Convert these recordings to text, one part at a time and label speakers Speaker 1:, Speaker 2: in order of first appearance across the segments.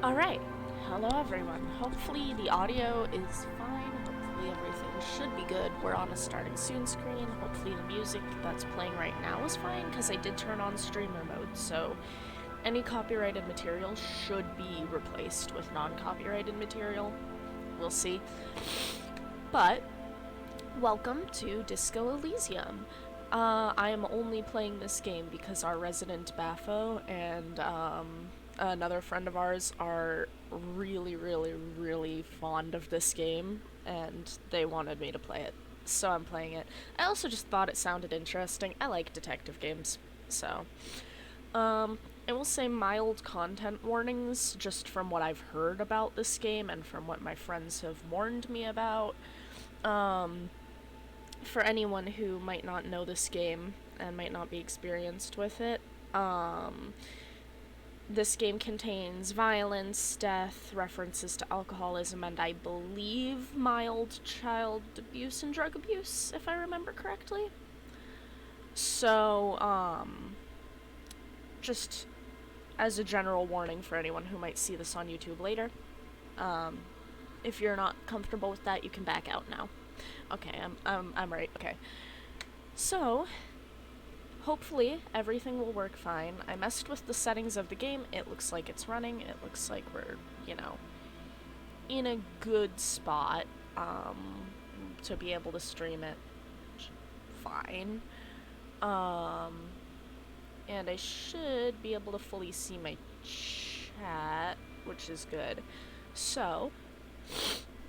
Speaker 1: Alright, hello everyone. Hopefully the audio is fine. Hopefully everything should be good. We're on a starting soon screen. Hopefully the music that's playing right now is fine because I did turn on streamer mode, so any copyrighted material should be replaced with non-copyrighted material. We'll see. But welcome to Disco Elysium. I am only playing this game because our resident Baffo and another friend of ours are really fond of this game, and they wanted me to play it, so I'm playing it. I also just thought it sounded interesting. I like detective games, so I will say mild content warnings just from what I've heard about this game and from what my friends have warned me about. For anyone who might not know this game and might not be experienced with it, this game contains violence, death, references to alcoholism, and I believe mild child abuse and drug abuse, if I remember correctly. So, just as a general warning for anyone who might see this on YouTube later, if you're not comfortable with that, you can back out now. Okay, I'm right. Okay. So, hopefully everything will work fine. I messed with the settings of the game. It looks like it's running. It looks like we're, in a good spot to be able to stream it fine. And I should be able to fully see my chat, which is good. So,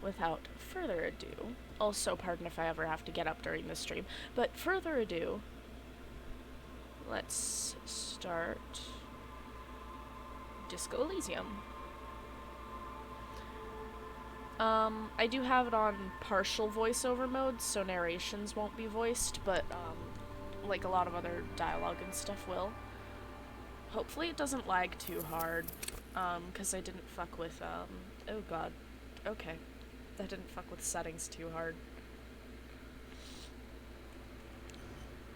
Speaker 1: without further ado, also pardon if I ever have to get up during this stream, but further ado, let's start Disco Elysium. I do have it on partial voiceover mode, so narrations won't be voiced, but like a lot of other dialogue and stuff will. Hopefully it doesn't lag too hard, because I didn't fuck with, oh god, okay. I didn't fuck with settings too hard.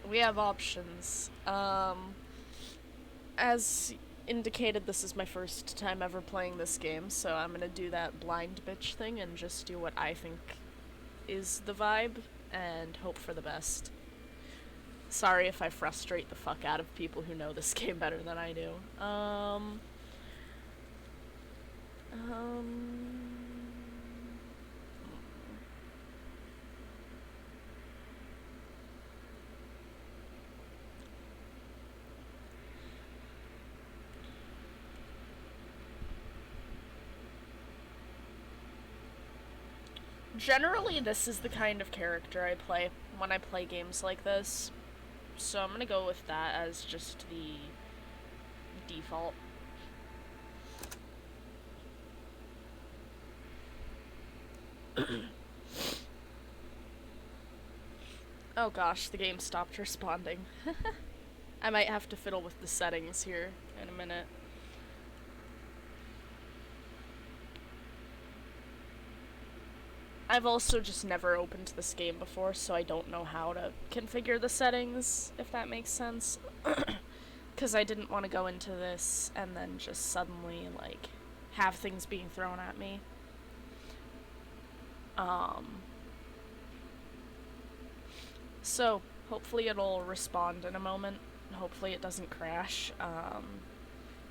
Speaker 1: We have options. As indicated, this is my first time ever playing this game, so I'm gonna do that blind bitch thing and just do what I think is the vibe and hope for the best. Sorry if I frustrate the fuck out of people who know this game better than I do. Generally, this is the kind of character I play when I play games like this, so I'm gonna go with that as just the default. Oh gosh, the game stopped responding. I might have to fiddle with the settings here in a minute. I've also just never opened this game before, so I don't know how to configure the settings, if that makes sense. Because I didn't want to go into this and then just suddenly, like, have things being thrown at me. So, hopefully it'll respond in a moment. Hopefully it doesn't crash.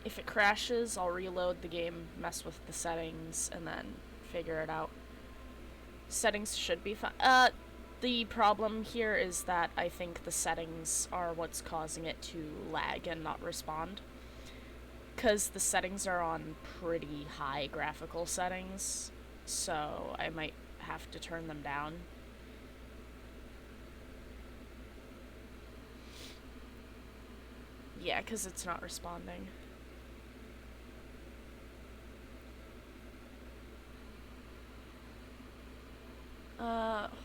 Speaker 1: If it crashes, I'll reload the game, mess with the settings, and then figure it out. Settings should be fine. The problem here is that I think the settings are what's causing it to lag and not respond. Because the settings are on pretty high graphical settings, so I might have to turn them down. Yeah, because it's not responding.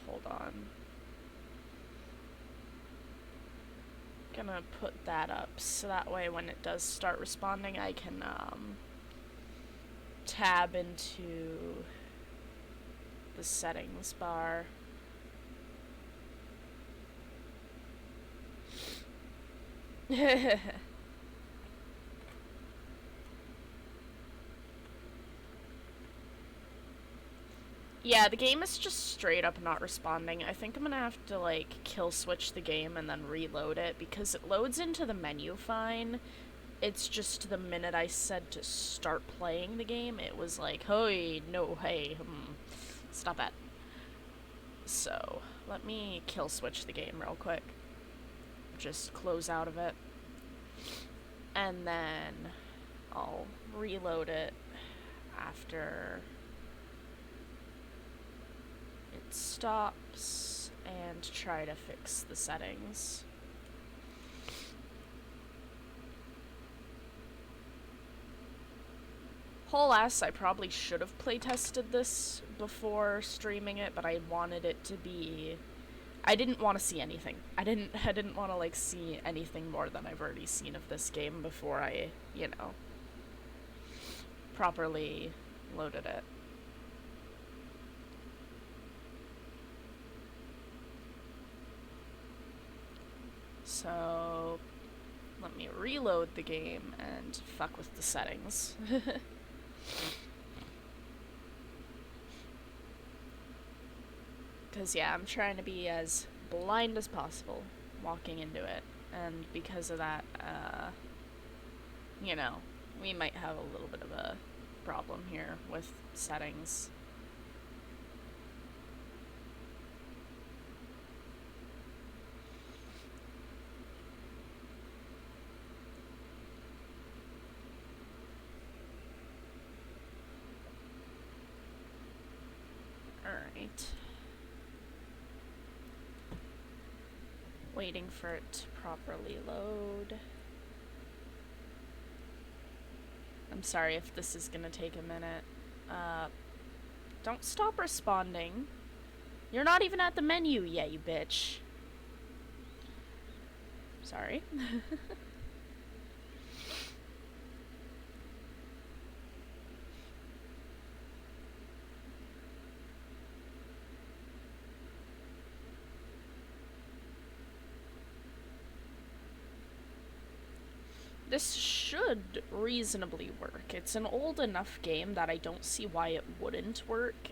Speaker 1: Hold on. Gonna put that up so that way when it does start responding I can tab into the settings bar. Yeah, the game is just straight up not responding. I think I'm gonna have to, like, kill switch the game and then reload it because it loads into the menu fine. It's just the minute I said to start playing the game, it was like, hey, no, hey, stop it. So, let me kill switch the game real quick. Just close out of it. And then I'll reload it after it stops and try to fix the settings. Whole ass, I probably should have playtested this before streaming it, but I wanted it to be... I didn't want to see anything. I didn't want to, like, see anything more than I've already seen of this game before I, you know, properly loaded it. So, let me reload the game and fuck with the settings. Because, yeah, I'm trying to be as blind as possible walking into it. And because of that, you know, we might have a little bit of a problem here with settings. Alright. Waiting for it to properly load. I'm sorry if this is gonna take a minute. Don't stop responding. You're not even at the menu yet, you bitch. Sorry. This should reasonably work. It's an old enough game that I don't see why it wouldn't work.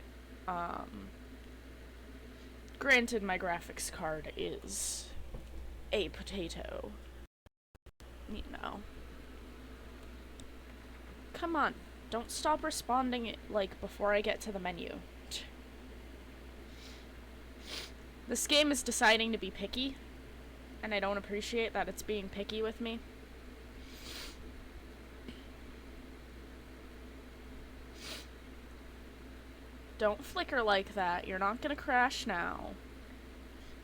Speaker 1: Granted, my graphics card is a potato. You know. Come on. Don't stop responding, like, before I get to the menu. This game is deciding to be picky, and I don't appreciate that it's being picky with me. Don't flicker like that. You're not gonna crash now.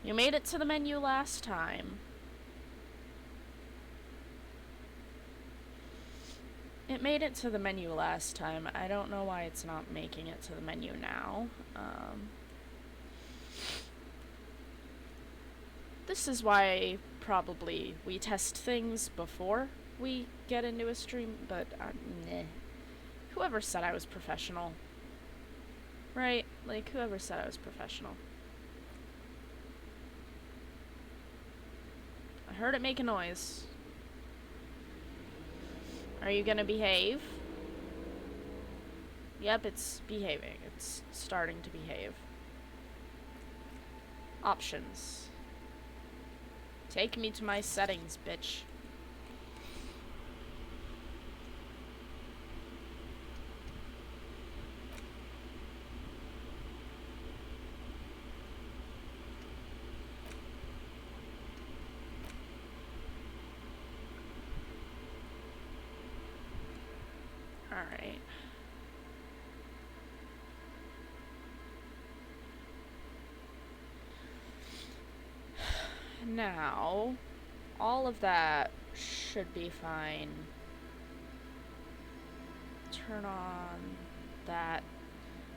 Speaker 1: You made it to the menu last time. It made it to the menu last time. I don't know why it's not making it to the menu now. This is why probably we test things before we get into a stream, but nah. Whoever said I was professional? Right? Like, whoever said I was professional? I heard it make a noise. Are you gonna behave? Yep, it's behaving. It's starting to behave. Options. Take me to my settings, bitch. Alright. Now, all of that should be fine. Turn on that.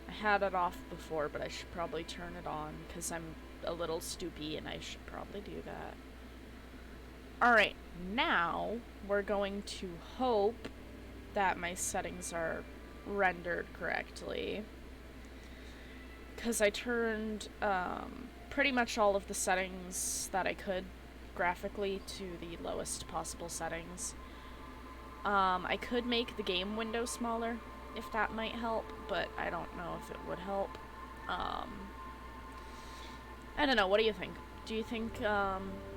Speaker 1: I had it off before, but I should probably turn it on because I'm a little stoopy and I should probably do that. Alright, now we're going to hope that my settings are rendered correctly. Because I turned pretty much all of the settings that I could graphically to the lowest possible settings. I could make the game window smaller if that might help, but I don't know if it would help. I don't know, what do you think? Do you think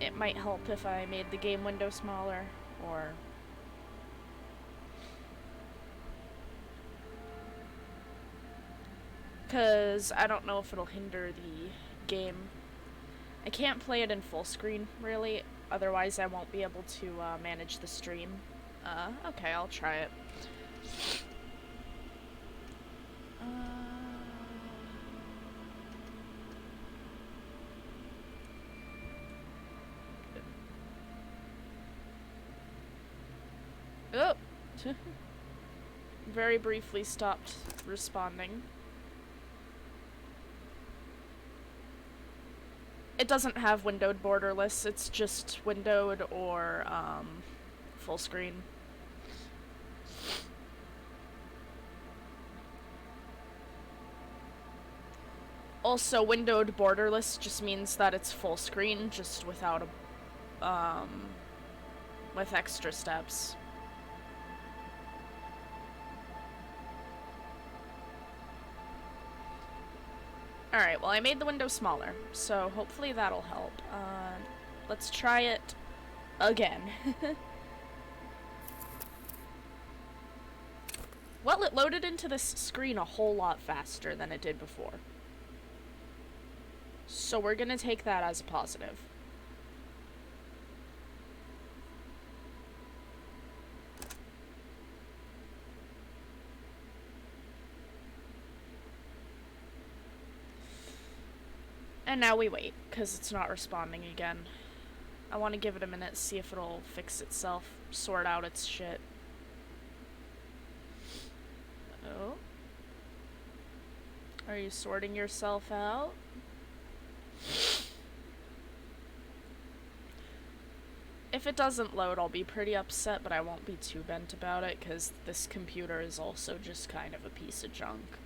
Speaker 1: it might help if I made the game window smaller, or... Because I don't know if it'll hinder the game. I can't play it in full screen, really, otherwise I won't be able to manage the stream. Okay, I'll try it. Oh! Very briefly stopped responding. It doesn't have windowed borderless, it's just windowed or full screen. Also, windowed borderless just means that it's full screen, just without a, with extra steps. Alright, well I made the window smaller, so hopefully that'll help. Let's try it again. Well, it loaded into this screen a whole lot faster than it did before. So we're gonna take that as a positive. And now we wait, because it's not responding again. I want to give it a minute, see if it'll fix itself, sort out its shit. Oh? Are you sorting yourself out? If it doesn't load, I'll be pretty upset, but I won't be too bent about it, because this computer is also just kind of a piece of junk.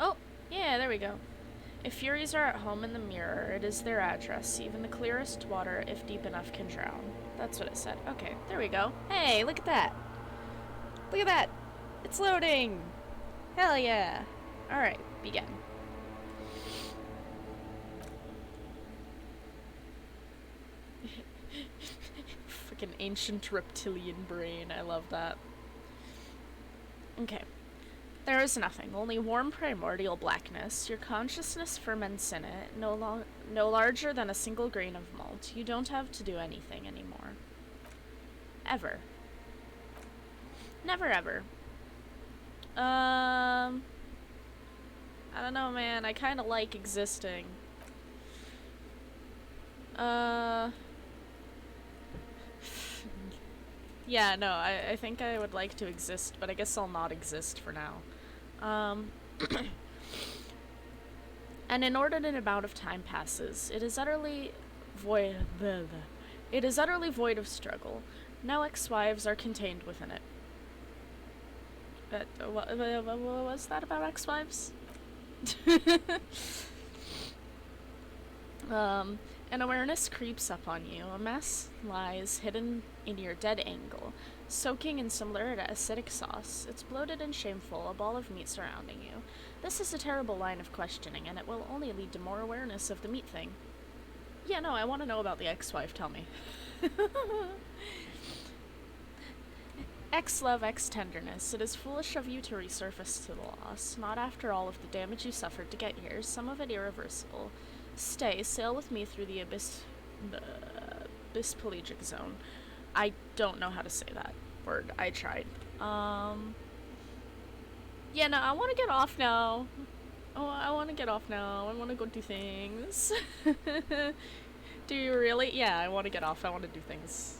Speaker 1: Oh, yeah, there we go. If Furies are at home in the mirror, it is their address. Even the clearest water, if deep enough, can drown. That's what it said. Okay, there we go. Hey, look at that. Look at that. It's loading. Hell yeah. Alright, begin. Freaking ancient reptilian brain. I love that. Okay. There is nothing, only warm primordial blackness. Your consciousness ferments in it, no larger than a single grain of malt. You don't have to do anything anymore. Ever. Never ever. I don't know, man. I kind of like existing. Yeah, no, I think I would like to exist, but I guess I'll not exist for now. An inordinate amount of time passes. It is utterly void. It is utterly void of struggle. No ex-wives are contained within it. What was that about ex-wives? An awareness creeps up on you. A mess lies hidden in your dead angle, soaking in similar to acidic sauce. It's bloated and shameful, a ball of meat surrounding you. This is a terrible line of questioning, and it will only lead to more awareness of the meat thing. Yeah, no, I want to know about the ex-wife, tell me. Ex-love, ex-tenderness. It is foolish of you to resurface to the loss, not after all of the damage you suffered to get here, some of it irreversible. Stay, sail with me through the abyss-pelagic zone. I don't know how to say that word. I tried. Yeah, no, I want to get off now. Oh, I want to get off now. I want to go do things. Do you really? Yeah, I want to get off. I want to do things.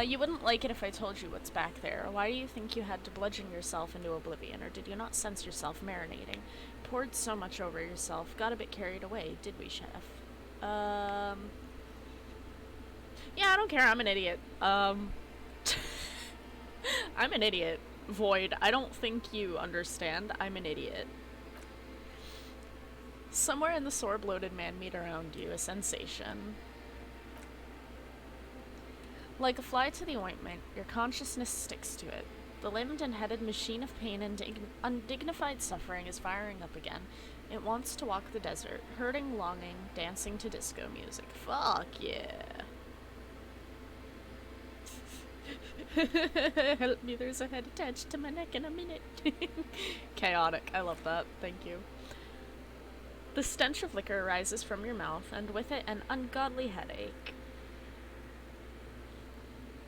Speaker 1: You wouldn't like it if I told you what's back there. Why do you think you had to bludgeon yourself into oblivion, or did you not sense yourself marinating? Poured so much over yourself, got a bit carried away, did we, Chef? Yeah, I don't care, I'm an idiot. I'm an idiot. Void, I don't think you understand, I'm an idiot. Somewhere in the sore, bloated man meat around you, a sensation. Like a fly to the ointment, your consciousness sticks to it. The limbed and headed machine of pain and undignified suffering is firing up again. It wants to walk the desert, hurting, longing, dancing to disco music. Fuck yeah. Help me, there's a head attached to my neck in a minute. Chaotic. I love that. Thank you. The stench of liquor rises from your mouth, and with it an ungodly headache.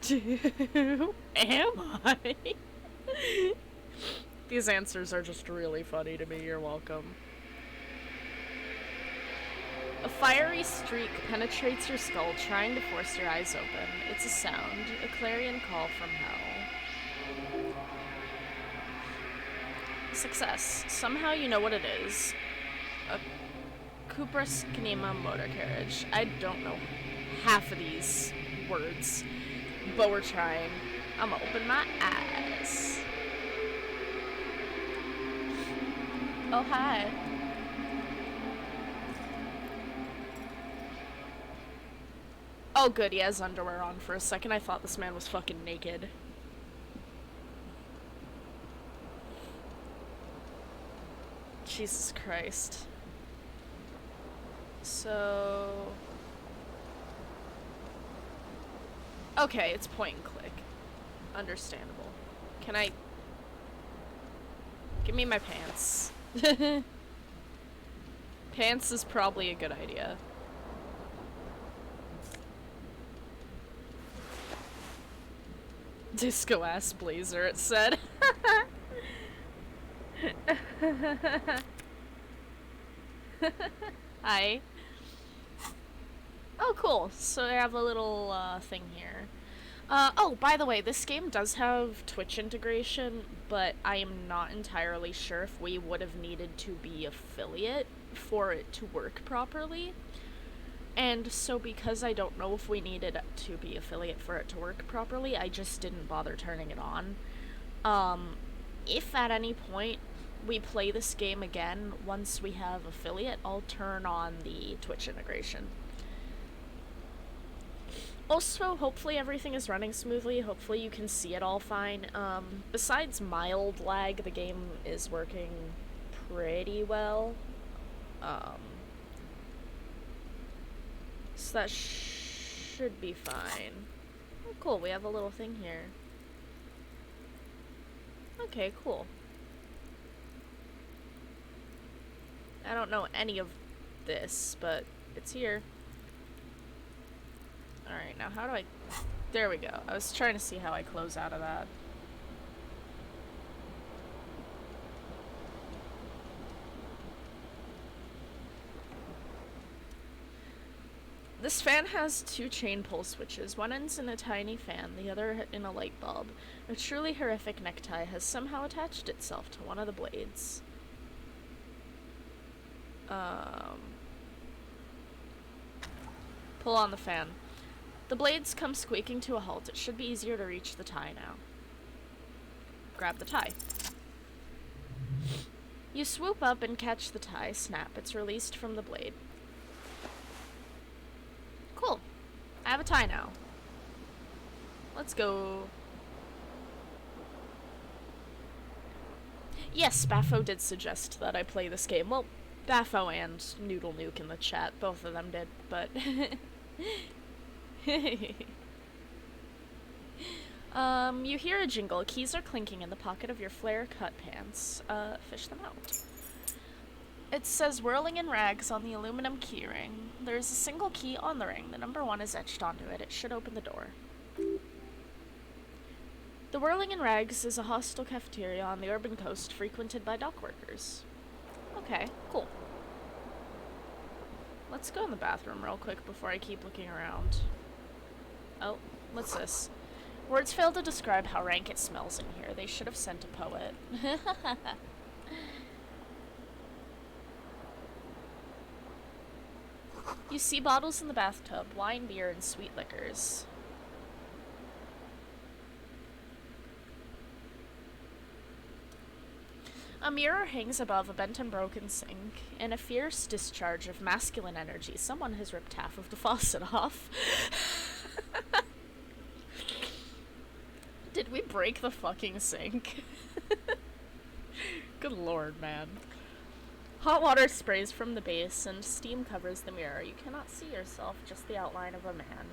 Speaker 1: Who am I? These answers are just really funny to me. You're welcome. A fiery streak penetrates your skull, trying to force your eyes open. It's a sound, a clarion call from hell. Success. Somehow you know what it is. A Cupras Knema motor carriage. I don't know half of these words, but we're trying. I'm gonna open my eyes. Oh, hi. Oh, good, he has underwear on. For a second, I thought this man was fucking naked. Jesus Christ. So... okay, it's point and click. Understandable. Can I... give me my pants. Pants is probably a good idea. Disco ass blazer, it said. Hi. Oh, cool. So I have a little thing here. Oh, by the way, this game does have Twitch integration, but I am not entirely sure if we would have needed to be affiliate for it to work properly. And so because I don't know if we needed to be affiliate for it to work properly, I just didn't bother turning it on. If at any point we play this game again, once we have affiliate, I'll turn on the Twitch integration. Also, hopefully everything is running smoothly. Hopefully you can see it all fine. Besides mild lag, the game is working pretty well. So that should be fine. Oh, cool. We have a little thing here. Okay, cool. I don't know any of this, but it's here. Alright, now how do I... there we go. I was trying to see how I close out of that. This fan has two chain pull switches. One ends in a tiny fan, the other in a light bulb. A truly horrific necktie has somehow attached itself to one of the blades. Pull on the fan. The blades come squeaking to a halt. It should be easier to reach the tie now. Grab the tie. You swoop up and catch the tie. Snap. It's released from the blade. Cool. I have a tie now. Let's go. Yes, Baffo did suggest that I play this game. Well, Baffo and Noodle Nuke in the chat. Both of them did, but... you hear a jingle. Keys are clinking in the pocket of your flare cut pants. Fish them out. It says whirling in rags on the aluminum key ring. There is a single key on the ring. The number 1 is etched onto it. It should open the door. The Whirling in Rags is a hostel cafeteria on the urban coast frequented by dock workers. Okay, cool. Let's go in the bathroom real quick before I keep looking around. Oh, what's this? Words fail to describe how rank it smells in here. They should have sent a poet. You see bottles in the bathtub, wine, beer, and sweet liquors. A mirror hangs above a bent and broken sink. In a fierce discharge of masculine energy, someone has ripped half of the faucet off. Did we break the fucking sink? Good lord, man. Hot water sprays from the base and steam covers the mirror. You cannot see yourself, just the outline of a man.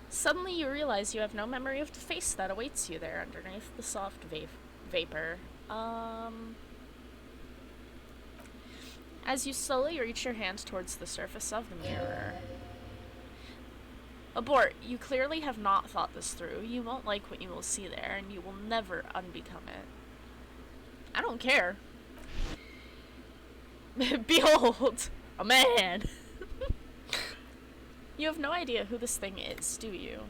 Speaker 1: Suddenly you realize you have no memory of the face that awaits you there underneath the soft vapor. As you slowly reach your hand towards the surface of the mirror. Abort, you clearly have not thought this through. You won't like what you will see there, and you will never unbecome it. I don't care. Behold, a man! You have no idea who this thing is, do you?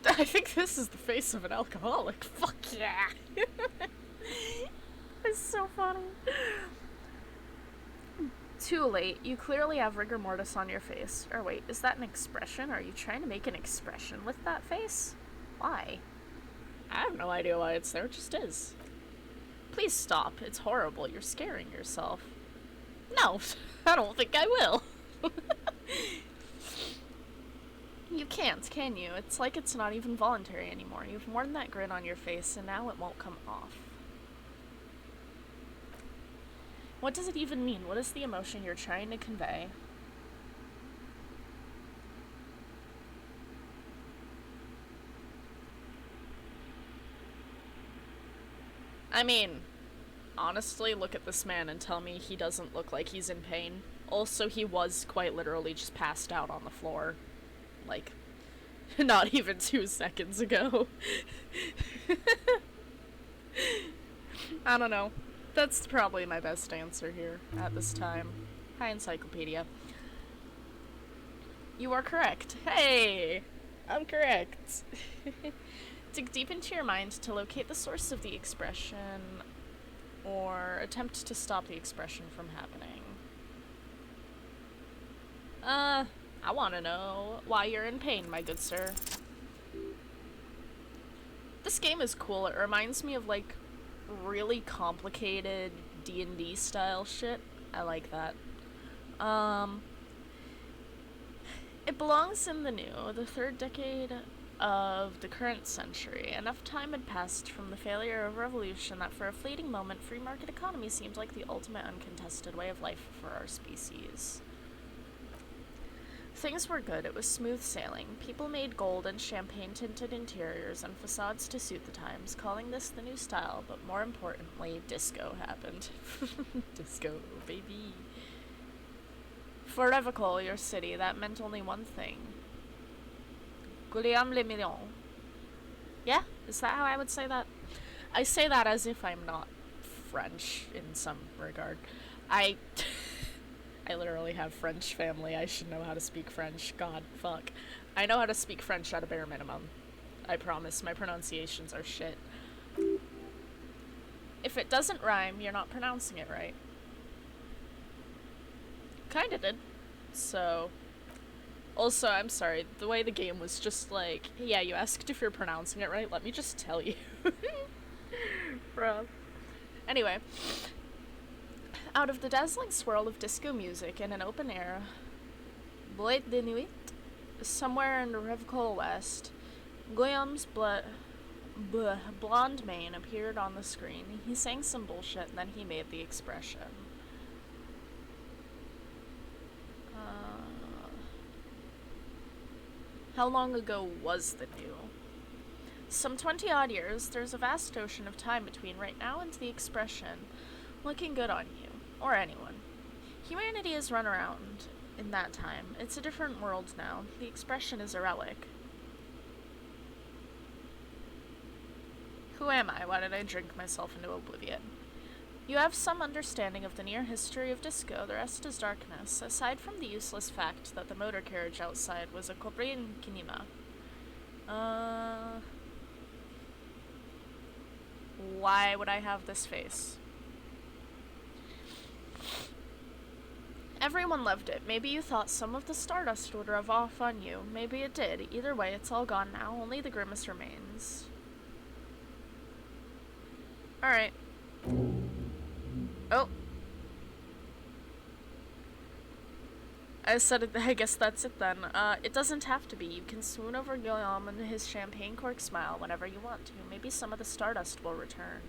Speaker 1: I think this is the face of an alcoholic. Fuck yeah! It's so funny. Too late. You clearly have rigor mortis on your face. Or wait, is that an expression? Are you trying to make an expression with that face? Why? I have no idea why it's there. It just is. Please stop. It's horrible. You're scaring yourself. No, I don't think I will. You can't, can you? It's like it's not even voluntary anymore. You've worn that grin on your face, and now it won't come off. What does it even mean? What is the emotion you're trying to convey? I mean, honestly, look at this man and tell me he doesn't look like he's in pain. Also, he was quite literally just passed out on the floor. Like, not even 2 seconds ago. I don't know. That's probably my best answer here at this time. Hi, Encyclopedia. You are correct. Hey! I'm correct. Dig deep into your mind to locate the source of the expression, or attempt to stop the expression from happening. I want to know why you're in pain, my good sir. This game is cool. It reminds me of, like, really complicated D&D style shit. I like that. It belongs in the new, the 3rd decade of the current century. Enough time had passed from the failure of revolution that for a fleeting moment free market economy seemed like the ultimate uncontested way of life for our species. Things were good. It was smooth sailing. People made gold and champagne-tinted interiors and facades to suit the times, calling this the new style, but more importantly, disco happened. Disco, baby. For Revacol, your city, that meant only one thing. Guillaume le Million. Yeah? Is that how I would say that? I say that as if I'm not French in some regard. I literally have French family. I should know how to speak French. God, fuck. I know how to speak French at a bare minimum. I promise. My pronunciations are shit. If it doesn't rhyme, you're not pronouncing it right. Kinda did. So... Also, I'm sorry. The way the game was just like, yeah, you asked if you're pronouncing it right. Let me just tell you. Bruh. Anyway... Out of the dazzling swirl of disco music in an open air, boîte de nuit, somewhere in the Revacol West, Guillaume's blonde mane appeared on the screen. He sang some bullshit, and then he made the expression. How long ago was the new? Some 20-odd years. There's a vast ocean of time between right now and the expression. Looking good on you. Or anyone. Humanity has run around in that time. It's a different world now. The expression is a relic. Who am I? Why did I drink myself into oblivion? You have some understanding of the near history of disco. The rest is darkness, aside from the useless fact that the motor carriage outside was a Cobrin Kinima. Why would I have this face? Everyone loved it. Maybe you thought some of the stardust would rub off on you. Maybe it did. Either way, it's all gone now. Only the grimace remains. Alright. Oh. I said it, I guess that's it then. It doesn't have to be. You can swoon over Guillaume and his champagne cork smile whenever you want to. Maybe some of the stardust will return.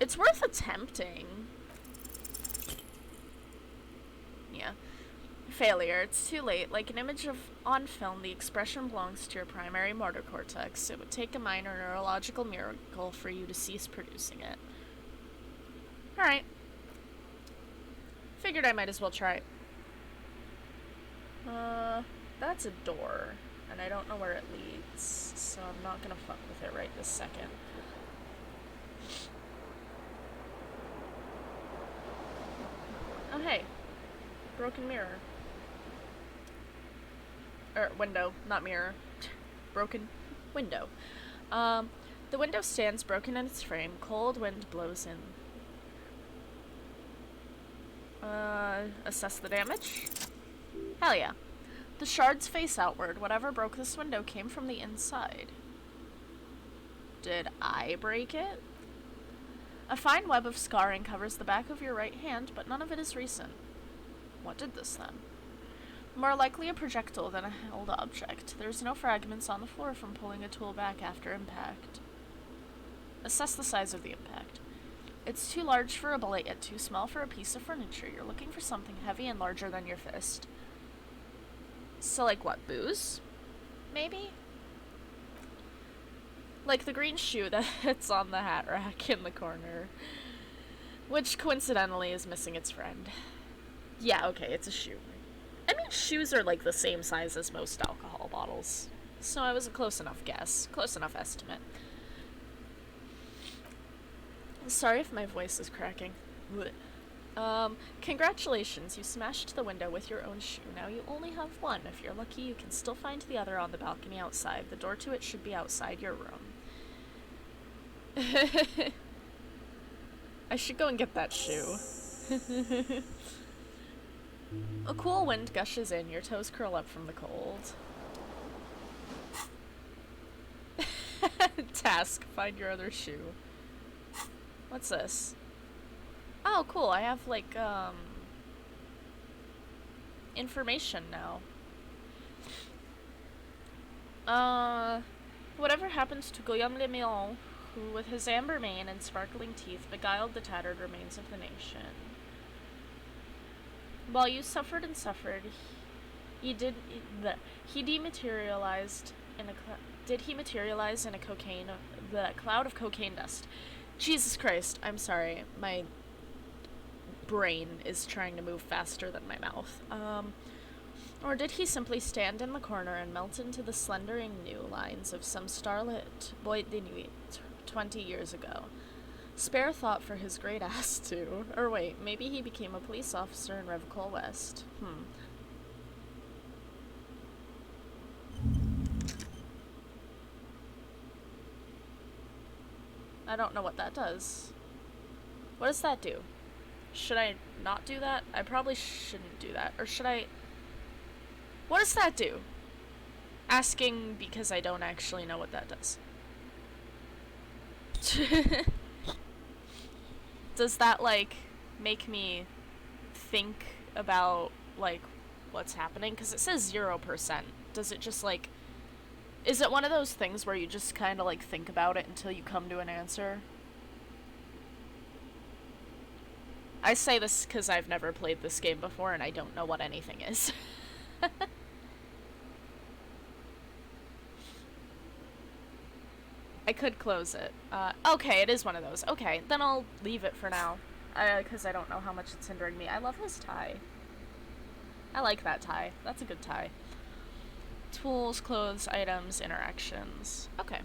Speaker 1: It's worth attempting. Yeah. Failure. It's too late. Like an image of on film, the expression belongs to your primary motor cortex. It would take a minor neurological miracle for you to cease producing it. Alright. Figured I might as well try. That's a door. And I don't know where it leads. So I'm not gonna fuck with it right this second. Oh hey. Broken mirror. Window, not mirror. Broken window. The window stands broken in its frame. Cold wind blows in. Assess the damage? Hell yeah. The shards face outward. Whatever broke this window came from the inside. Did I break it? A fine web of scarring covers the back of your right hand, but none of it is recent. What did this then? More likely a projectile than a held object. There's no fragments on the floor from pulling a tool back after impact. Assess the size of the impact. It's too large for a bullet, yet too small for a piece of furniture. You're looking for something heavy and larger than your fist. So, like what, booze? Maybe? Like the green shoe that's on the hat rack in the corner. Which, coincidentally, is missing its friend. Yeah, okay, it's a shoe. I mean, shoes are like the same size as most alcohol bottles. So it was a close enough guess. Close enough estimate. Sorry if my voice is cracking. Congratulations, you smashed the window with your own shoe. Now you only have one. If you're lucky, you can still find the other on the balcony outside. The door to it should be outside your room. I should go and get that shoe. A cool wind gushes in. Your toes curl up from the cold. Task, find your other shoe. What's this? Oh, cool. I have, like, information now. Whatever happens to Guillaume Le Mion, who, with his amber mane and sparkling teeth, beguiled the tattered remains of the nation. While you suffered and suffered, he dematerialized in a did he materialize in a the cloud of cocaine dust? Jesus Christ, I'm sorry. My brain is trying to move faster than my mouth. Or did he simply stand in the corner and melt into the slendering new lines of some starlit boîte de nuit 20 years ago? Spare thought for his great ass, too. Or wait, maybe he became a police officer in Revcol West. I don't know what that does. What does that do? Should I not do that? I probably shouldn't do that. Or should I... What does that do? Asking because I don't actually know what that does. Does that, like, make me think about, like, what's happening? Because it says 0%. Does it just, like... Is it one of those things where you just kind of, like, think about it until you come to an answer? I say this because I've never played this game before and I don't know what anything is. I could close it. Okay, it is one of those. Okay, then I'll leave it for now. Because I don't know how much it's hindering me. I love his tie. I like that tie. That's a good tie. Tools, clothes, items, interactions. Okay.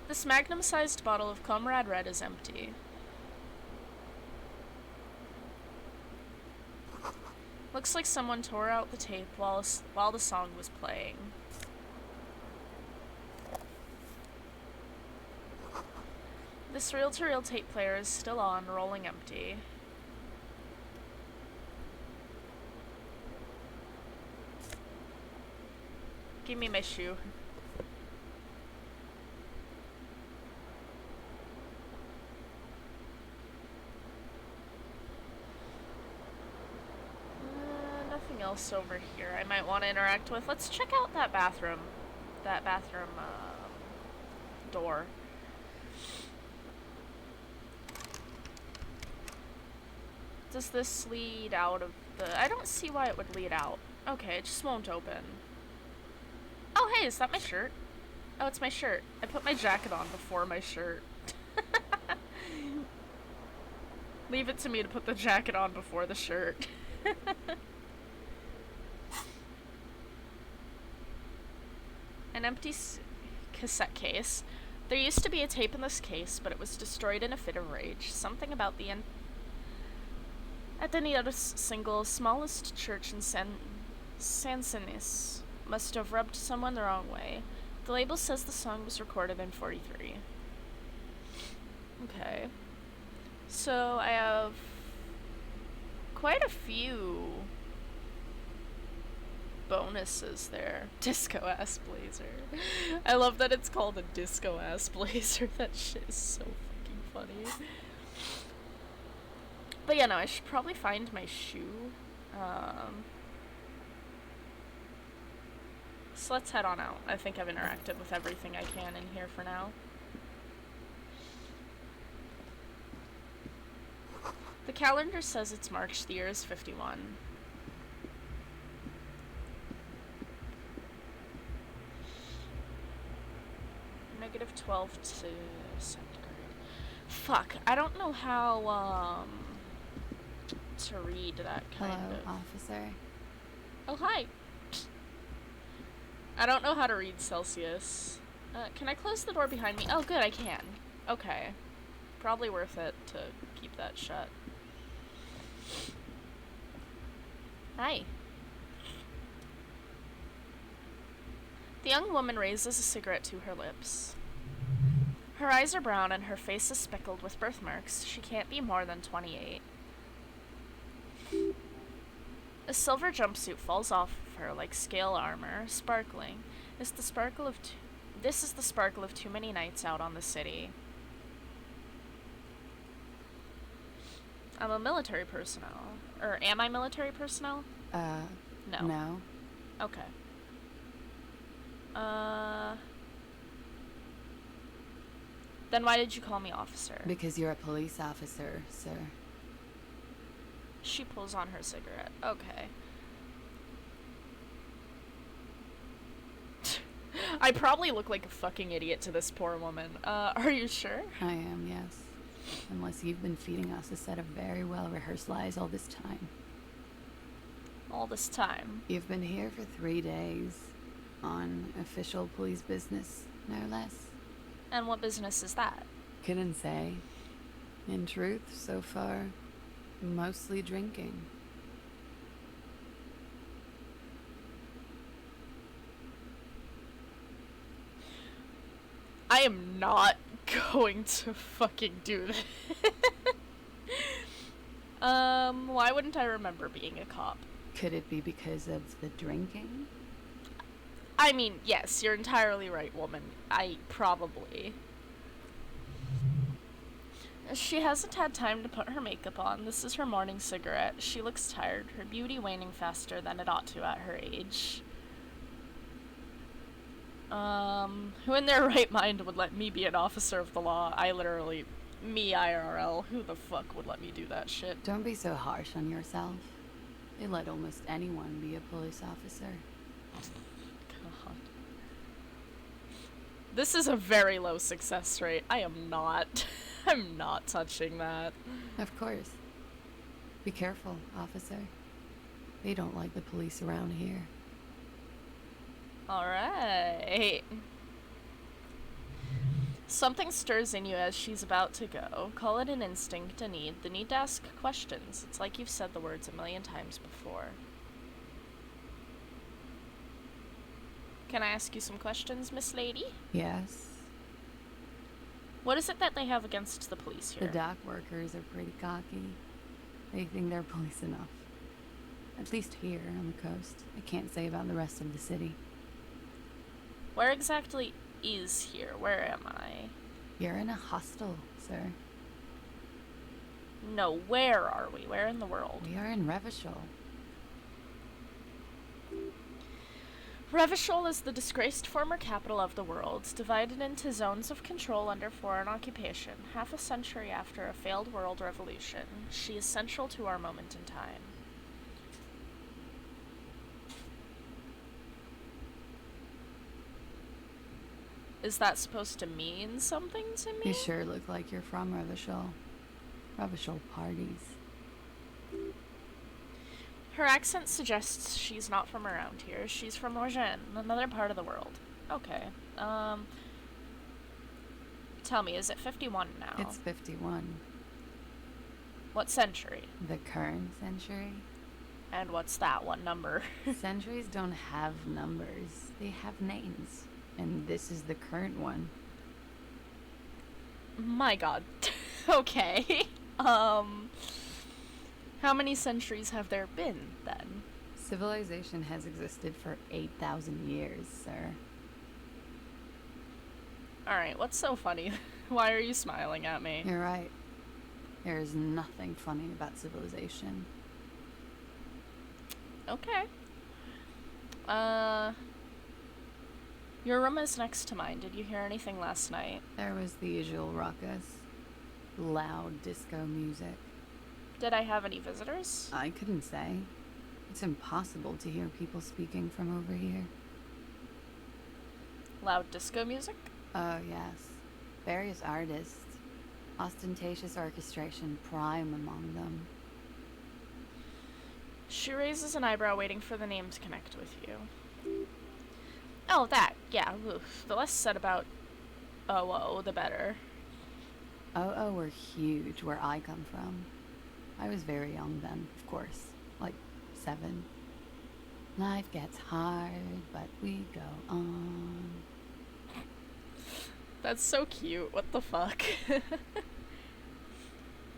Speaker 1: This magnum-sized bottle of Comrade Red is empty. Looks like someone tore out the tape while the song was playing. This reel-to-reel tape player is still on, rolling empty. Give me my shoe. Nothing else over here I might want to interact with. Let's check out that bathroom. That bathroom, door. Does this lead out of the... I don't see why it would lead out. Okay, it just won't open. Oh, hey, is that my shirt? Oh, it's my shirt. I put my jacket on before my shirt. Leave it to me to put the jacket on before the shirt. An empty cassette case. There used to be a tape in this case, but it was destroyed in a fit of rage. Something about the at any other single smallest church in Sansonis must have rubbed someone the wrong way. The label says the song was recorded in 43. Okay. So I have quite a few bonuses there. Disco ass blazer. I love that it's called a disco ass blazer. That shit is so fucking funny. But yeah, no, I should probably find my shoe. So let's head on out. I think I've interacted with everything I can in here for now. The calendar says it's March, the year is 51. -12 to centigrade. Fuck, I don't know how, to read that kind
Speaker 2: Hello,
Speaker 1: of...
Speaker 2: officer.
Speaker 1: Oh, hi. I don't know how to read Celsius. Can I close the door behind me? Oh, good, I can. Okay. Probably worth it to keep that shut. Hi. The young woman raises a cigarette to her lips. Her eyes are brown and her face is speckled with birthmarks. She can't be more than 28. A silver jumpsuit falls off of her like scale armor, sparkling. This is the sparkle of too many nights out on the city. I'm a military personnel. Or am I military personnel?
Speaker 2: No. No.
Speaker 1: Okay. Then why did you call me officer?
Speaker 2: Because you're a police officer, sir.
Speaker 1: She pulls on her cigarette. Okay. I probably look like a fucking idiot to this poor woman. Are you sure?
Speaker 2: I am, yes. Unless you've been feeding us a set of very well-rehearsed lies all this time.
Speaker 1: All this time?
Speaker 2: You've been here for 3 days. On official police business, no less.
Speaker 1: And what business is that?
Speaker 2: Couldn't say. In truth, so far, mostly drinking.
Speaker 1: I am not going to fucking do that. Why wouldn't I remember being a cop?
Speaker 2: Could it be because of the drinking?
Speaker 1: I mean, yes, you're entirely right, woman. Probably. She hasn't had time to put her makeup on. This is her morning cigarette. She looks tired, her beauty waning faster than it ought to at her age. Who in their right mind would let me be an officer of the law? Me IRL, who the fuck would let me do that shit?
Speaker 2: Don't be so harsh on yourself. They let almost anyone be a police officer.
Speaker 1: God. This is a very low success rate. I'm not touching that.
Speaker 2: Of course. Be careful, officer. They don't like the police around here.
Speaker 1: Alright. Something stirs in you as she's about to go. Call it an instinct, a need. The need to ask questions. It's like you've said the words a million times before. Can I ask you some questions, Miss Lady?
Speaker 2: Yes.
Speaker 1: What is it that they have against the police here?
Speaker 2: The dock workers are pretty cocky. They think they're police enough. At least here on the coast. I can't say about the rest of the city.
Speaker 1: Where exactly is here? Where am I?
Speaker 2: You're in a hostel, sir.
Speaker 1: No, where are we? Where in the world?
Speaker 2: We are in Revachol.
Speaker 1: Revachol is the disgraced former capital of the world, divided into zones of control under foreign occupation. Half a century after a failed world revolution, she is central to our moment in time. Is that supposed to mean something to me?
Speaker 2: You sure look like you're from Revachol. Revachol parties.
Speaker 1: Her accent suggests she's not from around here. She's from Orgen, another part of the world. Okay. Tell me, is it 51 now?
Speaker 2: It's 51.
Speaker 1: What century?
Speaker 2: The current century?
Speaker 1: And what's that one number?
Speaker 2: Centuries don't have numbers. They have names. And this is the current one.
Speaker 1: My god. Okay. How many centuries have there been, then?
Speaker 2: Civilization has existed for 8,000 years, sir.
Speaker 1: Alright, what's so funny? Why are you smiling at me?
Speaker 2: You're right. There is nothing funny about civilization.
Speaker 1: Okay. Your room is next to mine. Did you hear anything last night?
Speaker 2: There was the usual ruckus. Loud disco music.
Speaker 1: Did I have any visitors?
Speaker 2: I couldn't say. It's impossible to hear people speaking from over here.
Speaker 1: Loud disco music?
Speaker 2: Oh, yes. Various artists. Ostentatious orchestration prime among them.
Speaker 1: She raises an eyebrow, waiting for the name to connect with you. Oh, that. Yeah, oof. The less said about OO, the better.
Speaker 2: OO were huge where I come from. I was very young then, of course. Like 7. Life gets hard, but we go on.
Speaker 1: That's so cute. What the fuck?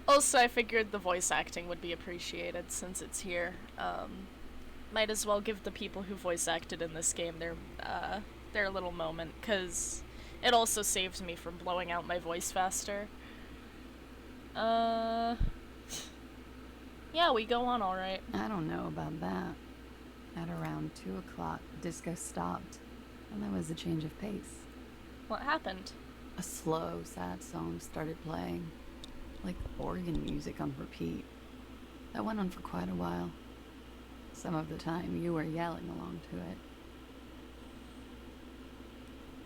Speaker 1: Also, I figured the voice acting would be appreciated since it's here. Might as well give the people who voice acted in this game their little moment, because it also saves me from blowing out my voice faster. Yeah, we go on alright.
Speaker 2: I don't know about that. At around 2 o'clock, disco stopped, and there was a change of pace.
Speaker 1: What happened?
Speaker 2: A slow, sad song started playing, like organ music on repeat. That went on for quite a while. Some of the time, you were yelling along to it.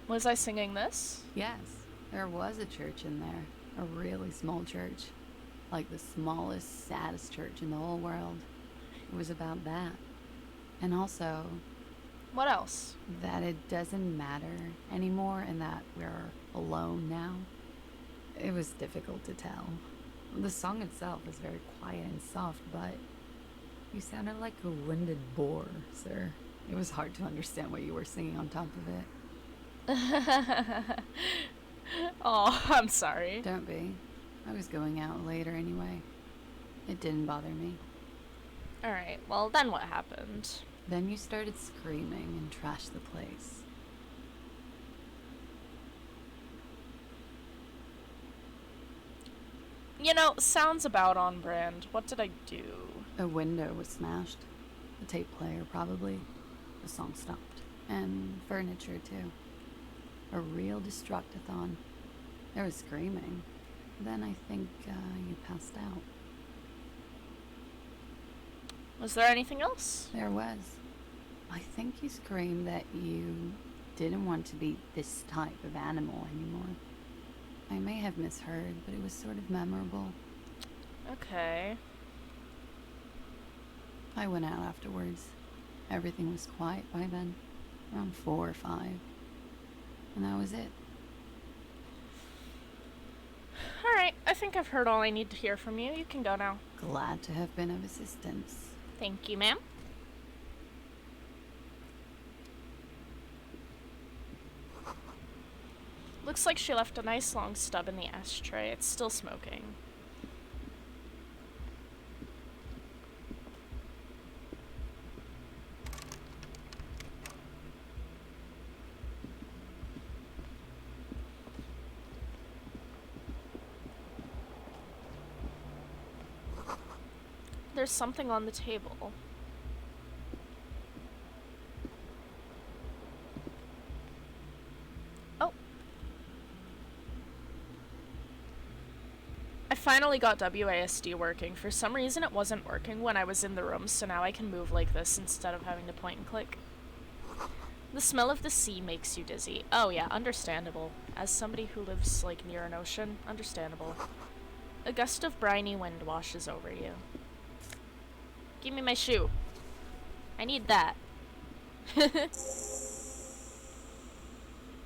Speaker 1: Was I singing this?
Speaker 2: Yes, there was a church in there. A really small church. Like the smallest, saddest church in the whole world. It was about that. And also,
Speaker 1: What else?
Speaker 2: that it doesn't matter anymore and that we're alone now. It was difficult to tell. The song itself is very quiet and soft, but you sounded like a winded boar, sir. It was hard to understand what you were singing on top of it.
Speaker 1: Oh, I'm sorry.
Speaker 2: Don't be. I was going out later anyway. It didn't bother me.
Speaker 1: Alright, well then what happened?
Speaker 2: Then you started screaming and trashed the place.
Speaker 1: You know, sounds about on brand. What did I do?
Speaker 2: A window was smashed. A tape player, probably. The song stopped. And furniture, too. A real destructathon. There was screaming. Then I think you passed out.
Speaker 1: Was there anything else?
Speaker 2: There was. I think you screamed that you didn't want to be this type of animal anymore. I may have misheard, but it was sort of memorable.
Speaker 1: Okay.
Speaker 2: I went out afterwards. Everything was quiet by then. Around 4 or 5. And that was it.
Speaker 1: Alright, I think I've heard all I need to hear from you. You can go now.
Speaker 2: Glad to have been of assistance.
Speaker 1: Thank you, ma'am. Looks like she left a nice long stub in the ashtray. It's still smoking. There's something on the table. Oh. I finally got WASD working. For some reason it wasn't working when I was in the room, so now I can move like this instead of having to point and click. The smell of the sea makes you dizzy. Oh yeah, understandable. As somebody who lives, like, near an ocean, understandable. A gust of briny wind washes over you. Give me my shoe. I need that.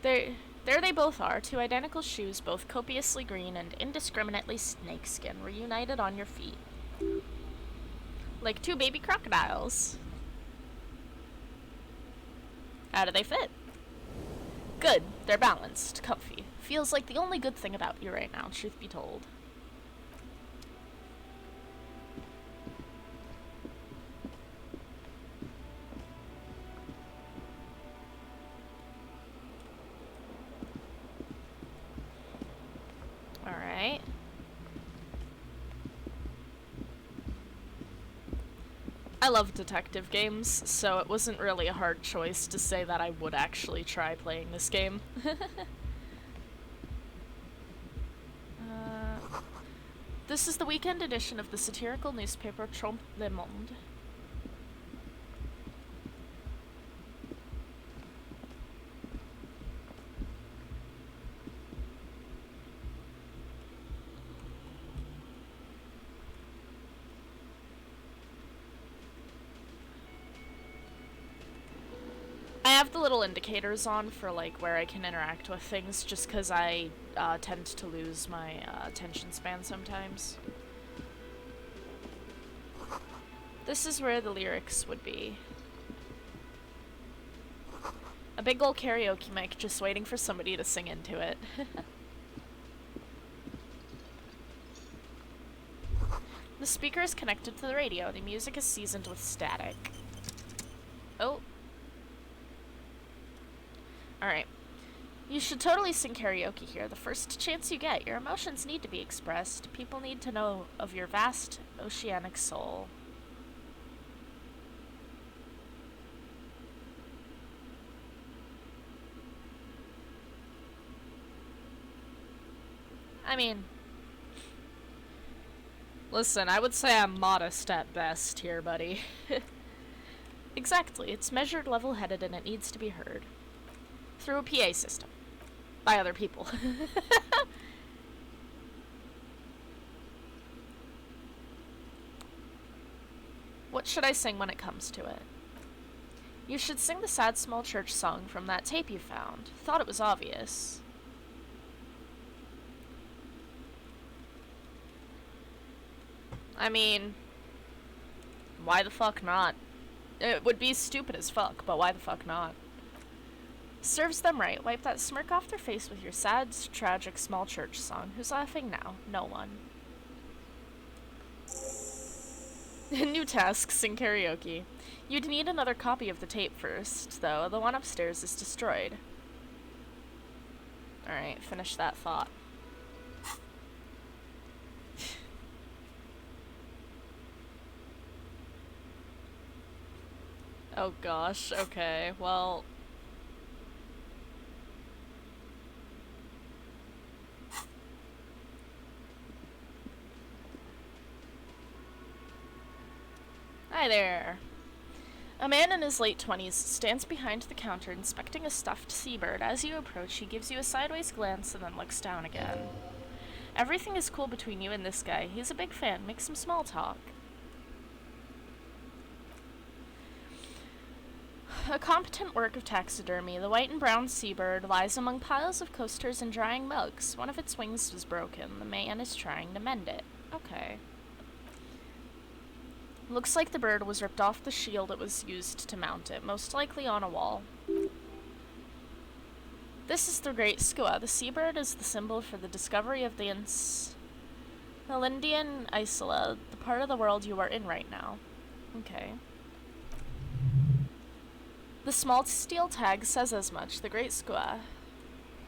Speaker 1: There they both are, two identical shoes, both copiously green and indiscriminately snakeskin, reunited on your feet. Like two baby crocodiles. How do they fit? Good. They're balanced, comfy. Feels like the only good thing about you right now, truth be told. Alright. I love detective games, so it wasn't really a hard choice to say that I would actually try playing this game. This is the weekend edition of the satirical newspaper Trompe le Monde. I have the little indicators on for, like, where I can interact with things, just because I tend to lose my attention span sometimes. This is where the lyrics would be. A big ol' karaoke mic just waiting for somebody to sing into it. The speaker is connected to the radio. The music is seasoned with static. Oh. Alright. You should totally sing karaoke here. The first chance you get. Your emotions need to be expressed. People need to know of your vast oceanic soul. I mean, listen, I would say I'm modest at best here, buddy. Exactly. It's measured, level-headed, and it needs to be heard. Through a PA system. By other people. What should I sing when it comes to it? You should sing the sad small church song from that tape you found. Thought it was obvious. I mean, why the fuck not? It would be stupid as fuck, but why the fuck not? Serves them right. Wipe that smirk off their face with your sad, tragic small church song. Who's laughing now? No one. New task, sing karaoke. You'd need another copy of the tape first, though. The one upstairs is destroyed. Alright, finish that thought. Oh gosh, okay, well... Hi there. A man in his late 20s stands behind the counter inspecting a stuffed seabird. As you approach, he gives you a sideways glance and then looks down again. Everything is cool between you and this guy. He's a big fan. Make some small talk. A competent work of taxidermy. The white and brown seabird lies among piles of coasters and drying mugs. One of its wings was broken. The man is trying to mend it. Okay. Looks like the bird was ripped off the shield it was used to mount it, most likely on a wall. This is the Great Skua. The seabird is the symbol for the discovery of the Lindian Isla, the part of the world you are in right now. Okay. The small steel tag says as much. The Great Skua.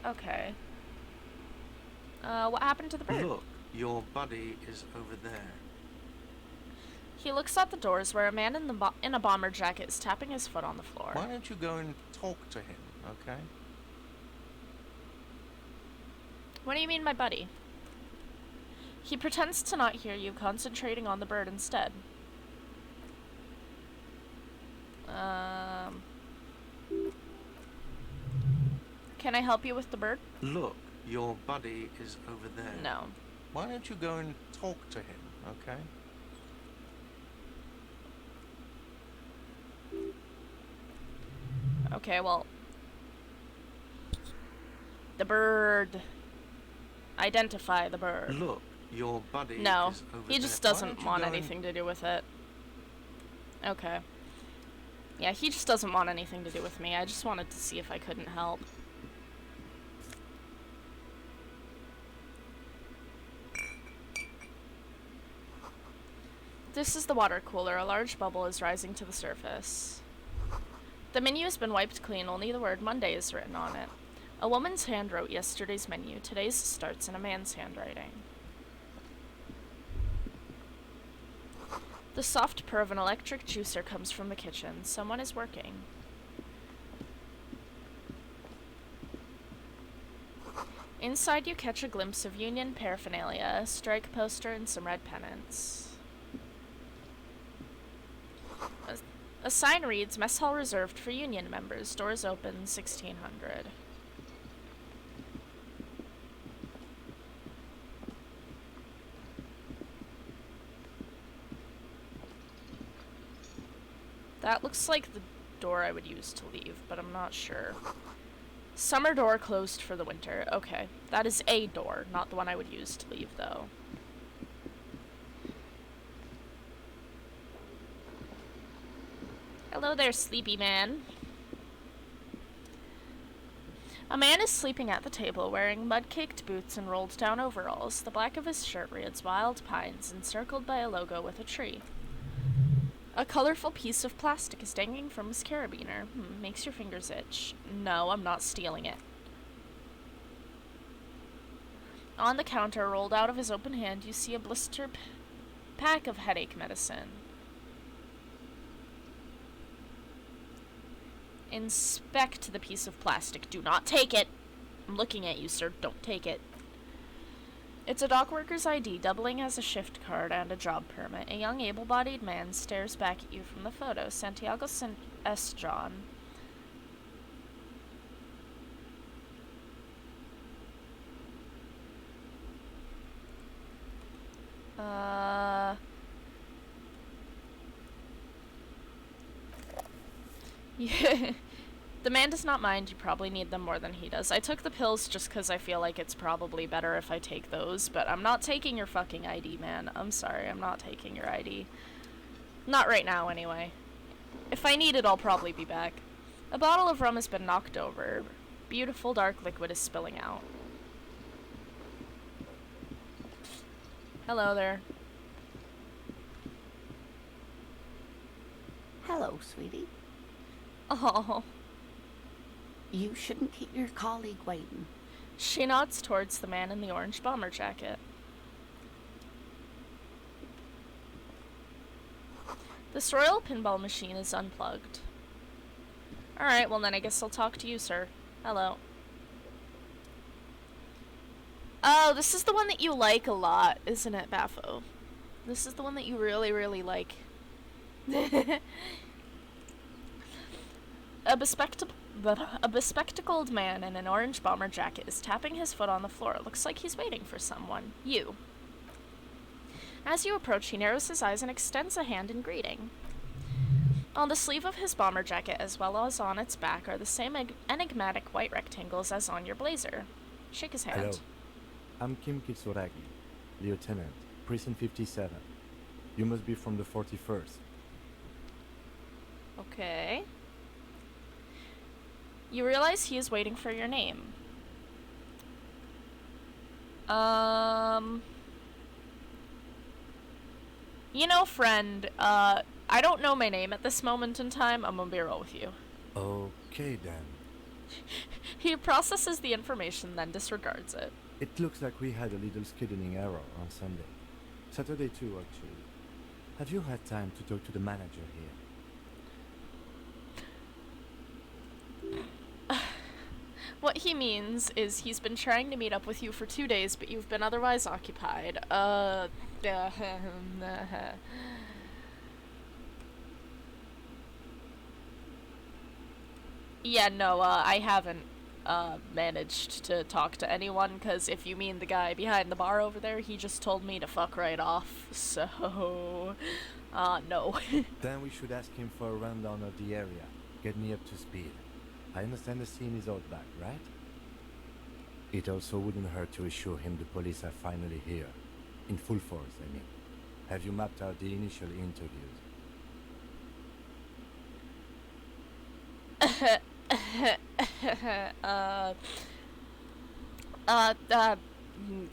Speaker 1: Okay. What happened to the bird?
Speaker 3: Look, your buddy is over there.
Speaker 1: He looks at the doors where a man in a bomber jacket is tapping his foot on the floor.
Speaker 3: Why don't you go and talk to him, okay?
Speaker 1: What do you mean, my buddy? He pretends to not hear you, concentrating on the bird instead. Can I help you with the bird?
Speaker 3: Look, your buddy is over there.
Speaker 1: No.
Speaker 3: Why don't you go and talk to him, okay?
Speaker 1: Okay, well. The bird. Identify the bird.
Speaker 3: Look, your buddy
Speaker 1: No,
Speaker 3: is over
Speaker 1: he just
Speaker 3: there.
Speaker 1: doesn't want anything to do with it. Okay. Yeah, he just doesn't want anything to do with me. I just wanted to see if I couldn't help. This is the water cooler. A large bubble is rising to the surface. The menu has been wiped clean. Only the word Monday is written on it. A woman's hand wrote yesterday's menu. Today's starts in a man's handwriting. The soft purr of an electric juicer comes from the kitchen. Someone is working. Inside you catch a glimpse of union paraphernalia, a strike poster, and some red pennants. A sign reads, Mess Hall reserved for union members. Doors open 1600. That looks like the door I would use to leave, but I'm not sure. Summer door closed for the winter. Okay, that is a door, not the one I would use to leave, though. Hello there, sleepy man. A man is sleeping at the table, wearing mud-caked boots and rolled-down overalls. The black of his shirt reads Wild Pines, encircled by a logo with a tree. A colorful piece of plastic is dangling from his carabiner. Makes your fingers itch. No, I'm not stealing it. On the counter, rolled out of his open hand, you see a blister pack of headache medicine. Inspect the piece of plastic. Do not take it. I'm looking at you, sir. Don't take it. It's a dock worker's ID, doubling as a shift card and a job permit. A young, able-bodied man stares back at you from the photo. Santiago S. John. Yeah. The man does not mind. You probably need them more than he does. I took the pills just because I feel like it's probably better if I take those, but I'm not taking your fucking ID, man. I'm sorry, I'm not taking your ID. Not right now, anyway. If I need it, I'll probably be back. A bottle of rum has been knocked over. Beautiful dark liquid is spilling out. Hello there.
Speaker 4: Hello, sweetie.
Speaker 1: Oh.
Speaker 4: You shouldn't keep your colleague waiting.
Speaker 1: She nods towards the man in the orange bomber jacket. This royal pinball machine is unplugged. Alright, well then I guess I'll talk to you, sir. Hello. Oh, this is the one that you like a lot, isn't it, Baffo? This is the one that you really, really like. A bespectacled man in an orange bomber jacket is tapping his foot on the floor. It looks like he's waiting for someone. You. As you approach, he narrows his eyes and extends a hand in greeting. On the sleeve of his bomber jacket, as well as on its back, are the same enigmatic white rectangles as on your blazer. Shake his hand.
Speaker 5: Hello. I'm Kim Kitsuragi, Lieutenant, Prison 57. You must be from the 41st.
Speaker 1: Okay. You realize he is waiting for your name. You know, friend, I don't know my name at this moment in time. I'm gonna be real with you.
Speaker 5: Okay then.
Speaker 1: He processes the information, then disregards it.
Speaker 5: It looks like we had a little scheduling error on Sunday. Saturday too, actually. Have you had time to talk to the manager here?
Speaker 1: What he means is he's been trying to meet up with you for 2 days, but you've been otherwise occupied. Yeah, no, I haven't managed to talk to anyone, because if you mean the guy behind the bar over there, he just told me to fuck right off, so... no.
Speaker 5: Then we should ask him for a rundown of the area. Get me up to speed. I understand the scene is out back, right? It also wouldn't hurt to assure him the police are finally here. In full force, I mean. Have you mapped out the initial interviews?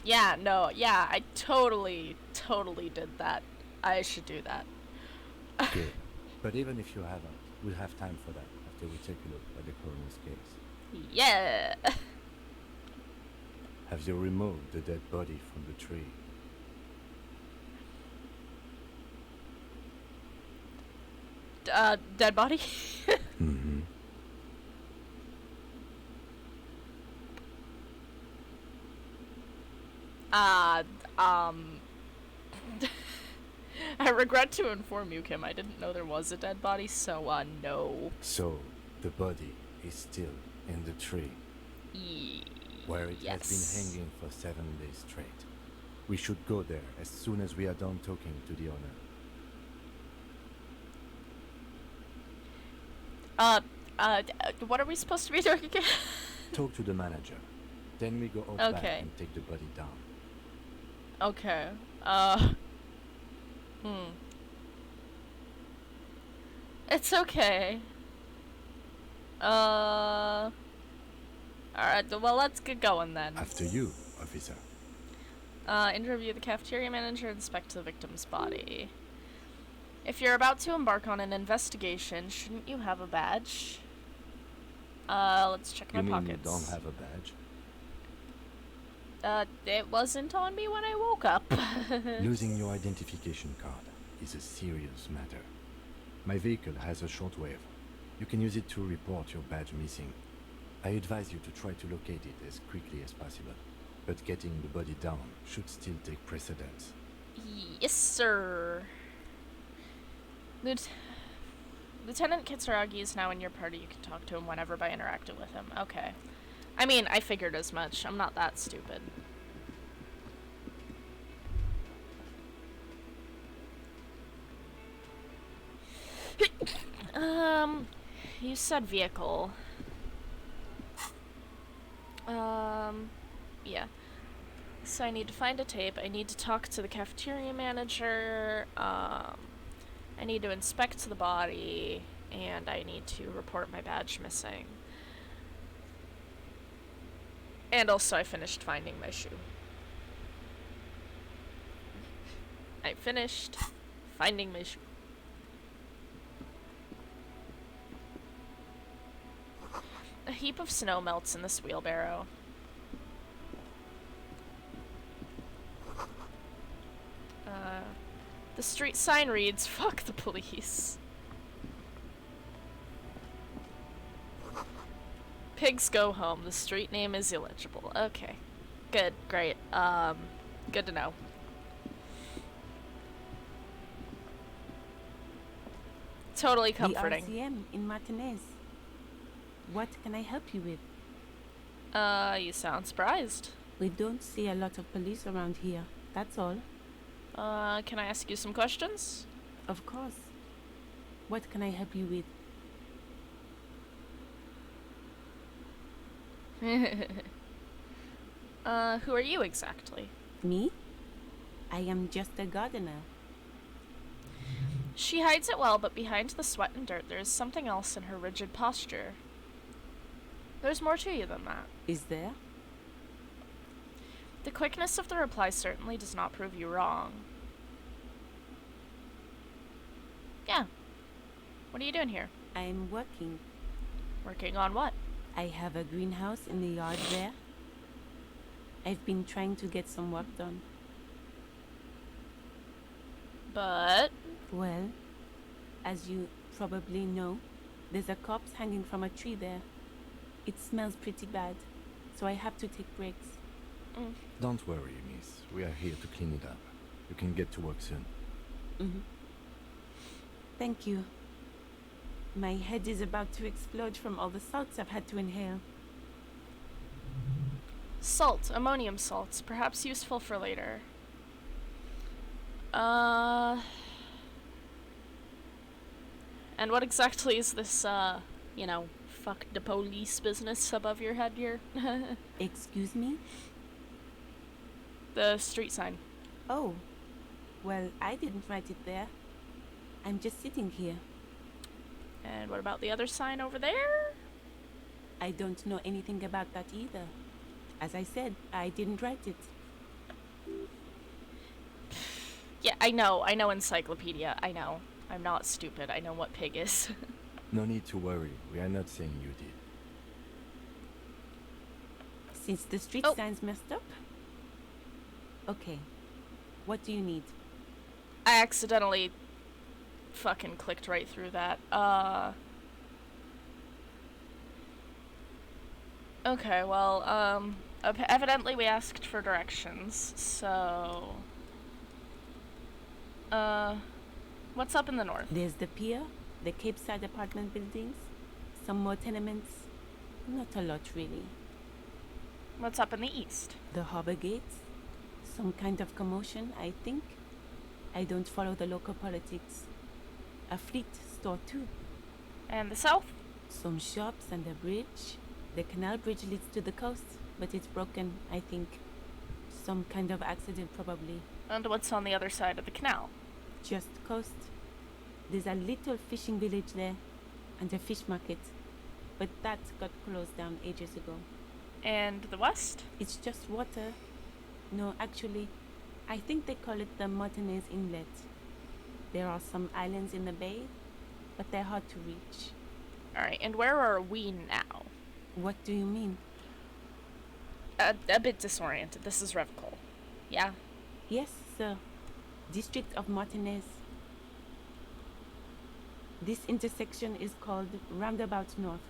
Speaker 1: Yeah, no, yeah, I totally did that. I should do that.
Speaker 5: Good. But even if you haven't, we'll have time for that after we take a look at the coroner's case.
Speaker 1: Yeah.
Speaker 5: Have you removed the dead body from the tree?
Speaker 1: Dead body?
Speaker 5: Mm-hmm.
Speaker 1: I regret to inform you, Kim, I didn't know there was a dead body, so, no.
Speaker 5: So, the body is still in the tree, where it has been hanging for 7 days straight. We should go there as soon as we are done talking to the owner.
Speaker 1: What are we supposed to be doing again?
Speaker 5: Talk to the manager. Then we go out back
Speaker 1: Okay.
Speaker 5: and take the body down.
Speaker 1: Okay, It's okay. Alright, well, let's get going then.
Speaker 5: After you, officer.
Speaker 1: Interview the cafeteria manager, inspect the victim's body. If you're about to embark on an investigation, shouldn't you have a badge? Let's check my
Speaker 5: You mean
Speaker 1: pockets.
Speaker 5: you don't have a badge?
Speaker 1: It wasn't on me when I woke up.
Speaker 5: Losing your identification card is a serious matter. My vehicle has a shortwave. You can use it to report your badge missing. I advise you to try to locate it as quickly as possible, but getting the body down should still take precedence.
Speaker 1: Yes, sir. Lieutenant Kitsuragi is now in your party. You can talk to him whenever by interacting with him. Okay. I mean, I figured as much. I'm not that stupid. You said vehicle. Yeah. So I need to find a tape. I need to talk to the cafeteria manager. I need to inspect the body. And I need to report my badge missing. And also I finished finding my shoe. I finished finding my shoe. A heap of snow melts in this wheelbarrow. The street sign reads, "Fuck the police." Pigs go home. The street name is illegible. Okay. Good. Great. Good to know. Totally comforting.
Speaker 6: The RCM in Martinez. What can I help you with?
Speaker 1: You sound surprised.
Speaker 6: We don't see a lot of police around here. That's all.
Speaker 1: Can I ask you some questions?
Speaker 6: Of course. What can I help you with?
Speaker 1: Who are you exactly?
Speaker 6: Me? I am just a gardener.
Speaker 1: She hides it well, but behind the sweat and dirt, there is something else in her rigid posture. There's more to you than that.
Speaker 6: Is there?
Speaker 1: The quickness of the reply certainly does not prove you wrong. Yeah. What are you doing here?
Speaker 6: I am working.
Speaker 1: Working on what?
Speaker 6: I have a greenhouse in the yard there. I've been trying to get some work done.
Speaker 1: But
Speaker 6: Well, as you probably know, there's a corpse hanging from a tree there. It smells pretty bad, so I have to take breaks.
Speaker 5: Don't worry, miss. We are here to clean it up. You can get to work soon.
Speaker 6: Thank you. My head is about to explode from all the salts I've had to inhale.
Speaker 1: Salt, ammonium salts, perhaps useful for later. And what exactly is this, fuck the police business above your head here?
Speaker 6: Excuse me?
Speaker 1: The street sign.
Speaker 6: Oh, well, I didn't write it there. I'm just sitting here.
Speaker 1: And what about the other sign over there?
Speaker 6: I don't know anything about that either. As I said, I didn't write it.
Speaker 1: Yeah, I know encyclopedia, I know. I'm not stupid, I know what pig is.
Speaker 5: No need to worry. We are not saying you did.
Speaker 6: Since the street sign's messed up? Okay. What do you need?
Speaker 1: I accidentally fucking clicked right through that. Okay, well, evidently we asked for directions, so... what's up in the north?
Speaker 6: There's the pier, the Cape Side apartment buildings, some more tenements. Not a lot, really.
Speaker 1: What's up in the east?
Speaker 6: The harbor gates, some kind of commotion, I think. I don't follow the local politics. A fleet store, too.
Speaker 1: And the south?
Speaker 6: Some shops and a bridge. The canal bridge leads to the coast, but it's broken, I think. Some kind of accident, probably.
Speaker 1: And what's on the other side of the canal?
Speaker 6: Just coast. There's a little fishing village there, and a fish market. But that got closed down ages ago.
Speaker 1: And the west?
Speaker 6: It's just water. No, actually, I think they call it the Martinez Inlet. There are some islands in the bay, but they're hard to reach.
Speaker 1: Alright, and where are we now?
Speaker 6: What do you mean?
Speaker 1: A bit disoriented. This is Revocol. Yeah?
Speaker 6: Yes, sir. District of Martinez. This intersection is called Roundabout North.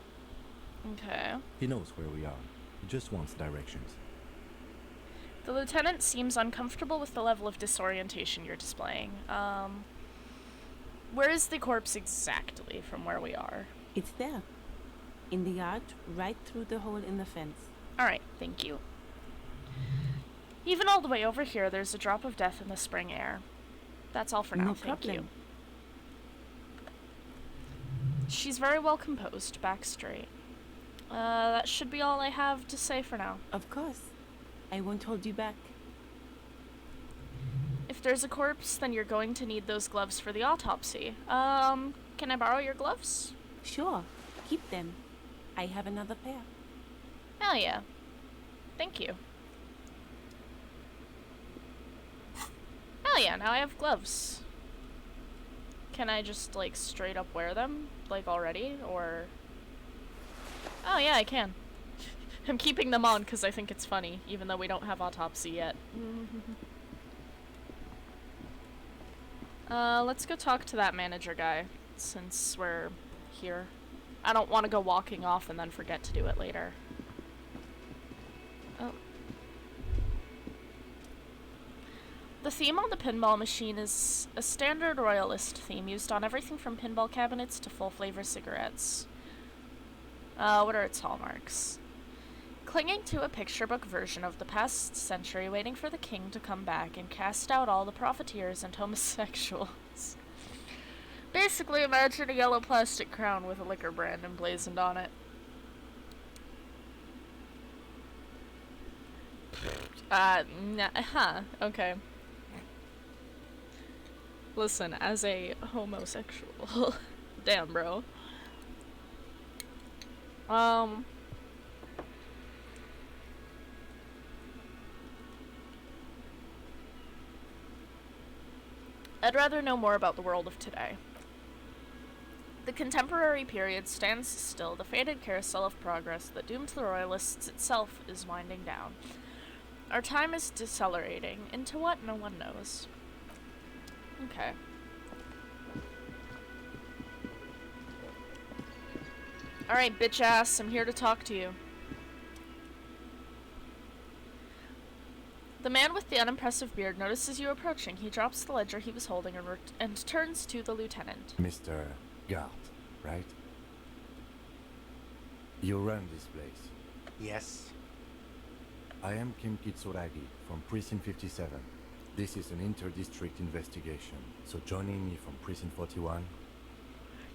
Speaker 1: Okay.
Speaker 5: He knows where we are. He just wants directions.
Speaker 1: The lieutenant seems uncomfortable with the level of disorientation you're displaying. Where is the corpse exactly from where we are?
Speaker 6: It's there. In the yard, right through the hole in the fence.
Speaker 1: Alright, thank you. Even all the way over here, there's a drop of death in the spring air. That's all for now,
Speaker 6: No
Speaker 1: thank
Speaker 6: problem.
Speaker 1: you. She's very well composed, back straight. That should be all I have to say for now.
Speaker 6: Of course. I won't hold you back.
Speaker 1: If there's a corpse, then you're going to need those gloves for the autopsy. Can I borrow your gloves?
Speaker 6: Sure. Keep them. I have another pair.
Speaker 1: Hell yeah. Thank you. Hell yeah, now I have gloves. Can I just, like, straight up wear them? Like, already? Or... Oh, yeah, I can. I'm keeping them on because I think it's funny, even though we don't have autopsy yet. Let's go talk to that manager guy, since we're here. I don't want to go walking off and then forget to do it later. Oh. The theme on the pinball machine is a standard royalist theme used on everything from pinball cabinets to full-flavor cigarettes. What are its hallmarks? Clinging to a picture book version of the past century, waiting for the king to come back and cast out all the profiteers and homosexuals. Basically, imagine a yellow plastic crown with a liquor brand emblazoned on it. Okay. Listen, as a homosexual, damn, bro. I'd rather know more about the world of today. The contemporary period stands still. The faded carousel of progress that doomed the Royalists itself is winding down. Our time is decelerating into what no one knows. Okay. Alright, bitch ass, I'm here to talk to you. The man with the unimpressive beard notices you approaching. He drops the ledger he was holding and turns to the lieutenant.
Speaker 5: Mr. Guard, right? You run this place.
Speaker 3: Yes.
Speaker 5: I am Kim Kitsuragi from Precinct 57. This is an inter-district investigation, so joining me from Precinct 41.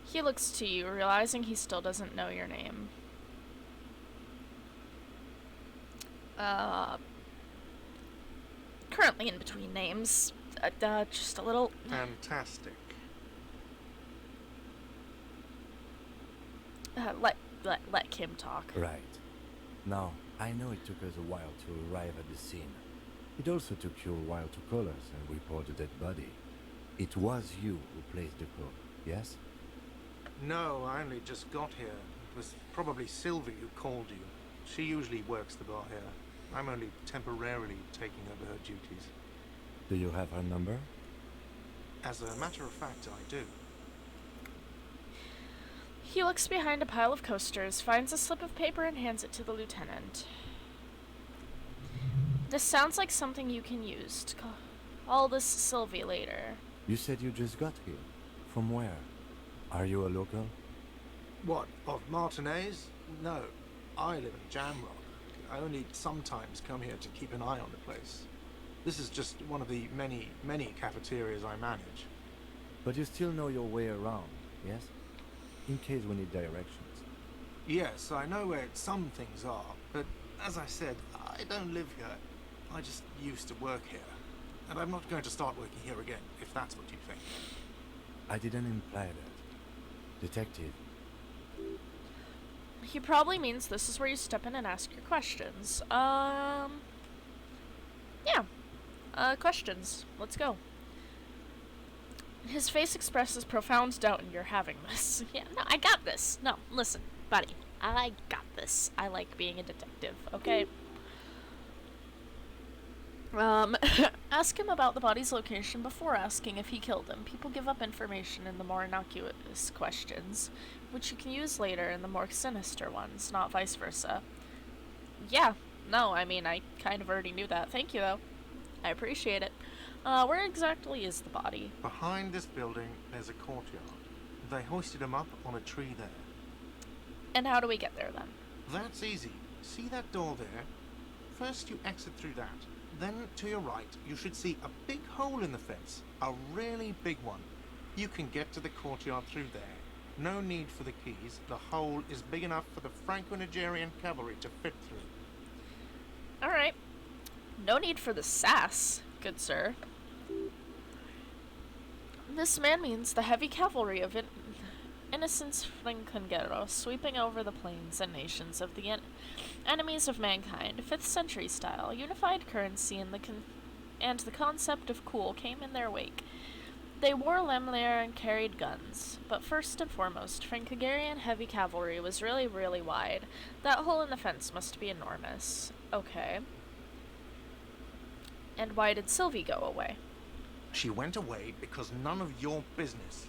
Speaker 1: He looks to you, realizing he still doesn't know your name. Currently in between names. Just a little...
Speaker 3: Fantastic.
Speaker 1: Let Kim talk.
Speaker 5: Right. Now, I know it took us a while to arrive at the scene. It also took you a while to call us and report the dead body. It was you who placed the call, yes?
Speaker 3: No, I only just got here. It was probably Sylvie who called you. She usually works the bar here. I'm only temporarily taking over her duties.
Speaker 5: Do you have her number?
Speaker 3: As a matter of fact, I do.
Speaker 1: He looks behind a pile of coasters, finds a slip of paper, and hands it to the lieutenant. This sounds like something you can use to call this Sylvie later.
Speaker 5: You said you just got here. From where? Are you a local?
Speaker 3: What, of Martinez? No, I live in Jamrock. I only sometimes come here to keep an eye on the place. This is just one of the many, many cafeterias I manage.
Speaker 5: But you still know your way around, yes? In case we need directions.
Speaker 3: Yes, I know where some things are, but as I said, I don't live here. I just used to work here. And I'm not going to start working here again, if that's what you think.
Speaker 5: I didn't imply that. Detective,
Speaker 1: He probably means this is where you step in and ask your questions. Questions. Let's go. His face expresses profound doubt in your having this. Yeah, no, I got this. No, listen, buddy. I got this. I like being a detective, okay? Ask him about the body's location before asking if he killed him. People give up information in the more innocuous questions, which you can use later in the more sinister ones, not vice versa. Yeah, no, I mean, I kind of already knew that. Thank you, though. I appreciate it. Where exactly is the body?
Speaker 3: Behind this building, there's a courtyard. They hoisted him up on a tree there.
Speaker 1: And how do we get there, then?
Speaker 3: That's easy. See that door there? First you exit through that. Then, to your right, you should see a big hole in the fence. A really big one. You can get to the courtyard through there. No need for the keys. The hole is big enough for the Franco-Nigerian cavalry to fit through.
Speaker 1: Alright. No need for the sass, good sir. This man means the heavy cavalry of innocence Francongueros sweeping over the plains and nations of the enemies of mankind, 5th century style, unified currency and the concept of cool came in their wake. They wore limner and carried guns, but first and foremost, Franco-Hungarian heavy cavalry was really, really wide. That hole in the fence must be enormous. Okay. And why did Sylvie go away?
Speaker 3: She went away because none of your business.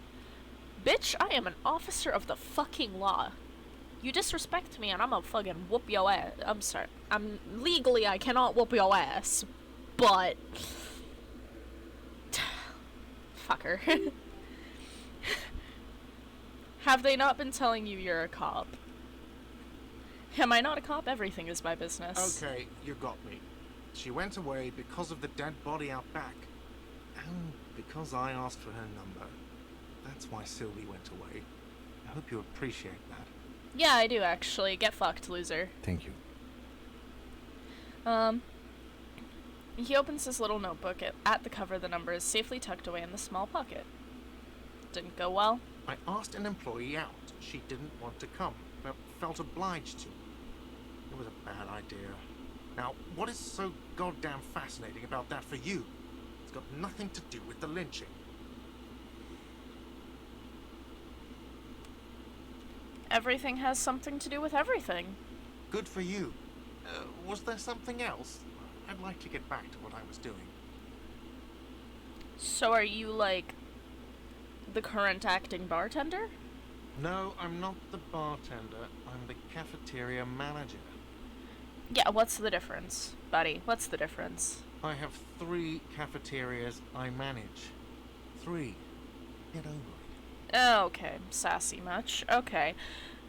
Speaker 1: Bitch, I am an officer of the fucking law. You disrespect me and I'm gonna fucking whoop your ass. I'm sorry. Legally I cannot whoop your ass. But... Fucker. Have they not been telling you you're a cop? Am I not a cop? Everything is my business.
Speaker 3: Okay, you got me. She went away because of the dead body out back. And because I asked for her number. That's why Sylvie went away. I hope you appreciate that.
Speaker 1: Yeah, I do actually. Get fucked, loser.
Speaker 5: thank you.
Speaker 1: He opens his little notebook. At the cover, the number is safely tucked away in the small pocket. Didn't go well?
Speaker 3: I asked an employee out. She didn't want to come, but felt obliged to. It was a bad idea. Now, what is so goddamn fascinating about that for you? It's got nothing to do with the lynching.
Speaker 1: Everything has something to do with everything.
Speaker 3: Good for you. Was there something else? I'd like to get back to what I was doing.
Speaker 1: So are you, like, the current acting bartender?
Speaker 3: No, I'm not the bartender. I'm the cafeteria manager.
Speaker 1: Yeah, what's the difference, buddy? What's the difference?
Speaker 3: I have 3 cafeterias I manage. 3. Get over it.
Speaker 1: Okay, sassy much. Okay.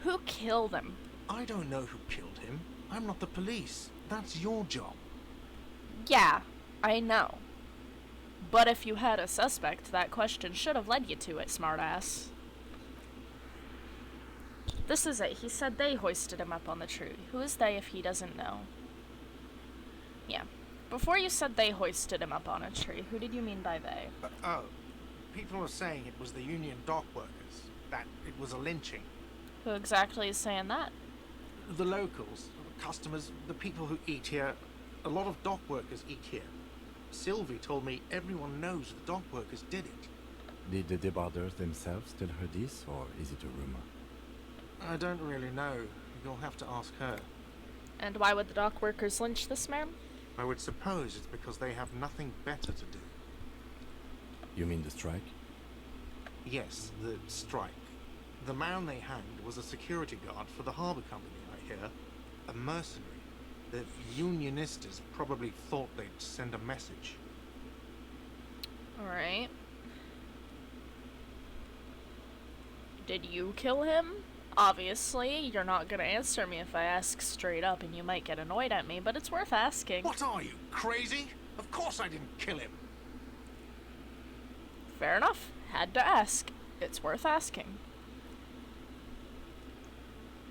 Speaker 1: Who killed him?
Speaker 3: I don't know who killed him. I'm not the police. That's your job.
Speaker 1: Yeah, I know. But if you had a suspect, that question should have led you to it, smartass. This is it. He said they hoisted him up on the tree. Who is they if he doesn't know? Yeah. Before you said they hoisted him up on a tree, who did you mean by they?
Speaker 3: Oh. People are saying it was the union dock workers. That it was a lynching.
Speaker 1: Who exactly is saying that?
Speaker 3: The locals, the customers, the people who eat here. A lot of dock workers eat here. Sylvie told me everyone knows the dock workers did it.
Speaker 5: Did the debarders themselves tell her this, or is it a rumor?
Speaker 3: I don't really know. You'll have to ask her.
Speaker 1: And why would the dock workers lynch this man?
Speaker 3: I would suppose it's because they have nothing better to do.
Speaker 5: You mean the strike?
Speaker 3: Yes, the strike. The man they hanged was a security guard for the harbour company, I hear. A mercenary. The unionistas probably thought they'd send a message.
Speaker 1: Alright. Did you kill him? Obviously, you're not gonna answer me if I ask straight up, and you might get annoyed at me, but it's worth asking.
Speaker 3: What are you, crazy? Of course I didn't kill him.
Speaker 1: Fair enough. Had to ask. It's worth asking.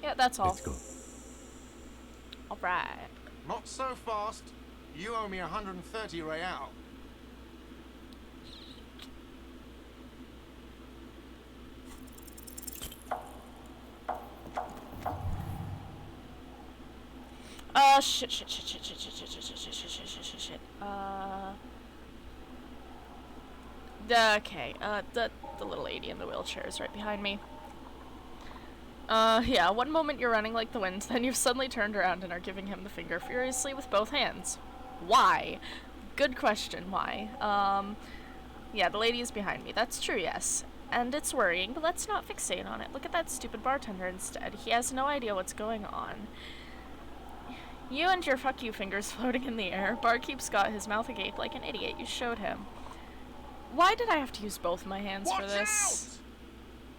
Speaker 1: Yeah, that's all.
Speaker 5: Let's go.
Speaker 1: Alright.
Speaker 3: Not so fast. You owe me 130 real.
Speaker 1: Shit. Okay, the little lady in the wheelchair is right behind me. Yeah, one moment you're running like the wind, then you've suddenly turned around and are giving him the finger furiously with both hands. Why? Good question, why? Yeah, the lady is behind me. That's true, yes. And it's worrying, but let's not fixate on it. Look at that stupid bartender instead. He has no idea what's going on. You and your fuck you fingers floating in the air. Barkeep's got his mouth agape like an idiot. You showed him. Why did I have to use both my hands for this?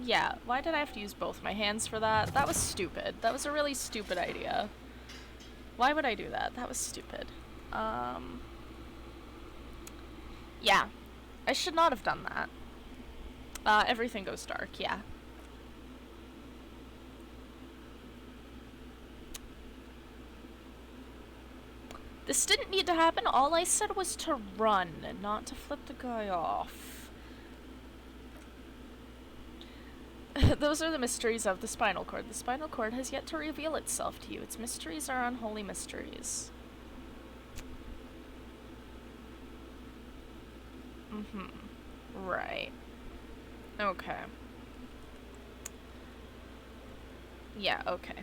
Speaker 1: Yeah, why did I have to use both my hands for that? That was stupid. That was a really stupid idea. Why would I do that? That was stupid. Yeah. I should not have done that. Everything goes dark, yeah. This didn't need to happen. All I said was to run, not to flip the guy off. Those are the mysteries of the spinal cord. The spinal cord has yet to reveal itself to you. Its mysteries are unholy mysteries. Right. Okay. Yeah, okay.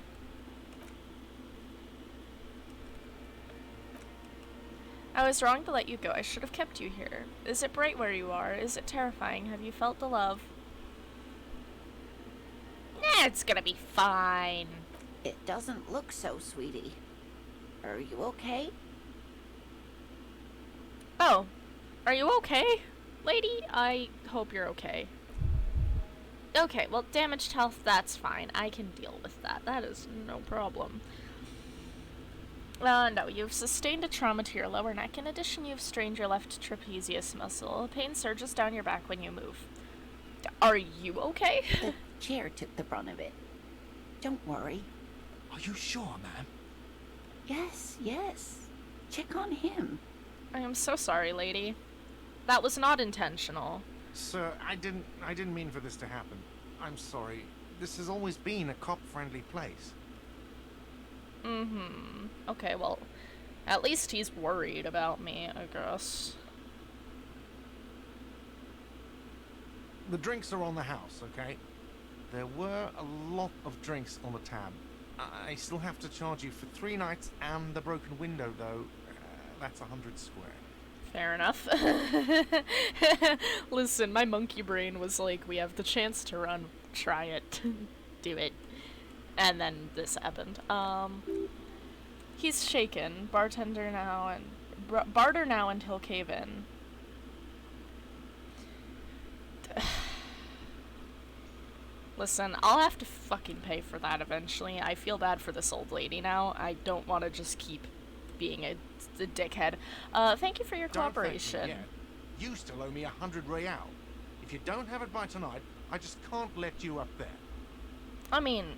Speaker 1: I was wrong to let you go. I should have kept you here. Is it bright where you are? Is it terrifying? Have you felt the love? It's gonna be fine.
Speaker 4: It doesn't look so, sweetie. Are you okay?
Speaker 1: Oh. Are you okay? Lady, I hope you're okay. Okay, well, damaged health, that's fine. I can deal with that. That is no problem. No, you've sustained a trauma to your lower neck. In addition, you've strained your left trapezius muscle. Pain surges down your back when you move. Are you okay?
Speaker 4: The chair took the brunt of it. Don't worry.
Speaker 3: Are you sure, ma'am?
Speaker 4: Yes. Check on him.
Speaker 1: I am so sorry, lady. That was not intentional.
Speaker 3: Sir, I didn't mean for this to happen. I'm sorry. This has always been a cop-friendly place.
Speaker 1: Okay, well, at least he's worried about me, I guess.
Speaker 3: The drinks are on the house, okay? There were a lot of drinks on the tab. I still have to charge you for 3 nights and the broken window, though. That's 100 square.
Speaker 1: Fair enough. Listen, my monkey brain was like, we have the chance to run, try it, do it. And then this happened. He's shaken. Bartender now and barter now and he'll cave in. Listen, I'll have to fucking pay for that eventually. I feel bad for this old lady now. I don't want to just keep being a dickhead. Thank you for your cooperation.
Speaker 3: Don't thank me yet. You still owe me 100 real. If you don't have it by tonight, I just can't let you up there.
Speaker 1: I mean,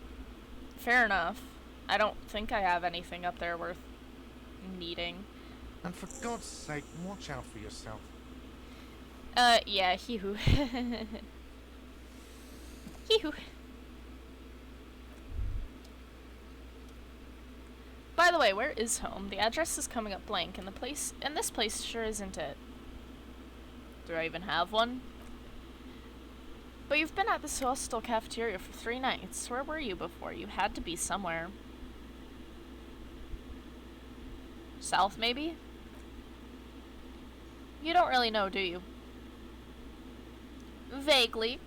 Speaker 1: fair enough. I don't think I have anything up there worth needing.
Speaker 3: And for God's sake, watch out for yourself.
Speaker 1: Yeah, hee-hoo. Hee-hoo. By the way, where is home? The address is coming up blank, and this place sure isn't it. Do I even have one? But you've been at this hostel cafeteria for 3 nights. Where were you before? You had to be somewhere. South, maybe? You don't really know, do you? Vaguely.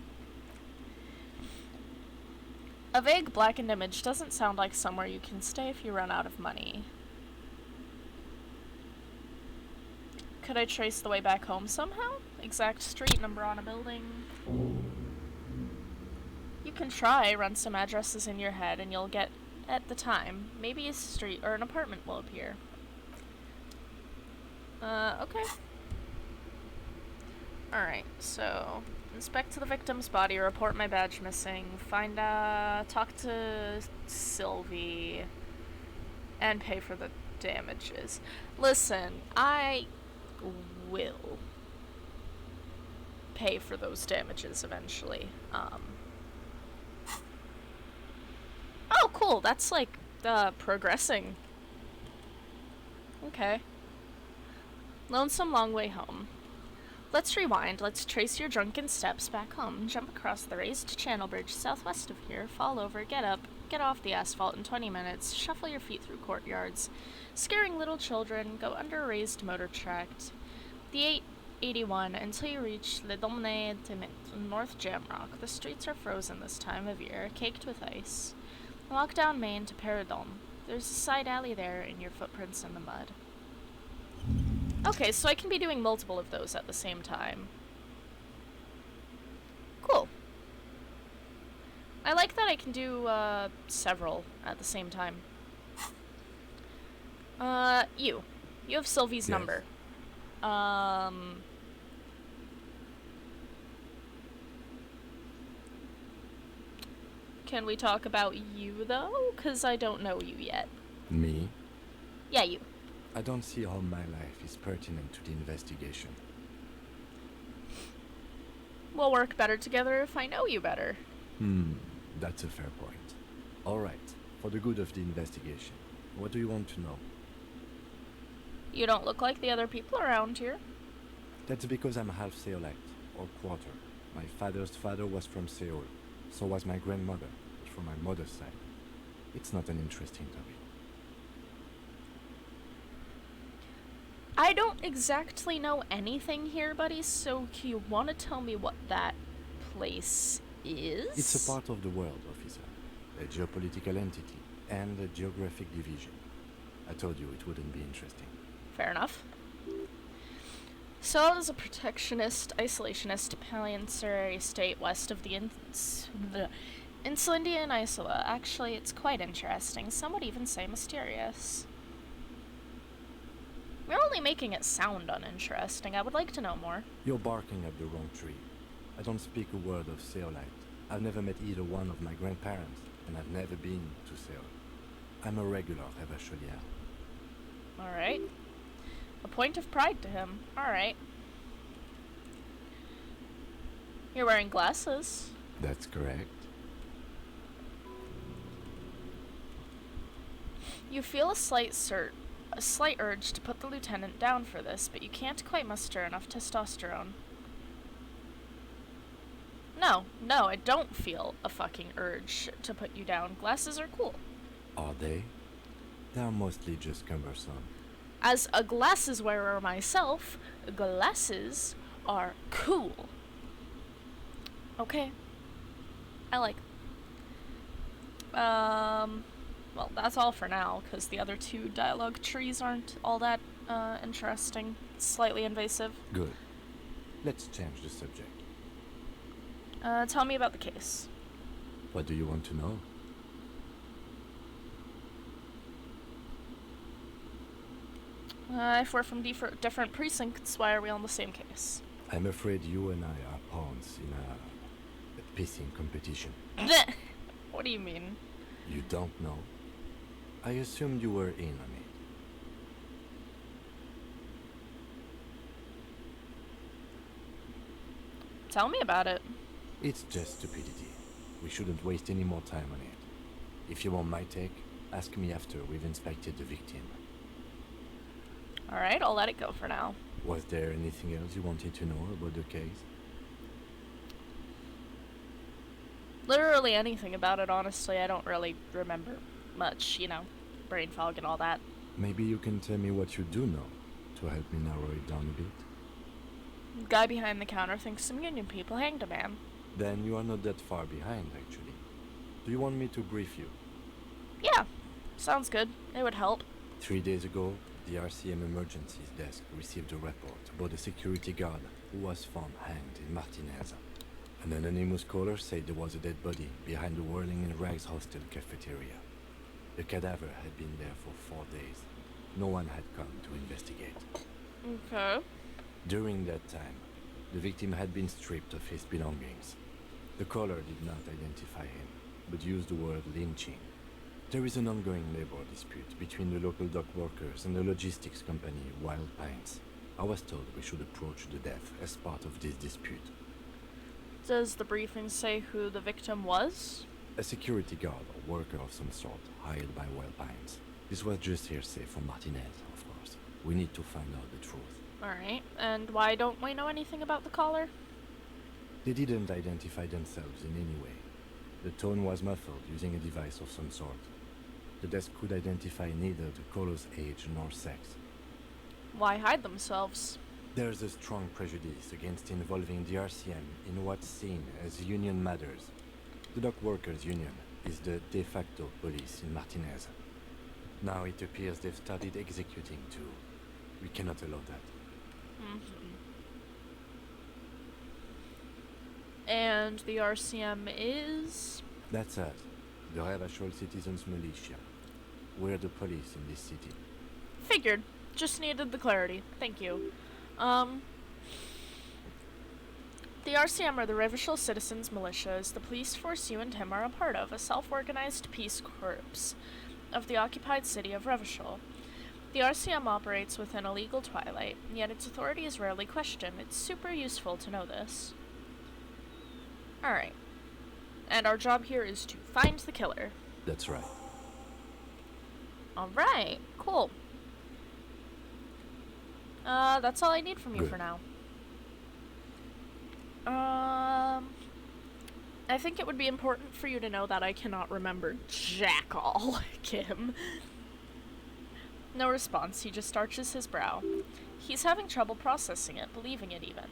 Speaker 1: A vague blackened image doesn't sound like somewhere you can stay if you run out of money. Could I trace the way back home somehow? Exact street number on a building? You can try, run some addresses in your head, and you'll get, at the time, maybe a street or an apartment will appear. Okay. Alright, so inspect the victim's body, report my badge missing, talk to Sylvie, and pay for the damages. Listen, I will pay for those damages eventually. Oh, cool, that's like, progressing. Okay. Lonesome long way home. Let's rewind. Let's trace your drunken steps back home. Jump across the raised channel bridge southwest of here. Fall over, get up, get off the asphalt in 20 minutes. Shuffle your feet through courtyards, scaring little children. Go under a raised motor tract. The 881 until you reach Le Domne de North Jamrock. The streets are frozen this time of year, caked with ice. Walk down Main to Peridon. There's a side alley there and your footprints in the mud. Okay, so I can be doing multiple of those at the same time. Cool. I like that I can do, several at the same time. You. You have Sylvie's number. Can we talk about you, though? 'Cause I don't know you yet.
Speaker 5: Me?
Speaker 1: Yeah, you.
Speaker 5: I don't see how my life is pertinent to the investigation.
Speaker 1: We'll work better together if I know you better.
Speaker 5: That's a fair point. Alright, for the good of the investigation, what do you want to know?
Speaker 1: You don't look like the other people around here.
Speaker 5: That's because I'm half Seolite, or quarter. My father's father was from Seoul, so was my grandmother, from my mother's side. It's not an interesting topic.
Speaker 1: I don't exactly know anything here, buddy, so do you want to tell me what that place is?
Speaker 5: It's a part of the world, officer. A geopolitical entity and a geographic division. I told you it wouldn't be interesting.
Speaker 1: Fair enough. Seoul is a protectionist, isolationist, peninsula state west of the Insulindia and Isola. Actually, it's quite interesting. Some would even say mysterious. We're only making it sound uninteresting. I would like to know more.
Speaker 5: You're barking at the wrong tree. I don't speak a word of Seolite. I've never met either one of my grandparents, and I've never been to Seoul. I'm a regular Revacholier.
Speaker 1: Alright. A point of pride to him. Alright. You're wearing glasses.
Speaker 5: That's correct.
Speaker 1: You feel a slight urge to put the lieutenant down for this, but you can't quite muster enough testosterone. No, I don't feel a fucking urge to put you down. Glasses are cool.
Speaker 5: Are they? They are mostly just cumbersome.
Speaker 1: As a glasses wearer myself, glasses are cool. Okay. I like. Well, that's all for now, because the other two dialogue trees aren't all that, interesting. Slightly invasive.
Speaker 5: Good. Let's change the subject.
Speaker 1: Tell me about the case.
Speaker 5: What do you want to know?
Speaker 1: If we're from different precincts, why are we on the same case?
Speaker 5: I'm afraid you and I are pawns in a pissing competition.
Speaker 1: What do you mean?
Speaker 5: You don't know? I assumed you were in on it.
Speaker 1: Tell me about it.
Speaker 5: It's just stupidity. We shouldn't waste any more time on it. If you want my take, ask me after we've inspected the victim.
Speaker 1: Alright, I'll let it go for now.
Speaker 5: Was there anything else you wanted to know about the case?
Speaker 1: Literally anything about it, honestly. I don't really remember much, brain fog and all that.
Speaker 5: Maybe you can tell me what you do know to help me narrow it down a bit.
Speaker 1: Guy behind the counter thinks some union people hanged a man.
Speaker 5: Then you are not that far behind, actually. Do you want me to brief you?
Speaker 1: Yeah, sounds good. It would help.
Speaker 5: 3 days ago, the RCM emergencies desk received a report about a security guard who was found hanged in Martinez. An anonymous caller said there was a dead body behind the Whirling in Rags hostel cafeteria. The cadaver had been there for 4 days. No one had come to investigate.
Speaker 1: Okay.
Speaker 5: During that time, the victim had been stripped of his belongings. The caller did not identify him, but used the word lynching. There is an ongoing labor dispute between the local dock workers and the logistics company Wild Pines. I was told we should approach the death as part of this dispute.
Speaker 1: Does the briefing say who the victim was?
Speaker 5: A security guard or worker of some sort hired by Wild Pines. This was just hearsay from Martinez, of course. We need to find out the truth.
Speaker 1: Alright, and why don't we know anything about the caller?
Speaker 5: They didn't identify themselves in any way. The tone was muffled using a device of some sort. The desk could identify neither the caller's age nor sex.
Speaker 1: Why hide themselves?
Speaker 5: There's a strong prejudice against involving the RCM in what's seen as union matters. The dock workers' union is the de facto police in Martinez. Now it appears they've started executing too. We cannot allow that.
Speaker 1: And the RCM is?
Speaker 5: That's us, the Ravachol Citizens Militia. We're the police in this city.
Speaker 1: Figured. Just needed the clarity. Thank you. The RCM are the Revachol Citizens Militia is the police force you and him are a part of, a self-organized peace corps of the occupied city of Revachol. The RCM operates within a legal twilight, yet its authority is rarely questioned. It's super useful to know this. Alright. And our job here is to find the killer.
Speaker 5: That's right.
Speaker 1: Alright, cool. That's all I need from you for now. I think it would be important for you to know that I cannot remember jack all, Kim. No response, he just arches his brow. He's having trouble processing it, believing it even.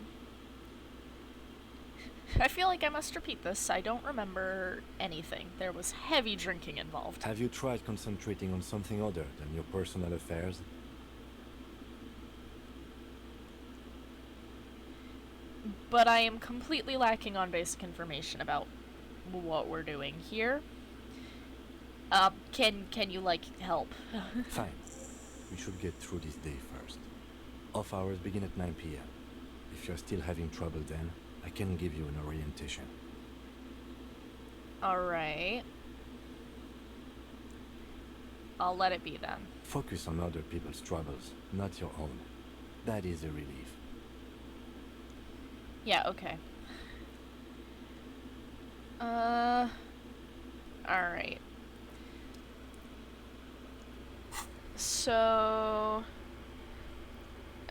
Speaker 1: I feel like I must repeat this. I don't remember anything. There was heavy drinking involved.
Speaker 5: Have you tried concentrating on something other than your personal affairs?
Speaker 1: But I am completely lacking on basic information about what we're doing here. Can you, help?
Speaker 5: Fine. We should get through this day first. Off hours begin at 9 p.m. If you're still having trouble then, I can give you an orientation.
Speaker 1: Alright. I'll let it be then.
Speaker 5: Focus on other people's troubles, not your own. That is a relief.
Speaker 1: Yeah, okay. Alright. So...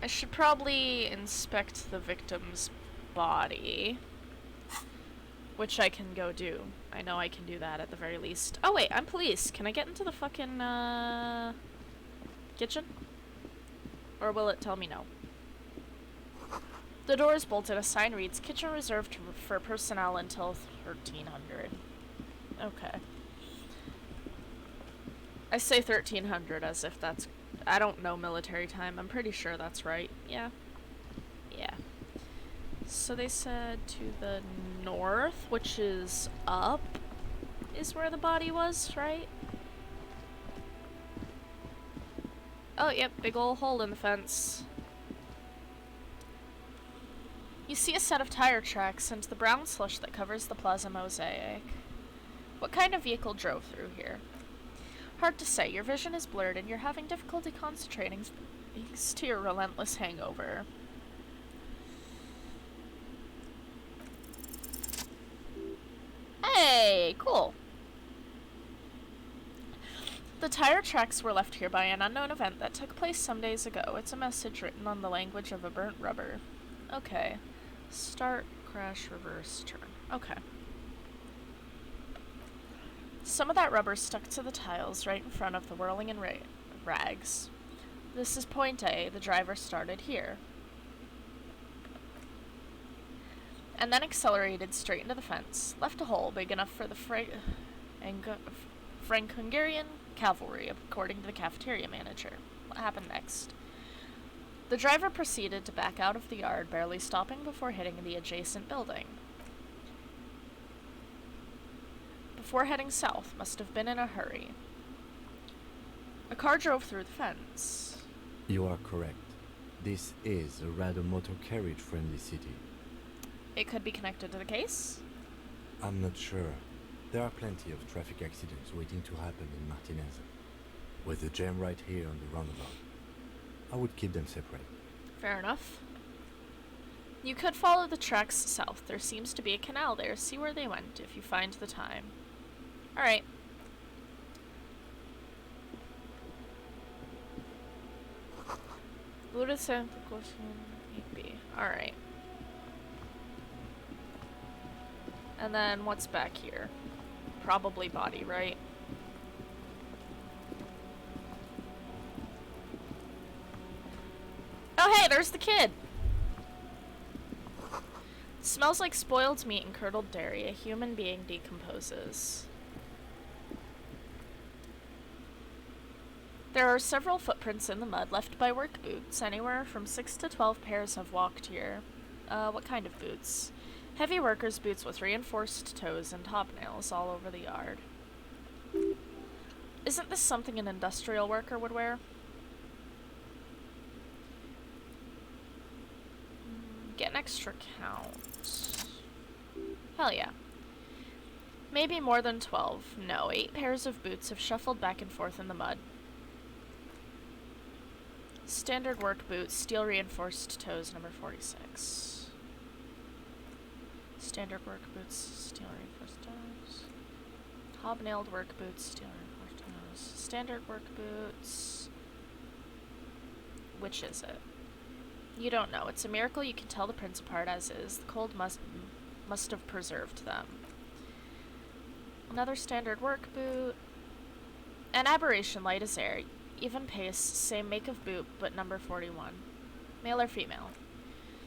Speaker 1: I should probably inspect the victim's body. Which I can go do. I know I can do that at the very least. Oh wait, I'm police. Can I get into the fucking, kitchen? Or will it tell me no? The door is bolted. A sign reads, kitchen reserved for personnel until 1300. Okay. I say 1300 as if that's... I don't know military time. I'm pretty sure that's right. Yeah. Yeah. So they said to the north, which is up, is where the body was, right? Oh, yep, big ol' hole in the fence. You see a set of tire tracks and the brown slush that covers the plaza mosaic. What kind of vehicle drove through here? Hard to say. Your vision is blurred and you're having difficulty concentrating thanks to your relentless hangover. Hey, cool. The tire tracks were left here by an unknown event that took place some days ago. It's a message written on the language of a burnt rubber. Okay. Start, crash, reverse, turn. Okay. Some of that rubber stuck to the tiles right in front of the whirling and rags. This is point A. The driver started here. And then accelerated straight into the fence. Left a hole big enough for the Franco-Hungarian cavalry, according to the cafeteria manager. What happened next? The driver proceeded to back out of the yard, barely stopping before hitting the adjacent building. Before heading south, must have been in a hurry. A car drove through the fence.
Speaker 5: You are correct. This is a rather motor carriage-friendly city.
Speaker 1: It could be connected to the case?
Speaker 5: I'm not sure. There are plenty of traffic accidents waiting to happen in Martinez. With the jam right here on the roundabout, I would keep them separate.
Speaker 1: Fair enough. You could follow the tracks south. There seems to be a canal there. See where they went if you find the time. Alright. Alright. And then what's back here? Probably body, right? Oh hey, there's the kid! Smells like spoiled meat and curdled dairy. A human being decomposes. There are several footprints in the mud left by work boots. Anywhere from 6 to 12 pairs have walked here. What kind of boots? Heavy workers' boots with reinforced toes and hobnails all over the yard. Isn't this something an industrial worker would wear? Get an extra count. Hell yeah. Maybe more than 12. No, 8 pairs of boots have shuffled back and forth in the mud. Standard work boots, steel reinforced toes, number 46. Standard work boots, steel reinforced toes. Hobnailed work boots, steel reinforced toes. Standard work boots. Which is it? You don't know. It's a miracle you can tell the prints apart as is. The cold must have preserved them. Another standard work boot. An aberration, light as air. Even pace, same make of boot, but number 41. Male or female?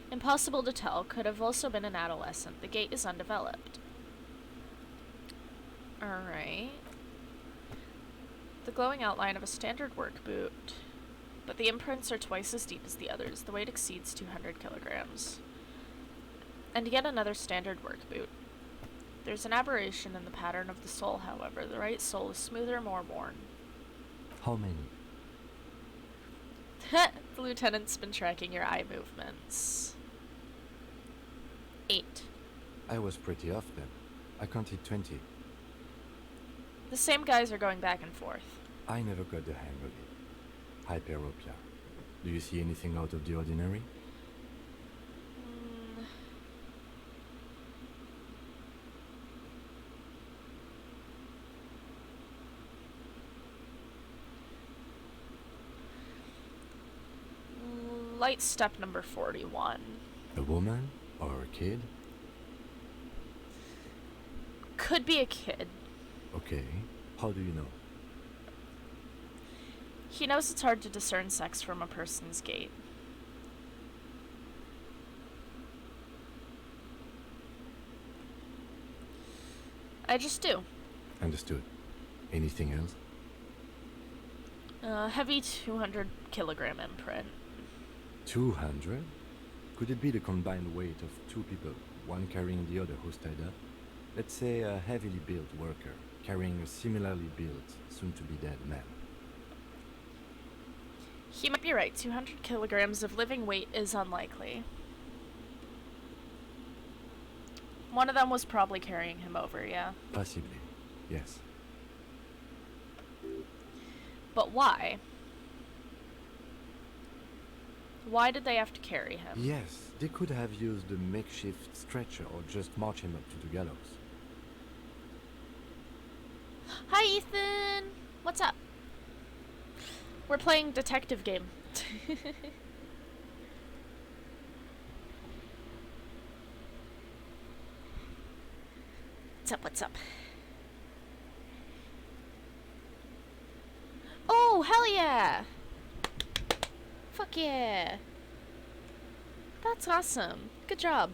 Speaker 1: Impossible to tell. Could have also been an adolescent. The gait is undeveloped. Alright. The glowing outline of a standard work boot. But the imprints are twice as deep as the others. The weight exceeds 200 kilograms. And yet another standard work boot. There's an aberration in the pattern of the sole, however. The right sole is smoother, more worn.
Speaker 5: How many?
Speaker 1: The lieutenant's been tracking your eye movements. 8.
Speaker 5: I was pretty off then. I counted 20.
Speaker 1: The same guys are going back and forth.
Speaker 5: I never got the hang of it. Hyperopia. Do you see anything out of the ordinary?
Speaker 1: Light step number 41.
Speaker 5: A woman? Or a kid?
Speaker 1: Could be a kid.
Speaker 5: Okay. How do you know?
Speaker 1: He knows it's hard to discern sex from a person's gait. I just do.
Speaker 5: Understood. Anything else?
Speaker 1: Heavy 200 kilogram imprint.
Speaker 5: 200? Could it be the combined weight of two people, one carrying the other who's tied up? Let's say a heavily built worker carrying a similarly built, soon-to-be-dead man.
Speaker 1: He might be right. 200 kilograms of living weight is unlikely. One of them was probably carrying him over, yeah.
Speaker 5: Possibly, yes.
Speaker 1: But why? Why did they have to carry him?
Speaker 5: Yes, they could have used a makeshift stretcher or just march him up to the gallows.
Speaker 1: Hi, Ethan! What's up? We're playing detective game. What's up? Oh, hell yeah! Fuck yeah! That's awesome. Good job.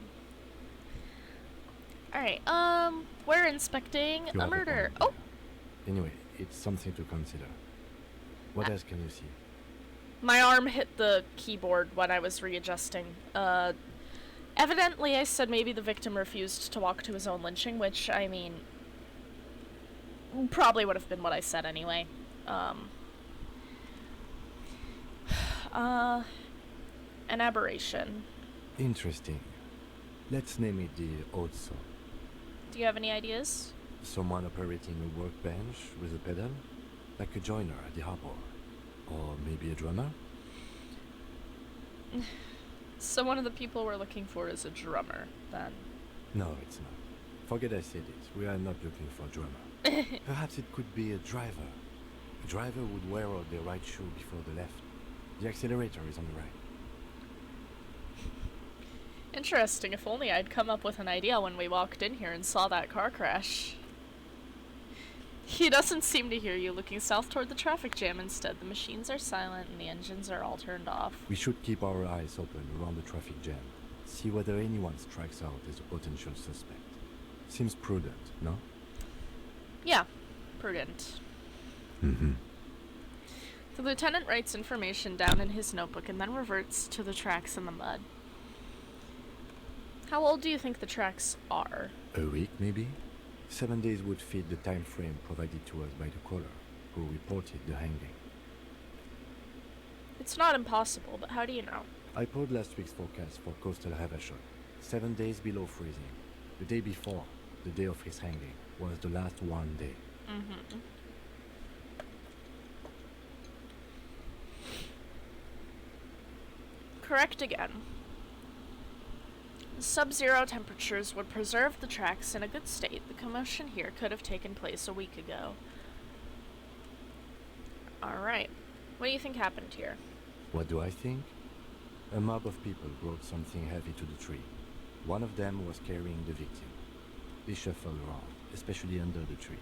Speaker 1: Alright, we're inspecting
Speaker 5: You
Speaker 1: a
Speaker 5: have
Speaker 1: murder.
Speaker 5: point.
Speaker 1: Oh!
Speaker 5: Anyway, it's something to consider. What else can you see?
Speaker 1: My arm hit the keyboard when I was readjusting. Evidently I said maybe the victim refused to walk to his own lynching, which, I mean, probably would have been what I said anyway. An aberration.
Speaker 5: Interesting. Let's name it the odd saw.
Speaker 1: Do you have any ideas?
Speaker 5: Someone operating a workbench with a pedal? Like a joiner at the harbor. Or maybe a drummer?
Speaker 1: So one of the people we're looking for is a drummer, then.
Speaker 5: No, it's not. Forget I said it. We are not looking for a drummer. Perhaps it could be a driver. A driver would wear out the right shoe before the left. The accelerator is on the right.
Speaker 1: Interesting. If only I'd come up with an idea when we walked in here and saw that car crash. He doesn't seem to hear you, looking south toward the traffic jam instead. The machines are silent and the engines are all turned off.
Speaker 5: We should keep our eyes open around the traffic jam. See whether anyone strikes out as a potential suspect. Seems prudent, no?
Speaker 1: Yeah, prudent.
Speaker 5: Mm-hmm.
Speaker 1: The lieutenant writes information down in his notebook and then reverts to the tracks in the mud. How old do you think the tracks are?
Speaker 5: A week, maybe? 7 days would fit the time frame provided to us by the caller, who reported the hanging.
Speaker 1: It's not impossible, but how do you know?
Speaker 5: I pulled last week's forecast for coastal Havashon. 7 days below freezing. The day before, the day of his hanging, was the last one day.
Speaker 1: Mm-hmm. Correct again. Sub-zero temperatures would preserve the tracks in a good state. The commotion here could have taken place a week ago. Alright. What do you think happened here?
Speaker 5: What do I think? A mob of people brought something heavy to the tree. One of them was carrying the victim. They shuffled around, especially under the tree.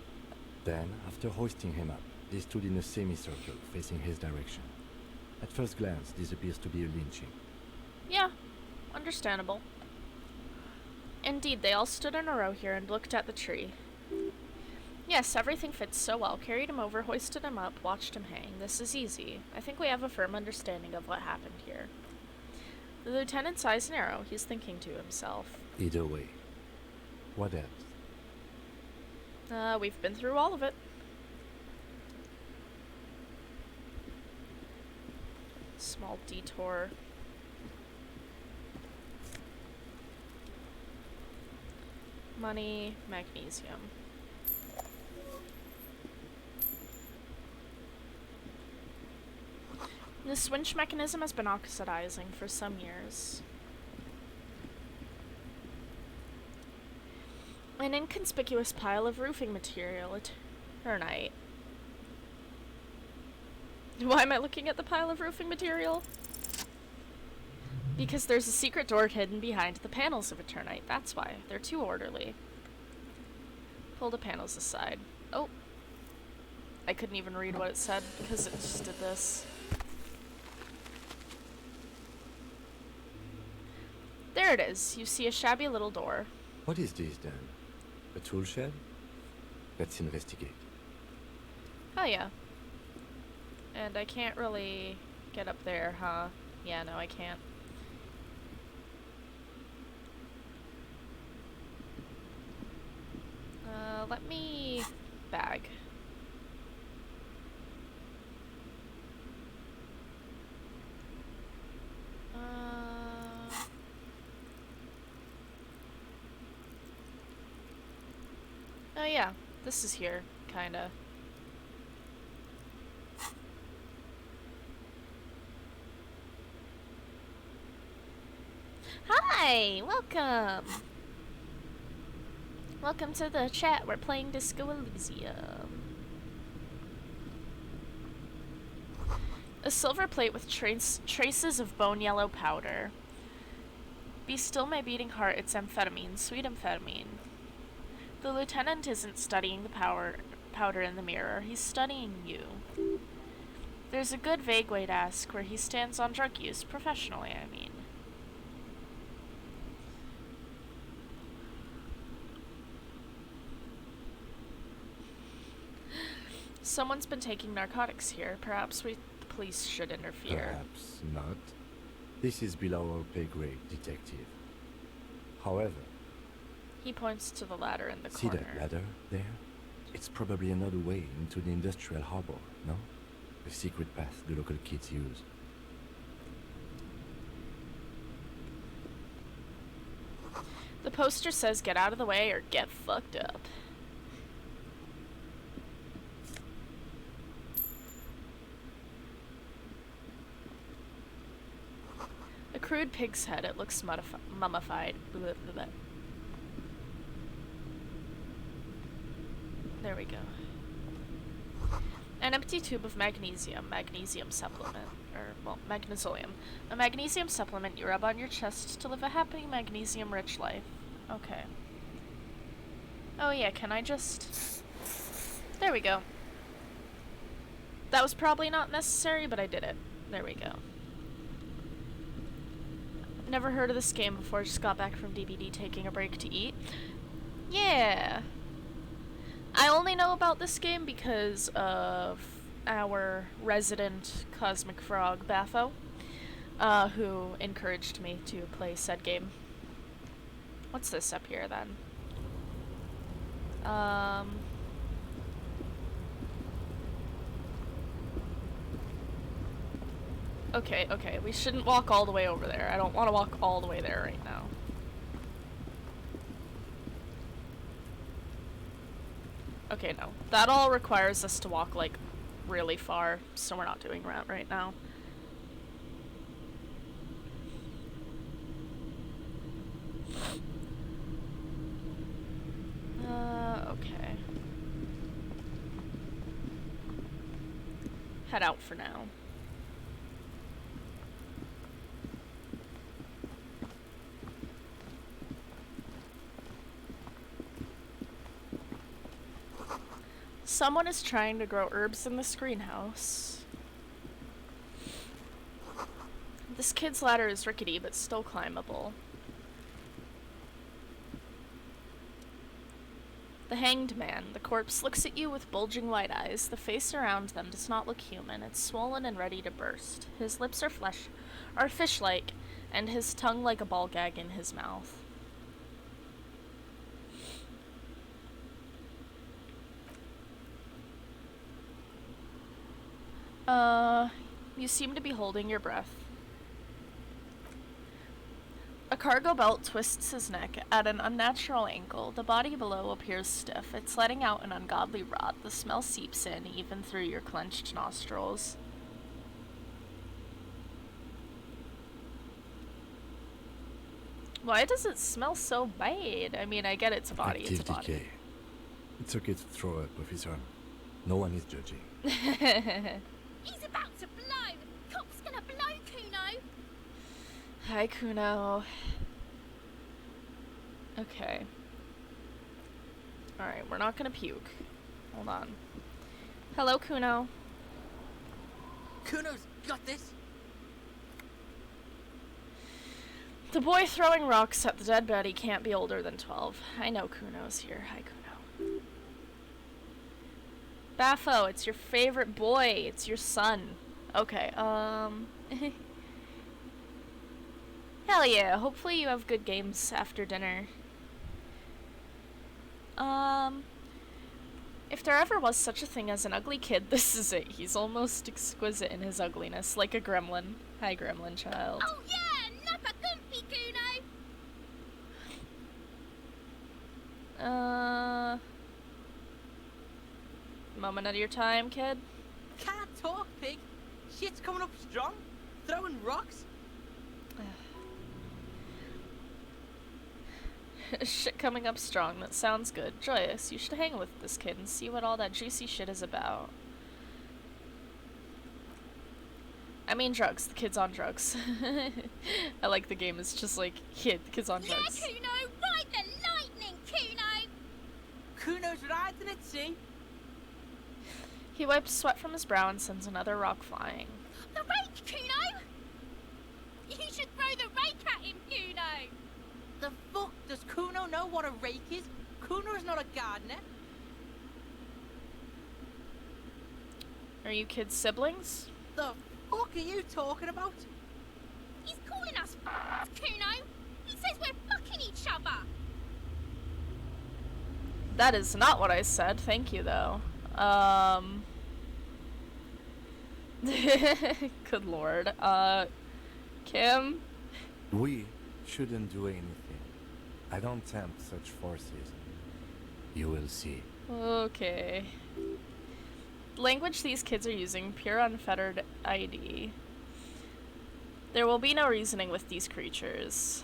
Speaker 5: Then, after hoisting him up, they stood in a semicircle facing his direction. At first glance, this appears to be a lynching.
Speaker 1: Yeah, understandable. Indeed, they all stood in a row here and looked at the tree. Yes, everything fits so well. Carried him over, hoisted him up, watched him hang. This is easy. I think we have a firm understanding of what happened here. The lieutenant's eyes narrow. He's thinking to himself.
Speaker 5: Either way. What else?
Speaker 1: We've been through all of it. Small detour. Money, magnesium. This winch mechanism has been oxidizing for some years. An inconspicuous pile of roofing material, eternite. Why am I looking at the pile of roofing material? Because there's a secret door hidden behind the panels of eternite. That's why. They're too orderly. Pull the panels aside. Oh. I couldn't even read what it said because it just did this. There it is. You see a shabby little door.
Speaker 5: What is this then? A tool shed? Let's investigate.
Speaker 1: Oh yeah. And I can't really get up there, huh? Yeah, no, I can't. Let me bag. Oh yeah, this is here, kinda. Hi! Welcome! Welcome to the chat. We're playing Disco Elysium. A silver plate with traces of bone yellow powder. Be still, my beating heart. It's amphetamine. Sweet amphetamine. The lieutenant isn't studying the powder in the mirror. He's studying you. There's a good vague way to ask where he stands on drug use, professionally, I mean. Someone's been taking narcotics here. Perhaps the police should interfere.
Speaker 5: Perhaps not. This is below our pay grade, detective. However...
Speaker 1: He points to the ladder in the
Speaker 5: See
Speaker 1: corner.
Speaker 5: that ladder there? It's probably another way into the industrial harbor, no? A secret path the local kids use.
Speaker 1: The poster says get out of the way or get fucked up. A crude pig's head. It looks mummified. Blah, blah, blah. There we go. An empty tube of magnesium supplement. Well, magnesium. A magnesium supplement you rub on your chest to live a happy magnesium-rich life. Okay. Oh yeah, can I just... There we go. That was probably not necessary, but I did it. There we go. Never heard of this game before, just got back from DBD taking a break to eat. Yeah! I only know about this game because of our resident Cosmic Frog, Baffo, who encouraged me to play said game. What's this up here, then? Okay, we shouldn't walk all the way over there. I don't want to walk all the way there right now. Okay, no. That all requires us to walk, like, really far, so we're not doing that right now. Okay. Head out for now. Someone is trying to grow herbs in this greenhouse. This kid's ladder is rickety, but still climbable. The hanged man. The corpse looks at you with bulging white eyes. The face around them does not look human. It's swollen and ready to burst. His lips are fish-like, and his tongue like a ball gag in his mouth. You seem to be holding your breath. A cargo belt twists his neck at an unnatural angle. The body below appears stiff. It's letting out an ungodly rot. The smell seeps in, even through your clenched nostrils. Why does it smell so bad? I mean, I get it's a body,
Speaker 5: Active
Speaker 1: it's a body.
Speaker 5: decay. It's okay to throw up with his arm. No one is judging.
Speaker 7: He's about to blow! Cop's gonna blow, Kuno!
Speaker 1: Hi, Kuno. Okay. Alright, we're not gonna puke. Hold on. Hello, Kuno.
Speaker 8: Kuno's got this.
Speaker 1: The boy throwing rocks at the dead body can't be older than 12. I know Kuno's here. Hi, Kuno. Baffo, it's your favorite boy. It's your son. Okay, Hell yeah, hopefully you have good games after dinner. If there ever was such a thing as an ugly kid, this is it. He's almost exquisite in his ugliness, like a gremlin. Hi, gremlin child.
Speaker 7: Oh yeah, nappa gumpy, Kuno.
Speaker 1: Moment of your time, kid.
Speaker 8: Can't talk, pig. Shit's coming up strong. Throwing rocks.
Speaker 1: Shit coming up strong, that sounds good. Joyous, you should hang with this kid and see what all that juicy shit is about. I mean drugs, the kid's on drugs. I like the game, it's just like, kid, the kid's on drugs.
Speaker 7: Yeah, Kuno, ride the lightning, Kuno.
Speaker 8: Kuno's riding it, see?
Speaker 1: He wipes sweat from his brow and sends another rock flying.
Speaker 7: The rake, Kuno. You should throw the rake at him, Kuno.
Speaker 8: The fuck? Does Kuno know what a rake is? Kuno's not a gardener.
Speaker 1: Are you kids siblings?
Speaker 8: The fuck are you talking about?
Speaker 7: He's calling us Kuno. He says we're fucking each other.
Speaker 1: That is not what I said, thank you though. Good lord. Kim?
Speaker 5: We shouldn't do anything. I don't tempt such forces. You will see.
Speaker 1: Okay. Language these kids are using, pure unfettered ID. There will be no reasoning with these creatures.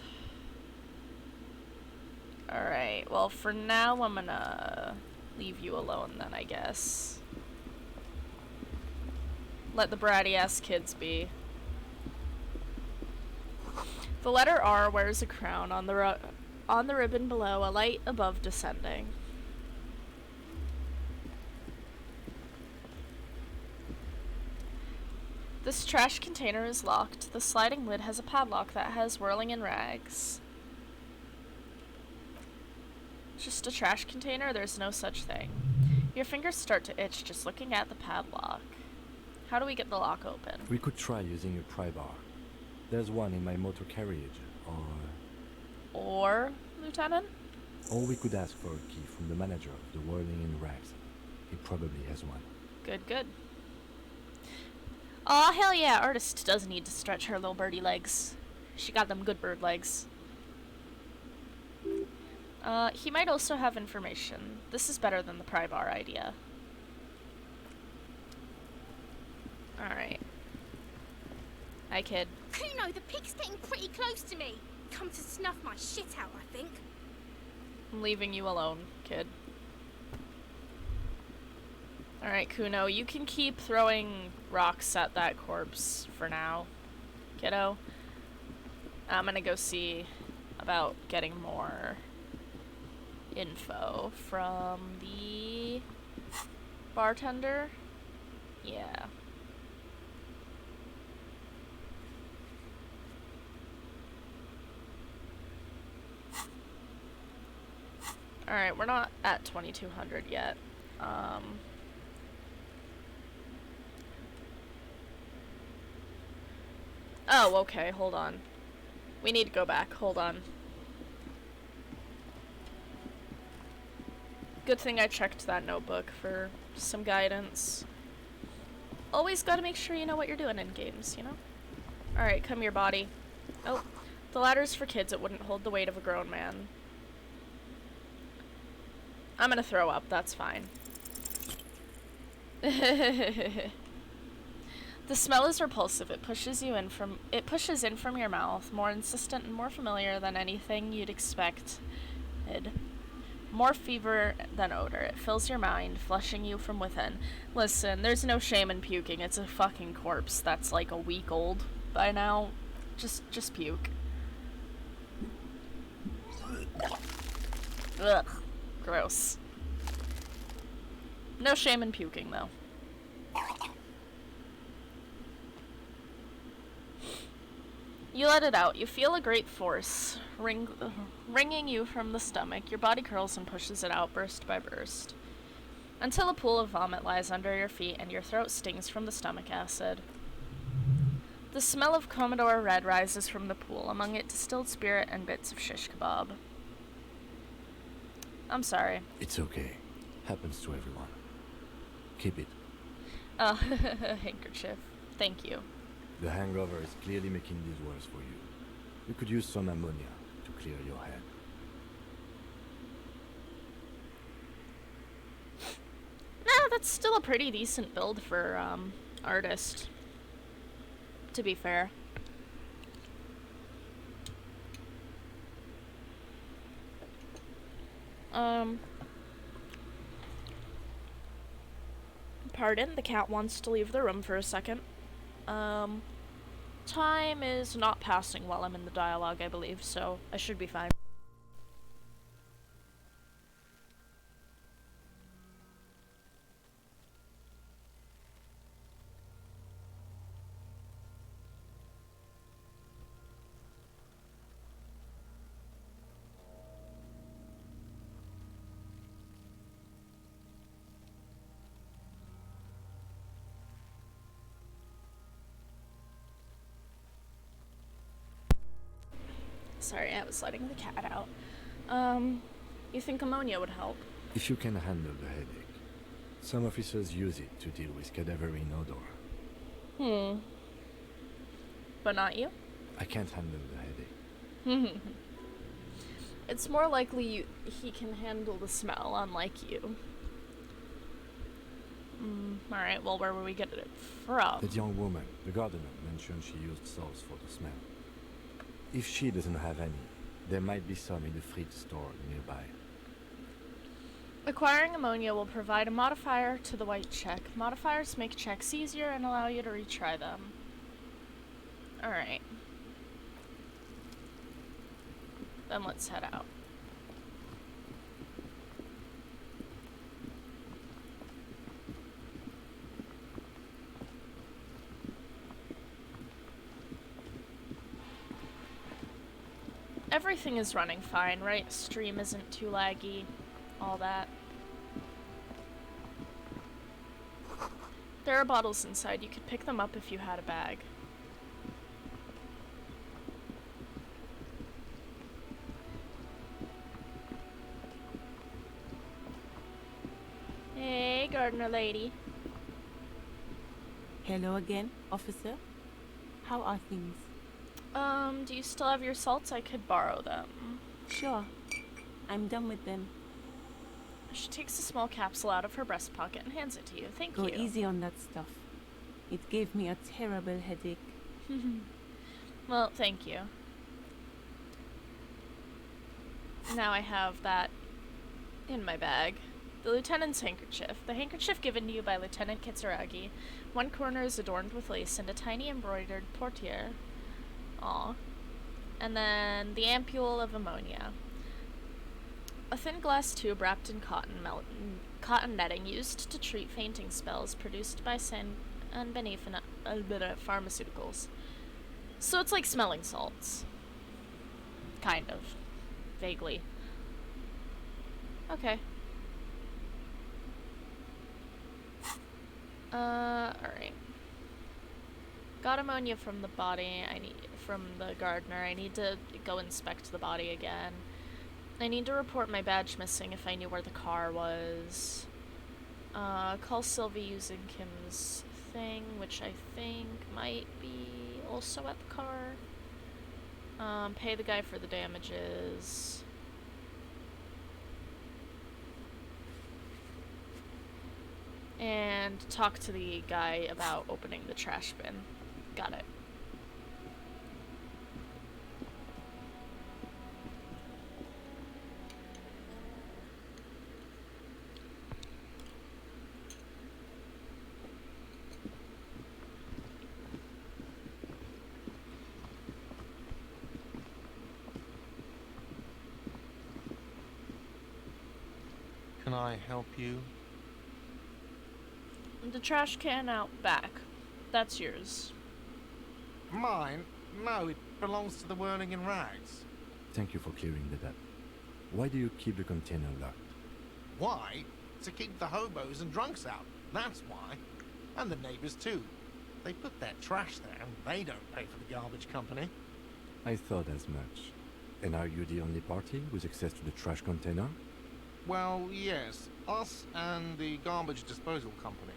Speaker 1: Alright, well for now I'm gonna leave you alone then, I guess. Let the bratty ass kids be. The letter R wears a crown on the ribbon below, a light above descending. This trash container is locked. The sliding lid has a padlock that has whirling in rags. Just a trash container? There's no such thing. Your fingers start to itch just looking at the padlock. How do we get the lock open?
Speaker 5: We could try using a pry bar. There's one in my motor carriage,
Speaker 1: Or, Lieutenant?
Speaker 5: or we could ask for a key from the manager of the Whirling in Rags. He probably has one.
Speaker 1: Good, good. Aw, hell yeah, artist does need to stretch her little birdie legs. She got them good bird legs. He might also have information. This is better than the pry bar idea. Alright. Hi, kid.
Speaker 7: Kuno, the pig's getting pretty close to me. Come to snuff my shit out, I think.
Speaker 1: I'm leaving you alone, kid. Alright, Kuno, you can keep throwing rocks at that corpse for now, kiddo. I'm gonna go see about getting more info from the bartender. Yeah. Alright, we're not at 2200 yet. Oh, okay, hold on. We need to go back, hold on. Good thing I checked that notebook for some guidance. Always gotta make sure you know what you're doing in games, you know? Alright, come here, body. Oh, the ladder's for kids, it wouldn't hold the weight of a grown man. I'm gonna throw up, that's fine. The smell is repulsive. It pushes in from your mouth, more insistent and more familiar than anything you'd expect. More fever than odor. It fills your mind, flushing you from within. Listen, there's no shame in puking. It's a fucking corpse that's like a week old by now. Just puke. Ugh. Gross. No shame in puking, though. You let it out. You feel a great force wringing you from the stomach. Your body curls and pushes it out burst by burst, until a pool of vomit lies under your feet and your throat stings from the stomach acid. The smell of Commodore Red rises from the pool, among it distilled spirit and bits of shish kebab. I'm sorry.
Speaker 5: It's okay. Happens to everyone. Keep it.
Speaker 1: Handkerchief. Thank you.
Speaker 5: The hangover is clearly making this worse for you. You could use some ammonia to clear your head.
Speaker 1: Nah, that's still a pretty decent build for, artist. To be fair. Pardon, the cat wants to leave the room for a second. Time is not passing while I'm in the dialogue, I believe, so I should be fine. Sorry, I was letting the cat out. You think ammonia would help?
Speaker 5: If you can handle the headache. Some officers use it to deal with cadaverine odor.
Speaker 1: But not you?
Speaker 5: I can't handle the headache.
Speaker 1: It's more likely he can handle the smell, unlike you. Alright, well, where were we getting it from?
Speaker 5: That young woman, the gardener, mentioned she used salts for the smell. If she doesn't have any, there might be some in the fridge store nearby.
Speaker 1: Acquiring ammonia will provide a modifier to the white check. Modifiers make checks easier and allow you to retry them. Alright. Then let's head out. Everything is running fine, right? Stream isn't too laggy, all that. There are bottles inside. You could pick them up if you had a bag. Hey, gardener lady.
Speaker 6: Hello again, officer. How are things?
Speaker 1: Do you still have your salts? I could borrow them.
Speaker 6: Sure. I'm done with them.
Speaker 1: She takes a small capsule out of her breast pocket and hands it to you. Thank you.
Speaker 6: Go easy on that stuff. It gave me a terrible headache.
Speaker 1: Well, thank you. Now I have that in my bag. The lieutenant's handkerchief. The handkerchief given to you by Lieutenant Kitsuragi. One corner is adorned with lace and a tiny embroidered portiere. Aw. And then the ampule of ammonia. A thin glass tube wrapped in cotton netting used to treat fainting spells produced by San and Benefina pharmaceuticals. So it's like smelling salts. Kind of. Vaguely. Okay. Alright. Got ammonia from the body. From the gardener. I need to go inspect the body again. I need to report my badge missing if I knew where the car was. Call Sylvie using Kim's thing, which I think might be also at the car. Pay the guy for the damages. And talk to the guy about opening the trash bin. Got it.
Speaker 3: Can I help you?
Speaker 1: The trash can out back. That's yours.
Speaker 3: Mine? No, belongs to the Whirling in Rags.
Speaker 5: Thank you for clearing that up. Why do you keep the container locked?
Speaker 3: Why? To keep the hobos and drunks out. That's why. And the neighbors too. They put their trash there and they don't pay for the garbage company.
Speaker 5: I thought as much. And are you the only party with access to the trash container?
Speaker 3: Well, yes. Us and the garbage disposal company.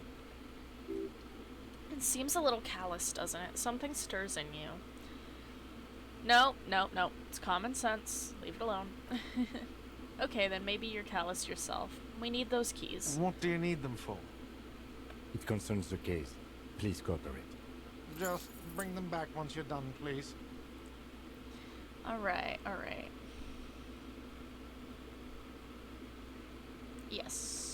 Speaker 1: It seems a little callous, doesn't it? Something stirs in you. No. It's common sense. Leave it alone. Okay, then maybe you're callous yourself. We need those keys.
Speaker 3: What do you need them for?
Speaker 5: It concerns the case. Please cooperate.
Speaker 3: Just bring them back once you're done, please.
Speaker 1: Alright. Yes.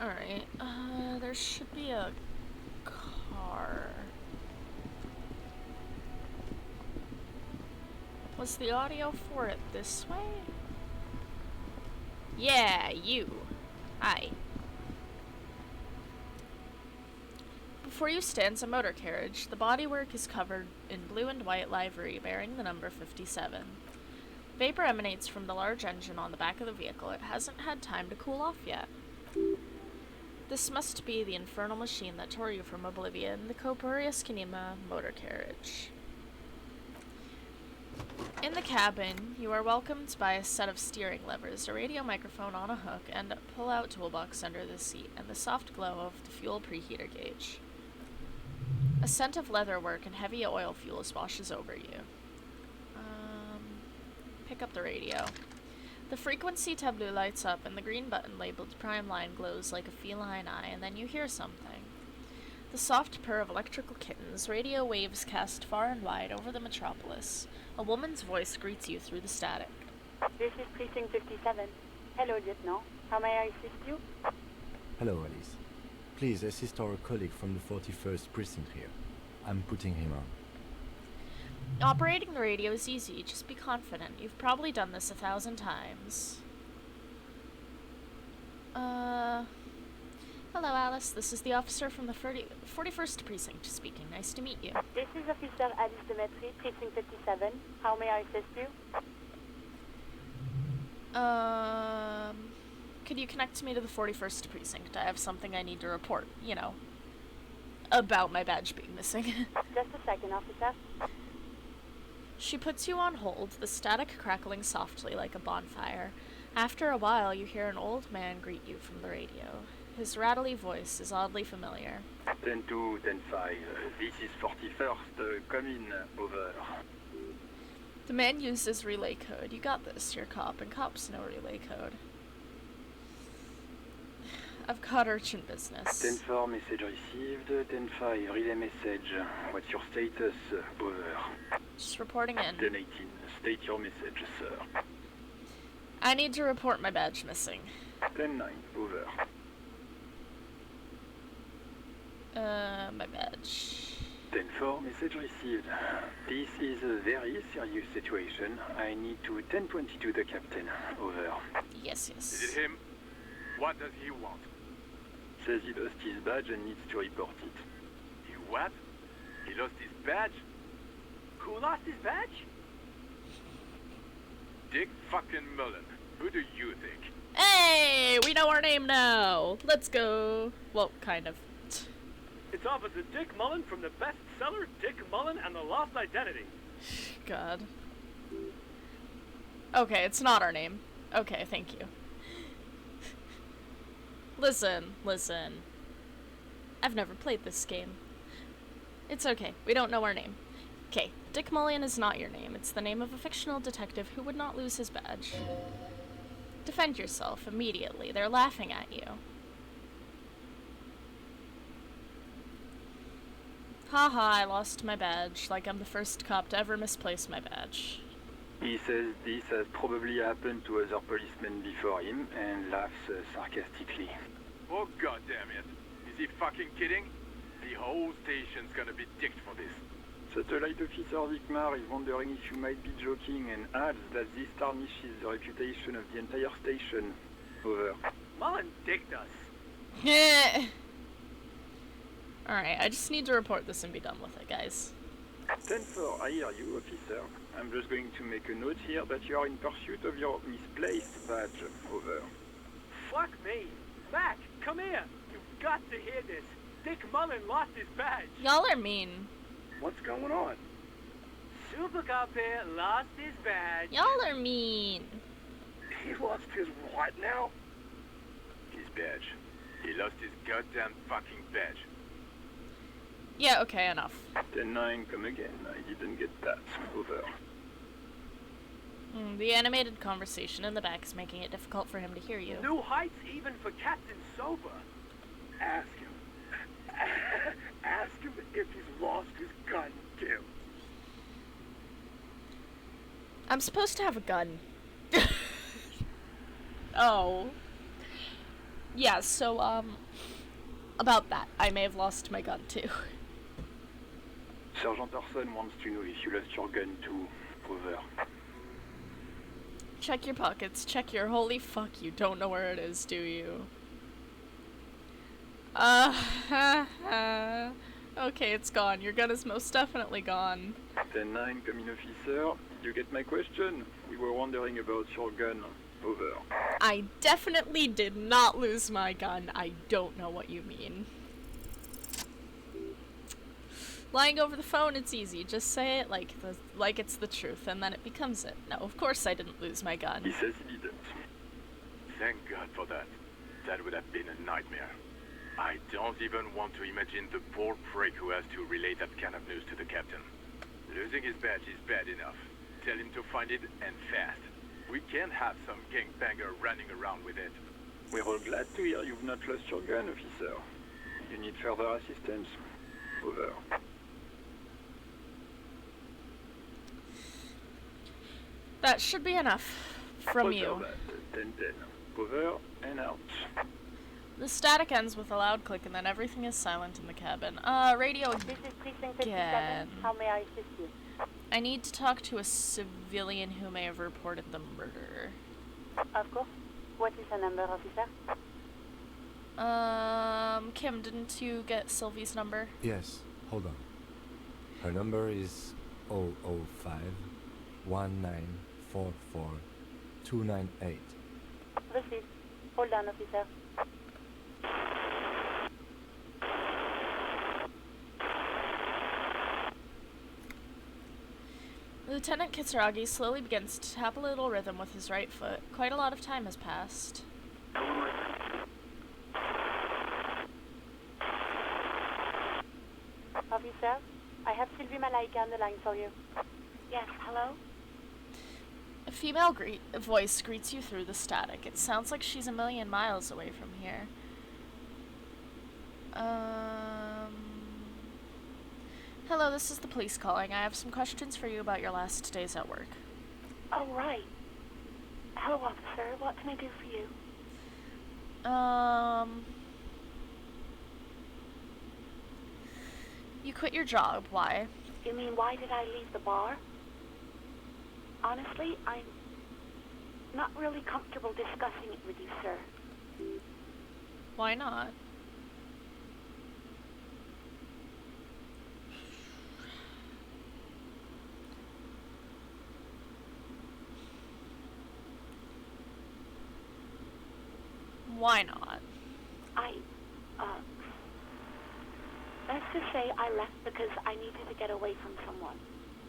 Speaker 1: Alright, there should be a car. Was the audio for it this way? Yeah, you. Hi. Before you stands a motor carriage. The bodywork is covered in blue and white livery bearing the number 57. Vapor emanates from the large engine on the back of the vehicle. It hasn't had time to cool off yet. This must be the infernal machine that tore you from oblivion, the Corporeus Canema motor carriage. In the cabin, you are welcomed by a set of steering levers, a radio microphone on a hook, and a pull-out toolbox under the seat, and the soft glow of the fuel preheater gauge. A scent of leatherwork and heavy oil fuels washes over you. Pick up the radio. The frequency tableau lights up, and the green button labeled Prime Line glows like a feline eye, and then you hear something. The soft purr of electrical kittens, radio waves cast far and wide over the metropolis. A woman's voice greets you through the static.
Speaker 9: This is Precinct 57. Hello, Lieutenant. How may I assist you?
Speaker 5: Hello, Alice. Please assist our colleague from the 41st precinct here. I'm putting him on.
Speaker 1: Operating the radio is easy, just be confident. You've probably done this 1,000 times. Hello, Alice. This is the officer from the 41st precinct speaking. Nice to meet you.
Speaker 9: This is Officer Alice Demetri, Precinct 57. How may I assist you?
Speaker 1: Could you connect me to the 41st precinct? I have something I need to report, you know, about my badge being missing.
Speaker 9: Just a second, officer.
Speaker 1: She puts you on hold, the static crackling softly like a bonfire. After a while, you hear an old man greet you from the radio. His rattly voice is oddly familiar.
Speaker 10: 10-2, 10-5. This is 41st. Come in. Over.
Speaker 1: The man uses relay code. You got this, you're a cop, and cops know relay code. I've got urgent business.
Speaker 10: 10-4, message received. 10-5, relay message. What's your status? Over.
Speaker 1: Just reporting in.
Speaker 10: 10-18, state your message, sir.
Speaker 1: I need to report my badge missing.
Speaker 10: 10-9, over.
Speaker 1: My badge.
Speaker 10: 10-4, message received. This is a very serious situation. I need to 10-22 the captain. Over.
Speaker 1: Yes.
Speaker 11: Is it him? What does he want?
Speaker 10: Says he lost his badge and needs to report it.
Speaker 11: He what? He lost his badge? Who lost his badge? Dick fucking Mullen. Who do you think?
Speaker 1: Hey, we know our name now. Let's go. Well, kind of.
Speaker 12: It's Officer Dick Mullen from the bestseller Dick Mullen and the Lost Identity.
Speaker 1: God. Okay, it's not our name. Okay, thank you. Listen. I've never played this game. It's okay, we don't know our name. Okay, Dick Mullen is not your name. It's the name of a fictional detective who would not lose his badge. Defend yourself immediately. They're laughing at you. Haha, I lost my badge, like I'm the first cop to ever misplace my badge.
Speaker 10: He says this has probably happened to other policemen before him and laughs sarcastically.
Speaker 11: Oh goddamn it! Is he fucking kidding? The whole station's gonna be dicked for this.
Speaker 10: Satellite Officer Vikmar is wondering if you might be joking and adds that this tarnishes the reputation of the entire station. Over.
Speaker 12: Mullen dicked us.
Speaker 1: Alright, I just need to report this and be done with it, guys.
Speaker 10: 10-4, I hear you, officer. I'm just going to make a note here that you are in pursuit of your misplaced badge. Over.
Speaker 12: Fuck me. Mac, come here. You've got to hear this. Dick Mullen lost his badge.
Speaker 1: Y'all are mean.
Speaker 10: What's going on?
Speaker 12: Super Cop here lost his badge.
Speaker 1: Y'all are mean.
Speaker 10: He lost his what now?
Speaker 11: His badge. He lost his goddamn fucking badge.
Speaker 1: Yeah, okay, enough.
Speaker 10: 10-9, come again. I didn't get that. Over.
Speaker 1: The animated conversation in the back is making it difficult for him to hear you.
Speaker 12: New heights even for Captain Sober.
Speaker 10: Ask him. Ask him if he's lost his gun, too.
Speaker 1: I'm supposed to have a gun. Oh. Yeah, so, about that. I may have lost my gun, too.
Speaker 10: Sergeant Orson wants to know if you lost your gun, too. Over.
Speaker 1: Check your pockets. Check your... Holy fuck, you don't know where it is, do you? Okay, it's gone. Your gun is most definitely gone.
Speaker 10: 10-9, come in, officer. You get my question? We were wondering about your gun. Over.
Speaker 1: I definitely did not lose my gun. I don't know what you mean. Lying over the phone, it's easy. Just say it like it's the truth, and then it becomes it. No, of course I didn't lose my gun.
Speaker 10: He says he didn't.
Speaker 11: Thank God for that. That would have been a nightmare. I don't even want to imagine the poor prick who has to relay that kind of news to the captain. Losing his badge is bad enough. Tell him to find it, and fast. We can't have some gangbanger running around with it.
Speaker 10: We're all glad to hear you've not lost your gun, officer. You need further assistance? Over.
Speaker 1: That should be enough from you.
Speaker 10: 10-10. Over and out.
Speaker 1: The static ends with a loud click and then everything is silent in the cabin. Radio
Speaker 9: This is Precinct 57.
Speaker 1: again.
Speaker 9: How may I assist you?
Speaker 1: I need to talk to a civilian who may have reported the murder.
Speaker 9: Of course. What is her number, officer?
Speaker 1: Kim, didn't you get Sylvie's number?
Speaker 5: Yes, hold on. Her number is 005 1944 298.
Speaker 9: Received. Hold on, officer.
Speaker 1: Lieutenant Kitsuragi slowly begins to tap a little rhythm with his right foot. Quite a lot of time has passed.
Speaker 9: Officer, I have Sylvie Malaika on the line for you. Yes, hello?
Speaker 1: A female voice greets you through the static. It sounds like she's a million miles away from here. Hello, this is the police calling. I have some questions for you about your last days at work.
Speaker 9: Oh, right. Hello, officer. What can I do for you?
Speaker 1: You quit your job. Why?
Speaker 9: You mean, why did I leave the bar? Honestly, I'm not really comfortable discussing it with you, sir.
Speaker 1: Why not? Why not?
Speaker 9: Let's just say I left because I needed to get away from someone.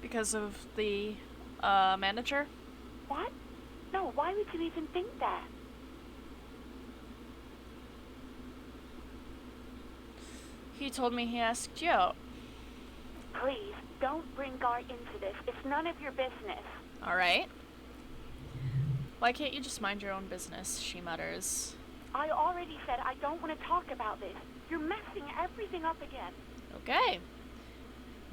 Speaker 1: Because of the, manager?
Speaker 9: What? No, why would you even think that?
Speaker 1: He told me he asked you out.
Speaker 9: Please, don't bring Gar into this. It's none of your business.
Speaker 1: Alright. Why can't you just mind your own business, she mutters.
Speaker 9: I already said I don't want to talk about this. You're messing everything up again.
Speaker 1: Okay.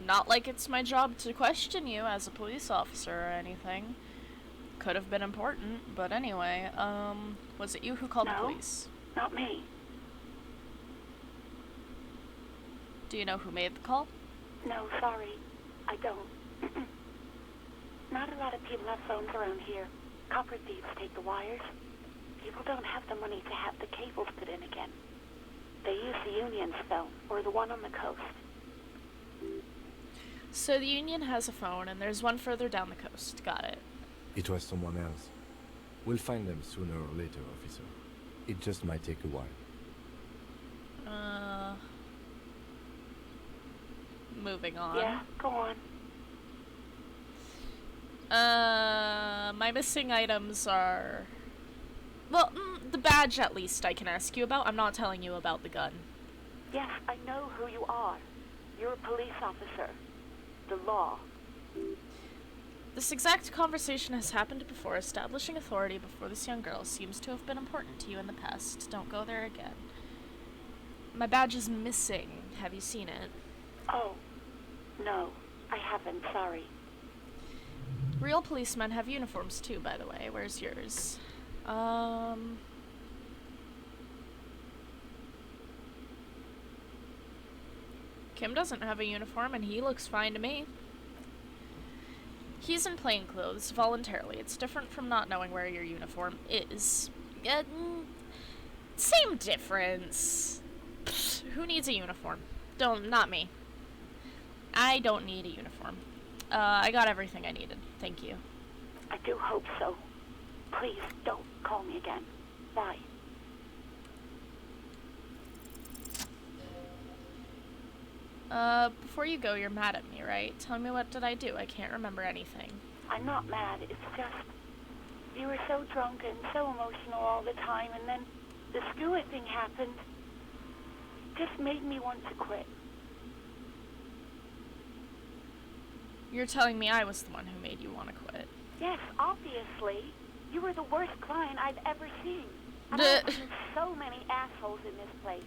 Speaker 1: Not like it's my job to question you as a police officer or anything. Could have been important, but anyway, was it you who called the police?
Speaker 9: Not me.
Speaker 1: Do you know who made the call?
Speaker 9: No, sorry. I don't. Not a lot of people have phones around here. Copper thieves take the wires. People don't have the money to have the cables put in again. They use the Union's phone, or the one on the coast.
Speaker 1: So the Union has a phone, and there's one further down the coast. Got it.
Speaker 5: It was someone else. We'll find them sooner or later, officer. It just might take a while.
Speaker 1: Moving on.
Speaker 9: Yeah, go on.
Speaker 1: My missing items are... Well, the badge at least I can ask you about. I'm not telling you about the gun.
Speaker 9: Yes, I know who you are. You're a police officer. The law.
Speaker 1: This exact conversation has happened before. Establishing authority before this young girl seems to have been important to you in the past. Don't go there again. My badge is missing. Have you seen it?
Speaker 9: Oh, no. I haven't, sorry.
Speaker 1: Real policemen have uniforms too, by the way. Where's yours? Kim doesn't have a uniform, and he looks fine to me. He's in plain clothes, voluntarily. It's different from not knowing where your uniform is. Same difference. Pfft, who needs a uniform? Not me. I don't need a uniform. I got everything I needed. Thank you.
Speaker 9: I do hope so. Please, don't call me again. Bye.
Speaker 1: Before you go, you're mad at me, right? Tell me, what did I do? I can't remember anything.
Speaker 9: I'm not mad. It's just... You were so drunk and so emotional all the time, and then the Stewart thing happened. Just made me want to quit.
Speaker 1: You're telling me I was the one who made you want to quit?
Speaker 9: Yes, obviously. You were the worst client I've ever seen. And I've seen so many assholes in this place.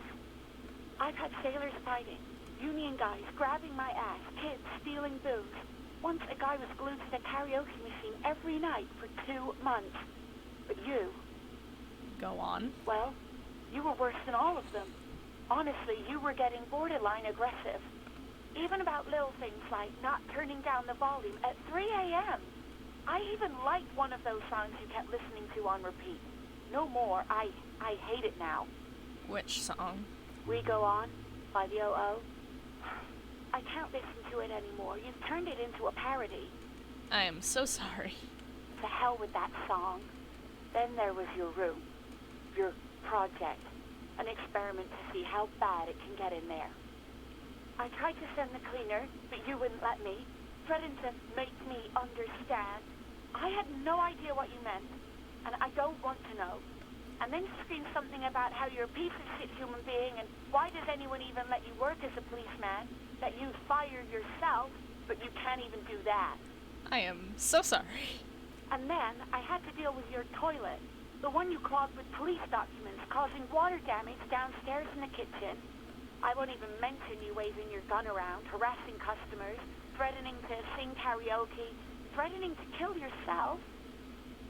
Speaker 9: I've had sailors fighting, union guys grabbing my ass, kids stealing booze. Once a guy was glued to the karaoke machine every night for 2 months. But you...
Speaker 1: Go on.
Speaker 9: Well, you were worse than all of them. Honestly, you were getting borderline aggressive. Even about little things like not turning down the volume at 3 a.m. I even liked one of those songs you kept listening to on repeat. No more. I hate it now.
Speaker 1: Which song?
Speaker 9: We Go On by the O.O. I can't listen to it anymore. You've turned it into a parody.
Speaker 1: I am so sorry.
Speaker 9: To hell with that song. Then there was your room. Your project. An experiment to see how bad it can get in there. I tried to send the cleaner, but you wouldn't let me. Threatened to make me understand. I had no idea what you meant, and I don't want to know. And then you screamed something about how you're a piece of shit human being, and why does anyone even let you work as a policeman? That you fire yourself, but you can't even do that.
Speaker 1: I am so sorry.
Speaker 9: And then I had to deal with your toilet. The one you clogged with police documents, causing water damage downstairs in the kitchen. I won't even mention you waving your gun around, harassing customers, threatening to sing karaoke, threatening to kill yourself.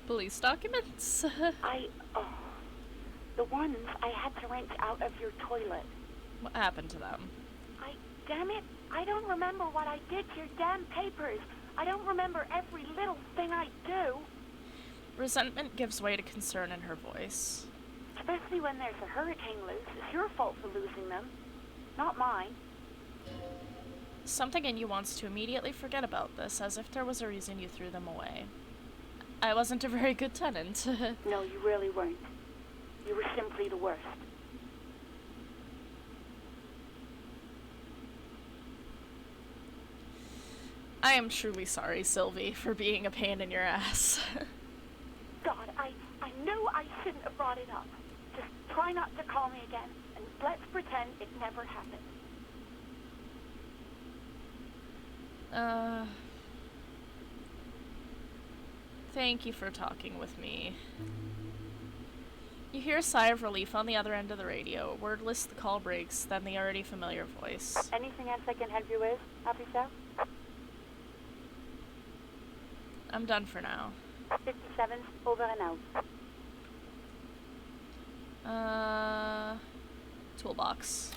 Speaker 1: Police documents?
Speaker 9: The ones I had to rent out of your toilet.
Speaker 1: What happened to them?
Speaker 9: Damn it, I don't remember what I did to your damn papers. I don't remember every little thing I do.
Speaker 1: Resentment gives way to concern in her voice.
Speaker 9: Especially when there's a hurricane loose. It's your fault for losing them, not mine.
Speaker 1: Something in you wants to immediately forget about this, as if there was a reason you threw them away. I wasn't a very good tenant.
Speaker 9: No, you really weren't. You were simply the worst.
Speaker 1: I am truly sorry, Sylvie, for being a pain in your ass.
Speaker 9: God, I knew I shouldn't have brought it up. Just try not to call me again, and let's pretend it never happened.
Speaker 1: Thank you for talking with me. You hear a sigh of relief on the other end of the radio. Wordless, the call breaks, then the already familiar voice.
Speaker 9: Anything else I can help you with, officer?
Speaker 1: I'm done for now.
Speaker 9: 57, over and out.
Speaker 1: Toolbox.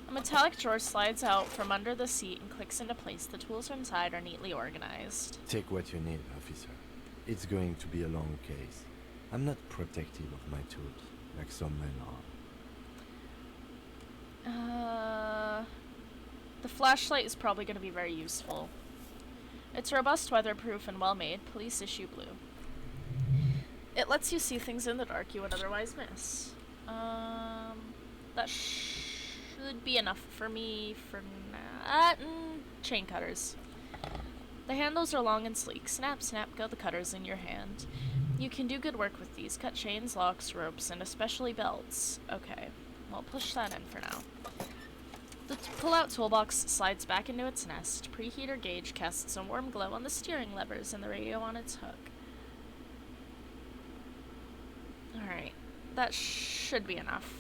Speaker 1: A metallic drawer slides out from under the seat and clicks into place. The tools inside are neatly organized.
Speaker 5: Take what you need, officer. It's going to be a long case. I'm not protective of my tools, like some men are.
Speaker 1: The flashlight is probably going to be very useful. It's robust, weatherproof, and well-made. Police issue blue. It lets you see things in the dark you would otherwise miss. That should be enough for me for now. Chain cutters. The handles are long and sleek. Snap, snap, go the cutters in your hand. You can do good work with these. Cut chains, locks, ropes, and especially belts. Okay, well, push that in for now. The pull-out toolbox slides back into its nest. Preheater gauge casts a warm glow on the steering levers and the radio on its hook. Alright, that should be enough.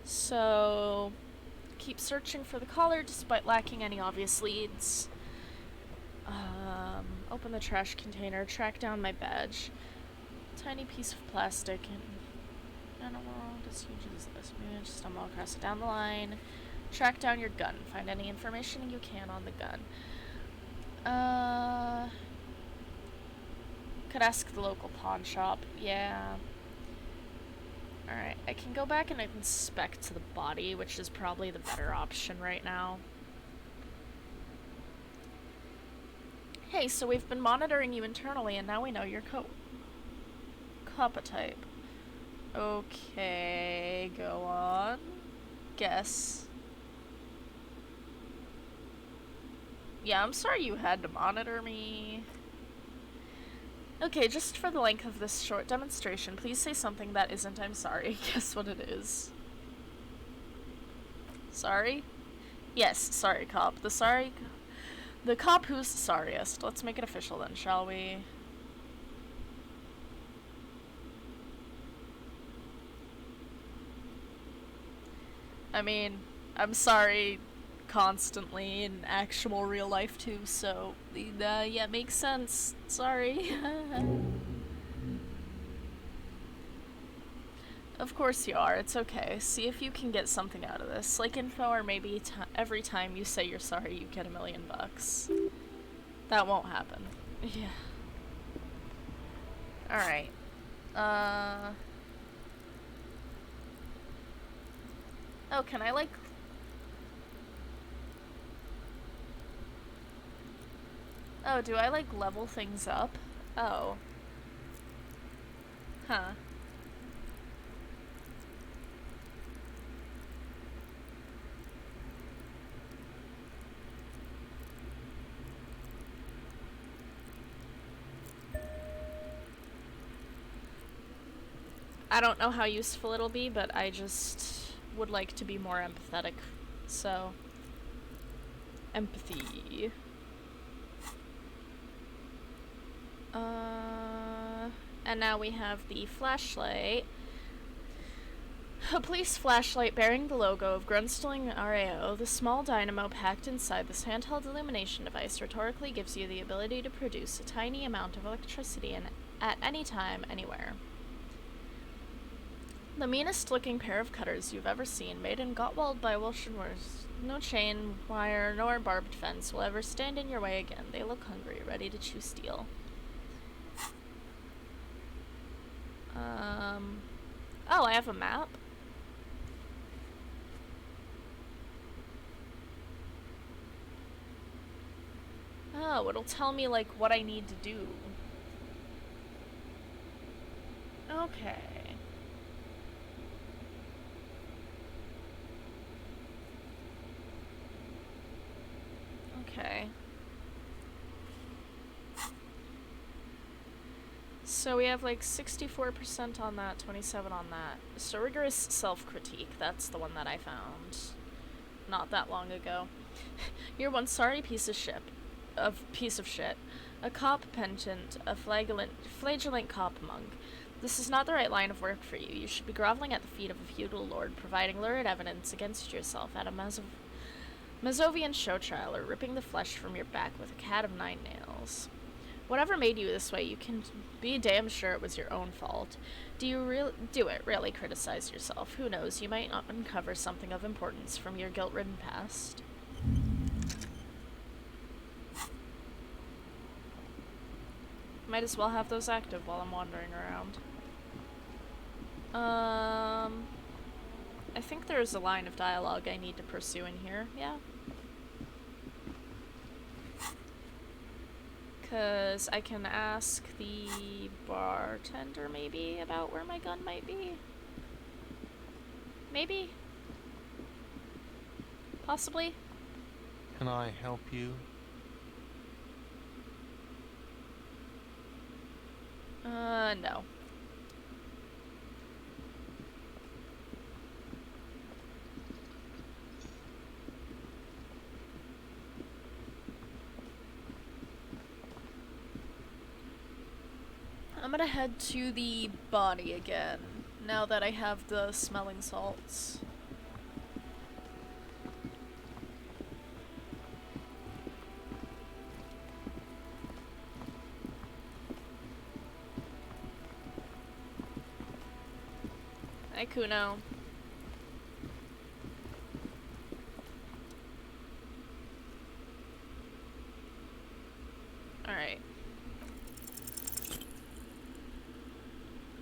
Speaker 1: So, keep searching for the collar despite lacking any obvious leads. Open the trash container, track down my badge. Tiny piece of plastic and a world as huge as this. Maybe just stumble across it down the line. Track down your gun. Find any information you can on the gun. Could ask the local pawn shop. Yeah. Alright, I can go back and inspect the body, which is probably the better option right now. Hey, so we've been monitoring you internally, and now we know your copotype. Okay, go on. Guess. Yeah, I'm sorry you had to monitor me. Okay, just for the length of this short demonstration, please say something that isn't "I'm sorry." Guess what it is. Sorry? Yes, sorry cop. The cop who's sorriest. Let's make it official then, shall we? I mean, I'm sorry constantly in actual real life too, so yeah, makes sense. Sorry. Of course you are, it's okay. See if you can get something out of this. Like info, or maybe every time you say you're sorry you get $1 million. That won't happen. Yeah. Alright. Oh, can I like... Oh, do I like level things up? Oh. Huh. I don't know how useful it'll be, but I just would like to be more empathetic. So, empathy. And now we have the flashlight. A police flashlight bearing the logo of Grunstilling RAO. The small dynamo packed inside this handheld illumination device rhetorically gives you the ability to produce a tiny amount of electricity at any time, anywhere. The meanest looking pair of cutters you've ever seen, made in Gottwald by Wilshenworth. No chain, wire, nor barbed fence will ever stand in your way again. They look hungry, ready to chew steel. Oh, I have a map? Oh, it'll tell me, like, what I need to do. Okay. Okay. So we have like 64% on that, 27 on that. So rigorous self-critique, that's the one that I found not that long ago. You're one sorry piece of shit. A cop penchant, a flagellant cop monk. This is not the right line of work for you. You should be groveling at the feet of a feudal lord, providing lurid evidence against yourself at a Mazovian show trial, or ripping the flesh from your back with a cat of 9 nails. Whatever made you this way, you can be damn sure it was your own fault. Do it really criticize yourself? Who knows, you might not uncover something of importance from your guilt-ridden past. Might as well have those active while I'm wandering around. I think there's a line of dialogue I need to pursue in here, yeah? Because I can ask the bartender, maybe, about where my gun might be? Maybe? Possibly?
Speaker 3: Can I help you?
Speaker 1: No. I'm gonna head to the body again, now that I have the smelling salts. Hi, Kuno. Alright.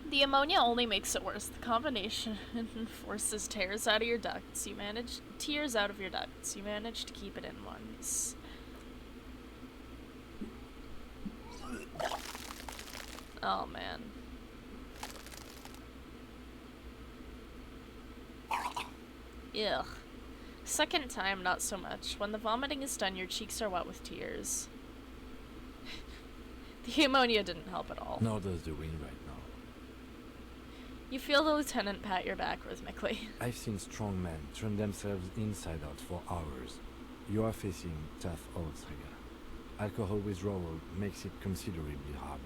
Speaker 1: The ammonia only makes it worse. The combination forces tears out of your ducts. Tears out of your ducts. You manage to keep it in once. Oh man. Ugh. Second time, not so much. When the vomiting is done, your cheeks are wet with tears. The ammonia didn't help at all.
Speaker 5: Nor does the wind right now.
Speaker 1: You feel the lieutenant pat your back rhythmically.
Speaker 5: I've seen strong men turn themselves inside out for hours. You are facing tough odds, Rega. Alcohol withdrawal makes it considerably harder.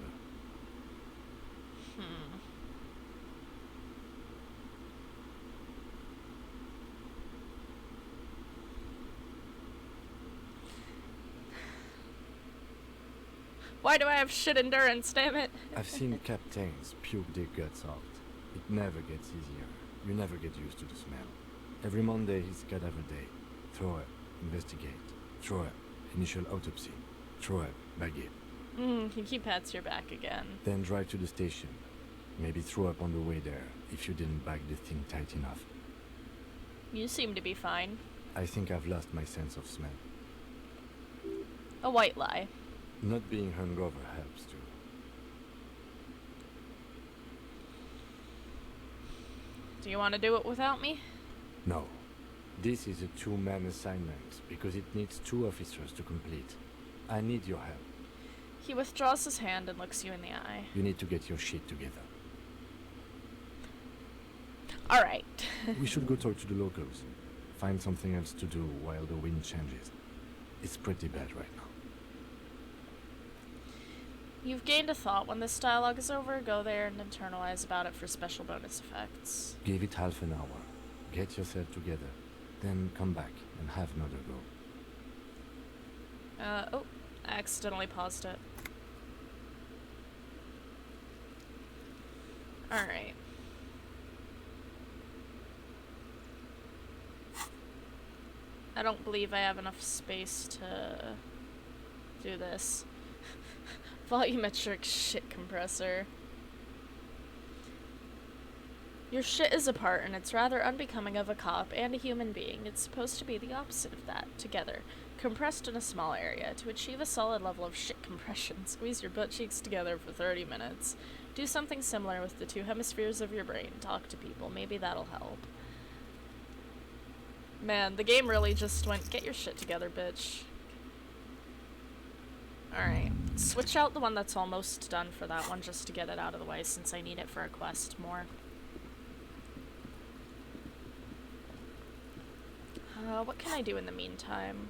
Speaker 1: Why do I have shit endurance, damn it?
Speaker 5: I've seen captains puke their guts out. It never gets easier. You never get used to the smell. Every Monday is cadaver day. Throw up, investigate. Throw up, initial autopsy. Throw up, bag it.
Speaker 1: He pats your back again.
Speaker 5: Then drive to the station. Maybe throw up on the way there if you didn't bag the thing tight enough.
Speaker 1: You seem to be fine.
Speaker 5: I think I've lost my sense of smell.
Speaker 1: A white lie.
Speaker 5: Not being hungover helps too.
Speaker 1: Do you want to do it without me?
Speaker 5: No. This is a two-man assignment because it needs 2 officers to complete. I need your help.
Speaker 1: He withdraws his hand and looks you in the eye.
Speaker 5: You need to get your shit together.
Speaker 1: Alright.
Speaker 5: We should go talk to the locals. Find something else to do while the wind changes. It's pretty bad right now.
Speaker 1: You've gained a thought. When this dialogue is over, go there and internalize about it for special bonus effects.
Speaker 5: Give it half an hour. Get yourself together. Then come back and have another go.
Speaker 1: Oh, I accidentally paused it. Alright. I don't believe I have enough space to do this. Volumetric shit compressor. Your shit is apart, and it's rather unbecoming of a cop and a human being. It's supposed to be the opposite of that. Together, compressed in a small area. To achieve a solid level of shit compression, squeeze your butt cheeks together for 30 minutes. Do something similar with the 2 hemispheres of your brain. Talk to people. Maybe that'll help. Man, the game really just went, get your shit together, bitch. Alright, switch out the one that's almost done for that one just to get it out of the way since I need it for a quest more. What can I do in the meantime?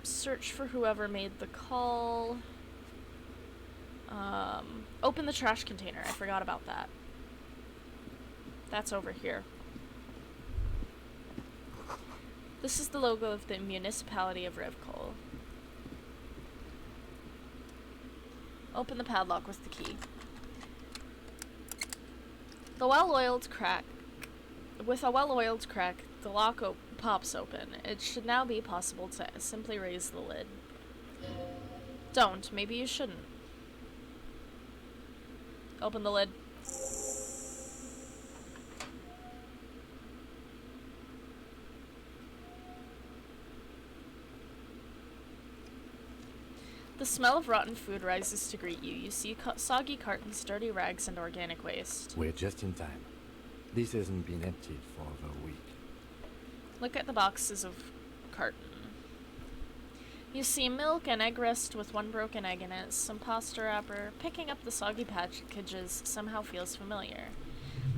Speaker 1: Search for whoever made the call. Open the trash container. I forgot about that. That's over here. This is the logo of the municipality of Revkol. Open the padlock with the key. The well-oiled crack. With a well-oiled crack, the lock pops open. It should now be possible to simply raise the lid. Don't. Maybe you shouldn't. Open the lid. The smell of rotten food rises to greet you. You see soggy cartons, dirty rags, and organic waste.
Speaker 5: We're just in time. This hasn't been emptied for over a week.
Speaker 1: Look at the boxes of carton. You see milk and egg rest with one broken egg in it, some pasta wrapper. Picking up the soggy packages somehow feels familiar.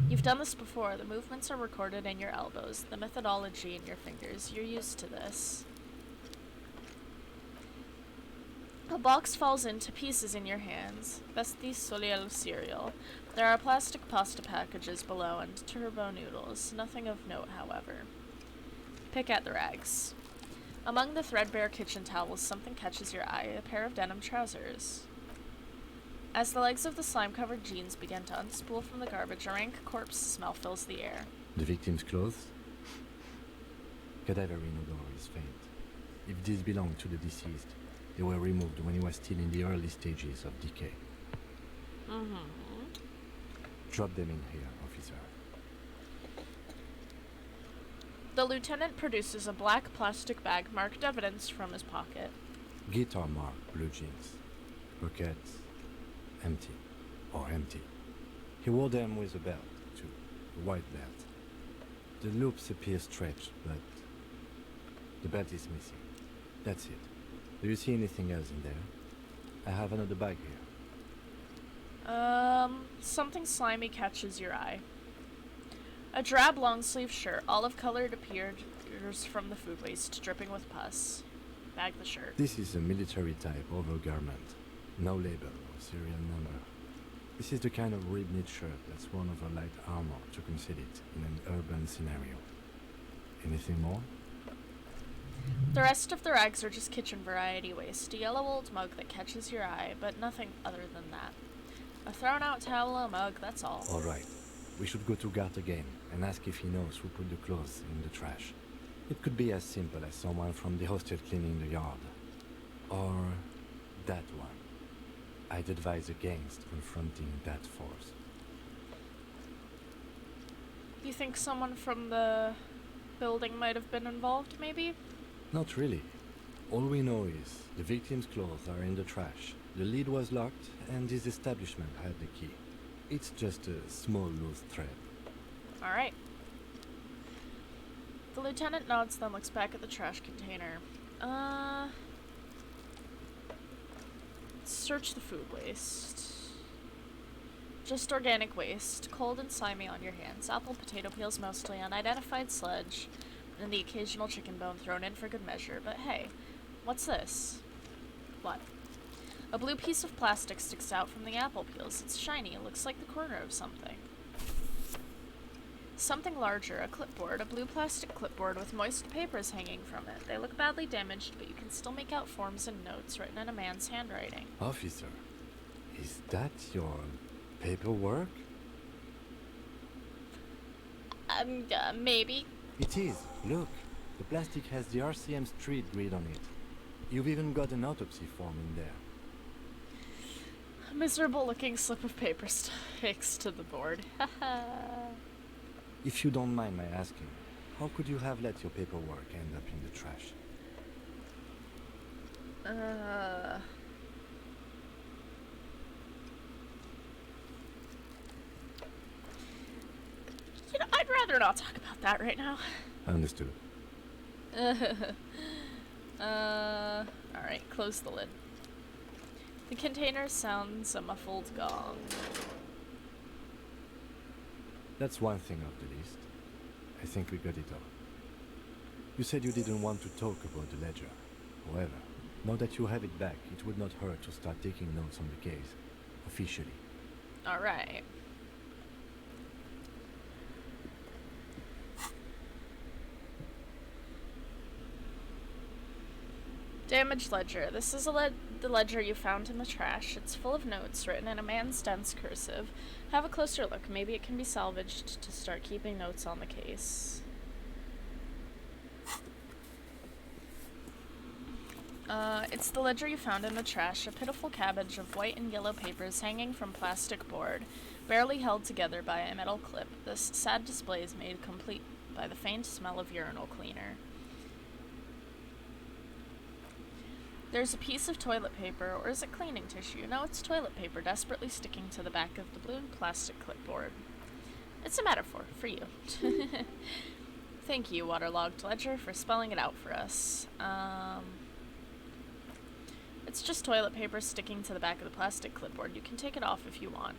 Speaker 1: You've done this before. The movements are recorded in your elbows, the methodology in your fingers. You're used to this. A box falls into pieces in your hands. Vesti Soliel cereal. There are plastic pasta packages below and turbo noodles. Nothing of note, however. Pick at the rags. Among the threadbare kitchen towels, something catches your eye, a pair of denim trousers. As the legs of the slime-covered jeans begin to unspool from the garbage, a rank corpse smell fills the air.
Speaker 5: The victim's clothes? Cadaverine odor is faint. If these belong to the deceased, they were removed when he was still in the early stages of decay. Drop them in here, officer.
Speaker 1: The lieutenant produces a black plastic bag marked evidence from his pocket.
Speaker 5: Guitar mark, blue jeans. Pockets, empty. Or empty. He wore them with a belt, too. A white belt. The loops appear stretched, but the belt is missing. That's it. Do you see anything else in there? I have another bag here.
Speaker 1: Something slimy catches your eye. A drab long-sleeve shirt, olive-colored, appears from the food waste, dripping with pus. Bag the shirt.
Speaker 5: This is a military-type overgarment. No label or serial number. This is the kind of rib-knit shirt that's worn over light armor to conceal it in an urban scenario. Anything more?
Speaker 1: The rest of the rags are just kitchen variety waste. A yellow old mug that catches your eye, but nothing other than that. A thrown-out towel, a mug, that's all.
Speaker 5: All right. We should go to Gart again and ask if he knows who put the clothes in the trash. It could be as simple as someone from the hostel cleaning the yard. Or that one. I'd advise against confronting that force.
Speaker 1: You think someone from the building might have been involved, maybe?
Speaker 5: Not really. All we know is the victim's clothes are in the trash, the lid was locked, and his establishment had the key. It's just a small loose thread.
Speaker 1: Alright. The lieutenant nods, then looks back at the trash container. Search the food waste. Just organic waste, cold and slimy on your hands. Apple, potato peels mostly, unidentified sludge, and the occasional chicken bone thrown in for good measure. But hey, what's this? What? A blue piece of plastic sticks out from the apple peels. It's shiny. It looks like the corner of something. Something larger, a clipboard, a blue plastic clipboard with moist papers hanging from it. They look badly damaged, but you can still make out forms and notes written in a man's handwriting.
Speaker 5: Officer, is that your paperwork?
Speaker 1: Maybe.
Speaker 5: It is. Look, the plastic has the RCM street grid on it. You've even got an autopsy form in there.
Speaker 1: A miserable-looking slip of paper sticks to the board.
Speaker 5: If you don't mind my asking, how could you have let your paperwork end up in the trash?
Speaker 1: You know, I'd rather not talk about that right now.
Speaker 5: Understood.
Speaker 1: Alright, close the lid. The container sounds a muffled gong.
Speaker 5: That's one thing off the list. I think we got it all. You said you didn't want to talk about the ledger. However, now that you have it back, it would not hurt to start taking notes on the case. Officially.
Speaker 1: Alright. Damaged ledger. This is the the ledger you found in the trash. It's full of notes written in a man's dense cursive. Have a closer look. Maybe it can be salvaged to start keeping notes on the case. It's the ledger you found in the trash, a pitiful cabbage of white and yellow papers hanging from plastic board, barely held together by a metal clip. This sad display is made complete by the faint smell of urinal cleaner. There's a piece of toilet paper, or is it cleaning tissue? No, it's toilet paper, desperately sticking to the back of the blue plastic clipboard. It's a metaphor, for you. Thank you, waterlogged ledger, for spelling it out for us. It's just toilet paper sticking to the back of the plastic clipboard. You can take it off if you want.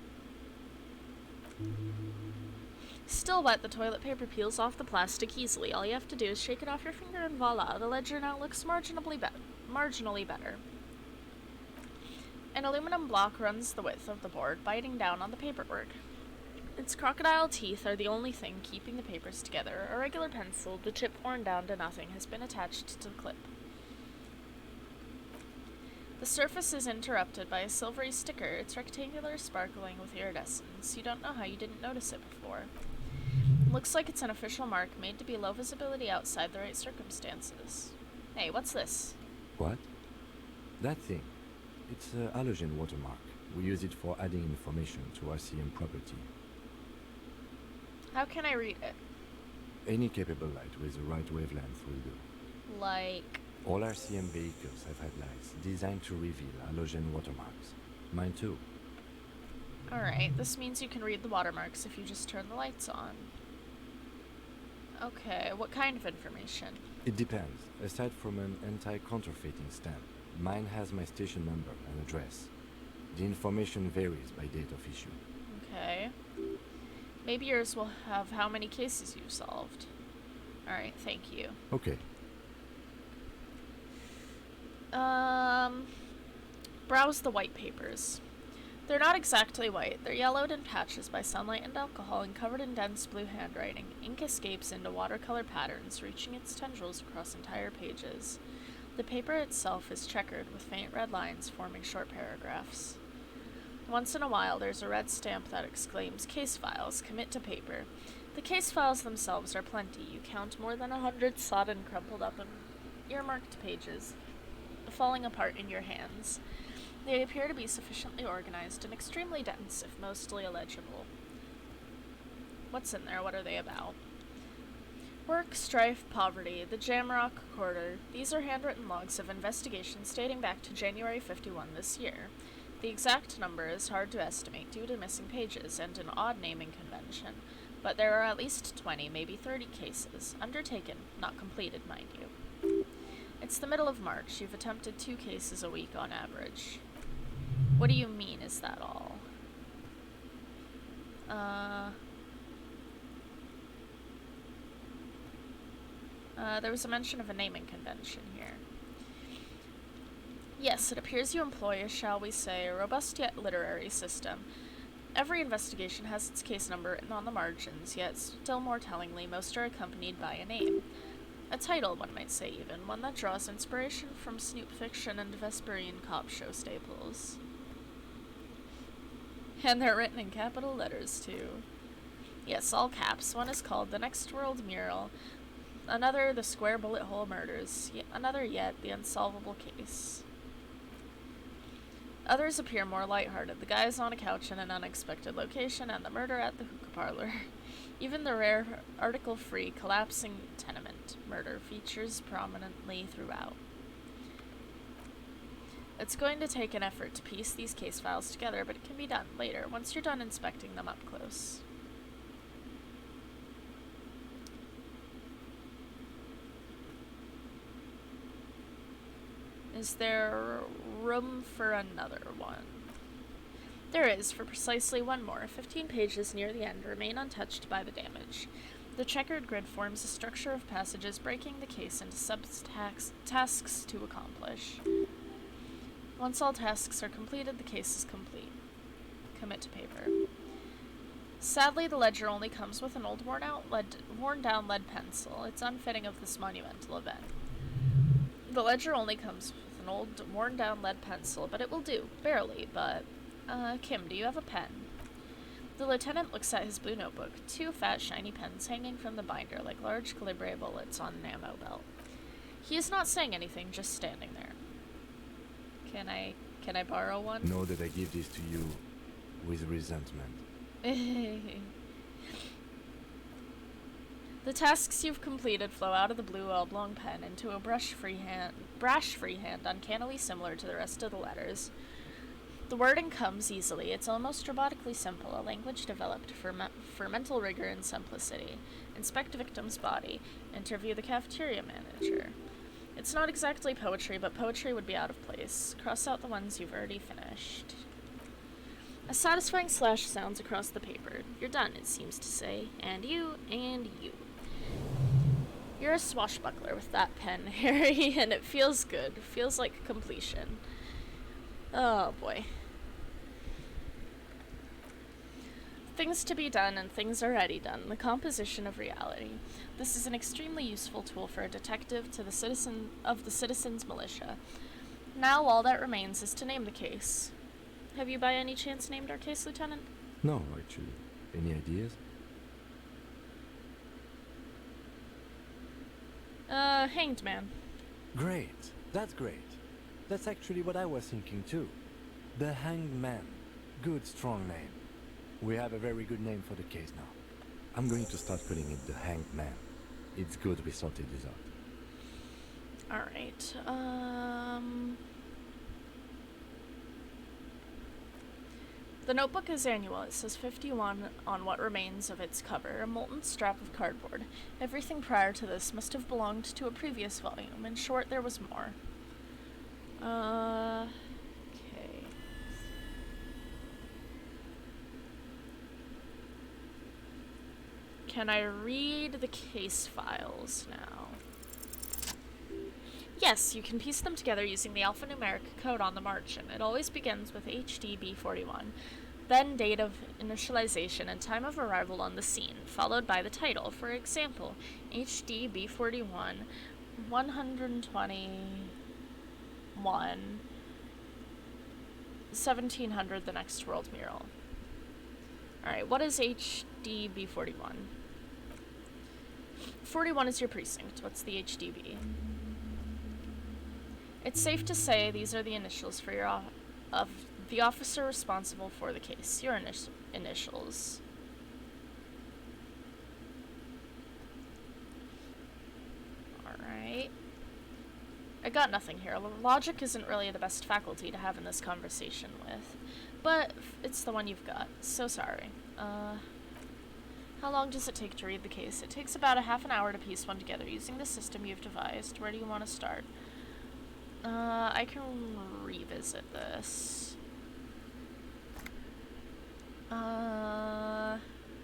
Speaker 1: Still wet, the toilet paper peels off the plastic easily. All you have to do is shake it off your finger and voila, the ledger now looks marginally better. An aluminum block runs the width of the board, biting down on the paperwork. Its crocodile teeth are the only thing keeping the papers together. A regular pencil, the tip worn down to nothing, has been attached to the clip. The surface is interrupted by a silvery sticker. It's rectangular, sparkling with iridescence. You don't know how you didn't notice it before. Looks like it's an official mark made to be low visibility outside the right circumstances. Hey, what's this?
Speaker 5: What? That thing. It's a halogen watermark. We use it for adding information to RCM property.
Speaker 1: How can I read it?
Speaker 5: Any capable light with the right wavelength will do.
Speaker 1: Like...
Speaker 5: All RCM vehicles have had lights designed to reveal halogen watermarks. Mine too.
Speaker 1: Alright, this means you can read the watermarks if you just turn the lights on. Okay, what kind of information?
Speaker 5: It depends. Aside from an anti-counterfeiting stamp, mine has my station number and address. The information varies by date of issue.
Speaker 1: Okay. Maybe yours will have how many cases you've solved. Alright, thank you.
Speaker 5: Okay.
Speaker 1: Browse the white papers. They're not exactly white. They're yellowed in patches by sunlight and alcohol and covered in dense blue handwriting. Ink escapes into watercolor patterns, reaching its tendrils across entire pages. The paper itself is checkered with faint red lines forming short paragraphs. Once in a while, there's a red stamp that exclaims, "Case files, commit to paper." The case files themselves are plenty. You count more than 100 sodden, crumpled up and earmarked pages, falling apart in your hands. They appear to be sufficiently organized and extremely dense, if mostly illegible. What's in there? What are they about? Work, strife, poverty, the Jamrock Quarter. These are handwritten logs of investigations dating back to January 51 this year. The exact number is hard to estimate due to missing pages and an odd naming convention, but there are at least 20, maybe 30 cases. Undertaken, not completed, mind you. It's the middle of March. You've attempted 2 cases a week on average. What do you mean, is that all? There was a mention of a naming convention here. Yes, it appears you employ a, shall we say, a robust yet literary system. Every investigation has its case number written on the margins, yet still more tellingly, most are accompanied by a name. A title, one might say even, one that draws inspiration from Snoop fiction and Vesperian cop show staples. And they're written in capital letters, too. Yes, all caps. One is called The Next World Mural, another The Square Bullet Hole Murders, another yet The Unsolvable Case. Others appear more lighthearted. The guys on a couch in an unexpected location, and the murder at the hookah parlor. Even the rare article-free collapsing tenement murder features prominently throughout. It's going to take an effort to piece these case files together, but it can be done later, once you're done inspecting them up close. Is there room for another one? There is, for precisely one more. 15 pages near the end remain untouched by the damage. The checkered grid forms a structure of passages breaking the case into sub-tasks to accomplish. Once all tasks are completed, the case is complete. Commit to paper. Sadly, the ledger only comes with an old worn-down lead pencil. It's unfitting of this monumental event. The ledger only comes with an an old, worn-down lead pencil, but it will do. Barely, but... Kim, do you have a pen? The lieutenant looks at his blue notebook, 2 fat, shiny pens hanging from the binder like large Calibre bullets on an ammo belt. He is not saying anything, just standing there. Can I borrow one?
Speaker 5: Know that I give this to you with resentment.
Speaker 1: The tasks you've completed flow out of the blue oblong pen into a brush-free hand uncannily similar to the rest of the letters. The wording comes easily. It's almost robotically simple, a language developed for mental rigor and simplicity. Inspect victim's body. Interview the cafeteria manager. It's not exactly poetry, but poetry would be out of place. Cross out the ones you've already finished. A satisfying slash sounds across the paper. You're done, it seems to say. And you, and you. You're a swashbuckler with that pen, Harry, and it feels good. Feels like completion. Oh, boy. Things to be done and things already done. The composition of reality. This is an extremely useful tool for a detective to the citizens' militia. Now all that remains is to name the case. Have you by any chance named our case, Lieutenant?
Speaker 5: No, actually. Any ideas?
Speaker 1: Hanged Man.
Speaker 5: Great. That's great. That's actually what I was thinking too. The Hanged Man. Good, strong name. We have a very good name for the case now. I'm going to start calling it the Hanged Man. It's good we sorted this out.
Speaker 1: Alright, The notebook is annual. It says 51 on what remains of its cover, a molten strap of cardboard. Everything prior to this must have belonged to a previous volume. In short, there was more. Okay. Can I read the case files now? Yes, you can piece them together using the alphanumeric code on the margin. It always begins with HDB41, then date of initialization and time of arrival on the scene, followed by the title. For example, HDB41, 121, 1700, the next world mural. Alright, what is HDB41? 41 is your precinct. What's the HDB? It's safe to say these are the initials for your of the officer responsible for the case. Your initials. Alright. I got nothing here. Logic isn't really the best faculty to have in this conversation with. But it's the one you've got. So sorry. How long does it take to read the case? It takes about a half an hour to piece one together using the system you've devised. Where do you want to start? I can revisit this.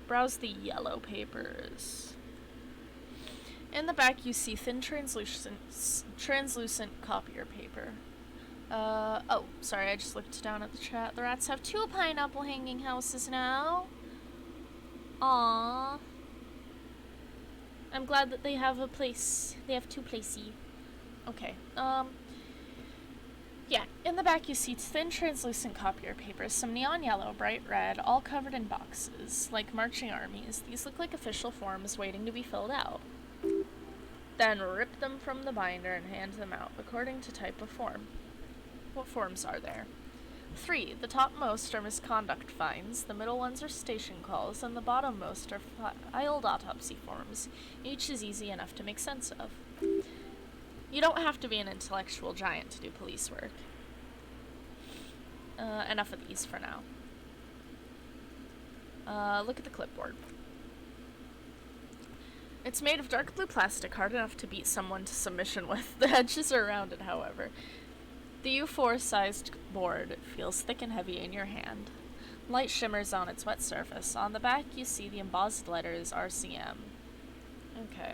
Speaker 1: Browse the yellow papers. In the back, you see thin translucent copier paper. Oh, sorry, I just looked down at the chat. The rats have 2 pineapple hanging houses now. Aww. I'm glad that they have a place. They have 2 placey. Okay, yeah, in the back you see thin translucent copier papers, some neon yellow, bright red, all covered in boxes, like marching armies. These look like official forms waiting to be filled out. Then rip them from the binder and hand them out, according to type of form. What forms are there? 3. The topmost are misconduct fines, the middle ones are station calls, and the bottommost are filed autopsy forms. Each is easy enough to make sense of. You don't have to be an intellectual giant to do police work. Enough of these for now. Look at the clipboard. It's made of dark blue plastic, hard enough to beat someone to submission with. The edges are rounded, however. The U4-sized board feels thick and heavy in your hand. Light shimmers on its wet surface. On the back, you see the embossed letters RCM. Okay.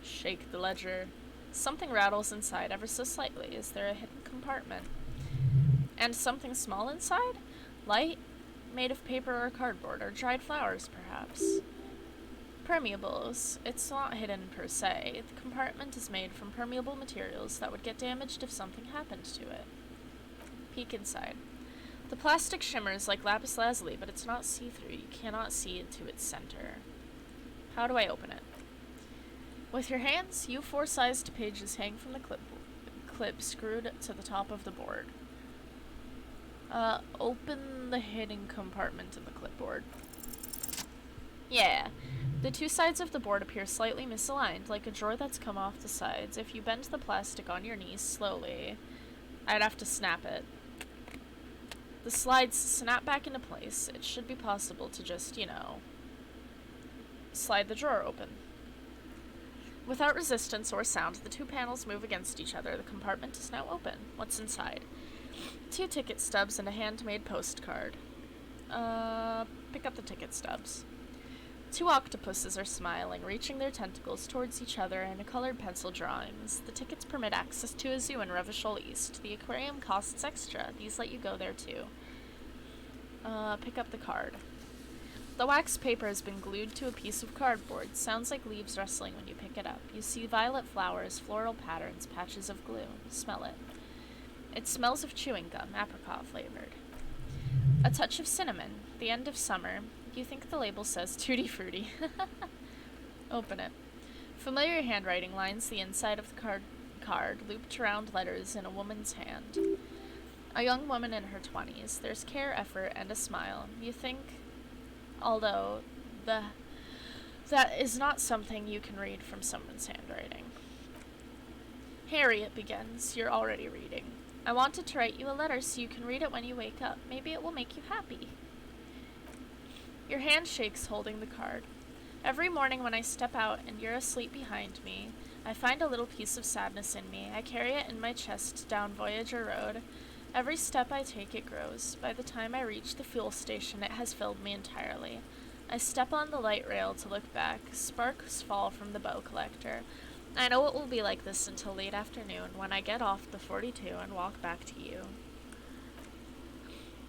Speaker 1: Shake the ledger. Something rattles inside ever so slightly. Is there a hidden compartment? And something small inside? Light? Made of paper or cardboard, or dried flowers, perhaps? Permeables. It's not hidden per se. The compartment is made from permeable materials that would get damaged if something happened to it. Peek inside. The plastic shimmers like lapis lazuli, but it's not see-through. You cannot see into its center. How do I open it? With your hands, U4 sized pages hang from the clip screwed to the top of the board. Open the hidden compartment in the clipboard. Yeah. The two sides of the board appear slightly misaligned, like a drawer that's come off the sides. If you bend the plastic on your knees slowly, I'd have to snap it. The slides snap back into place. It should be possible to just, slide the drawer open. Without resistance or sound, the two panels move against each other. The compartment is now open. What's inside? 2 ticket stubs and a handmade postcard. Pick up the ticket stubs. 2 octopuses are smiling, reaching their tentacles towards each other in colored pencil drawings. The tickets permit access to a zoo in Revachol East. The aquarium costs extra. These let you go there too. Pick up the card. The wax paper has been glued to a piece of cardboard. Sounds like leaves rustling when you pick it up. You see violet flowers, floral patterns, patches of glue. Smell it. It smells of chewing gum, apricot flavored. A touch of cinnamon. The end of summer. You think the label says Tutti Frutti. Open it. Familiar handwriting lines the inside of the card, looped around letters in a woman's hand. A young woman in her 20s. There's care, effort, and a smile. You think, although, that is not something you can read from someone's handwriting. Harry, it begins. You're already reading. I wanted to write you a letter so you can read it when you wake up. Maybe it will make you happy. Your hand shakes holding the card. Every morning when I step out and you're asleep behind me, I find a little piece of sadness in me. I carry it in my chest down Voyager Road. Every step I take, it grows. By the time I reach the fuel station, it has filled me entirely. I step on the light rail to look back. Sparks fall from the bow collector. I know it will be like this until late afternoon when I get off the 42 and walk back to you.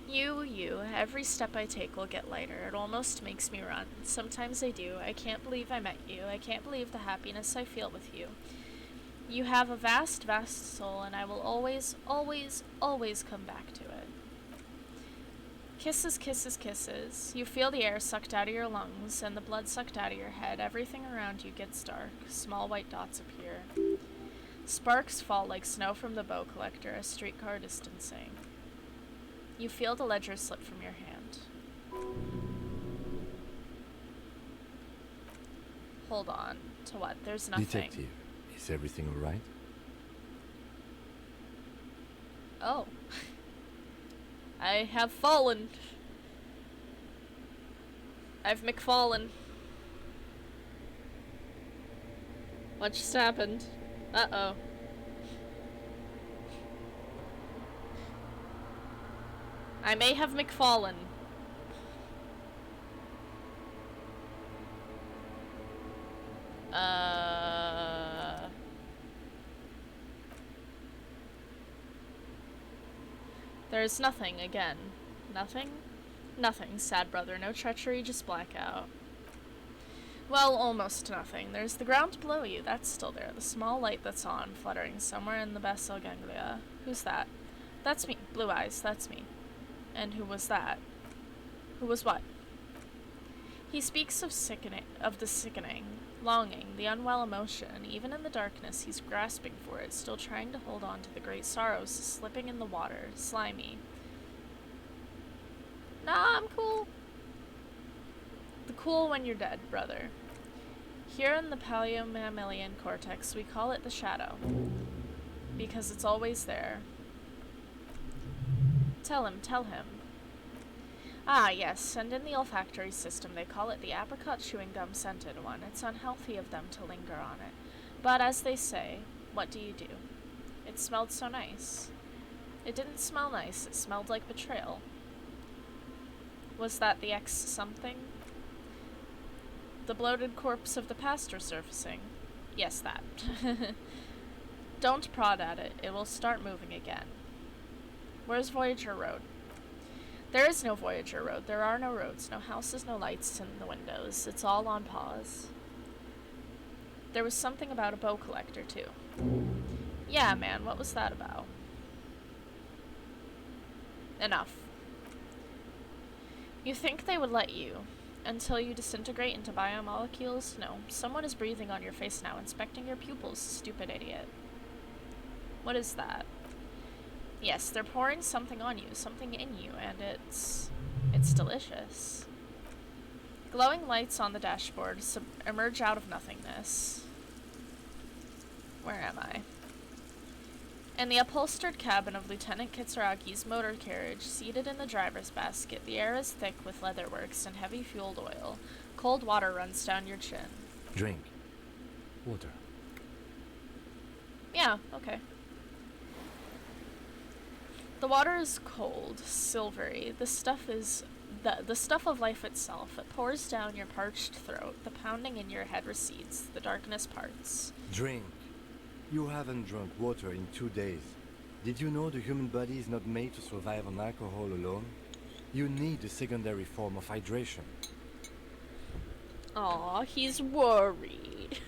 Speaker 1: You, every step I take will get lighter. It almost makes me run. Sometimes I do. I can't believe I met you. I can't believe the happiness I feel with you. You have a vast, vast soul, and I will always, always, always come back to it. Kisses, kisses, kisses. You feel the air sucked out of your lungs and the blood sucked out of your head. Everything around you gets dark. Small white dots appear. Sparks fall like snow from the bow collector, a streetcar distancing. You feel the ledger slip from your hand. Hold on. To what? There's nothing.
Speaker 5: Detective, is everything alright?
Speaker 1: Oh. I have fallen. I've McFallen. What just happened? Uh-oh. I may have McFallen. There's nothing again. Nothing? Nothing, sad brother. No treachery, just blackout. Well, almost nothing. There's the ground below you. That's still there. The small light that's on, fluttering somewhere in the basal ganglia. Who's that? That's me. Blue eyes. That's me. And who was that? Who was what? He speaks of the sickening, longing, the unwell emotion. Even in the darkness, he's grasping for it, still trying to hold on to the great sorrows slipping in the water, slimy. Nah, I'm cool. The cool when you're dead, brother. Here in the paleomammalian cortex, we call it the shadow. Because it's always there. Tell him. Ah, yes, and in the olfactory system they call it the apricot chewing gum scented one. It's unhealthy of them to linger on it. But as they say, what do you do? It smelled so nice. It didn't smell nice, it smelled like betrayal. Was that the ex-something? The bloated corpse of the past resurfacing? Yes, that. Don't prod at it, it will start moving again. Where's Voyager Road? There is no Voyager Road. There are no roads, no houses, no lights in the windows. It's all on pause. There was something about a bow collector, too. Yeah, man, what was that about? Enough. You think they would let you, until you disintegrate into biomolecules? No, someone is breathing on your face now, inspecting your pupils, stupid idiot. What is that? Yes, they're pouring something on you, something in you, and it's delicious. Glowing lights on the dashboard emerge out of nothingness. Where am I? In the upholstered cabin of Lieutenant Kitsuragi's motor carriage, seated in the driver's basket, the air is thick with leatherworks and heavy fueled oil. Cold water runs down your chin.
Speaker 5: Drink. Water.
Speaker 1: Yeah, okay. The water is cold, silvery. The stuff is the stuff of life itself. It pours down your parched throat. The pounding in your head recedes. The darkness parts.
Speaker 5: Drink. You haven't drunk water in 2 days. Did you know the human body is not made to survive on alcohol alone? You need a secondary form of hydration.
Speaker 1: Aw, he's worried.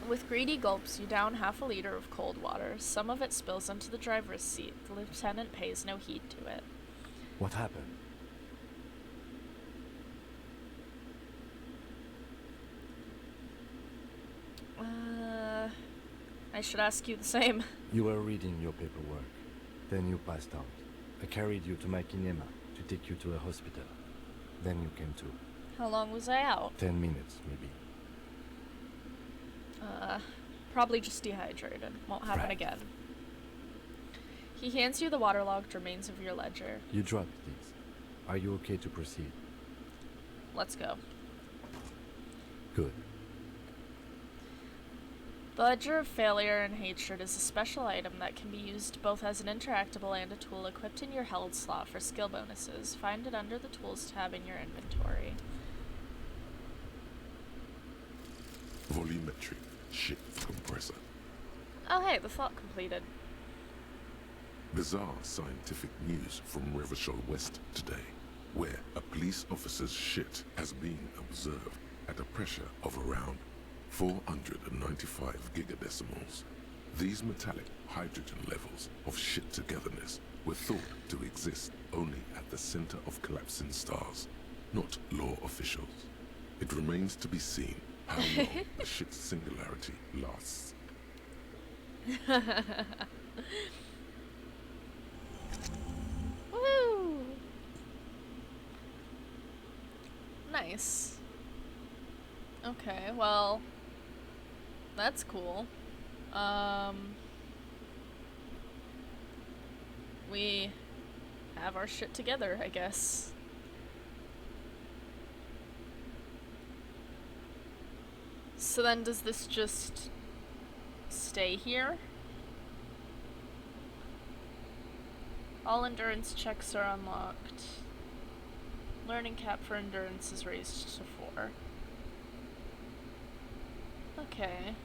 Speaker 1: With greedy gulps, you down half a liter of cold water. Some of it spills into the driver's seat. The lieutenant pays no heed to it.
Speaker 5: What happened?
Speaker 1: I should ask you the same.
Speaker 5: You were reading your paperwork. Then you passed out. I carried you to my kinema to take you to a hospital. Then you came to.
Speaker 1: How long was I out?
Speaker 5: 10 minutes, maybe.
Speaker 1: Probably just dehydrated. Won't happen
Speaker 5: Right.
Speaker 1: again. He hands you the waterlogged remains of your ledger.
Speaker 5: You drugged these. Are you okay to proceed?
Speaker 1: Let's go.
Speaker 5: Good.
Speaker 1: The Ledger of Failure and Hatred is a special item that can be used both as an interactable and a tool equipped in your held slot for skill bonuses. Find it under the Tools tab in your inventory.
Speaker 13: Volumetric shift compressor.
Speaker 1: Oh hey, the thought completed.
Speaker 13: Bizarre scientific news from Revachol West today, where a police officer's shit has been observed at a pressure of around 495 gigadecimals. These metallic hydrogen levels of shit togetherness were thought to exist only at the center of collapsing stars, not law officials. It remains to be seen how long the shit's singularity lasts.
Speaker 1: Woo! Nice. Okay, well, that's cool. We have our shit together, I guess. So then does this just stay here? All endurance checks are unlocked. Learning cap for endurance is raised to 4. Okay.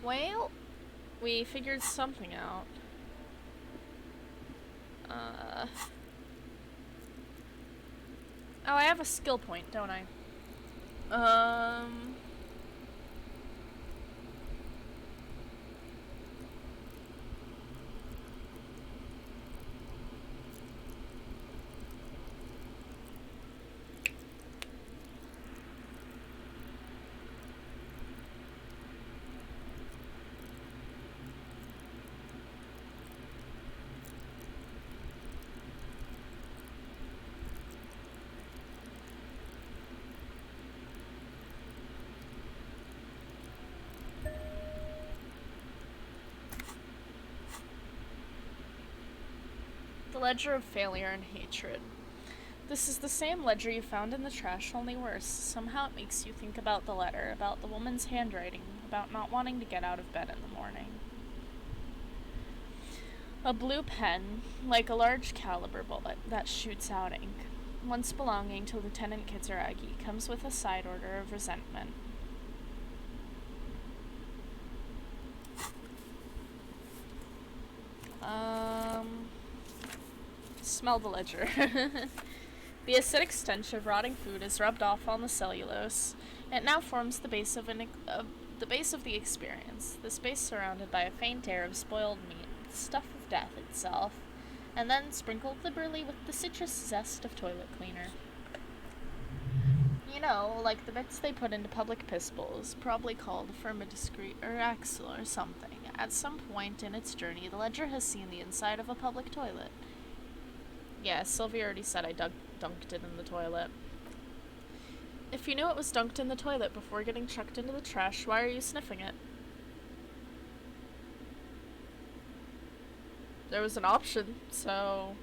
Speaker 1: Well, we figured something out. Oh, I have a skill point, don't I? The Ledger of Failure and Hatred. This is the same ledger you found in the trash, only worse. Somehow it makes you think about the letter, about the woman's handwriting, about not wanting to get out of bed in the morning. A blue pen, like a large caliber bullet, that shoots out ink. once belonging to Lieutenant Kitsuragi, comes with a side order of resentment. Smell the ledger. The acidic stench of rotting food is rubbed off on the cellulose. It now forms the base of the base of the experience. The space surrounded by a faint air of spoiled meat, the stuff of death itself, and then sprinkled liberally with the citrus zest of toilet cleaner. You know, like the bits they put into public piss bowls, probably called firmidiscrete or axle or something. At some point in its journey, the ledger has seen the inside of a public toilet. Yeah, Sylvia already said I dunked it in the toilet. If you knew it was dunked in the toilet before getting chucked into the trash, why are you sniffing it? There was an option, so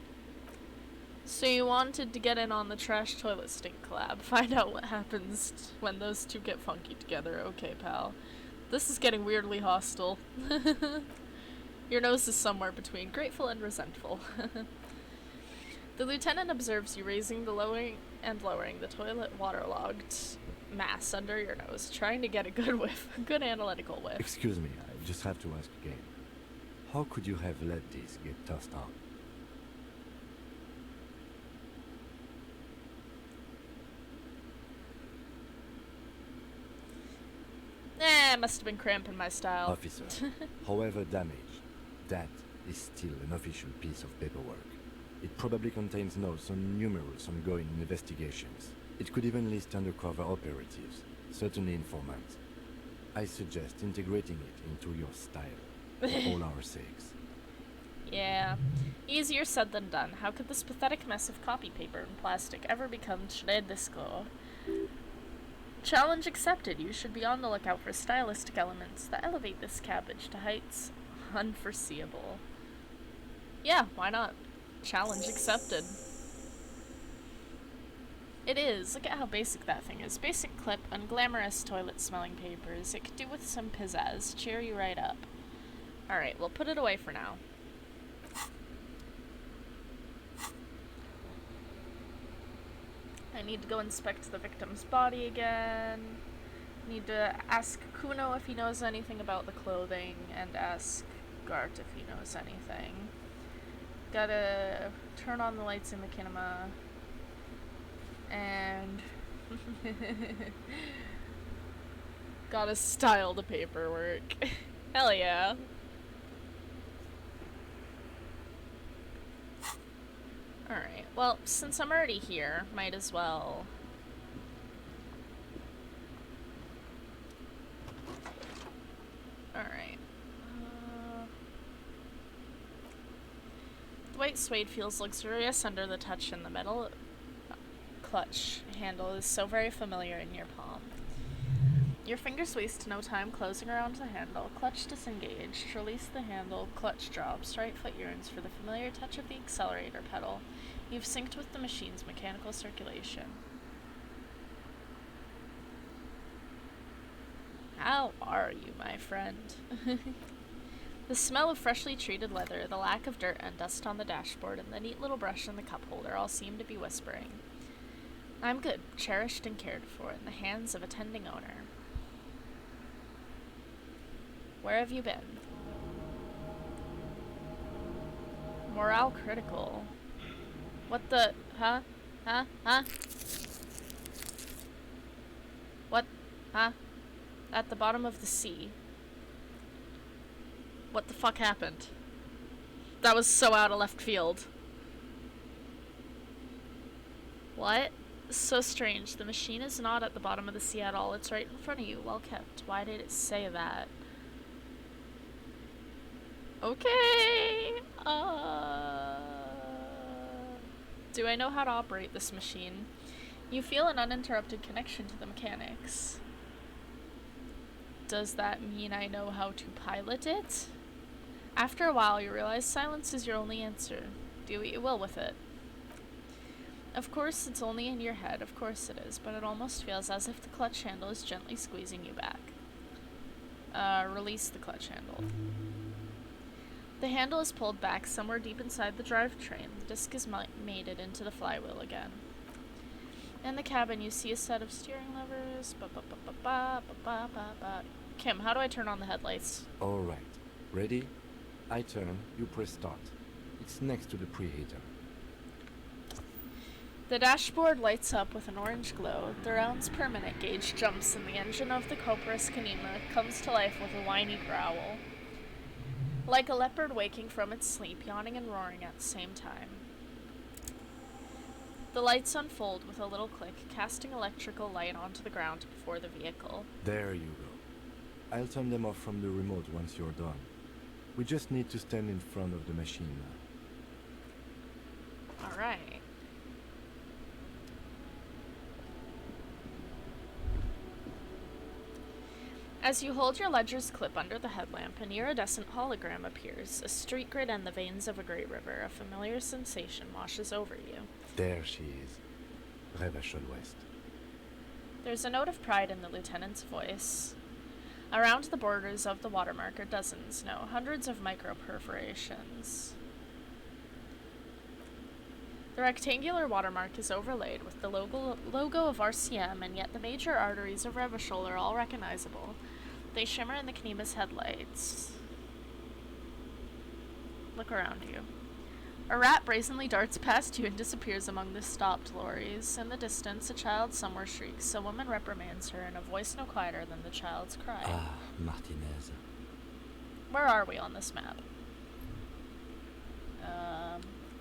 Speaker 1: you wanted to get in on the trash toilet stink collab. Find out what happens when those two get funky together. Okay, pal. This is getting weirdly hostile. Your nose is somewhere between grateful and resentful. The lieutenant observes you raising the lowering the toilet waterlogged mass under your nose, trying to get a good whiff, a good analytical whiff.
Speaker 5: Excuse me, I just have to ask again. How could you have let this get tossed out?
Speaker 1: Must have been cramping my style.
Speaker 5: Officer, however damaged, that is still an official piece of paperwork. It probably contains notes on numerous ongoing investigations. It could even list undercover operatives, certainly informants. I suggest integrating it into your style, for all our sakes.
Speaker 1: Yeah, easier said than done. How could this pathetic mess of copy paper and plastic ever become shred disco? Challenge accepted. You should be on the lookout for stylistic elements that elevate this cabbage to heights unforeseeable. Yeah, why not? Challenge accepted. It is. Look at how basic that thing is. Basic clip, unglamorous toilet-smelling papers. It could do with some pizzazz. Cheer you right up. Alright, we'll put it away for now. I need to go inspect the victim's body again. Need to ask Kuno if he knows anything about the clothing, and ask Gart if he knows anything. Gotta turn on the lights in the kinema. And gotta style the paperwork. Hell yeah. Alright, well, since I'm already here, might as well. Alright. The white suede feels luxurious under the touch, and the metal clutch handle is so very familiar in your palm. Your fingers waste no time closing around the handle. Clutch disengaged. Release the handle. Clutch drops. Right foot yearns for the familiar touch of the accelerator pedal. You've synced with the machine's mechanical circulation. How are you, my friend? The smell of freshly treated leather, the lack of dirt and dust on the dashboard, and the neat little brush in the cup holder all seem to be whispering. I'm good, cherished and cared for, in the hands of a tending owner. Where have you been? Morale critical. What the? Huh? Huh? Huh? What? Huh? At the bottom of the sea. What the fuck happened? That was so out of left field. What? So strange. The machine is not at the bottom of the sea at all. It's right in front of you. Well kept. Why did it say that? Okay. Do I know how to operate this machine? You feel an uninterrupted connection to the mechanics. Does that mean I know how to pilot it? After a while, you realize silence is your only answer. Do what you will with it. Of course, it's only in your head, of course it is, but it almost feels as if the clutch handle is gently squeezing you back. Release the clutch handle. The handle is pulled back somewhere deep inside the drivetrain. The disc is mated into the flywheel again. In the cabin, you see a set of steering levers. Kim, how do I turn on the headlights?
Speaker 5: Alright. Ready? I turn, you press start. It's next to the preheater.
Speaker 1: The dashboard lights up with an orange glow. The rounds per minute gauge jumps and the engine of the Copris Canema comes to life with a whiny growl. Like a leopard waking from its sleep, yawning and roaring at the same time. The lights unfold with a little click, casting electrical light onto the ground before the vehicle.
Speaker 5: There you go. I'll turn them off from the remote once you're done. We just need to stand in front of the machine now.
Speaker 1: Alright. As you hold your ledger's clip under the headlamp, an iridescent hologram appears, a street grid and the veins of a great river. A familiar sensation washes over you.
Speaker 5: There she is. Revachol West.
Speaker 1: There's a note of pride in the lieutenant's voice. Around the borders of the watermark are dozens, no, hundreds of micro-perforations. The rectangular watermark is overlaid with the logo of RCM, and yet the major arteries of Revachol are all recognizable. They shimmer in the Canema's headlights. Look around you. A rat brazenly darts past you and disappears among the stopped lorries. In the distance, a child somewhere shrieks. A woman reprimands her in a voice no quieter than the child's cry.
Speaker 5: Ah, Martinez.
Speaker 1: Where are we on this map?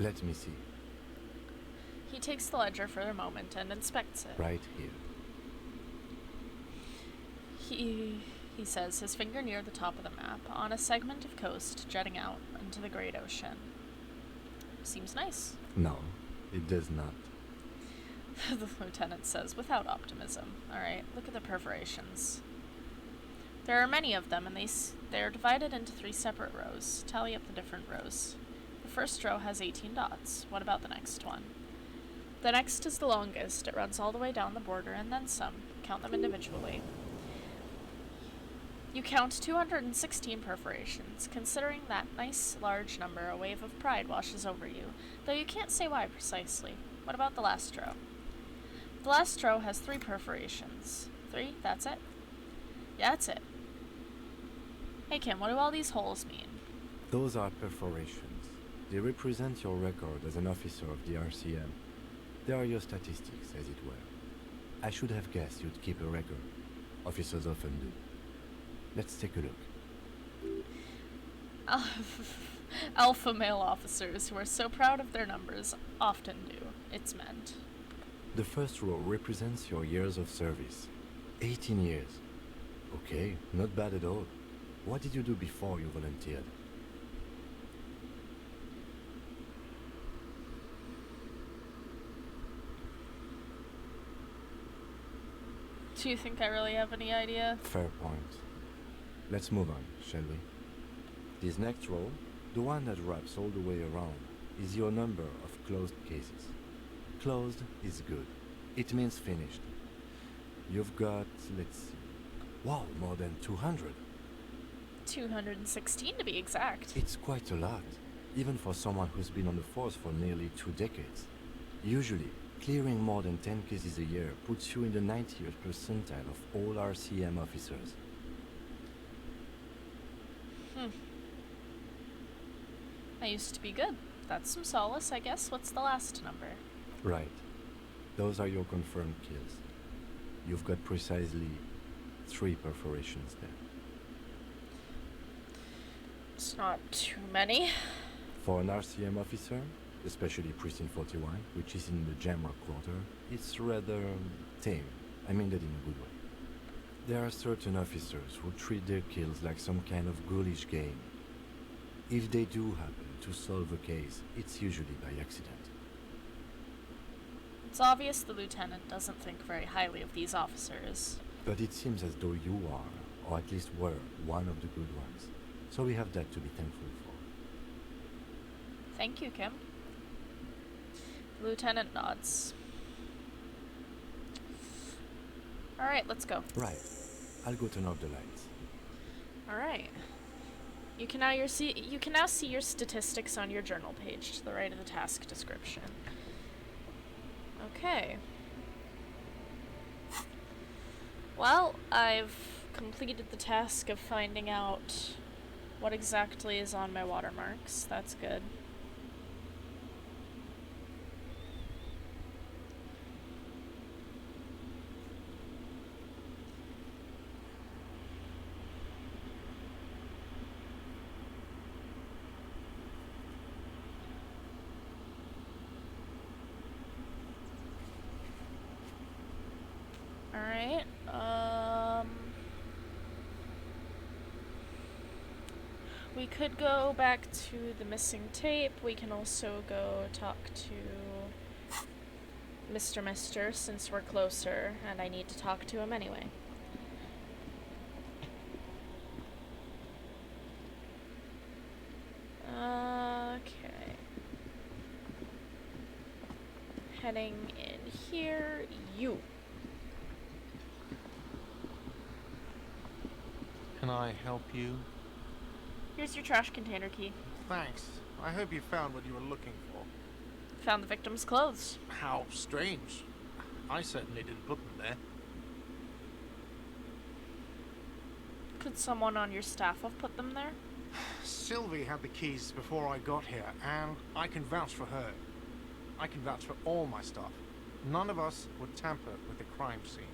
Speaker 5: Let me see.
Speaker 1: He takes the ledger for a moment and inspects it.
Speaker 5: Right here.
Speaker 1: He says, his finger near the top of the map, on a segment of coast jutting out into the great ocean. Seems nice.
Speaker 5: No, it does not.
Speaker 1: The lieutenant says, without optimism. Alright, look at the perforations. There are many of them, and they're divided into 3 separate rows. Tally up the different rows. The first row has 18 dots. What about the next one? The next is the longest. It runs all the way down the border and then some. Count them individually. You count 216 perforations. Considering that nice large number, a wave of pride washes over you, though you can't say why precisely. What about the last row? The last row has 3 perforations. 3? That's it? Yeah, that's it. Hey Kim, what do all these holes mean?
Speaker 5: Those are perforations. They represent your record as an officer of the RCM. They are your statistics, as it were. I should have guessed you'd keep a record. Officers often do. Let's take a look.
Speaker 1: Alpha male officers who are so proud of their numbers often do. It's meant.
Speaker 5: The first row represents your years of service. 18 years. Okay, not bad at all. What did you do before you volunteered?
Speaker 1: Do you think I really have any idea?
Speaker 5: Fair point. Let's move on, shall we? This next row, the one that wraps all the way around, is your number of closed cases. Closed is good. It means finished. You've got, let's see, wow, more than 200.
Speaker 1: 216 to be exact.
Speaker 5: It's quite a lot, even for someone who's been on the force for nearly 2 decades. Usually, clearing more than 10 cases a year puts you in the 90th percentile of all RCM officers.
Speaker 1: I used to be good. That's some solace, I guess. What's the last number?
Speaker 5: Right. Those are your confirmed kills. You've got precisely 3 perforations there.
Speaker 1: It's not too many.
Speaker 5: For an RCM officer, especially Precinct 41, which is in the Jamrock quarter, it's rather tame. I mean that in a good way. There are certain officers who treat their kills like some kind of ghoulish game. If they do happen to solve a case, it's usually by accident.
Speaker 1: It's obvious the lieutenant doesn't think very highly of these officers.
Speaker 5: But it seems as though you are, or at least were, one of the good ones. So we have that to be thankful for.
Speaker 1: Thank you, Kim. The lieutenant nods. Alright, let's go.
Speaker 5: Right. I'll go turn off the lights.
Speaker 1: Alright. You can now see your statistics on your journal page to the right of the task description. Okay. Well, I've completed the task of finding out what exactly is on my watermarks. That's good. Alright, we could go back to the missing tape. We can also go talk to Mr. since we're closer, and I need to talk to him anyway. Okay. Heading in here, you.
Speaker 3: Can I help you?
Speaker 1: Here's your trash container key.
Speaker 3: Thanks. I hope you found what you were looking for.
Speaker 1: Found the victim's clothes.
Speaker 3: How strange. I certainly didn't put them there.
Speaker 1: Could someone on your staff have put them there?
Speaker 3: Sylvie had the keys before I got here, and I can vouch for her. I can vouch for all my staff. None of us would tamper with the crime scene.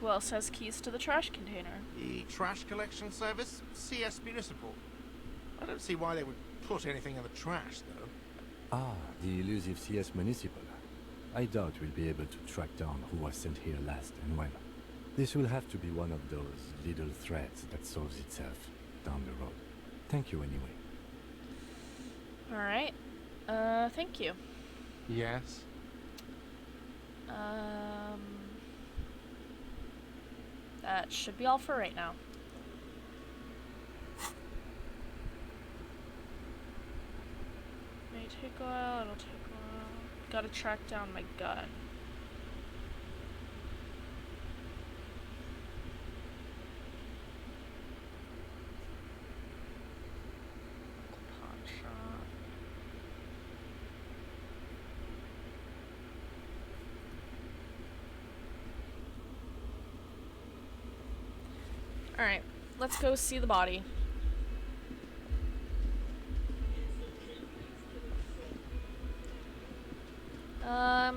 Speaker 1: Who else has keys to the trash container?
Speaker 3: The trash collection service? CS Municipal. I don't see why they would put anything in the trash, though.
Speaker 5: Ah, the elusive CS Municipal. I doubt we'll be able to track down who was sent here last and when. This will have to be one of those little threads that solves itself down the road. Thank you anyway.
Speaker 1: Alright. Thank you.
Speaker 3: Yes?
Speaker 1: That should be all for right now. May take a while, it'll take a while. Gotta track down my gun. Pawn shop. Alright, let's go see the body.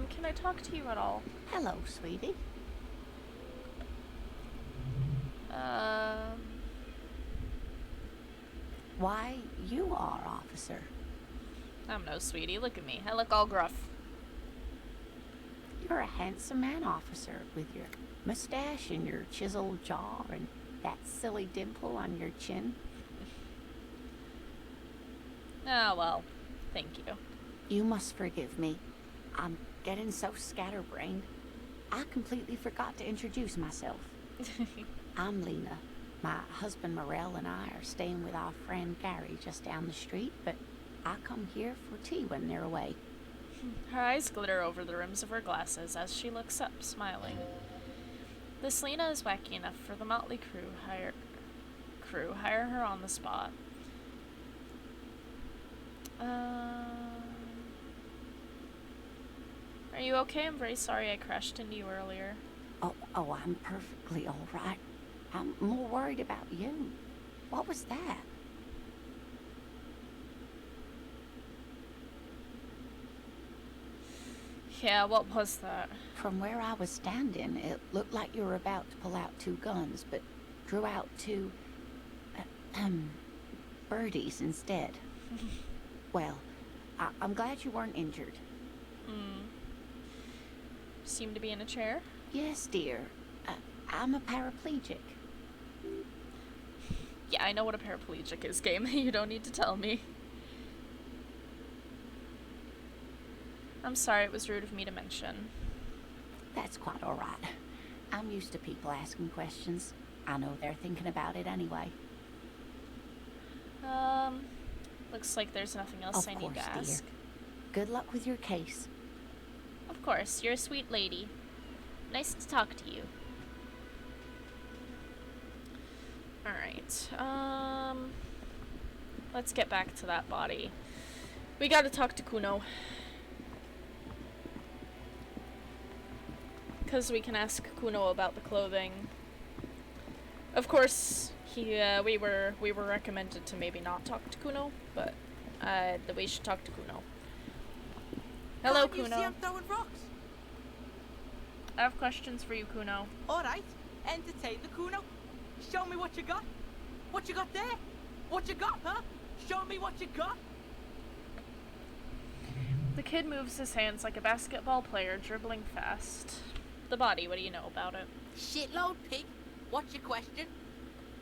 Speaker 1: Can I talk to you at all?
Speaker 4: Hello, sweetie. Why, you are, officer.
Speaker 1: I'm no sweetie, look at me. I look all gruff.
Speaker 4: You're a handsome man, officer, with your mustache and your chiseled jaw and that silly dimple on your chin.
Speaker 1: Ah, well, thank you.
Speaker 4: You must forgive me. I'm getting so scatterbrained. I completely forgot to introduce myself. I'm Lena. My husband Morel and I are staying with our friend Gary just down the street, but I come here for tea when they're away.
Speaker 1: Her eyes glitter over the rims of her glasses as she looks up, smiling. This Lena is wacky enough for the motley crew hire her on the spot. Are you okay? I'm very sorry I crashed into you earlier.
Speaker 4: Oh, I'm perfectly all right. I'm more worried about you. What was that?
Speaker 1: Yeah, what was that?
Speaker 4: From where I was standing, it looked like you were about to pull out 2 guns, but drew out 2, birdies instead. Well, I'm glad you weren't injured.
Speaker 1: Seem to be in a chair?
Speaker 4: Yes, dear. I'm a paraplegic.
Speaker 1: Yeah, I know what a paraplegic is, game. You don't need to tell me. I'm sorry, it was rude of me to mention.
Speaker 4: That's quite all right. I'm used to people asking questions. I know they're thinking about it anyway.
Speaker 1: Looks like there's nothing else I need to ask.
Speaker 4: Dear. Good luck with your case.
Speaker 1: Of course, you're a sweet lady. Nice to talk to you. Alright, let's get back to that body. We gotta talk to Kuno. Because we can ask Kuno about the clothing. Of course, we were recommended to maybe not talk to Kuno, but that we should talk to Kuno. Hello,
Speaker 8: Can't you
Speaker 1: Kuno.
Speaker 8: see I'm throwing rocks?
Speaker 1: I have questions for you, Kuno.
Speaker 8: Alright, entertain the Kuno. Show me what you got. What you got there? What you got, huh? Show me what you got.
Speaker 1: The kid moves his hands like a basketball player dribbling fast. The body, what do you know about it?
Speaker 8: Shitload pig. What's your question?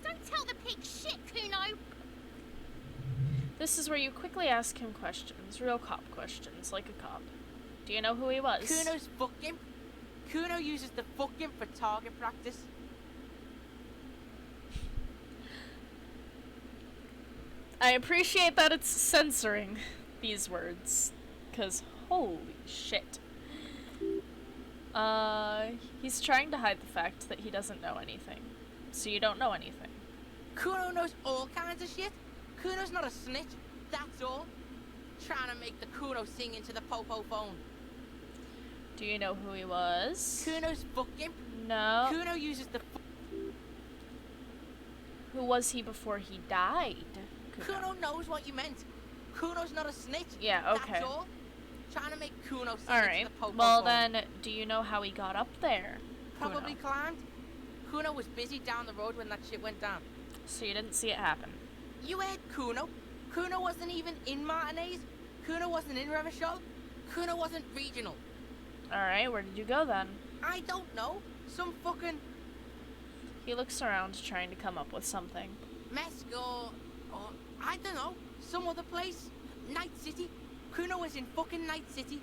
Speaker 7: Don't tell the pig shit, Kuno.
Speaker 1: This is where you quickly ask him questions, real cop questions, like a cop. Do you know who he was?
Speaker 8: Kuno's fucking. Kuno uses the fucking for target practice.
Speaker 1: I appreciate that it's censoring these words, because holy shit. He's trying to hide the fact that he doesn't know anything. So you don't know anything.
Speaker 8: Kuno knows all kinds of shit. Kuno's not a snitch, that's all. Trying to make the Kuno sing into the popo phone.
Speaker 1: Do you know who he was?
Speaker 8: Kuno's fucking.
Speaker 1: No.
Speaker 8: Kuno uses the.
Speaker 1: Who was he before he died?
Speaker 8: Kuno knows what you meant. Kuno's not a snitch.
Speaker 1: Yeah, okay.
Speaker 8: That's all. Trying to make Kuno sing
Speaker 1: Alright.
Speaker 8: into the popo
Speaker 1: Well
Speaker 8: phone.
Speaker 1: then, do you know how he got up there?
Speaker 8: Probably
Speaker 1: Kuno?
Speaker 8: climbed. Kuno was busy down the road when that shit went down.
Speaker 1: So you didn't see it happen?
Speaker 8: You heard Kuno. Kuno wasn't even in Martinez. Kuno wasn't in Revachol. Kuno wasn't regional.
Speaker 1: Alright, where did you go then?
Speaker 8: I don't know. Some fucking
Speaker 1: He looks around trying to come up with something.
Speaker 8: Mesco or I don't know. Some other place. Night City. Kuno was in fucking Night City.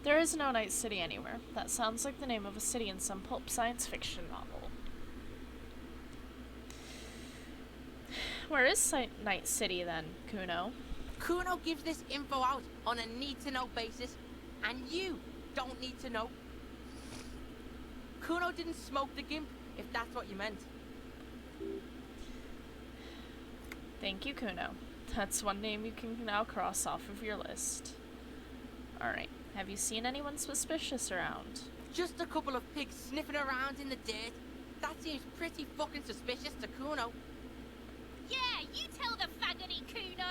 Speaker 1: There is no Night City anywhere. That sounds like the name of a city in some pulp science fiction novel. Where is Night City then, Kuno?
Speaker 8: Kuno gives this info out on a need-to-know basis, and you don't need to know. Kuno didn't smoke the gimp, if that's what you meant.
Speaker 1: Thank you, Kuno. That's one name you can now cross off of your list. Alright, have you seen anyone suspicious around?
Speaker 8: Just a couple of pigs sniffing around in the dirt. That seems pretty fucking suspicious to Kuno.
Speaker 7: Yeah, you tell the faggoty, Kuno.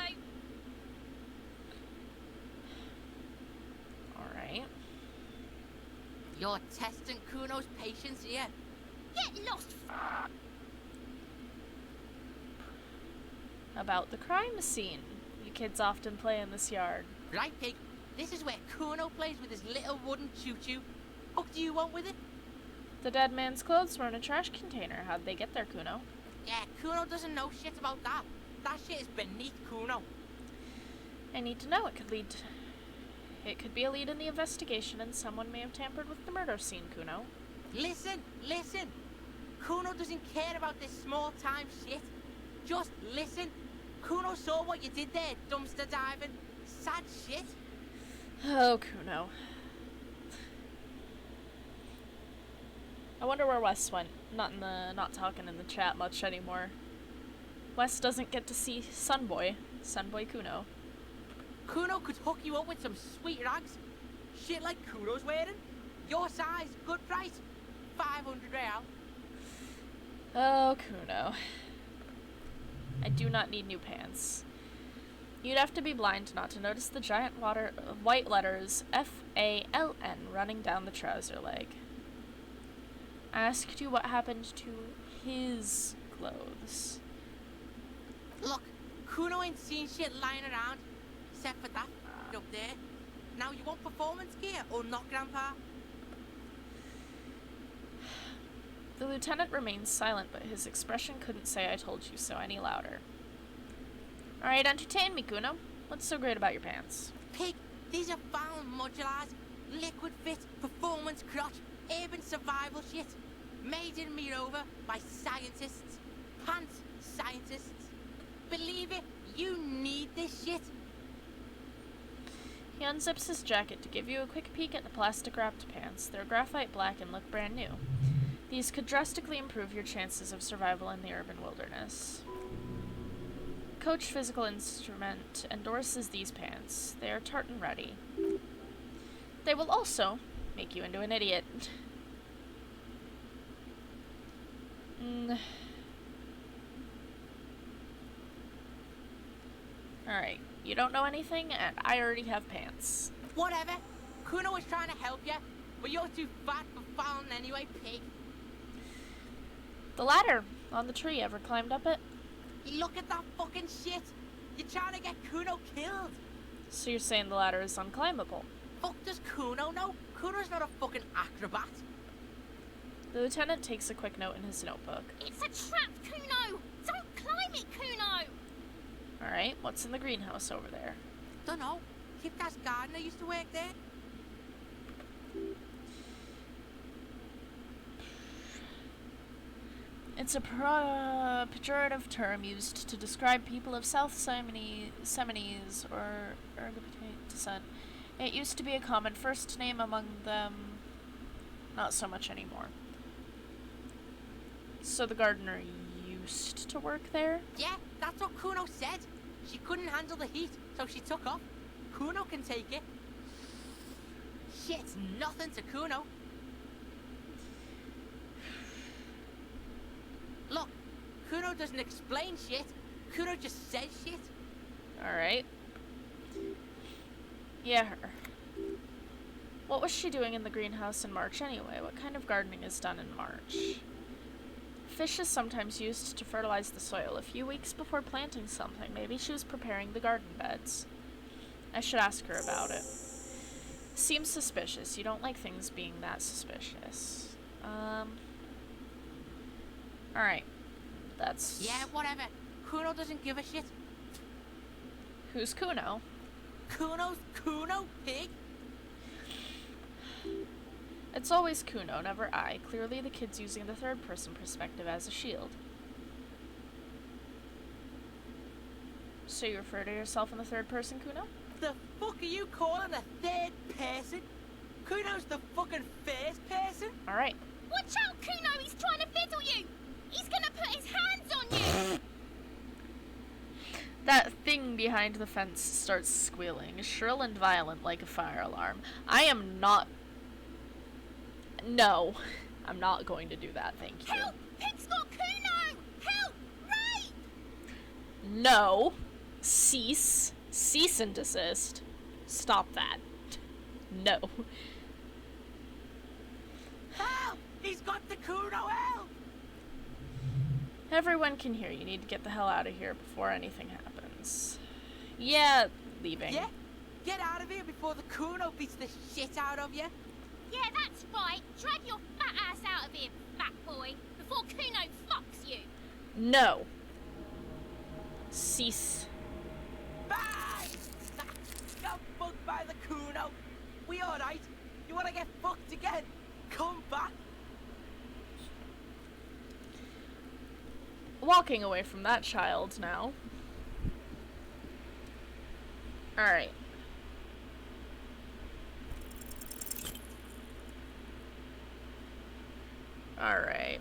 Speaker 1: Alright.
Speaker 8: You're testing Kuno's patience here.
Speaker 7: Get lost.
Speaker 1: About the crime scene. You kids often play in this yard.
Speaker 8: Right, pig. This is where Kuno plays with his little wooden choo-choo. What do you want with it?
Speaker 1: The dead man's clothes were in a trash container. How'd they get there, Kuno?
Speaker 8: Yeah, Kuno doesn't know shit about that. That shit is beneath Kuno.
Speaker 1: I need to know. It could be a lead in the investigation, and someone may have tampered with the murder scene, Kuno.
Speaker 8: Listen. Kuno doesn't care about this small-time shit. Just listen. Kuno saw what you did there, dumpster diving. Sad shit.
Speaker 1: Oh, Kuno. I wonder where Wes went. Not talking in the chat much anymore. Wes doesn't get to see Sunboy Kuno.
Speaker 8: Kuno could hook you up with some sweet rags. Shit like Kuno's wearing. Your size, good price. 500 real.
Speaker 1: Oh, Kuno. I do not need new pants. You'd have to be blind not to notice the giant white letters F-A-L-N running down the trouser leg. I asked you what happened to his clothes.
Speaker 8: Look, Kuno ain't seen shit lying around, except for that up there. Now you want performance gear or not, Grandpa?
Speaker 1: The lieutenant remained silent, but his expression couldn't say I told you so any louder. Alright, entertain me, Kuno. What's so great about your pants?
Speaker 8: Pig, these are found modulars, liquid fit, performance crotch, urban survival shit. Made in Mirova by scientists. Pants scientists. Believe it, you need this shit.
Speaker 1: He unzips his jacket to give you a quick peek at the plastic-wrapped pants. They're graphite black and look brand new. These could drastically improve your chances of survival in the urban wilderness. Coach Physical Instrument endorses these pants. They are tartan ready. They will also make you into an idiot. Alright, you don't know anything, and I already have pants.
Speaker 8: Whatever. Kuno was trying to help you, but you're too fat for falling anyway, pig.
Speaker 1: The ladder on the tree, ever climbed up it?
Speaker 8: Look at that fucking shit. You're trying to get Kuno killed.
Speaker 1: So you're saying the ladder is unclimbable?
Speaker 8: Fuck does Kuno know? Kuno's not a fucking acrobat.
Speaker 1: The lieutenant takes a quick note in his notebook.
Speaker 7: It's a trap, Kuno! Don't climb it, Kuno!
Speaker 1: Alright, what's in the greenhouse over there?
Speaker 8: Dunno. Kipka's gardener used to work there.
Speaker 1: It's a pejorative term used to describe people of South Seminoles or Ergopatate descent. It used to be a common first name among them, not so much anymore. So the gardener used to work there?
Speaker 8: Yeah, that's what Kuno said. She couldn't handle the heat, so she took off. Kuno can take it. Shit's nothing to Kuno. Look, Kuno doesn't explain shit. Kuno just says shit.
Speaker 1: Alright. Yeah, her. What was she doing in the greenhouse in March anyway? What kind of gardening is done in March? Fish is sometimes used to fertilize the soil a few weeks before planting something. Maybe she was preparing the garden beds. I should ask her about it. Seems suspicious. You don't like things being that suspicious. Alright. That's...
Speaker 8: Yeah, whatever. Kuno doesn't give a shit.
Speaker 1: Who's Kuno?
Speaker 8: Kuno's Kuno, pig.
Speaker 1: It's always Kuno, never I. Clearly the kid's using the third-person perspective as a shield. So you refer to yourself in the third person, Kuno?
Speaker 8: The fuck are you calling a third person? Kuno's the fucking first person.
Speaker 1: Alright.
Speaker 7: Watch out, Kuno! He's trying to fiddle you! He's gonna put his hands on you!
Speaker 1: That thing behind the fence starts squealing, shrill and violent like a fire alarm. I am not... No. I'm not going to do that, thank you.
Speaker 7: Help! Pig's got Kuno! Help! Ray!
Speaker 1: No. Cease. Cease and desist. Stop that. No.
Speaker 8: Help! He's got the Kuno, help!
Speaker 1: Everyone can hear. You need to get the hell out of here before anything happens. Yeah, leaving.
Speaker 8: Yeah? Get out of here before the Kuno beats the shit out of you.
Speaker 7: Yeah, that's right. Drag your fat ass out of here, fat boy, before Kuno fucks you.
Speaker 1: No. Cease.
Speaker 8: Bye! Got fucked by the Kuno. We alright? You wanna get fucked again? Come back.
Speaker 1: Walking away from that child now. Alright. Alright.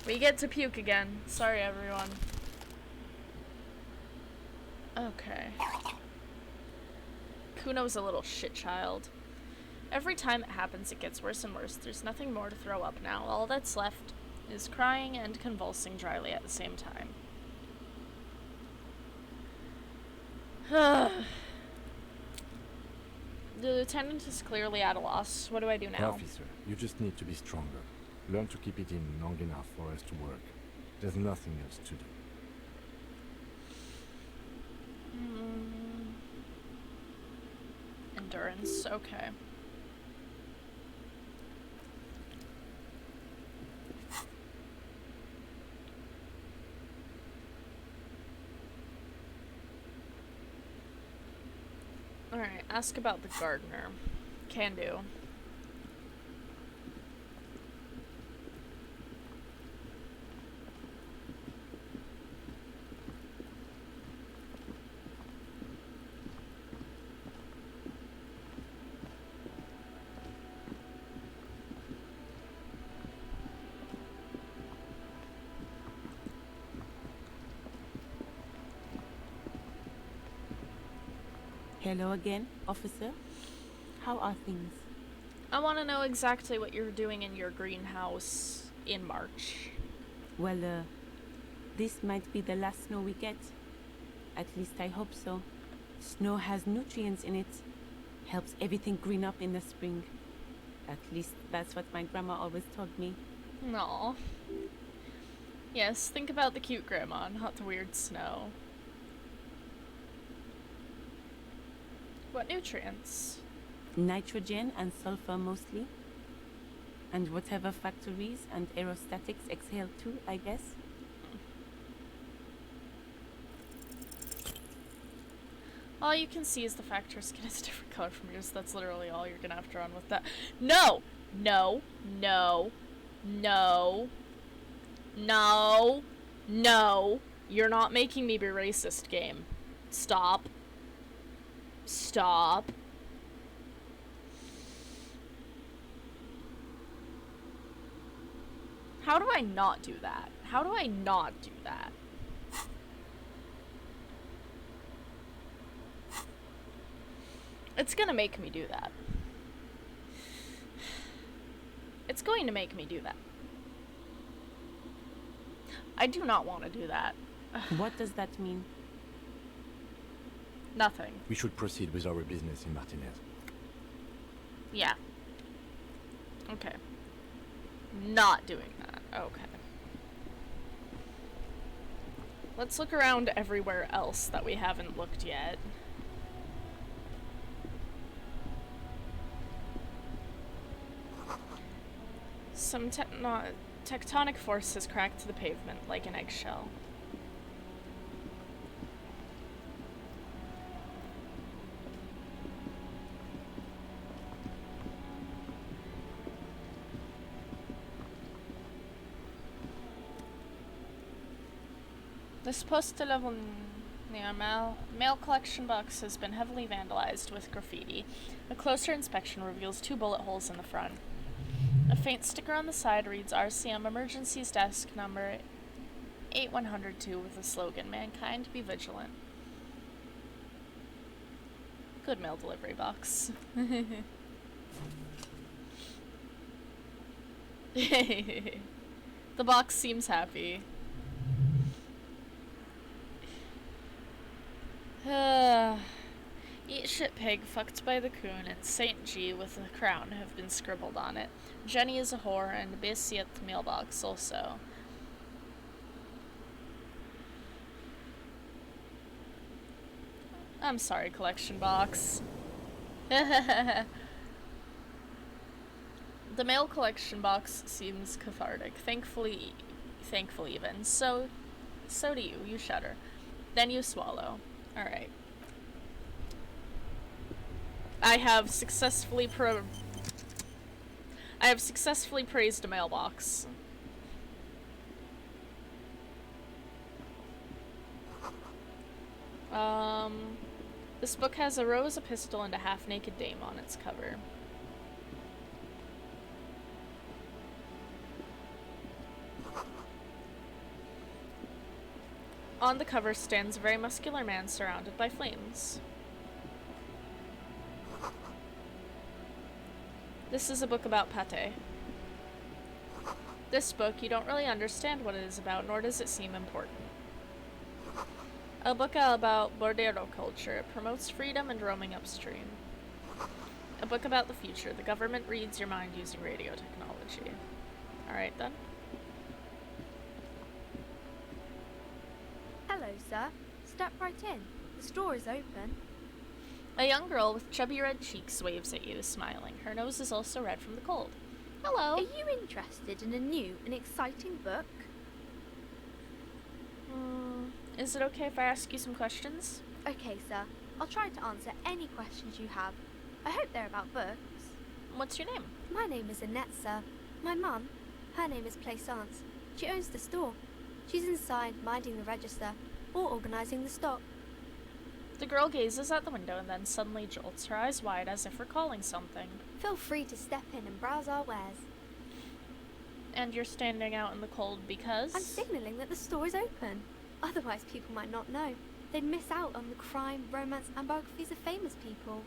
Speaker 1: We get to puke again. Sorry, everyone. Okay. Kuno's a little shit child. Every time it happens, it gets worse and worse. There's nothing more to throw up now. All that's left is crying and convulsing dryly at the same time. The lieutenant is clearly at a loss. What do I do now?
Speaker 5: Officer, you just need to be stronger. Learn to keep it in long enough for us to work. There's nothing else to do.
Speaker 1: Endurance, okay. Alright, ask about the gardener. Can do.
Speaker 6: Hello again, officer. How are things?
Speaker 1: I want to know exactly what you're doing in your greenhouse in March.
Speaker 6: Well, this might be the last snow we get. At least I hope so. Snow has nutrients in it. Helps everything green up in the spring. At least that's what my grandma always told me.
Speaker 1: Aw. Yes, think about the cute grandma, not the weird snow. What nutrients?
Speaker 6: Nitrogen and sulfur mostly. And whatever factories and aerostatics exhale too, I guess.
Speaker 1: All you can see is the fact her skin is a different color from yours. That's literally all you're gonna have to run with that. No! No! No! No! No! No! You're not making me be racist, game. Stop. Stop. How do I not do that? How do I not do that? It's gonna make me do that. It's going to make me do that. I do not want to do that.
Speaker 6: What does that mean?
Speaker 1: Nothing.
Speaker 5: We should proceed with our business in Martinez.
Speaker 1: Yeah. Okay. Not doing that. Okay. Let's look around everywhere else that we haven't looked yet. Some tectonic force has cracked the pavement like an eggshell. This postal near mail collection box has been heavily vandalized with graffiti. A closer inspection reveals 2 bullet holes in the front. A faint sticker on the side reads RCM Emergencies Desk number 8102 with the slogan, "Mankind, be vigilant." Good mail delivery box. The box seems happy. Eat shit pig, fucked by the coon, and Saint G with a crown have been scribbled on it. Jenny is a whore, and Busy at the mailbox also. I'm sorry, collection box. The mail collection box seems cathartic. Thankful even. So do you. You shudder. Then you swallow. Alright. I have successfully praised a mailbox. This book has a rose, a pistol, and a half-naked dame on its cover. On the cover stands a very muscular man surrounded by flames. This is a book about pate. This book, you don't really understand what it is about, nor does it seem important. A book about Bordero culture. It promotes freedom and roaming upstream. A book about the future. The government reads your mind using radio technology. Alright then.
Speaker 14: Hello, sir. Step right in. The store is open.
Speaker 1: A young girl with chubby red cheeks waves at you, smiling. Her nose is also red from the cold. Hello.
Speaker 14: Are you interested in a new and exciting book?
Speaker 1: Is it okay if I ask you some questions?
Speaker 14: Okay, sir. I'll try to answer any questions you have. I hope they're about books.
Speaker 1: What's your name?
Speaker 14: My name is Annette, sir. My mum, her name is Plaisance. She owns the store. She's inside, minding the register, or organising the stock.
Speaker 1: The girl gazes at the window and then suddenly jolts, her eyes wide as if recalling something.
Speaker 14: Feel free to step in and browse our wares.
Speaker 1: And you're standing out in the cold because?
Speaker 14: I'm signalling that the store is open. Otherwise, people might not know. They'd miss out on the crime, romance, and biographies of famous people.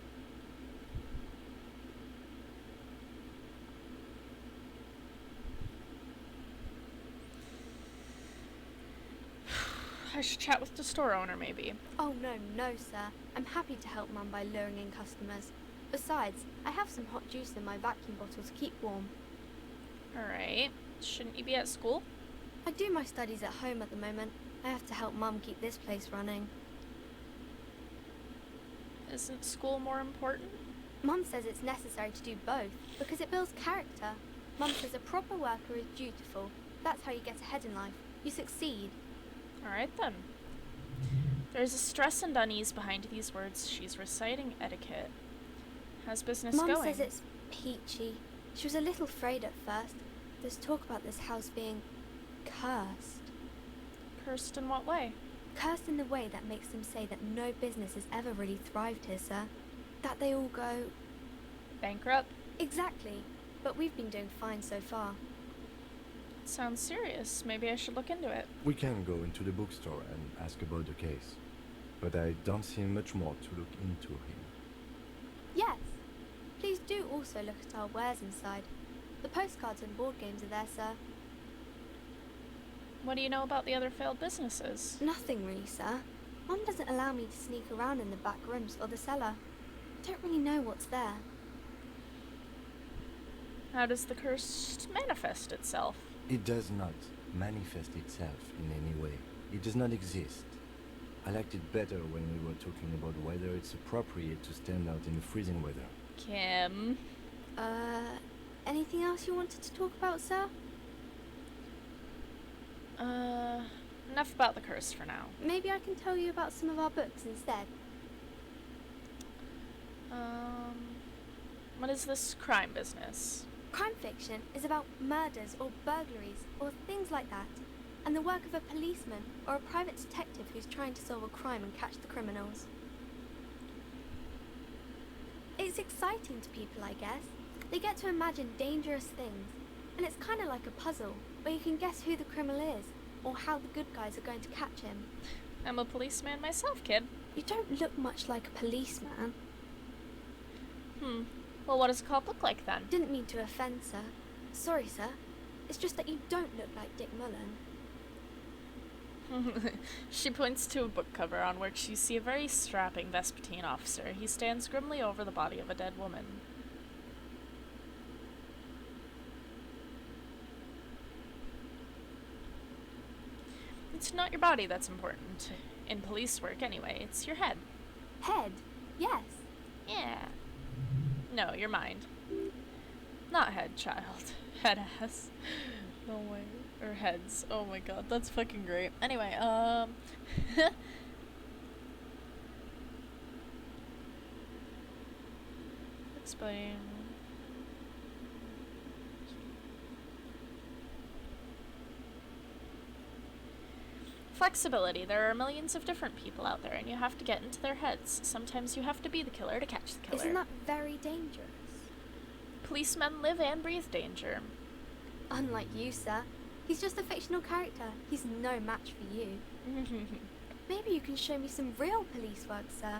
Speaker 1: I should chat with the store owner, maybe.
Speaker 14: Oh, no, sir. I'm happy to help Mum by luring in customers. Besides, I have some hot juice in my vacuum bottle to keep warm.
Speaker 1: Alright. Shouldn't you be at school?
Speaker 14: I do my studies at home at the moment. I have to help Mum keep this place running.
Speaker 1: Isn't school more important?
Speaker 14: Mum says it's necessary to do both because it builds character. Mum says a proper worker is dutiful. That's how you get ahead in life. You succeed.
Speaker 1: Alright then. There's a stress and unease behind these words. She's reciting etiquette. How's business
Speaker 14: Mum
Speaker 1: going?
Speaker 14: says it's peachy. She was a little afraid at first. There's talk about this house being cursed.
Speaker 1: Cursed in what way?
Speaker 14: Cursed in the way that makes them say that no business has ever really thrived here, sir. That they all go...
Speaker 1: bankrupt?
Speaker 14: Exactly. But we've been doing fine so far.
Speaker 1: Sounds serious. Maybe I should look into it.
Speaker 5: We can go into the bookstore and ask about the case. But I don't see much more to look into here.
Speaker 14: Yes. Please do also look at our wares inside. The postcards and board games are there, sir.
Speaker 1: What do you know about the other failed businesses?
Speaker 14: Nothing really, sir. Mum doesn't allow me to sneak around in the back rooms or the cellar. I don't really know what's there.
Speaker 1: How does the curse manifest itself?
Speaker 5: It does not manifest itself in any way. It does not exist. I liked it better when we were talking about whether it's appropriate to stand out in the freezing weather.
Speaker 1: Kim?
Speaker 14: Anything else you wanted to talk about, sir?
Speaker 1: Enough about the curse for now.
Speaker 14: Maybe I can tell you about some of our books instead.
Speaker 1: What is this crime business?
Speaker 14: Crime fiction is about murders or burglaries or things like that, and the work of a policeman or a private detective who's trying to solve a crime and catch the criminals. It's exciting to people, I guess. They get to imagine dangerous things, and it's kind of like a puzzle where you can guess who the criminal is or how the good guys are going to catch him.
Speaker 1: I'm a policeman myself, kid.
Speaker 14: You don't look much like a policeman.
Speaker 1: Well, what does a cop look like then?
Speaker 14: Didn't mean to offend, sir. Sorry, sir. It's just that you don't look like Dick Mullen.
Speaker 1: She points to a book cover on which you see a very strapping Vespertine officer. He stands grimly over the body of a dead woman. It's not your body that's important. In police work, anyway. It's your head.
Speaker 14: Head? Yes.
Speaker 1: Yeah. No, your mind. Not head, child. Head ass. No way. Or heads. Oh my god, that's fucking great. Anyway, explain. Flexibility. There are millions of different people out there, and you have to get into their heads. Sometimes you have to be the killer to catch the killer.
Speaker 14: Isn't that very dangerous?
Speaker 1: Policemen live and breathe danger.
Speaker 14: Unlike you, sir. He's just a fictional character. He's no match for you. Maybe you can show me some real police work, sir.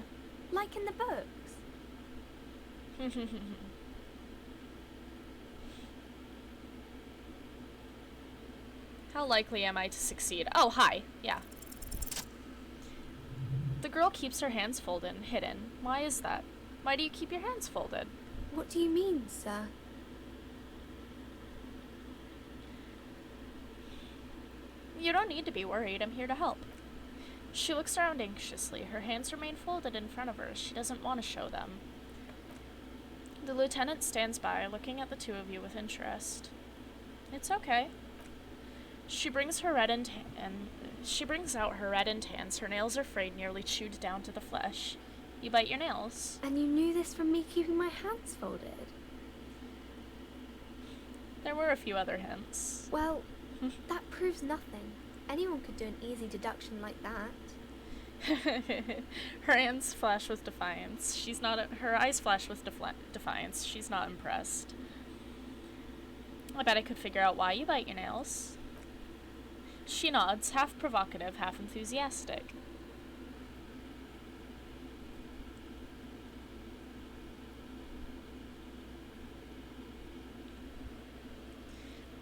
Speaker 14: Like in the books.
Speaker 1: How likely am I to succeed? Oh, hi. Yeah. The girl keeps her hands folded and hidden. Why is that? Why do you keep your hands folded?
Speaker 14: What do you mean, sir?
Speaker 1: You don't need to be worried. I'm here to help. She looks around anxiously. Her hands remain folded in front of her. She doesn't want to show them. The lieutenant stands by, looking at the two of you with interest. It's okay. She brings out her reddened hands. Her nails are frayed, nearly chewed down to the flesh. You bite your nails.
Speaker 14: And you knew this from me keeping my hands folded?
Speaker 1: There were a few other hints.
Speaker 14: Well, that proves nothing. Anyone could do an easy deduction like that.
Speaker 1: Her hands flash with defiance. Her eyes flash with defiance. She's not impressed. I bet I could figure out why you bite your nails. She nods, half provocative, half enthusiastic.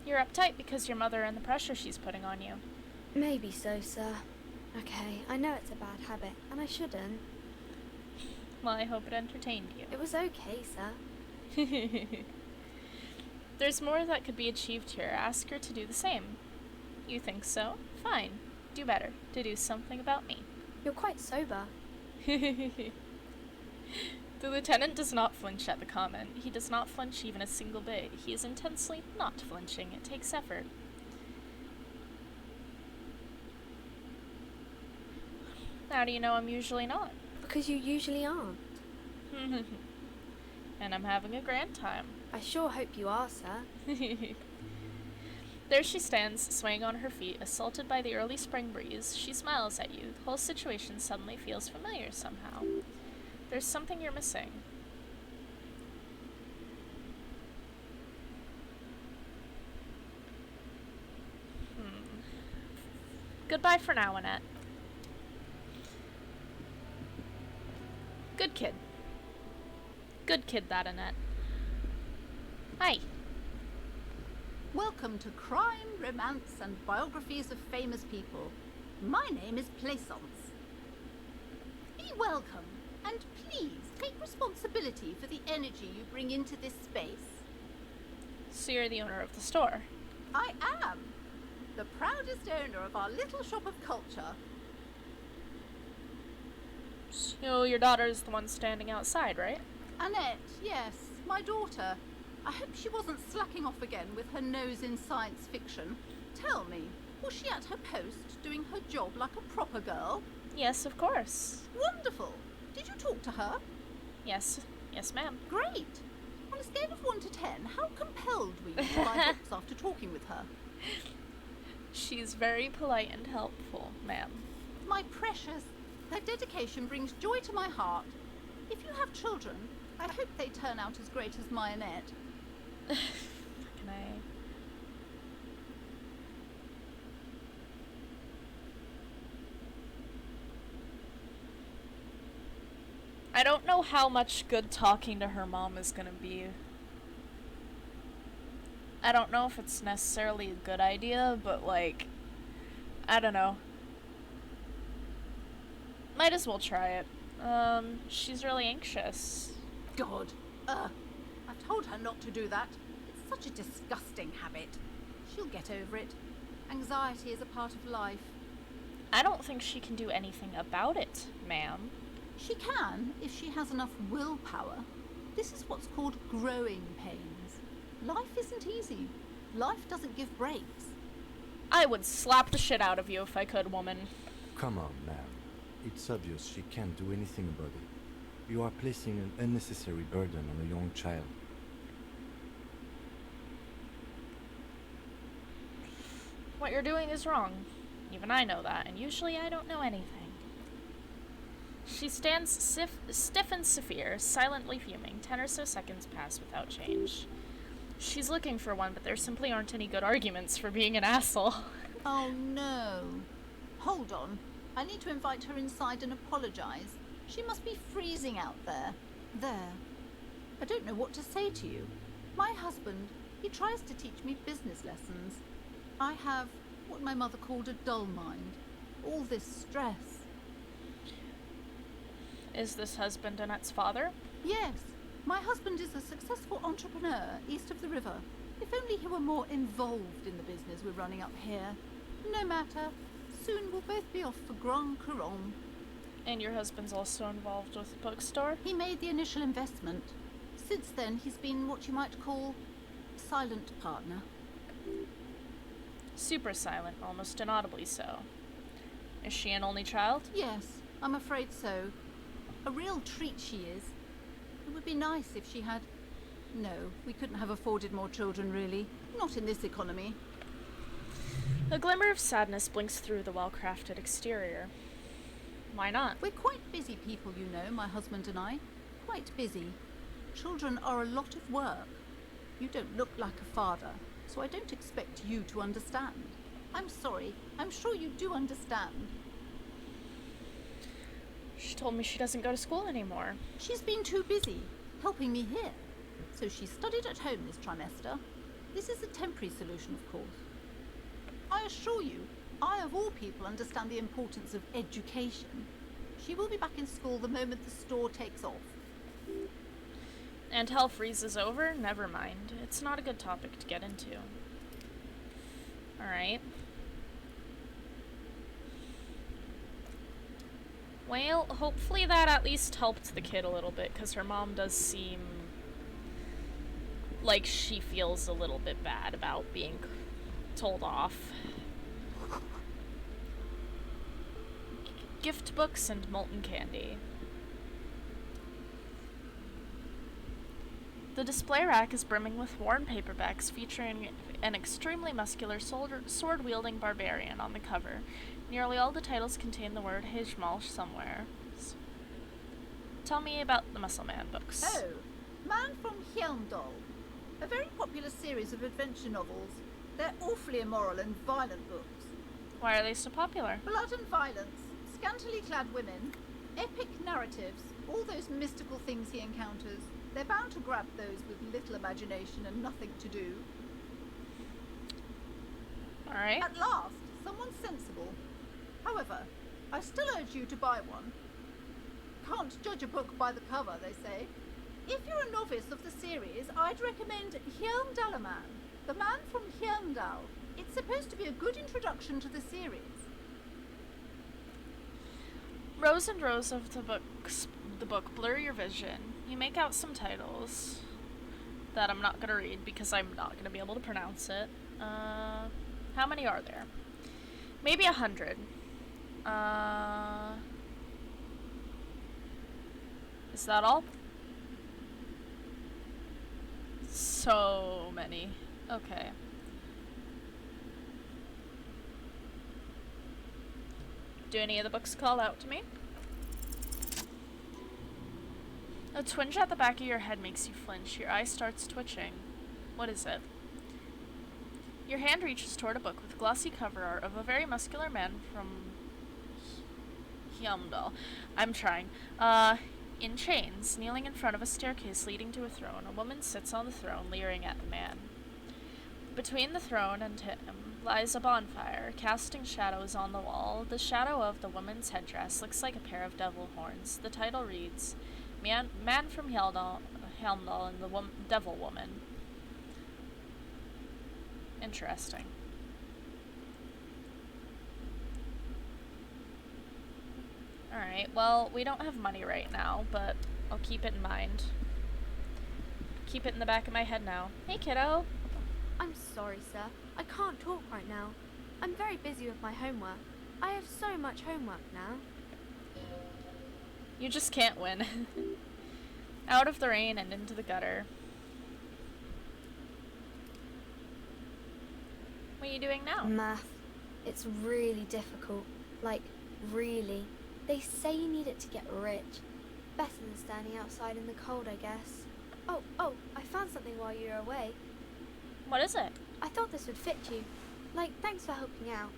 Speaker 1: You're uptight because your mother and the pressure she's putting on you.
Speaker 14: Maybe so, sir. Okay, I know it's a bad habit, and I shouldn't.
Speaker 1: Well, I hope it entertained you.
Speaker 14: It was okay, sir.
Speaker 1: There's more that could be achieved here. Ask her to do the same. You think so? Fine. Do better. Deduce something about me.
Speaker 14: You're quite sober.
Speaker 1: The lieutenant does not flinch at the comment. He does not flinch even a single bit. He is intensely not flinching. It takes effort. How do you know I'm usually not?
Speaker 14: Because you usually aren't.
Speaker 1: And I'm having a grand time.
Speaker 14: I sure hope you are, sir.
Speaker 1: There she stands, swaying on her feet, assaulted by the early spring breeze. She smiles at you. The whole situation suddenly feels familiar somehow. There's something you're missing. Goodbye for now, Annette. Good kid. Good kid, that Annette. Hi.
Speaker 15: Welcome to Crime, Romance, and Biographies of Famous People. My name is Plaisance. Be welcome, and please take responsibility for the energy you bring into this space.
Speaker 1: So you're the owner of the store?
Speaker 15: I am. The proudest owner of our little shop of culture.
Speaker 1: So your daughter's the one standing outside, right?
Speaker 15: Annette, yes, my daughter. I hope she wasn't slacking off again with her nose in science fiction. Tell me, was she at her post, doing her job like a proper girl?
Speaker 1: Yes, of course.
Speaker 15: Wonderful. Did you talk to her?
Speaker 1: Yes. Yes, ma'am.
Speaker 15: Great. On a scale of 1 to 10, how compelled were you to buy books after talking with her?
Speaker 1: She's very polite and helpful, ma'am.
Speaker 15: My precious, her dedication brings joy to my heart. If you have children, I hope they turn out as great as my Annette.
Speaker 1: Can I don't know how much good talking to her mom is gonna be. I don't know if it's necessarily a good idea, but like, I don't know. Might as well try it. She's really anxious.
Speaker 15: God. I've told her not to do that. It's such a disgusting habit. She'll get over it. Anxiety is a part of life.
Speaker 1: I don't think she can do anything about it, ma'am.
Speaker 15: She can, if she has enough willpower. This is what's called growing pains. Life isn't easy. Life doesn't give breaks.
Speaker 1: I would slap the shit out of you if I could, woman.
Speaker 5: Come on, ma'am. It's obvious she can't do anything about it. You are placing an unnecessary burden on a young child.
Speaker 1: What you're doing is wrong. Even I know that, and usually I don't know anything. She stands stiff and severe, silently fuming. 10 or so seconds pass without change. She's looking for one, but there simply aren't any good arguments for being an asshole.
Speaker 15: Oh no. Hold on. I need to invite her inside and apologize. She must be freezing out there. There. I don't know what to say to you. My husband, he tries to teach me business lessons. I have what my mother called a dull mind. All this stress.
Speaker 1: Is this husband Annette's father?
Speaker 15: Yes. My husband is a successful entrepreneur east of the river. If only he were more involved in the business we're running up here. No matter. Soon we'll both be off for Grand Couronne.
Speaker 1: And your husband's also involved with the bookstore?
Speaker 15: He made the initial investment. Since then, he's been what you might call a silent partner.
Speaker 1: Super silent, almost inaudibly so. Is she an only child?
Speaker 15: Yes, I'm afraid so. A real treat she is. It would be nice if she had... No, we couldn't have afforded more children, really. Not in this economy.
Speaker 1: A glimmer of sadness blinks through the well-crafted exterior. Why not?
Speaker 15: We're quite busy people, you know, my husband and I. Quite busy. Children are a lot of work. You don't look like a father, so I don't expect you to understand. I'm sorry. I'm sure you do understand.
Speaker 1: She told me she doesn't go to school anymore.
Speaker 15: She's been too busy, helping me here. So she studied at home this trimester. This is a temporary solution, of course. I assure you, I, of all people, understand the importance of education. She will be back in school the moment the store takes off.
Speaker 1: And hell freezes over? Never mind. It's not a good topic to get into. Alright. Well, hopefully that at least helped the kid a little bit, because her mom does seem like she feels a little bit bad about being told off. Gift books and molten candy. The display rack is brimming with worn paperbacks featuring an extremely muscular sword-wielding barbarian on the cover. Nearly all the titles contain the word Hejmal somewhere. Tell me about the Muscle Man books.
Speaker 15: Oh, Man from Hjelmdal. A very popular series of adventure novels. They're awfully immoral and violent books.
Speaker 1: Why are they so popular?
Speaker 15: Blood and violence, scantily clad women, epic narratives, all those mystical things he encounters. They're bound to grab those with little imagination and nothing to do.
Speaker 1: Alright.
Speaker 15: At last, someone sensible. However, I still urge you to buy one. Can't judge a book by the cover, they say. If you're a novice of the series, I'd recommend Hjelmdalaman, the Man from Hjelmdal. It's supposed to be a good introduction to the series.
Speaker 1: Rows and rows of the book blur your vision. You make out some titles that I'm not going to read because I'm not going to be able to pronounce it. How many are there? Maybe 100. Is that all? So many. Okay. Do any of the books call out to me? A twinge at the back of your head makes you flinch. Your eye starts twitching. What is it? Your hand reaches toward a book with glossy cover art of a very muscular man from Hjelmdal. I'm trying. In chains, kneeling in front of a staircase leading to a throne. A woman sits on the throne, leering at the man. Between the throne and him lies a bonfire, casting shadows on the wall. The shadow of the woman's headdress looks like a pair of devil horns. The title reads, Man from Hjelmdal and the Devil Woman. Interesting. Alright, well, we don't have money right now, but I'll keep it in mind. Keep it in the back of my head now. Hey, kiddo.
Speaker 14: I'm sorry, sir. I can't talk right now. I'm very busy with my homework. I have so much homework now.
Speaker 1: You just can't win. Out of the rain and into the gutter. What are you doing now?
Speaker 14: Math. It's really difficult. Like, really. They say you need it to get rich. Better than standing outside in the cold, I guess. Oh, I found something while you were away.
Speaker 1: What is it?
Speaker 14: I thought this would fit you. Like, thanks for helping out.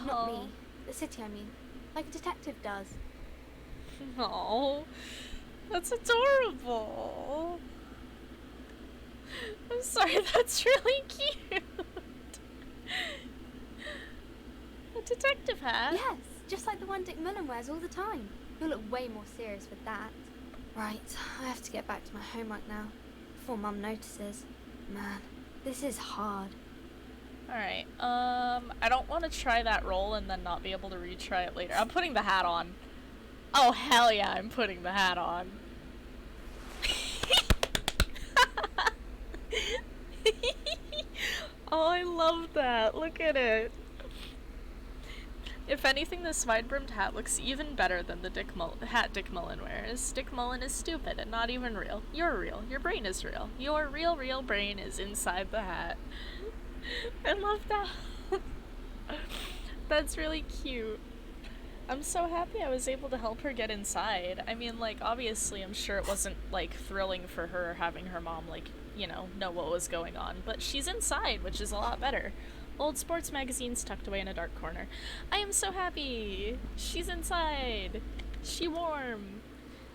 Speaker 14: Not me. The city, I mean. Like a detective does.
Speaker 1: Oh, that's adorable. I'm sorry, that's really cute. A detective hat?
Speaker 14: Yes, just like the one Dick Mullen wears all the time. You'll look way more serious with that. Right, I have to get back to my homework now, before Mum notices. Man, this is hard.
Speaker 1: Alright, I don't want to try that role and then not be able to retry it later. I'm putting the hat on. Oh, hell yeah, I'm putting the hat on. Oh, I love that. Look at it. If anything, this wide-brimmed hat looks even better than the hat Dick Mullen wears. Dick Mullen is stupid and not even real. You're real. Your brain is real. Your real brain is inside the hat. I love that. That's really cute. I'm so happy I was able to help her get inside. I mean, like, obviously I'm sure it wasn't, like, thrilling for her having her mom, like, you know what was going on. But she's inside, which is a lot better. Old sports magazines tucked away in a dark corner. I am so happy! She's inside! She warm!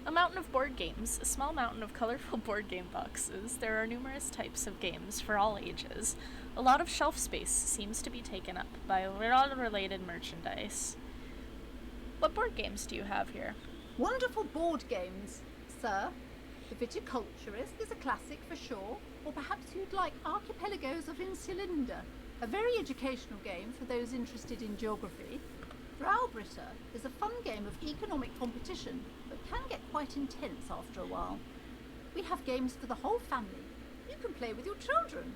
Speaker 1: A mountain of board games, a small mountain of colorful board game boxes. There are numerous types of games for all ages. A lot of shelf space seems to be taken up by related merchandise. What board games do you have here?
Speaker 15: Wonderful board games, sir. The Viticulturist is a classic for sure, or perhaps you'd like Archipelagos of Insulinda, a very educational game for those interested in geography. Browbritter is a fun game of economic competition, but can get quite intense after a while. We have games for the whole family. You can play with your children.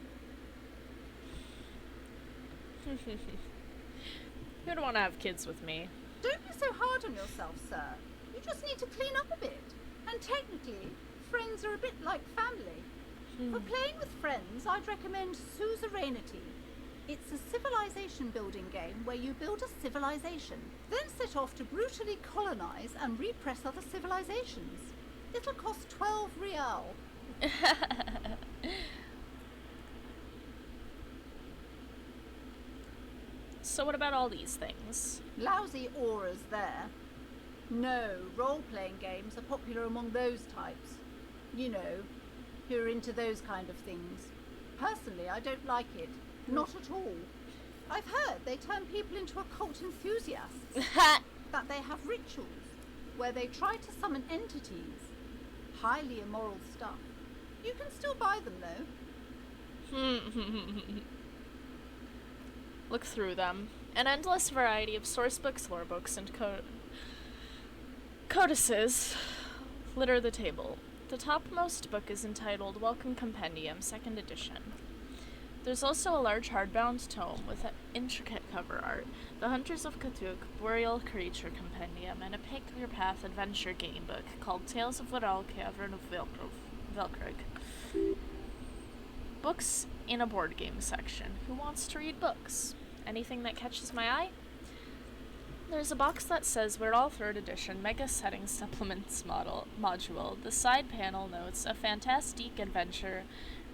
Speaker 1: You don't want to have kids with me.
Speaker 15: Don't be so hard on yourself, sir. You just need to clean up a bit. And technically, friends are a bit like family. For playing with friends, I'd recommend Suzerainty. It's a civilization building game where you build a civilization, then set off to brutally colonize and repress other civilizations. It'll cost 12 real.
Speaker 1: So what about all these things?
Speaker 15: Lousy auras there. No, role-playing games are popular among those types. You know, who are into those kind of things. Personally, I don't like it. Not at all. I've heard they turn people into occult enthusiasts. That they have rituals where they try to summon entities. Highly immoral stuff. You can still buy them though.
Speaker 1: Look through them. An endless variety of source books, lore books, and codices litter the table. The topmost book is entitled Welcome Compendium, 2nd edition. There's also a large hardbound tome with intricate cover art, The Hunters of Cthulhu Boreal Creature Compendium, and a Pick Your Path adventure game book called Tales of Viral Cavern of Velkrug. Books in a board game section. Who wants to read books? Anything that catches my eye? There's a box that says We're All 3rd Edition Mega Setting Supplements module. The side panel notes a fantastic adventure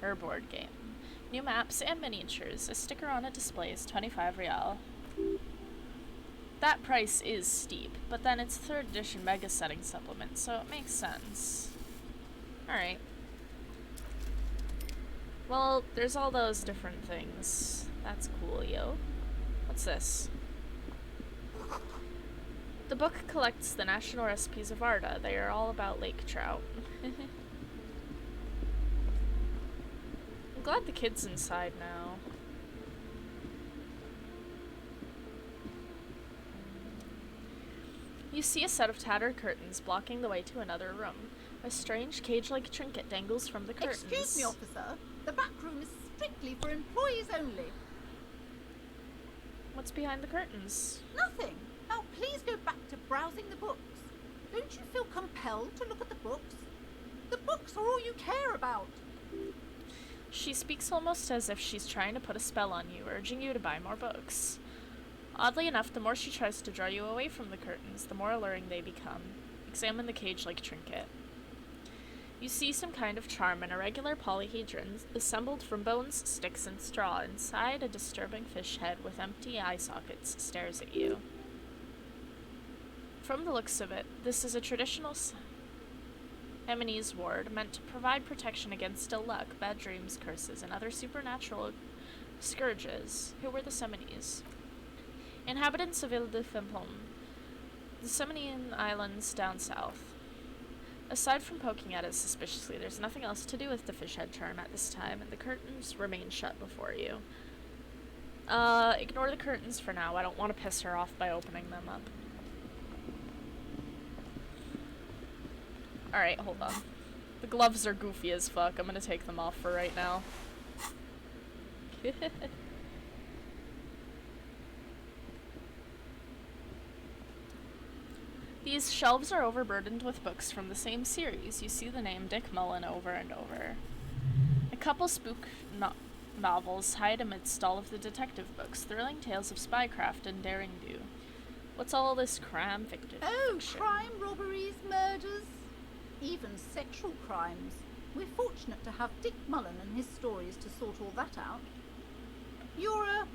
Speaker 1: or board game. New maps and miniatures. A sticker on a display is 25 real. That price is steep, but then it's 3rd edition Mega Setting Supplement, so it makes sense. Alright. Well, there's all those different things. That's cool, yo. What's this? The book collects the national recipes of Arda. They are all about lake trout. I'm glad the kid's inside now. You see a set of tattered curtains blocking the way to another room. A strange cage-like trinket dangles from the curtains.
Speaker 15: Excuse me, officer. The back room is strictly for employees only.
Speaker 1: What's behind the curtains?
Speaker 15: Nothing. Now please go back to browsing the books. Don't you feel compelled to look at the books? The books are all you care about.
Speaker 1: She speaks almost as if she's trying to put a spell on you, urging you to buy more books. Oddly enough, the more she tries to draw you away from the curtains, the more alluring they become. Examine the cage-like trinket. You see some kind of charm, an irregular polyhedron assembled from bones, sticks, and straw. Inside, a disturbing fish head with empty eye sockets stares at you. From the looks of it, this is a traditional Eminese ward meant to provide protection against ill luck, bad dreams, curses, and other supernatural scourges. Who were the Semines? Inhabitants of Ile-de-Fempon, the Seminian Islands down south. Aside from poking at it suspiciously, there's nothing else to do with the fish head charm at this time, and the curtains remain shut before you. Ignore the curtains for now. I don't want to piss her off by opening them up. Alright, hold on. The gloves are goofy as fuck. I'm gonna take them off for right now. These shelves are overburdened with books from the same series. You see the name Dick Mullen over and over. A couple spook novels hide amidst all of the detective books, thrilling tales of spycraft and daring do. What's all this crime fiction?
Speaker 15: Oh, crime, robberies, murders, even sexual crimes. We're fortunate to have Dick Mullen and his stories to sort all that out. You're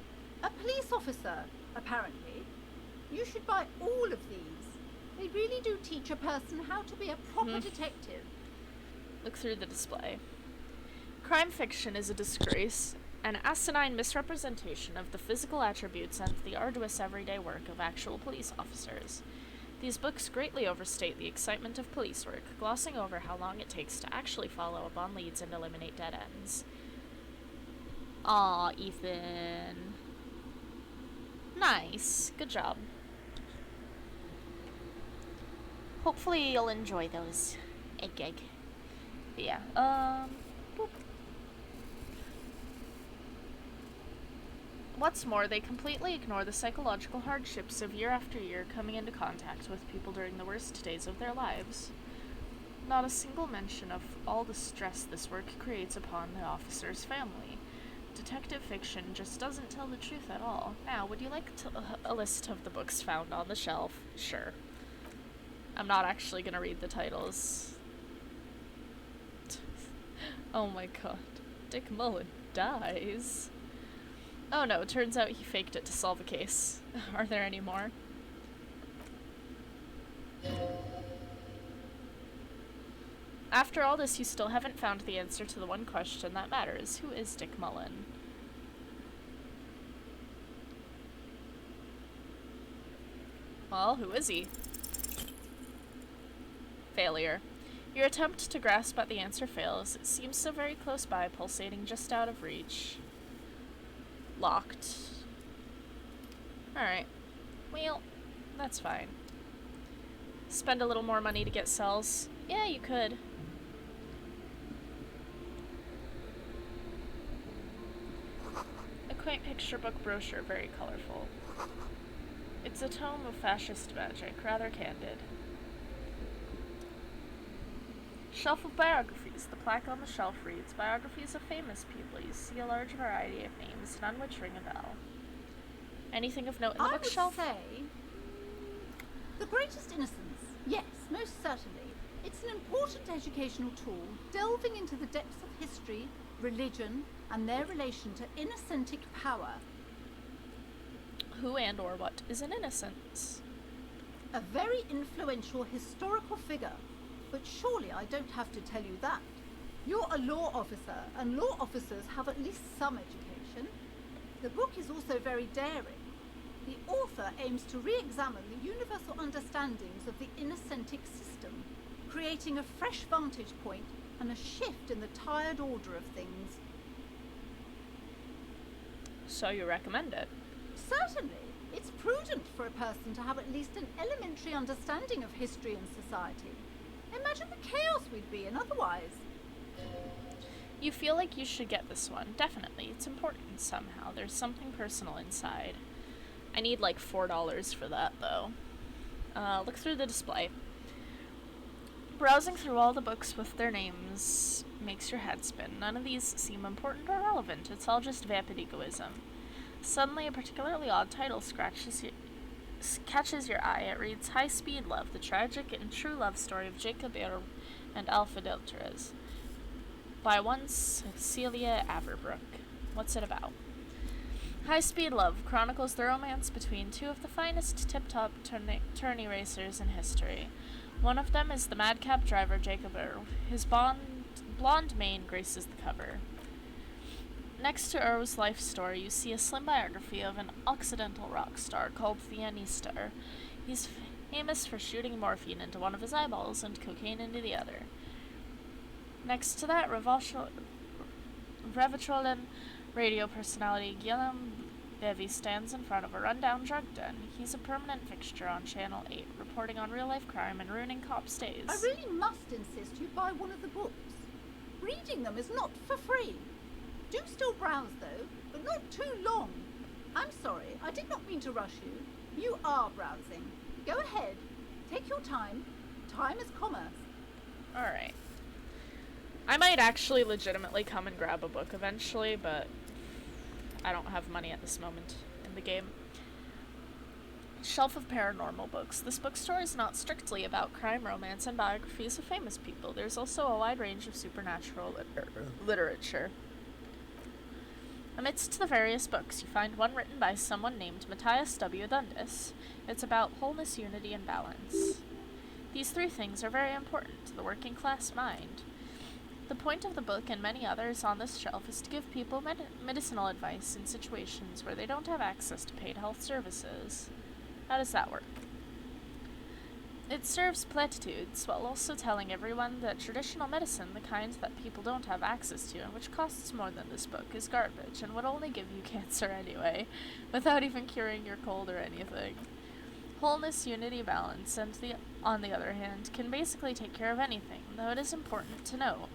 Speaker 15: a police officer, apparently. You should buy all of these. They really do teach a person how to be a proper detective.
Speaker 1: Look through the display. Crime fiction is a disgrace, an asinine misrepresentation of the physical attributes and the arduous everyday work of actual police officers. These books greatly overstate the excitement of police work, glossing over how long it takes to actually follow up on leads and eliminate dead ends. Aw, Ethan. Nice. Good job. Hopefully you'll enjoy those. Egg. Yeah, boop. What's more, they completely ignore the psychological hardships of year after year coming into contact with people during the worst days of their lives. Not a single mention of all the stress this work creates upon the officer's family. Detective fiction just doesn't tell the truth at all. Now, would you like a list of the books found on the shelf? Sure. I'm not actually gonna read the titles. Oh my god. Dick Mullen dies. Oh no, turns out he faked it to solve a case. Are there any more? After all this, you still haven't found the answer to the one question that matters. Who is Dick Mullen? Well, who is he? Failure. Your attempt to grasp at the answer fails. It seems so very close by, pulsating just out of reach. Locked. Alright. Well, that's fine. Spend a little more money to get cells. Yeah, you could. A quaint picture book brochure, very colorful. It's a tome of fascist magic, rather candid. Shelf of biographies. The plaque on the shelf reads, biographies of famous people. You see a large variety of names, none which ring a bell. Anything of note in the bookshelf?
Speaker 15: I would say The Greatest Innocence. Yes, most certainly. It's an important educational tool, delving into the depths of history, religion, and their relation to innocentic power.
Speaker 1: Who and or what is an innocence?
Speaker 15: A very influential historical figure. But surely I don't have to tell you that. You're a law officer, and law officers have at least some education. The book is also very daring. The author aims to re-examine the universal understandings of the innocentic system, creating a fresh vantage point and a shift in the tired order of things.
Speaker 1: So you recommend it?
Speaker 15: Certainly. It's prudent for a person to have at least an elementary understanding of history and society. Imagine the chaos we'd be in otherwise.
Speaker 1: You feel like you should get this one. Definitely. It's important somehow. There's something personal inside. I need like $4 for that, though. Look through the display. Browsing through all the books with their names makes your head spin. None of these seem important or relevant. It's all just vapid egoism. Suddenly, a particularly odd title catches your eye. It reads High Speed Love, the tragic and true love story of Jacob Eyre and Alpha Deltres, by one Cecilia Averbrook. What's it about? High Speed Love chronicles the romance between two of the finest tip-top tourney racers in history. One of them is the madcap driver Jacob Eyre. His blonde mane graces the cover. Next to Eyre's life story, you see a slim biography of an Occidental rock star called Theanistar. He's famous for shooting morphine into one of his eyeballs and cocaine into the other. Next to that, Revitrolan radio personality Guillaume Bevy stands in front of a rundown drug den. He's a permanent fixture on Channel 8, reporting on real-life crime and ruining cops' days.
Speaker 15: I really must insist you buy one of the books. Reading them is not for free. Do still browse, though, but not too long. I'm sorry, I did not mean to rush you. You are browsing. Go ahead. Take your time. Time is commerce.
Speaker 1: Alright. I might actually legitimately come and grab a book eventually, but I don't have money at this moment in the game. Shelf of paranormal books. This bookstore is not strictly about crime, romance, and biographies of famous people. There's also a wide range of supernatural literature. Amidst the various books, you find one written by someone named Matthias W. Dundas. It's about wholeness, unity, and balance. These three things are very important to the working class mind. The point of the book and many others on this shelf is to give people medicinal advice in situations where they don't have access to paid health services. How does that work? It serves platitudes while also telling everyone that traditional medicine, the kind that people don't have access to and which costs more than this book, is garbage and would only give you cancer anyway, without even curing your cold or anything. Wholeness, unity, balance, and on the other hand, can basically take care of anything, though it is important to note.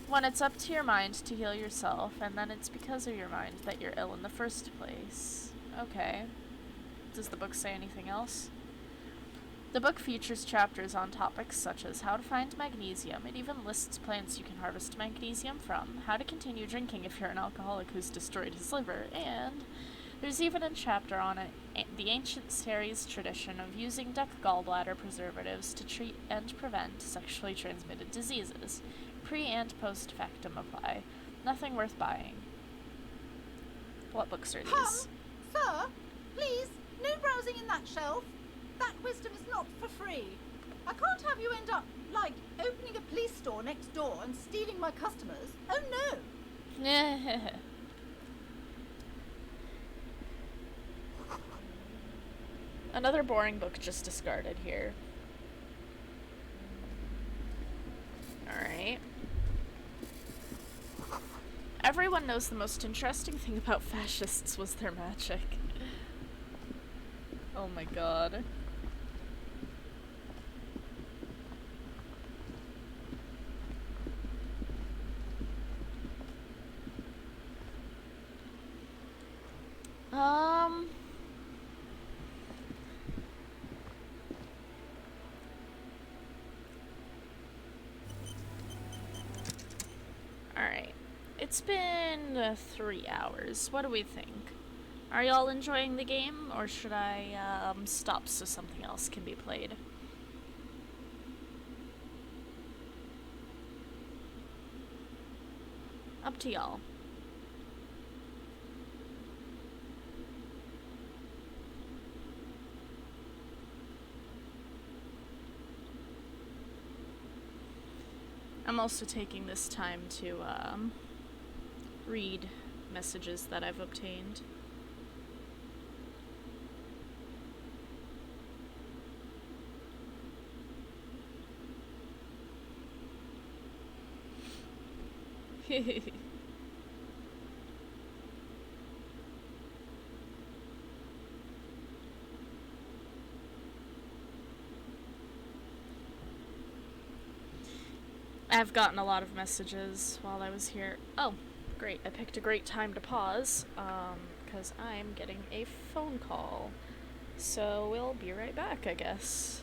Speaker 1: When it's up to your mind to heal yourself, and then it's because of your mind that you're ill in the first place. Okay. Does the book say anything else? The book features chapters on topics such as how to find magnesium. It even lists plants you can harvest magnesium from, how to continue drinking if you're an alcoholic who's destroyed his liver, and there's even a chapter on the ancient Ceres tradition of using duck gallbladder preservatives to treat and prevent sexually transmitted diseases. Pre- and post-factum apply. Nothing worth buying. What books are these?
Speaker 15: Sir, please, no browsing in that shelf. That wisdom is not for free. I can't have you end up, like, opening a police store next door and stealing my customers. Oh no!
Speaker 1: Another boring book just discarded here. Alright. Everyone knows the most interesting thing about fascists was their magic. Oh my god. Alright. It's been 3 hours. What do we think? Are y'all enjoying the game, or should I stop so something else can be played? Up to y'all. I'm also taking this time to read messages that I've obtained. I've gotten a lot of messages while I was here. Oh, great. I picked a great time to pause, because I'm getting a phone call. So we'll be right back, I guess.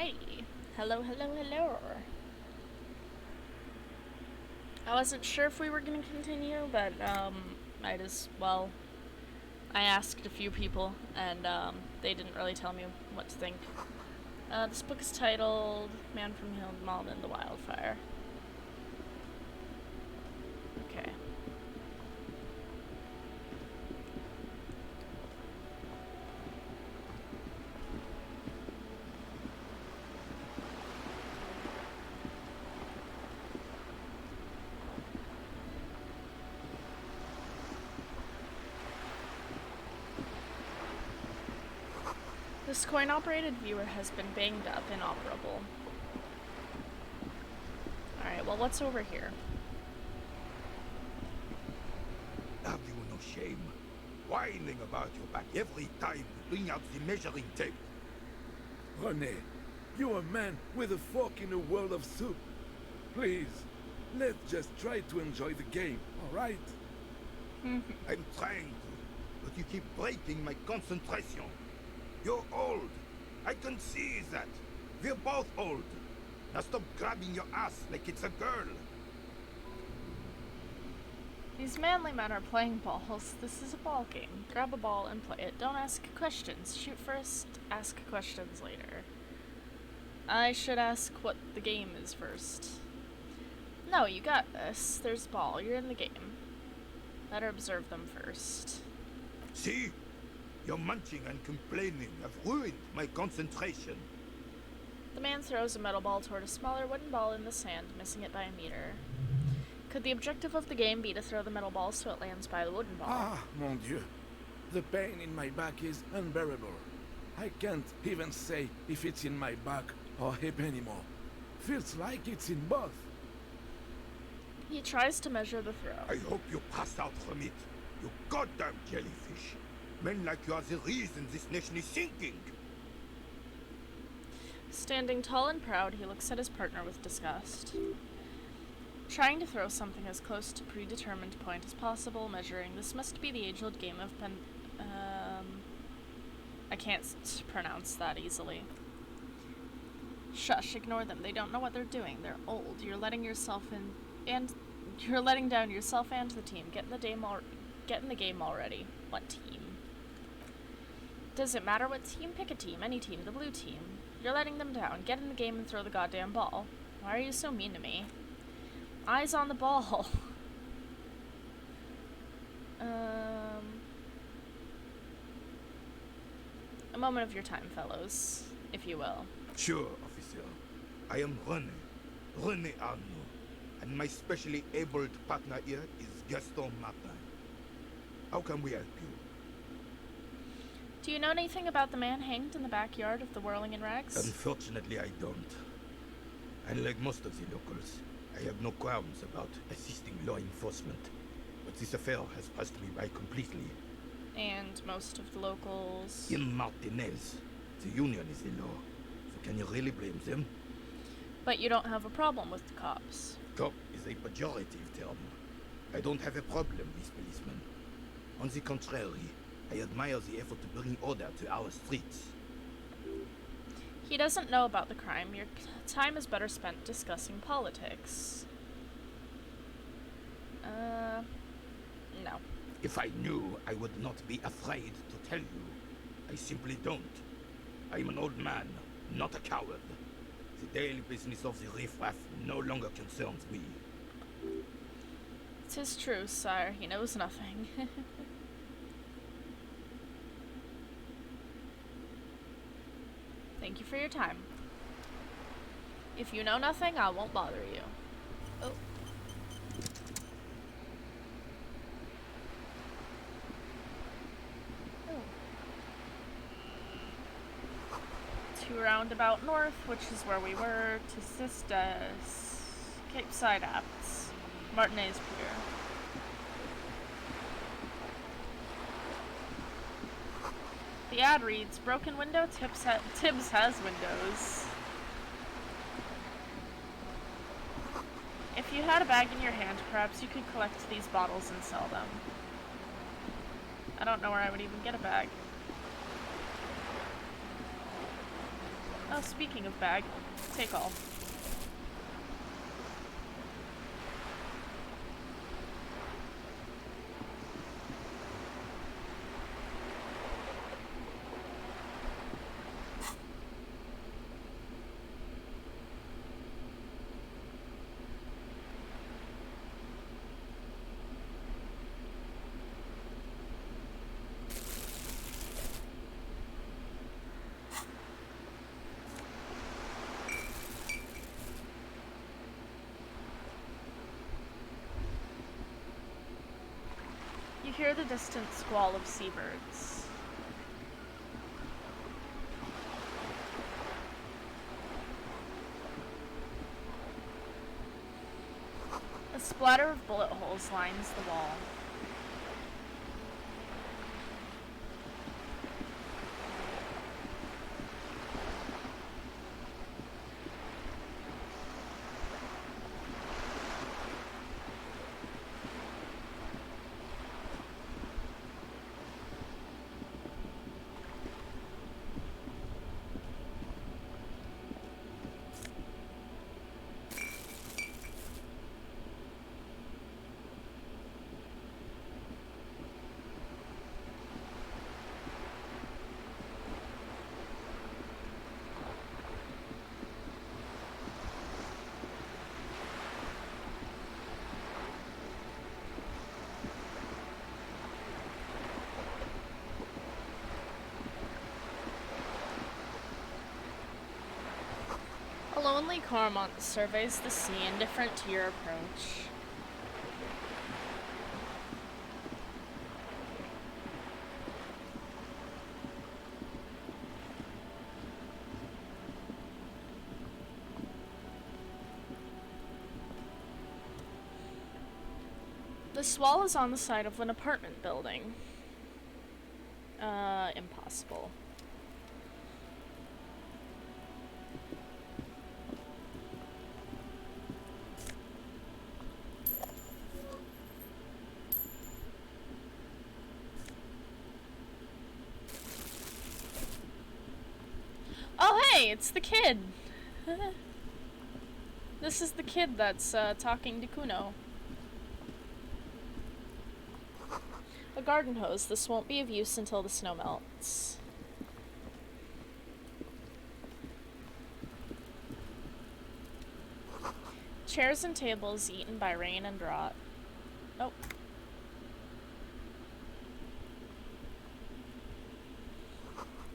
Speaker 1: Alrighty. Hello, hello, hello. I wasn't sure if we were going to continue, but might as well. I asked a few people, and they didn't really tell me what to think. This book is titled Man from Malden and the Wildfire. Okay. This coin-operated viewer has been banged up, inoperable. Alright, well, what's over here?
Speaker 16: Have you no shame? Whining about your back every time you bring out the measuring tape.
Speaker 17: René, you're a man with a fork in a world of soup. Please, let's just try to enjoy the game, alright?
Speaker 16: I'm trying to, but you keep breaking my concentration. You're old. I can see that. We're both old. Now stop grabbing your ass like it's a girl.
Speaker 1: These manly men are playing balls. This is a ball game. Grab a ball and play it. Don't ask questions. Shoot first, ask questions later. I should ask what the game is first. No, you got this. There's a ball. You're in the game. Better observe them first.
Speaker 16: See? Your munching and complaining have ruined my concentration.
Speaker 1: The man throws a metal ball toward a smaller wooden ball in the sand, missing it by a meter. Could the objective of the game be to throw the metal ball so it lands by the wooden ball?
Speaker 17: Ah, mon Dieu. The pain in my back is unbearable. I can't even say if it's in my back or hip anymore. Feels like it's in both.
Speaker 1: He tries to measure the throw.
Speaker 16: I hope you pass out from it, you goddamn jellyfish. Men like you are the reason this nation is sinking.
Speaker 1: Standing tall and proud, he looks at his partner with disgust. Trying to throw something as close to predetermined point as possible, measuring. This must be the age-old game of I can't pronounce that easily. Shush, ignore them. They don't know what they're doing. They're old. You're letting yourself in, and you're letting down yourself and the team. Get in the game already. What team? Does it matter what team? Pick a team. Any team. The blue team. You're letting them down. Get in the game and throw the goddamn ball. Why are you so mean to me? Eyes on the ball. A moment of your time, fellows, if you will.
Speaker 16: Sure, officer. I am René Arnaud, and my specially abled partner here is Gaston Martin. How can we help you?
Speaker 1: Do you know anything about the man hanged in the backyard of the Whirling in Rags?
Speaker 16: Unfortunately, I don't. Unlike most of the locals, I have no qualms about assisting law enforcement, but this affair has passed me by completely.
Speaker 1: And most of the locals...
Speaker 16: In Martinez, the union is the law, so can you really blame them?
Speaker 1: But you don't have a problem with the cops.
Speaker 16: Cop is a pejorative term. I don't have a problem with policemen. On the contrary, I admire the effort to bring order to our streets.
Speaker 1: He doesn't know about the crime. Your time is better spent discussing politics. No.
Speaker 16: If I knew, I would not be afraid to tell you. I simply don't. I'm an old man, not a coward. The daily business of the riffraff no longer concerns me.
Speaker 1: 'Tis true, sire. He knows nothing. Thank you for your time. If you know nothing, I won't bother you. Oh. To roundabout north, which is where we were, to Sistas, Cape Side Apts, Martinez Pier. The ad reads, broken window, Tibbs has windows. If you had a bag in your hand, perhaps you could collect these bottles and sell them. I don't know where I would even get a bag. Oh, speaking of bag, take all. You hear the distant squall of seabirds. A splatter of bullet holes lines the wall. A lonely cormorant surveys the sea, indifferent to your approach. This wall is on the side of an apartment building. Impossible. Oh, hey, it's the kid. This is the kid that's talking to Kuno. A garden hose. This won't be of use until the snow melts. Chairs and tables eaten by rain and rot. Oh.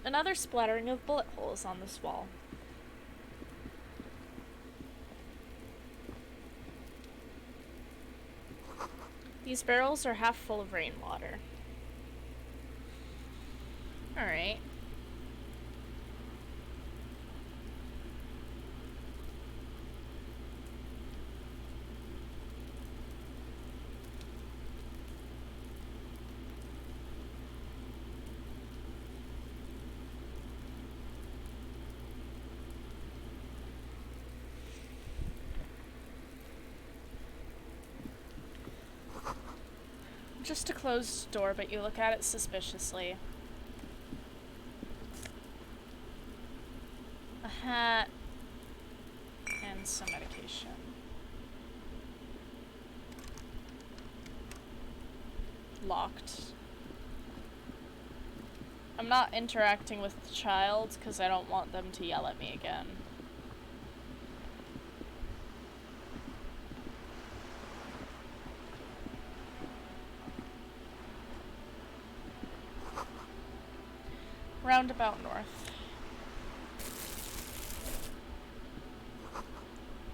Speaker 1: Another splattering of bullet holes on this wall. These barrels are half full of rainwater. Alright. Just a closed door, but you look at it suspiciously. A hat and some medication. Locked. I'm not interacting with the child because I don't want them to yell at me again. Roundabout north.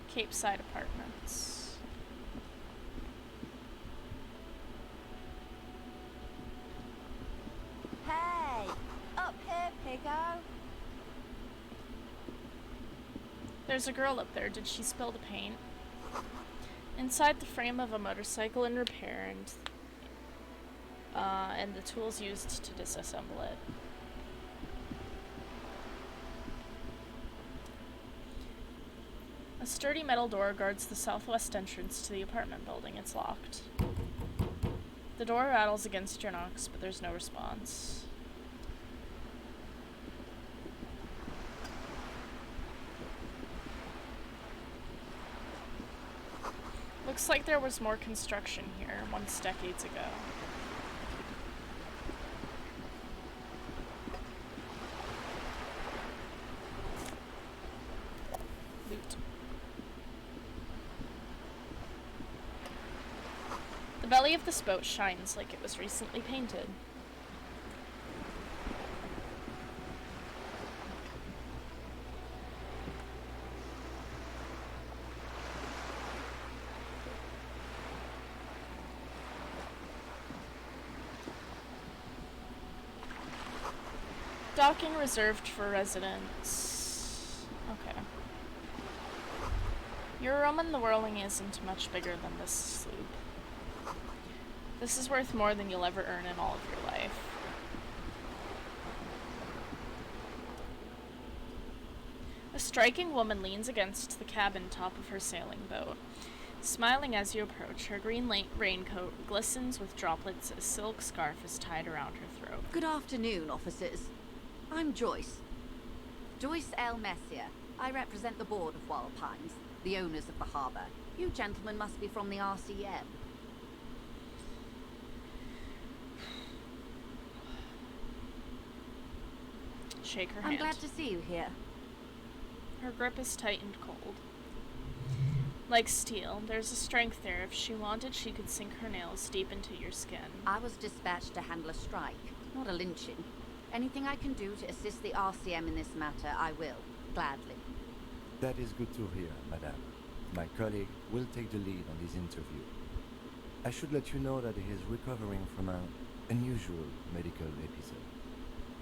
Speaker 1: Cape Side Apartments.
Speaker 18: Hey! Up here, Piggo!
Speaker 1: There's a girl up there. Did she spill the paint? Inside the frame of a motorcycle in repair and the tools used to disassemble it. A sturdy metal door guards the southwest entrance to the apartment building. It's locked. The door rattles against your knocks, but there's no response. Looks like there was more construction here once decades ago. Loot. The belly of this boat shines like it was recently painted. Docking reserved for residents. Okay. Your room in the Whirling isn't much bigger than this sloop. This is worth more than you'll ever earn in all of your life. A striking woman leans against the cabin top of her sailing boat. Smiling as you approach, her green raincoat glistens with droplets as a silk scarf is tied around her throat.
Speaker 4: Good afternoon, officers. I'm Joyce. Joyce L. Messier. I represent the board of Wild Pines, the owners of the harbour. You gentlemen must be from the RCM.
Speaker 1: Shake her
Speaker 4: I'm
Speaker 1: hand.
Speaker 4: glad to see you here.
Speaker 1: Her grip is tight and cold. Like steel, there's a strength there. If she wanted, she could sink her nails deep into your skin.
Speaker 4: I was dispatched to handle a strike, not a lynching. Anything I can do to assist the RCM in this matter, I will, gladly.
Speaker 5: That is good to hear, madame. My colleague will take the lead on this interview. I should let you know that he is recovering from an unusual medical episode.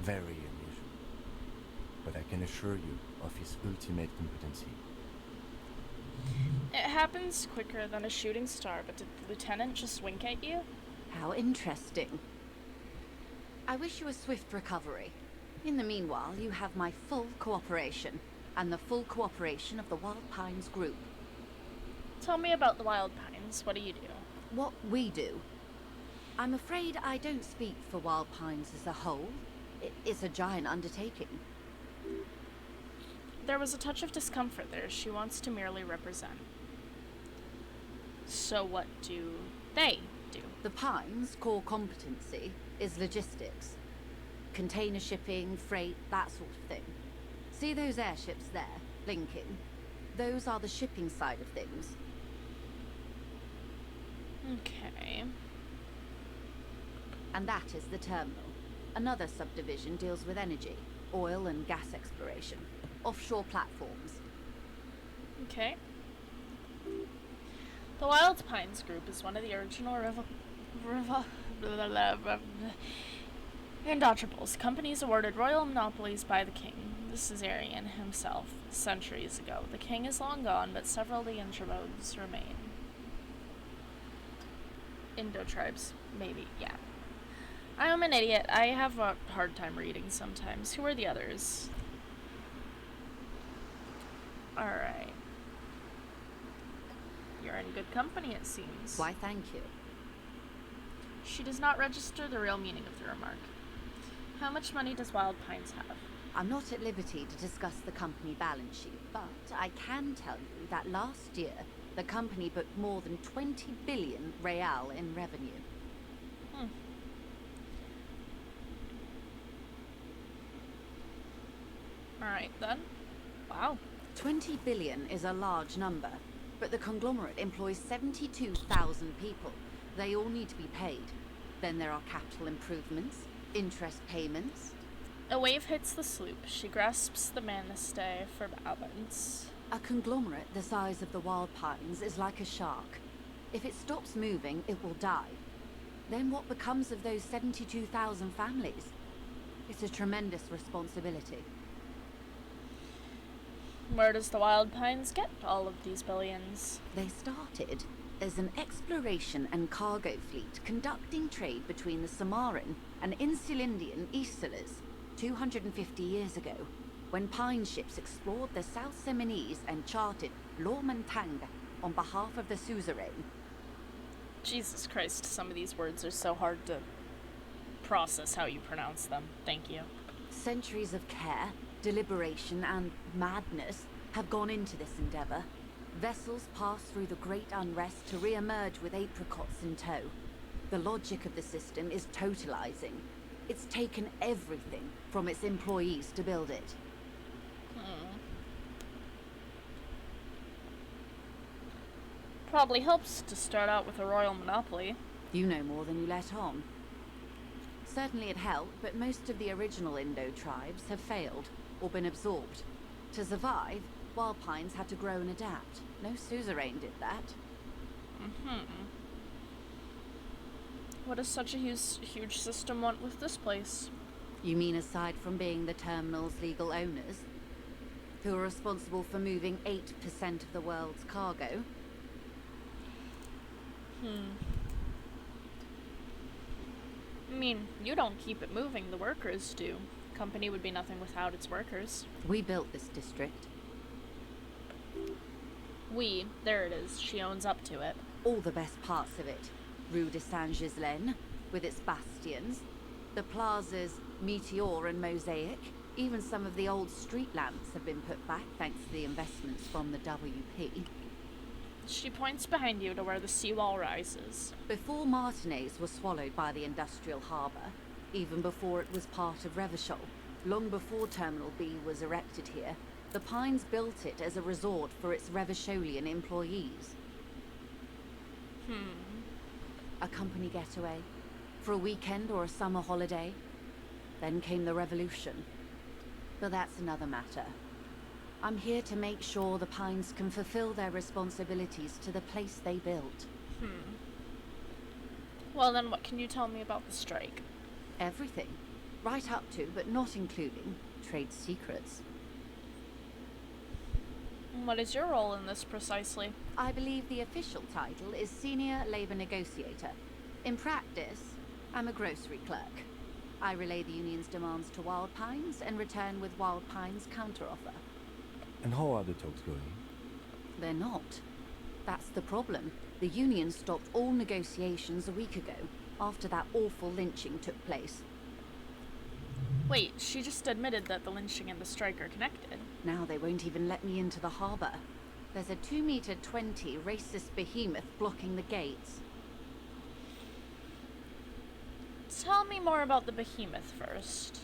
Speaker 5: Very unusual. But I can assure you of his ultimate competency.
Speaker 1: It happens quicker than a shooting star, but did the lieutenant just wink at you?
Speaker 4: How interesting. I wish you a swift recovery. In the meanwhile, you have my full cooperation, and the full cooperation of the Wild Pines group.
Speaker 1: Tell me about the Wild Pines. What do you do?
Speaker 4: What we do? I'm afraid I don't speak for Wild Pines as a whole. It is a giant undertaking.
Speaker 1: There was a touch of discomfort there. She wants to merely represent. So what do they do?
Speaker 4: The Pines' core competency is logistics. Container shipping, freight, that sort of thing. See those airships there, blinking? Those are the shipping side of things.
Speaker 1: Okay.
Speaker 4: And that is the terminal. Another subdivision deals with energy, oil and gas exploration, offshore platforms.
Speaker 1: Okay. The Wild Pines Group is one of the original Tadpoles, companies awarded royal monopolies by the king. This is Arian himself, centuries ago. The king is long gone, but several of the intromodes remain. Indo-tribes, maybe, yeah. I'm an idiot. I have a hard time reading sometimes. Who are the others? Alright. You're in good company, it seems.
Speaker 4: Why, thank you.
Speaker 1: She does not register the real meaning of the remark. How much money does Wild Pines have?
Speaker 4: I'm not at liberty to discuss the company balance sheet, but I can tell you that last year, the company booked more than 20 billion real in revenue.
Speaker 1: Alright then. Wow.
Speaker 4: 20 billion is a large number, but the conglomerate employs 72,000 people. They all need to be paid. Then there are capital improvements, interest payments.
Speaker 1: A wave hits the sloop. She grasps the mainstay for balance.
Speaker 4: A conglomerate the size of the Wild Pines is like a shark. If it stops moving, it will die. Then what becomes of those 72,000 families? It's a tremendous responsibility.
Speaker 1: Where does the Wild Pines get all of these billions?
Speaker 4: They started as an exploration and cargo fleet conducting trade between the Samaran and Insulindian Easterlers 250 years ago, when Pine ships explored the South Seminese and charted Lormantanga on behalf of the suzerain.
Speaker 1: Jesus Christ, some of these words are so hard to process how you pronounce them. Thank you.
Speaker 4: Centuries of care, deliberation, and madness have gone into this endeavor. Vessels pass through the great unrest to re-emerge with apricots in tow. The logic of the system is totalizing. It's taken everything from its employees to build it.
Speaker 1: Probably helps to start out with a royal monopoly.
Speaker 4: You know more than you let on. Certainly it helped, but most of the original Indo tribes have failed or been absorbed. To survive, wild pines had to grow and adapt. No suzerain did that.
Speaker 1: What does such a huge system want with this place?
Speaker 4: You mean aside from being the terminal's legal owners, who are responsible for moving 8% of the world's cargo?
Speaker 1: I mean, you don't keep it moving, the workers do. Company would be nothing without its workers.
Speaker 4: We built this district.
Speaker 1: There it is. She owns up to it.
Speaker 4: All the best parts of it. Rue de Saint-Ghislain, with its bastions. The plazas Meteor and Mosaic. Even some of the old street lamps have been put back thanks to the investments from the WP.
Speaker 1: She points behind you to where the seawall rises.
Speaker 4: Before Martinez was swallowed by the industrial harbour, even before it was part of Revachol, long before Terminal B was erected here, the Pines built it as a resort for its Revacholian employees. A company getaway, for a weekend or a summer holiday. Then came the revolution. But that's another matter. I'm here to make sure the Pines can fulfill their responsibilities to the place they built.
Speaker 1: Well then, what can you tell me about the strike?
Speaker 4: Everything. Right up to, but not including, trade secrets.
Speaker 1: What is your role in this precisely?
Speaker 4: I believe the official title is Senior Labor Negotiator. In practice, I'm a grocery clerk. I relay the union's demands to Wild Pines and return with Wild Pines' counteroffer.
Speaker 5: And how are the talks going?
Speaker 4: They're not. That's the problem. The union stopped all negotiations a week ago, after that awful lynching took place.
Speaker 1: Wait, she just admitted that the lynching and the strike are connected.
Speaker 4: Now they won't even let me into the harbour. There's a 2-meter 20 racist behemoth blocking the gates.
Speaker 1: Tell me more about the behemoth first.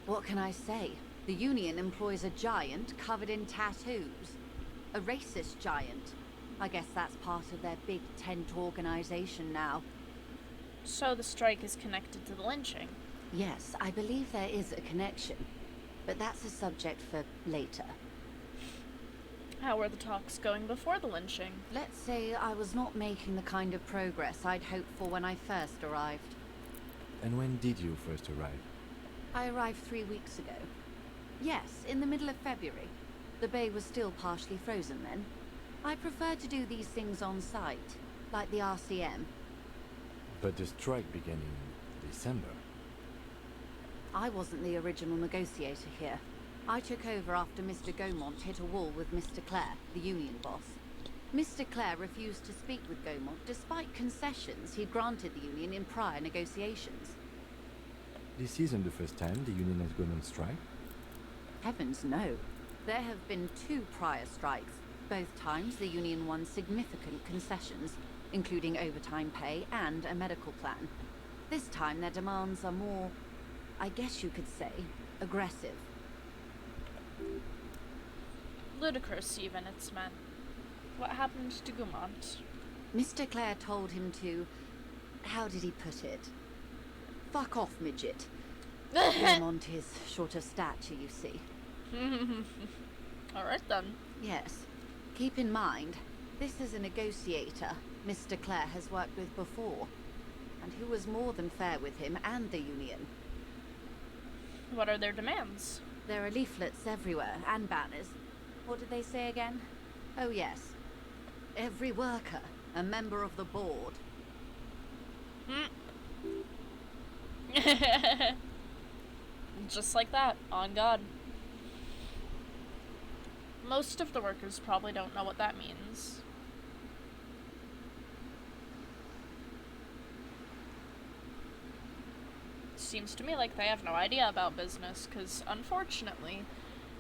Speaker 4: What can I say? The union employs a giant covered in tattoos. A racist giant. I guess that's part of their big tent organization now.
Speaker 1: So the strike is connected to the lynching?
Speaker 4: Yes, I believe there is a connection. But that's a subject for later.
Speaker 1: How were the talks going before the lynching?
Speaker 4: Let's say I was not making the kind of progress I'd hoped for when I first arrived.
Speaker 5: And when did you first arrive?
Speaker 4: I arrived 3 weeks ago. Yes, in the middle of February. The bay was still partially frozen then. I prefer to do these things on site, like the RCM.
Speaker 5: But the strike began in December.
Speaker 4: I wasn't the original negotiator here. I took over after Mr. Gaumont hit a wall with Mr. Clare, the union boss. Mr. Clare refused to speak with Gaumont despite concessions he'd granted the union in prior negotiations.
Speaker 5: This isn't the first time the union has gone on strike?
Speaker 4: Heavens no. There have been 2 prior strikes. Both times the union won significant concessions, including overtime pay and a medical plan. This time their demands are more, I guess you could say, aggressive.
Speaker 1: Ludicrous, even, it's meant. What happened to Gaumont?
Speaker 4: Mr. Clare told him to... how did he put it? Fuck off, midget. Gaumont is short of stature, you see.
Speaker 1: Alright then.
Speaker 4: Yes. Keep in mind, this is a negotiator Mr. Clare has worked with before, and who was more than fair with him and the union.
Speaker 1: What are their demands?
Speaker 4: There are leaflets everywhere, and banners. What did they say again? Oh yes. Every worker, a member of the board.
Speaker 1: Just like that, on God. Most of the workers probably don't know what that means. Seems to me like they have no idea about business, because unfortunately,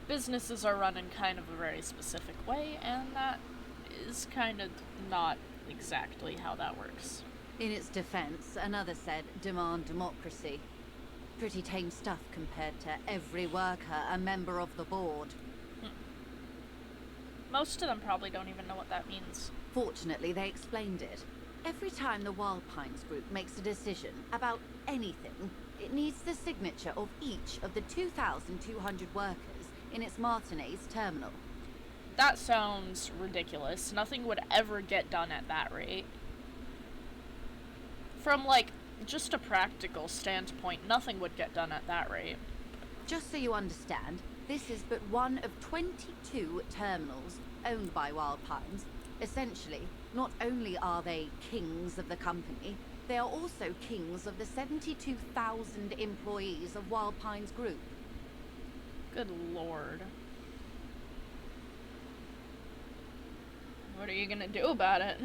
Speaker 1: businesses are run in kind of a very specific way, and that is kind of not exactly how that works.
Speaker 4: In its defense, another said, demand democracy. Pretty tame stuff compared to every worker a member of the board.
Speaker 1: Most of them probably don't even know what that means.
Speaker 4: Fortunately, they explained it. Every time the Wild Pines group makes a decision about anything, it needs the signature of each of the 2,200 workers in its Martinez terminal.
Speaker 1: That sounds ridiculous. Nothing would ever get done at that rate. From, like, just a practical standpoint, nothing would get done at that rate.
Speaker 4: Just so you understand, this is but one of 22 terminals owned by Wild Pines. Essentially, not only are they kings of the company, they are also kings of the 72,000 employees of Wild Pines Group.
Speaker 1: Good lord. What are you gonna do about it?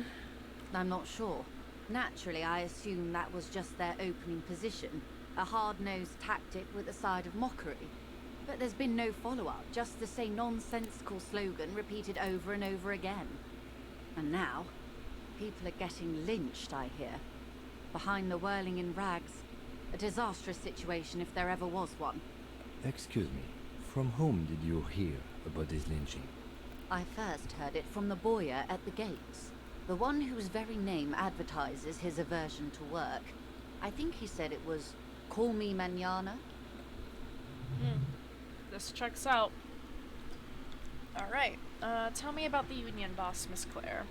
Speaker 4: I'm not sure. Naturally, I assume that was just their opening position, a hard-nosed tactic with a side of mockery. But there's been no follow-up, just the same nonsensical slogan repeated over and over again. And now, people are getting lynched, I hear. Behind the whirling in rags. A disastrous situation if there ever was one.
Speaker 5: Excuse me, from whom did you hear about this lynching?
Speaker 4: I first heard it from the bowyer at the gates. The one whose very name advertises his aversion to work. I think he said it was, "Call me mañana."
Speaker 1: This checks out. Alright, tell me about the union boss, Miss Claire.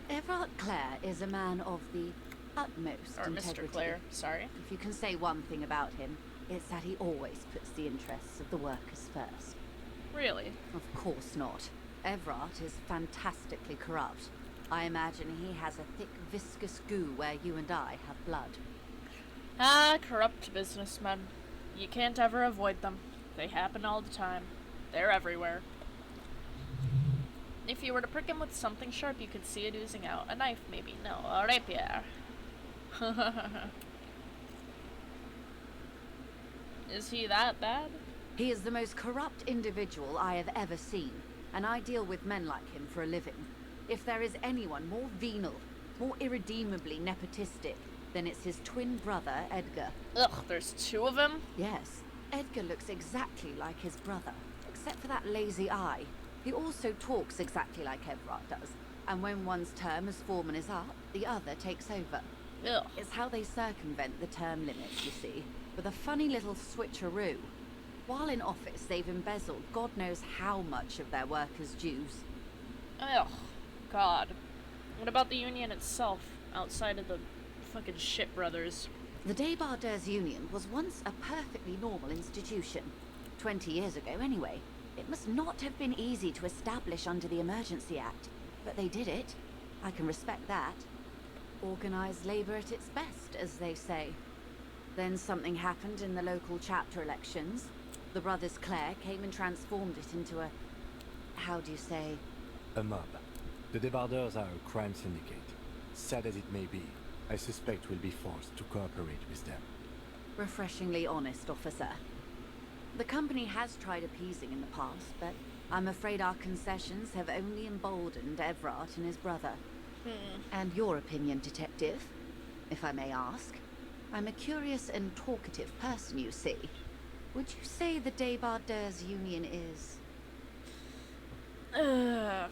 Speaker 4: Everard Clare is a man of the utmost
Speaker 1: Or
Speaker 4: integrity.
Speaker 1: Mr. Claire, sorry.
Speaker 4: If you can say one thing about him, it's that he always puts the interests of the workers first.
Speaker 1: Really?
Speaker 4: Of course not. Everard is fantastically corrupt. I imagine he has a thick, viscous goo where you and I have blood.
Speaker 1: Ah, corrupt businessmen. You can't ever avoid them. They happen all the time. They're everywhere. If you were to prick him with something sharp, you could see it oozing out. A knife, maybe. No, a rapier. Is he that bad?
Speaker 4: He is the most corrupt individual I have ever seen, and I deal with men like him for a living. If there is anyone more venal, more irredeemably nepotistic, then it's his twin brother, Edgar.
Speaker 1: Ugh, there's two of them?
Speaker 4: Yes. Edgar looks exactly like his brother, except for that lazy eye. He also talks exactly like Everard does, and when one's term as foreman is up, the other takes over.
Speaker 1: Ugh.
Speaker 4: It's how they circumvent the term limits, you see, with a funny little switcheroo. While in office, they've embezzled God knows how much of their workers' dues.
Speaker 1: Ugh, God. What about the union itself, outside of the fucking shit brothers?
Speaker 4: The Débardeurs Union was once a perfectly normal institution. 20 years ago, anyway. It must not have been easy to establish under the Emergency Act, but they did it. I can respect that. Organised labour at its best, as they say. Then something happened in the local chapter elections. The brothers Clare came and transformed it into a... how do you say?
Speaker 5: A mob. The Débardeurs are a crime syndicate. Sad as it may be, I suspect we'll be forced to cooperate with them.
Speaker 4: Refreshingly honest, officer. The company has tried appeasing in the past, but I'm afraid our concessions have only emboldened Everard and his brother. And your opinion, detective, if I may ask? I'm a curious and talkative person, you see. Would you say the Débardeurs Union is...
Speaker 1: God.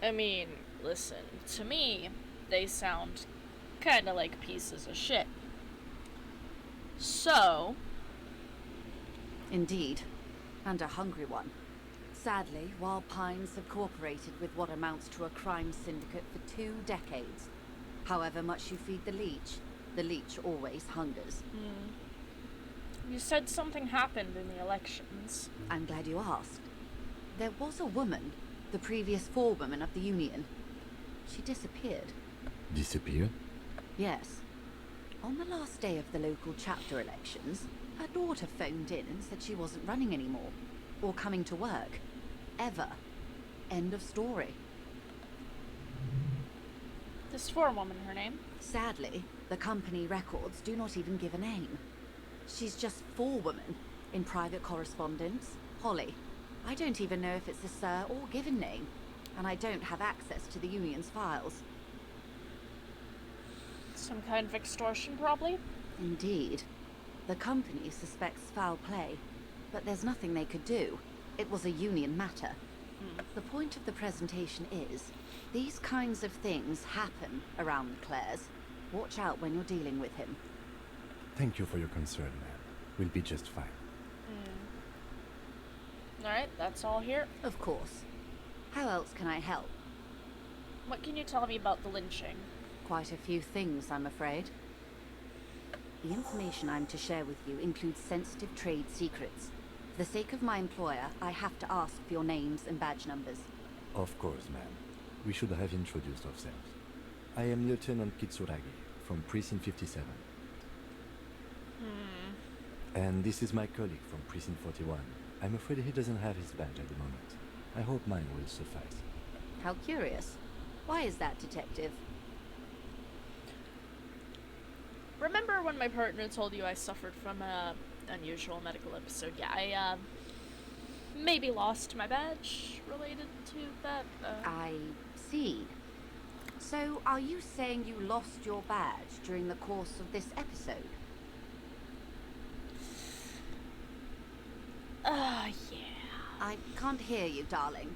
Speaker 1: I mean, listen, to me, they sound kinda like pieces of shit. So...
Speaker 4: Indeed. And a hungry one. Sadly, Wild Pines have cooperated with what amounts to a crime syndicate for 2 decades. However much you feed the leech always hungers.
Speaker 1: You said something happened in the elections.
Speaker 4: I'm glad you asked. There was a woman, the previous forewoman of the union. She disappeared.
Speaker 5: Disappeared?
Speaker 4: Yes. On the last day of the local chapter elections, her daughter phoned in and said she wasn't running anymore. Or coming to work. Ever. End of story.
Speaker 1: This forewoman, her name?
Speaker 4: Sadly, the company records do not even give a name. She's just forewoman in private correspondence. Holly. I don't even know if it's a sir or given name, and I don't have access to the Union's files.
Speaker 1: Some kind of extortion, probably?
Speaker 4: Indeed. The company suspects foul play, but there's nothing they could do. It was a Union matter. The point of the presentation is, these kinds of things happen around the Clares. Watch out when you're dealing with him.
Speaker 5: Thank you for your concern, ma'am. We'll be just fine.
Speaker 1: Alright, that's all here.
Speaker 4: Of course. How else can I help?
Speaker 1: What can you tell me about the lynching?
Speaker 4: Quite a few things, I'm afraid. The information I'm to share with you includes sensitive trade secrets. For the sake of my employer, I have to ask for your names and badge numbers.
Speaker 5: Of course, ma'am. We should have introduced ourselves. I am Lieutenant Kitsuragi from Precinct 57. And this is my colleague from Precinct 41. I'm afraid he doesn't have his badge at the moment. I hope mine will suffice.
Speaker 4: How curious. Why is that, Detective?
Speaker 1: Remember when my partner told you I suffered from a unusual medical episode? Yeah, I maybe lost my badge related to that.
Speaker 4: I see. So, are you saying you lost your badge during the course of this episode?
Speaker 1: Yeah.
Speaker 4: I can't hear you, darling.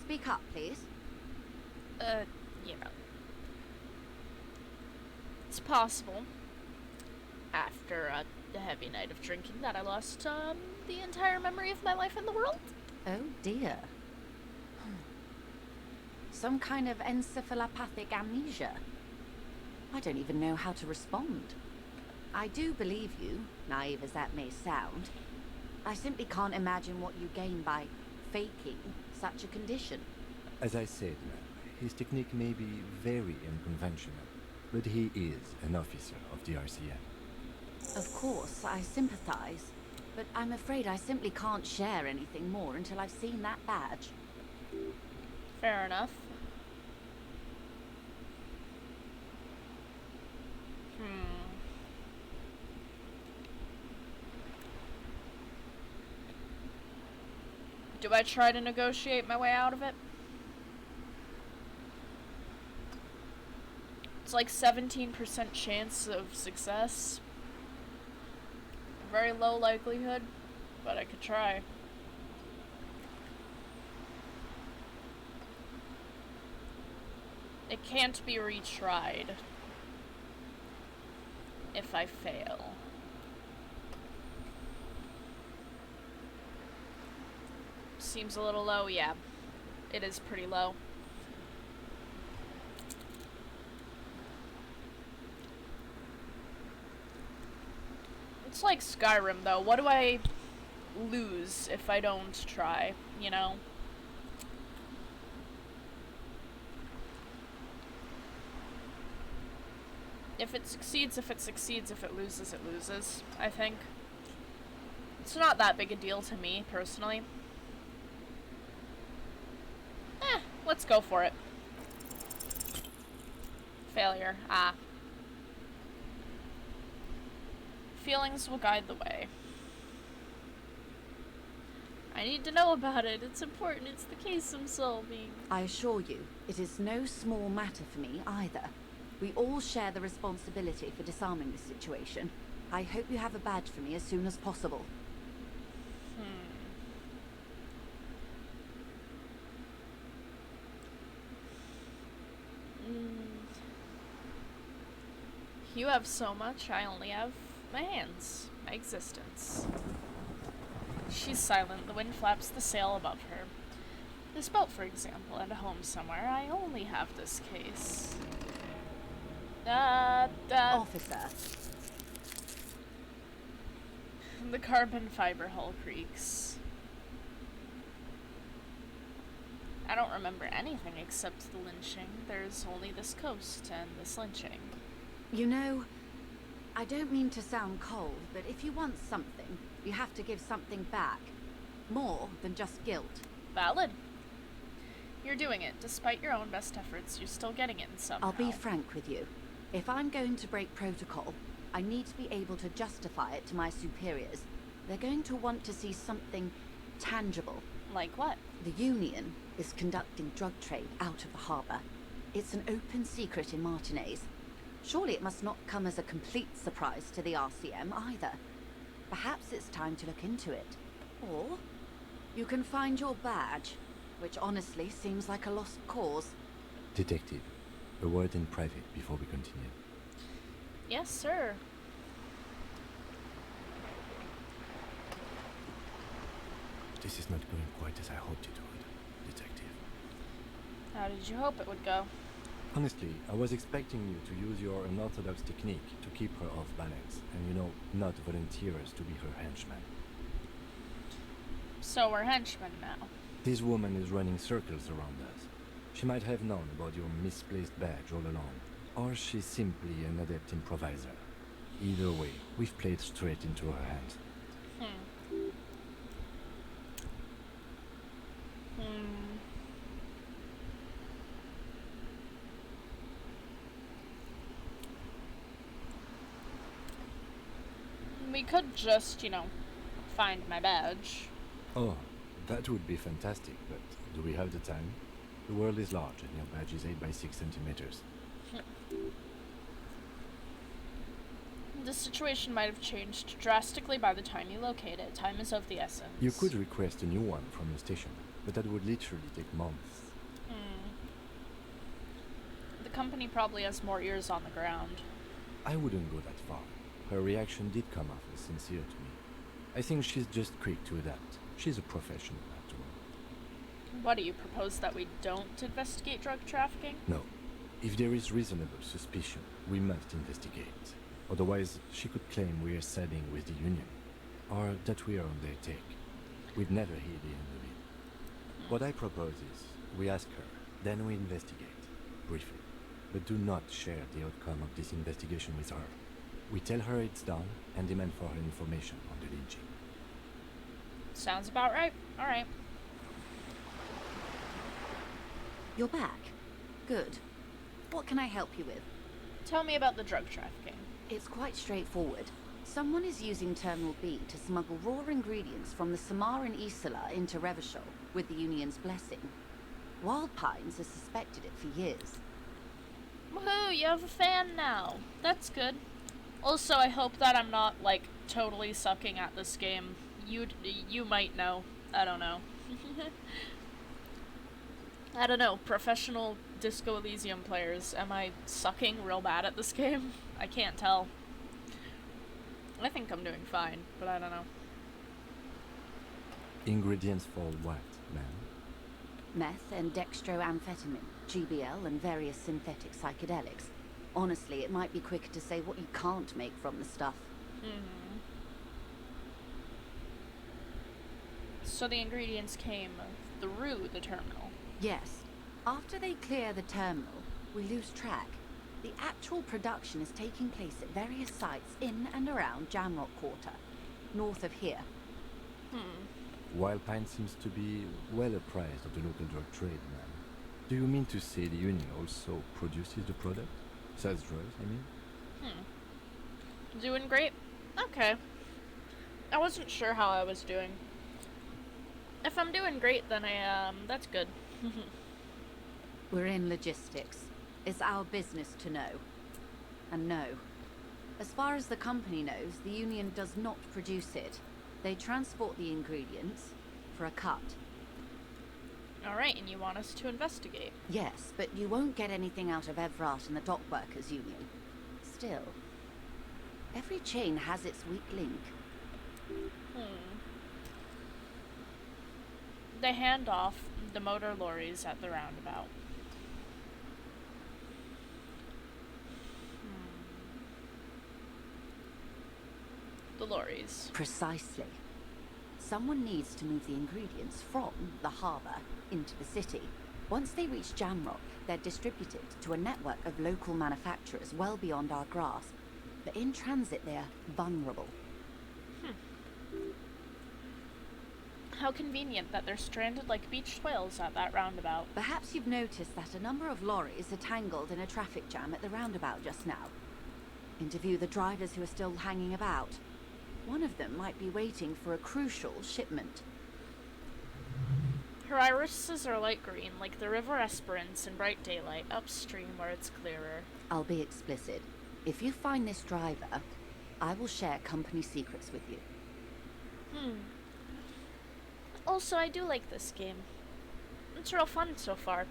Speaker 4: Speak up, please.
Speaker 1: Yeah. It's possible. After a heavy night of drinking that I lost, the entire memory of my life in the world.
Speaker 4: Oh dear. Some kind of encephalopathic amnesia. I don't even know how to respond. I do believe you, naive as that may sound. I simply can't imagine what you gain by faking such a condition.
Speaker 5: As I said, ma'am, his technique may be very unconventional, but he is an officer of the RCM.
Speaker 4: Of course, I sympathize, but I'm afraid I simply can't share anything more until I've seen that badge.
Speaker 1: Fair enough. Do I try to negotiate my way out of it? It's like 17% chance of success. Very low likelihood, but I could try. It can't be retried if I fail. Seems a little low, yeah. It is pretty low. It's like Skyrim, though. What do I lose if I don't try, you know? If it succeeds, if it succeeds. If it loses, it loses, I think. It's not that big a deal to me, personally. Let's go for it. Failure. Ah. Feelings will guide the way. I need to know about it. It's important. It's the case I'm solving.
Speaker 4: I assure you, it is no small matter for me either. We all share the responsibility for disarming this situation. I hope you have a badge for me as soon as possible.
Speaker 1: You have so much, I only have my hands, my existence. She's silent, the wind flaps the sail above her. This boat, for example, at a home somewhere, I only have this case.
Speaker 4: Officer.
Speaker 1: The carbon fiber hull creaks. I don't remember anything except the lynching. There's only this coast and this lynching.
Speaker 4: You know, I don't mean to sound cold, but if you want something, you have to give something back. More than just guilt.
Speaker 1: Valid. You're doing it. Despite your own best efforts, you're still getting it in somehow.
Speaker 4: I'll be frank with you. If I'm going to break protocol, I need to be able to justify it to my superiors. They're going to want to see something tangible.
Speaker 1: Like what?
Speaker 4: The Union is conducting drug trade out of the harbor. It's an open secret in Martinez. Surely it must not come as a complete surprise to the RCM either. Perhaps it's time to look into it. Or you can find your badge, which honestly seems like a lost cause.
Speaker 5: Detective, a word in private before we continue.
Speaker 1: Yes, sir.
Speaker 5: This is not going quite as I hoped it would, Detective.
Speaker 1: How did you hope it would go?
Speaker 5: Honestly, I was expecting you to use your unorthodox technique to keep her off balance, and not volunteer us to be her henchman.
Speaker 1: So we're henchmen now.
Speaker 5: This woman is running circles around us. She might have known about your misplaced badge all along, or she's simply an adept improviser. Either way, we've played straight into her hands.
Speaker 1: We could just, find my badge.
Speaker 5: Oh, that would be fantastic, but do we have the time? The world is large and your badge is 8 by 6 centimeters.
Speaker 1: The situation might have changed drastically by the time you locate it. Time is of the essence.
Speaker 5: You could request a new one from the station, but that would literally take months.
Speaker 1: The company probably has more ears on the ground.
Speaker 5: I wouldn't go that far. Her reaction did come off as sincere to me. I think she's just quick to adapt. She's a professional, after all.
Speaker 1: What do you propose, that we don't investigate drug trafficking?
Speaker 5: No. If there is reasonable suspicion, we must investigate. Otherwise, she could claim we are siding with the Union, or that we are on their take. We'd never hear the end of it. What I propose is, we ask her, then we investigate, briefly. But do not share the outcome of this investigation with her. We tell her it's done and demand for her information on the lynching.
Speaker 1: Sounds about right. Alright.
Speaker 4: You're back. Good. What can I help you with?
Speaker 1: Tell me about the drug trafficking.
Speaker 4: It's quite straightforward. Someone is using Terminal B to smuggle raw ingredients from the Samaran Isola into Revachol with the Union's blessing. Wild Pines has suspected it for years.
Speaker 1: Woohoo, you have a fan now. That's good. Also, I hope that I'm not, totally sucking at this game. You might know. I don't know. I don't know. Professional Disco Elysium players, am I sucking real bad at this game? I can't tell. I think I'm doing fine, but I don't know.
Speaker 5: Ingredients for what, ma'am?
Speaker 4: Meth and dextroamphetamine, GBL, and various synthetic psychedelics. Honestly, it might be quicker to say what you can't make from the stuff.
Speaker 1: So the ingredients came through the terminal?
Speaker 4: Yes. After they clear the terminal, we lose track. The actual production is taking place at various sites in and around Jamrock Quarter, north of here.
Speaker 5: Wild Pine seems to be well apprised of the local drug trade, ma'am. Do you mean to say the Union also produces the product? Sells drugs, I mean?
Speaker 1: Doing great? Okay. I wasn't sure how I was doing. If I'm doing great, then that's good.
Speaker 4: We're in logistics. It's our business to know. And no. As far as the company knows, the Union does not produce it. They transport the ingredients for a cut.
Speaker 1: Alright, and you want us to investigate?
Speaker 4: Yes, but you won't get anything out of Evrat and the Dock Workers Union. Still, every chain has its weak link.
Speaker 1: They hand off the motor lorries at the roundabout. The lorries.
Speaker 4: Precisely. Someone needs to move the ingredients from the harbour into the city. Once they reach Jamrock, they're distributed to a network of local manufacturers well beyond our grasp. But in transit, they're vulnerable.
Speaker 1: How convenient that they're stranded like beached whales at that roundabout.
Speaker 4: Perhaps you've noticed that a number of lorries are tangled in a traffic jam at the roundabout just now. Interview the drivers who are still hanging about. One of them might be waiting for a crucial shipment.
Speaker 1: Her irises are light green, like the River Esperance in bright daylight, upstream where it's clearer.
Speaker 4: I'll be explicit. If you find this driver, I will share company secrets with you.
Speaker 1: Also, I do like this game. It's real fun so far.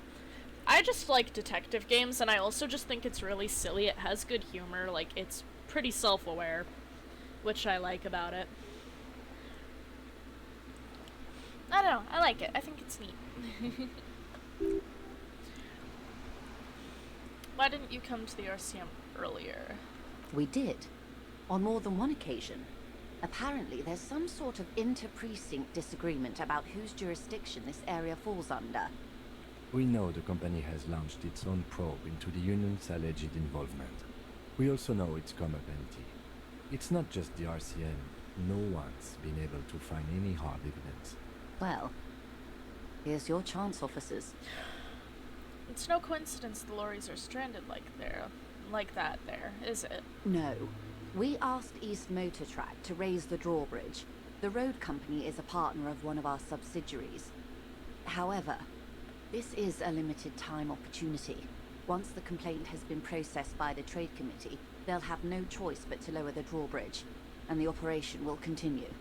Speaker 1: I just like detective games, and I also just think it's really silly. It has good humor, like, it's pretty self-aware, which I like about it. I don't know, I like it. I think it's neat. Why didn't you come to the Elysium earlier?
Speaker 4: We did, on more than one occasion. Apparently, there's some sort of inter-precinct disagreement about whose jurisdiction this area falls under.
Speaker 5: We know the company has launched its own probe into the Union's alleged involvement. We also know it's come up empty. It's not just the RCN. No one's been able to find any hard evidence.
Speaker 4: Well, here's your chance, officers.
Speaker 1: It's no coincidence the lorries are stranded like that there, is it?
Speaker 4: No. We asked East Motor Track to raise the drawbridge. The road company is a partner of one of our subsidiaries. However, this is a limited time opportunity. Once the complaint has been processed by the trade committee, they'll have no choice but to lower the drawbridge, and the operation will continue.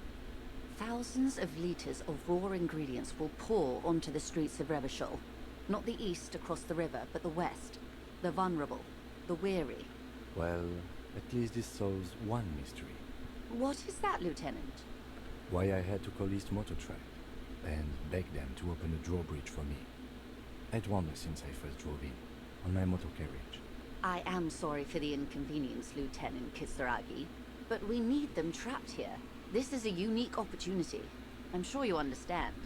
Speaker 4: Thousands of litres of raw ingredients will pour onto the streets of Revachol. Not the east across the river, but the west. The vulnerable, the weary.
Speaker 5: Well, at least this solves one mystery.
Speaker 4: What is that, Lieutenant?
Speaker 5: Why I had to call East Motor Track and beg them to open a drawbridge for me. I'd wondered since I first drove in, on my motor carriage.
Speaker 4: I am sorry for the inconvenience, Lieutenant Kisaragi, but we need them trapped here. This is a unique opportunity. I'm sure you understand.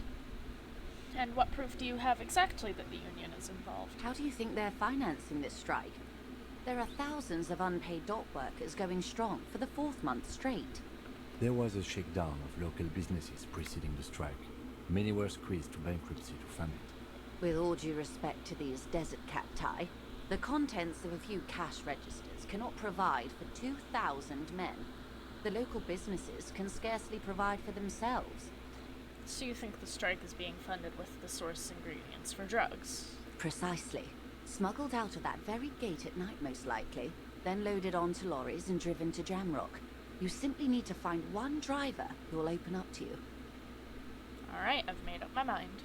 Speaker 1: And what proof do you have exactly that the Union is involved?
Speaker 4: How do you think they're financing this strike? There are thousands of unpaid dock workers going strong for the 4th month straight.
Speaker 5: There was a shakedown of local businesses preceding the strike. Many were squeezed to bankruptcy to fund it.
Speaker 4: With all due respect to these desert cacti, the contents of a few cash registers cannot provide for 2,000 men. The local businesses can scarcely provide for themselves.
Speaker 1: So you think the strike is being funded with the source ingredients for drugs?
Speaker 4: Precisely. Smuggled out of that very gate at night, most likely, then loaded onto lorries and driven to Jamrock. You simply need to find one driver who will open up to you.
Speaker 1: Alright, I've made up my mind.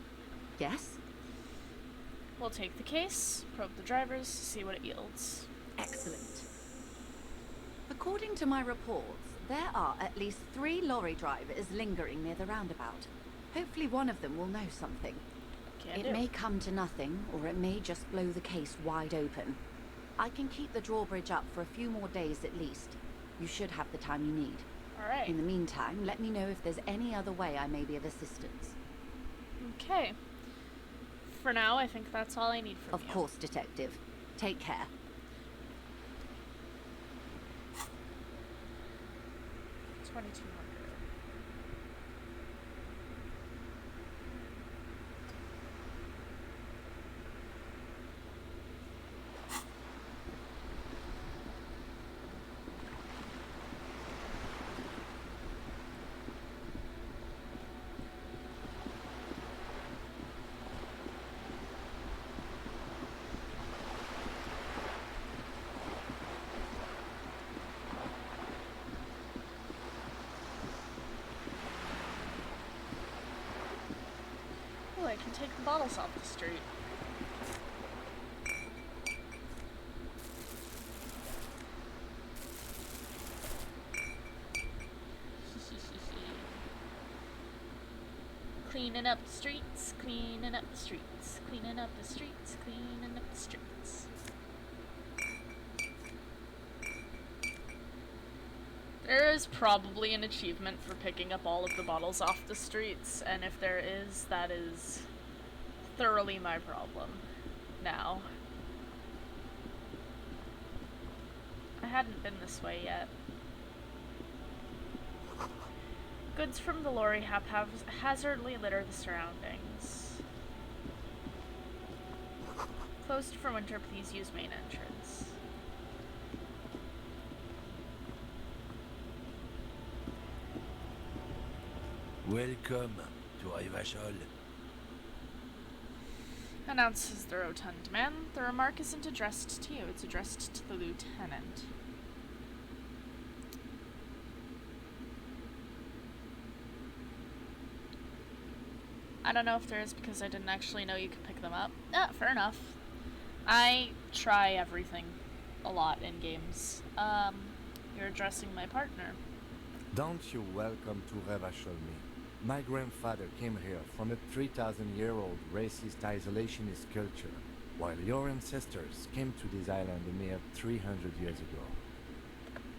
Speaker 4: Yes?
Speaker 1: We'll take the case, probe the drivers, see what it yields.
Speaker 4: Excellent. According to my reports, there are at least 3 lorry drivers lingering near the roundabout. Hopefully one of them will know something. It may come to nothing, or it may just blow the case wide open. I can keep the drawbridge up for a few more days at least. You should have the time you need.
Speaker 1: Alright.
Speaker 4: In the meantime, let me know if there's any other way I may be of assistance.
Speaker 1: Okay. For now, I think that's all I need from you.
Speaker 4: Of course, Detective. Take care. $2,200. I can take the bottles off the street. Cleaning up the streets, cleaning up the streets, cleaning up the streets, cleaning up the streets. There is probably an achievement for picking up all of the bottles off the streets, and if there is, that is thoroughly my problem now. I hadn't been this way yet. Goods from the lorry haphazardly litter the surroundings. Closed for winter, please use main entrance.
Speaker 19: Welcome to Rivachol.
Speaker 1: Announces the rotund man. The remark isn't addressed to you, it's addressed to the lieutenant. I don't know if there is because I didn't actually know you could pick them up. Fair enough. I try everything a lot in games. You're addressing my partner.
Speaker 5: Don't you welcome to Revachol me. My grandfather came here from a 3,000-year-old racist isolationist culture, while your ancestors came to this island a mere 300 years ago.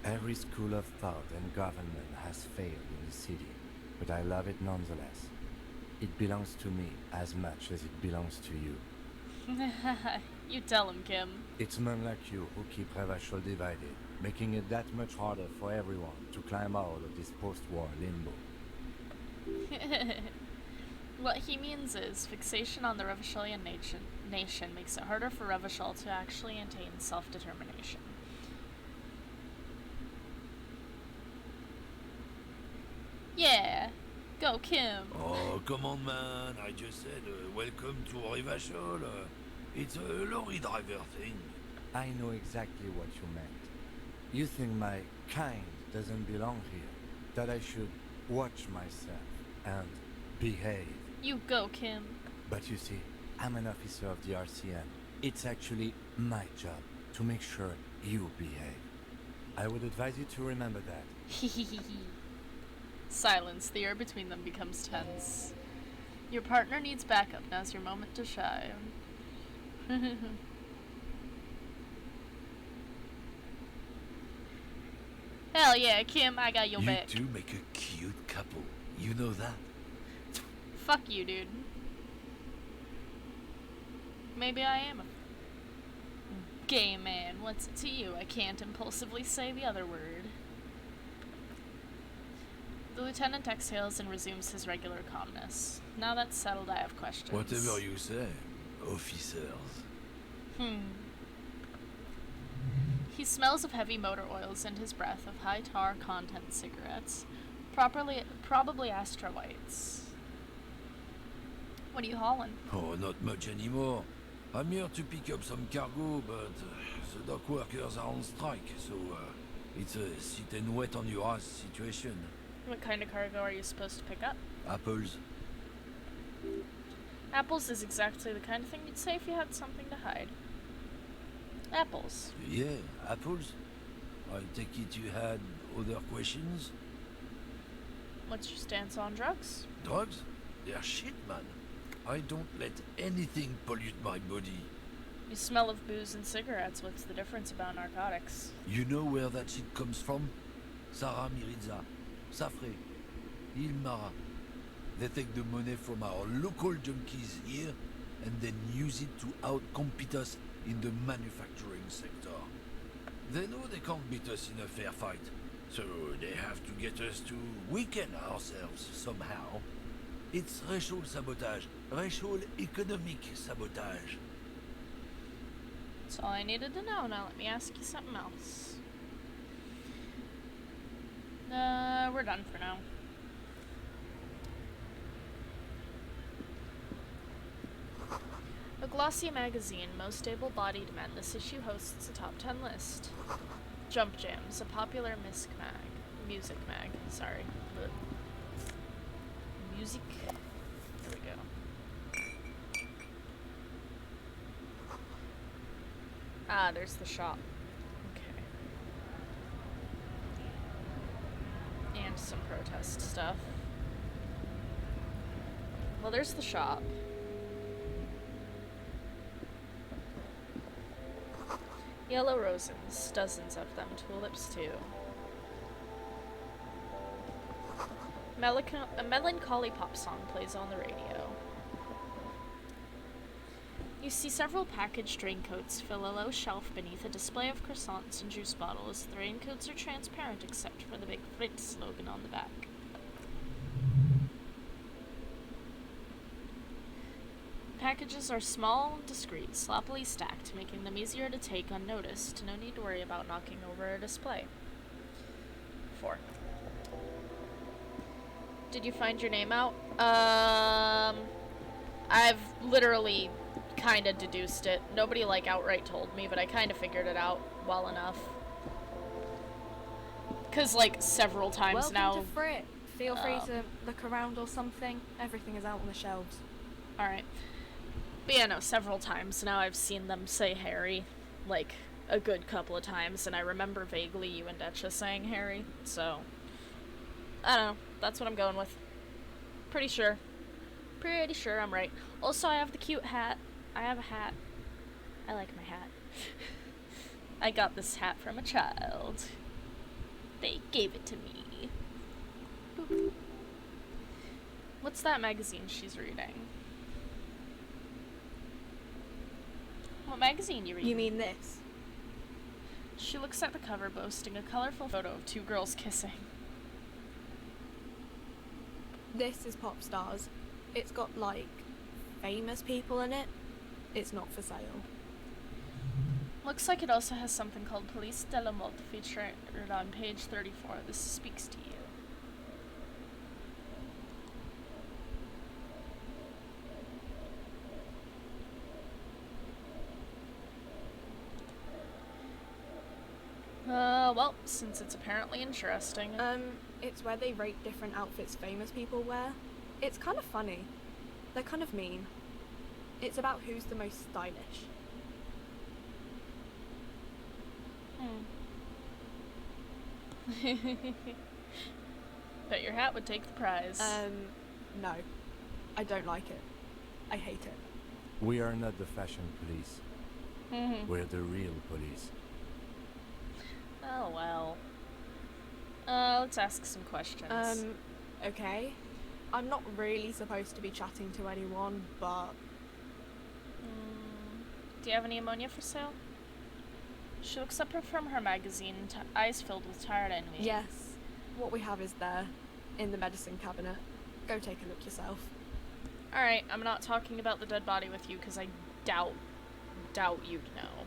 Speaker 5: Every school of thought and government has failed in the city, but I love it nonetheless. It belongs to me as much as it belongs to you.
Speaker 1: You tell him, Kim.
Speaker 5: It's men like you who keep Revachol divided, making it that much harder for everyone to climb out of this post-war limbo.
Speaker 1: What he means is, fixation on the Revacholian nation makes it harder for Revachol to actually attain self-determination. Yeah, go Kim.
Speaker 19: Oh, come on, man. I just said, welcome to Rivachol. It's a lorry driver thing.
Speaker 5: I know exactly what you meant. You think my kind doesn't belong here, that I should watch myself and behave.
Speaker 1: You go, Kim.
Speaker 5: But you see, I'm an officer of the RCM. It's actually my job to make sure you behave. I would advise you to remember that.
Speaker 1: Silence. The air between them becomes tense. Your partner needs backup. Now's your moment to shine. Hell yeah, Kim, I got your back.
Speaker 19: You two make a cute couple. You know that?
Speaker 1: Fuck you, dude. Maybe I am a gay man. What's it to you? I can't impulsively say the other word. The lieutenant exhales and resumes his regular calmness. Now that's settled, I have questions.
Speaker 19: Whatever you say, officers.
Speaker 1: He smells of heavy motor oils and his breath of high tar content cigarettes. Probably Astra Whites. What are you hauling?
Speaker 19: Oh, not much anymore. I'm here to pick up some cargo, but the dock workers are on strike, so it's a sit and wait on your ass situation.
Speaker 1: What kind of cargo are you supposed to pick up?
Speaker 19: Apples.
Speaker 1: Apples is exactly the kind of thing you'd say if you had something to hide. Apples.
Speaker 19: Yeah, apples. I take it you had other questions?
Speaker 1: What's your stance on drugs?
Speaker 19: Drugs? They're shit, man. I don't let anything pollute my body.
Speaker 1: You smell of booze and cigarettes. What's the difference about narcotics?
Speaker 19: You know where that shit comes from? Sarah Mirizza, Safre, Ilmara. They take the money from our local junkies here and then use it to outcompete us in the manufacturing sector. They know they can't beat us in a fair fight, so they have to get us to weaken ourselves somehow. It's racial sabotage, racial economic sabotage.
Speaker 1: That's all I needed to know. Now let me ask you something else. We're done for now. A glossy magazine, most able-bodied men, this issue hosts a top 10 list. Jump Jams, a popular music mag, sorry. But music, there we go. Ah, there's the shop. Okay. And some protest stuff. Well, there's the shop. Yellow roses, dozens of them, tulips too. A melancholy pop song plays on the radio. You see several packaged raincoats fill a low shelf beneath a display of croissants and juice bottles. The raincoats are transparent except for the big Fritz slogan on the back. Packages are small and discreet, sloppily stacked, making them easier to take unnoticed. No need to worry about knocking over a display. 4. Did you find your name out? I've literally kind of deduced it. Nobody, like, outright told me, but I kind of figured it out well enough. Because, like, several times
Speaker 20: Welcome
Speaker 1: now...
Speaker 20: to Frit. Feel free to look around or something. Everything is out on the shelves.
Speaker 1: Alright. But yeah, no, several times now I've seen them say Harry. Like, a good couple of times, and I remember vaguely you and Etcha saying Harry, so... I don't know. That's what I'm going with. Pretty sure. Pretty sure I'm right. Also, I have the cute hat. I have a hat. I like my hat. I got this hat from a child. They gave it to me. Boop. What's that magazine she's reading? What magazine you reading?
Speaker 20: You mean this?
Speaker 1: She looks at the cover, boasting a colorful photo of two girls kissing.
Speaker 20: This is Pop Stars. It's got, like, famous people in it. It's not for sale.
Speaker 1: Looks like it also has something called Police de la Mode featured on page 34. This speaks to you. Well, since it's apparently interesting.
Speaker 20: It's where they rate different outfits famous people wear. It's kind of funny. They're kind of mean. It's about who's the most stylish.
Speaker 1: Bet your hat would take the prize.
Speaker 20: No. I don't like it. I hate it.
Speaker 5: We are not the fashion police. We're the real police.
Speaker 1: Oh, well. Let's ask some questions.
Speaker 20: Okay. I'm not really supposed to be chatting to anyone, but...
Speaker 1: Do you have any ammonia for sale? She looks up from her magazine, eyes filled with tired ennui.
Speaker 20: Yes. What we have is there, in the medicine cabinet. Go take a look yourself.
Speaker 1: Alright, I'm not talking about the dead body with you, because I doubt you'd know.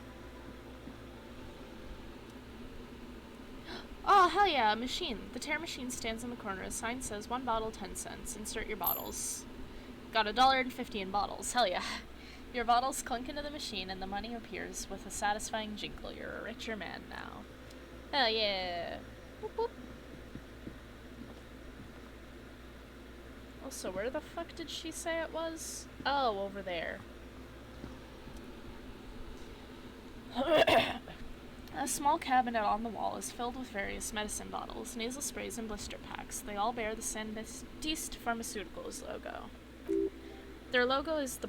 Speaker 1: Oh, hell yeah, a machine. The tear machine stands in the corner. A sign says 1 bottle, 10 cents. Insert your bottles. Got $1.50 in bottles. Hell yeah. Your bottles clunk into the machine and the money appears with a satisfying jingle. You're a richer man now. Hell yeah. Whoop whoop. Also, where the fuck did she say it was? Oh, over there. A small cabinet on the wall is filled with various medicine bottles, nasal sprays, and blister packs. They all bear the San Baptiste Pharmaceuticals logo. Their logo is the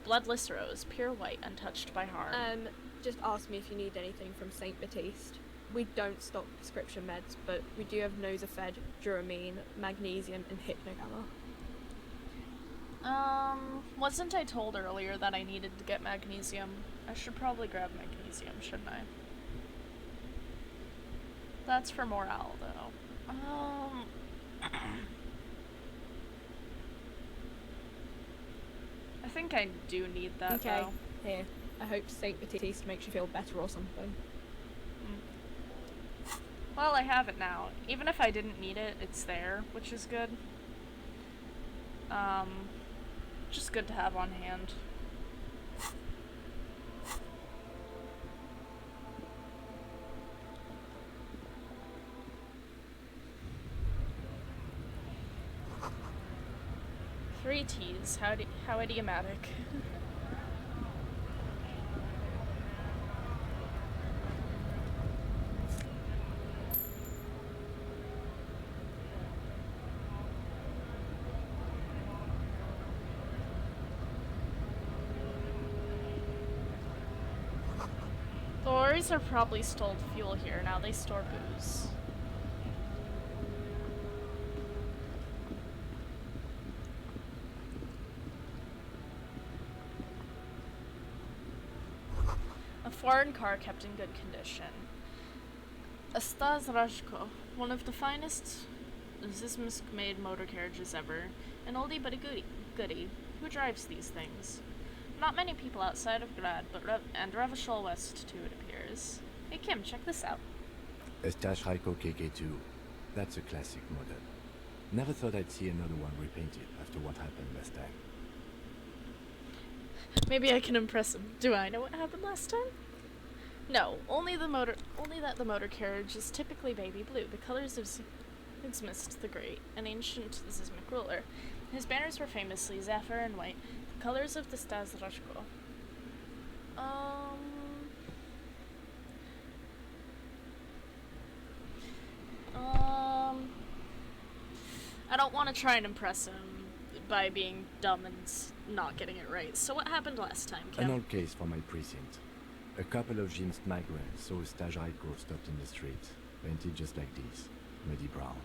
Speaker 1: bloodless rose, pure white, untouched by harm.
Speaker 20: Just ask me if you need anything from St. Baptiste. We don't stock prescription meds, but we do have Nosafed, Duramine, magnesium, and Hypnogamma.
Speaker 1: Wasn't I told earlier that I needed to get magnesium? I should probably grab magnesium, shouldn't I? That's for morale, though. I think I do need that, though.
Speaker 20: Here. I hope St. Baptiste makes you feel better or something.
Speaker 1: Well, I have it now. Even if I didn't need it, it's there, which is good. Just good to have on hand. Three T's. How idiomatic. The lorries are probably stored fuel here. Now they store booze. A foreign car kept in good condition. A Stas Rajko, one of the finest Zizmsk-made motor carriages ever. An oldie but a goodie. Who drives these things? Not many people outside of Grad, but and Revachol West too, it appears. Hey Kim, check this out.
Speaker 5: A Stas Rajko KK2. That's a classic model. Never thought I'd see another one repainted after what happened last time.
Speaker 1: Maybe I can impress him. Do I know what happened last time? No, only that the motor carriage is typically baby blue, the colors of Zmist the Great, an ancient Zizmic ruler. His banners were famously zephyr and white, the colors of the Stas Rashko. I don't want to try and impress him by being dumb and not getting it right. So what happened last time, Kim?
Speaker 5: An old case from my precinct. A couple of Jim's migrants saw a Stajraiko stopped in the street, painted just like this, muddy brown.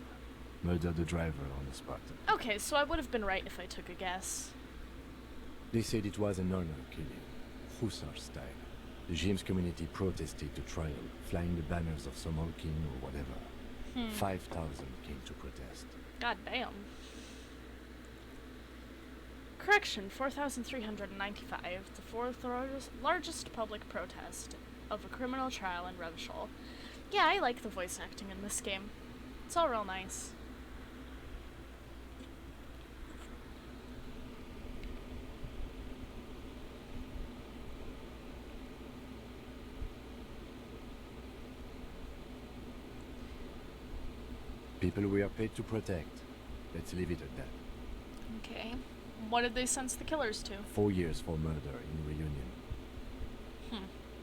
Speaker 5: Murdered the driver on the spot.
Speaker 1: Okay, so I would have been right if I took a guess.
Speaker 5: They said it was an honor killing, Hussar style. The Jim's community protested the trial, flying the banners of some old king or whatever. 5,000 came to protest.
Speaker 1: God damn. Correction, 4,395, the fourth largest public protest of a criminal trial in Revachol. Yeah, I like the voice acting in this game. It's all real nice.
Speaker 5: People we are paid to protect. Let's leave it at that.
Speaker 1: Okay. What did they sentence the killers to?
Speaker 5: 4 years for murder in Reunion.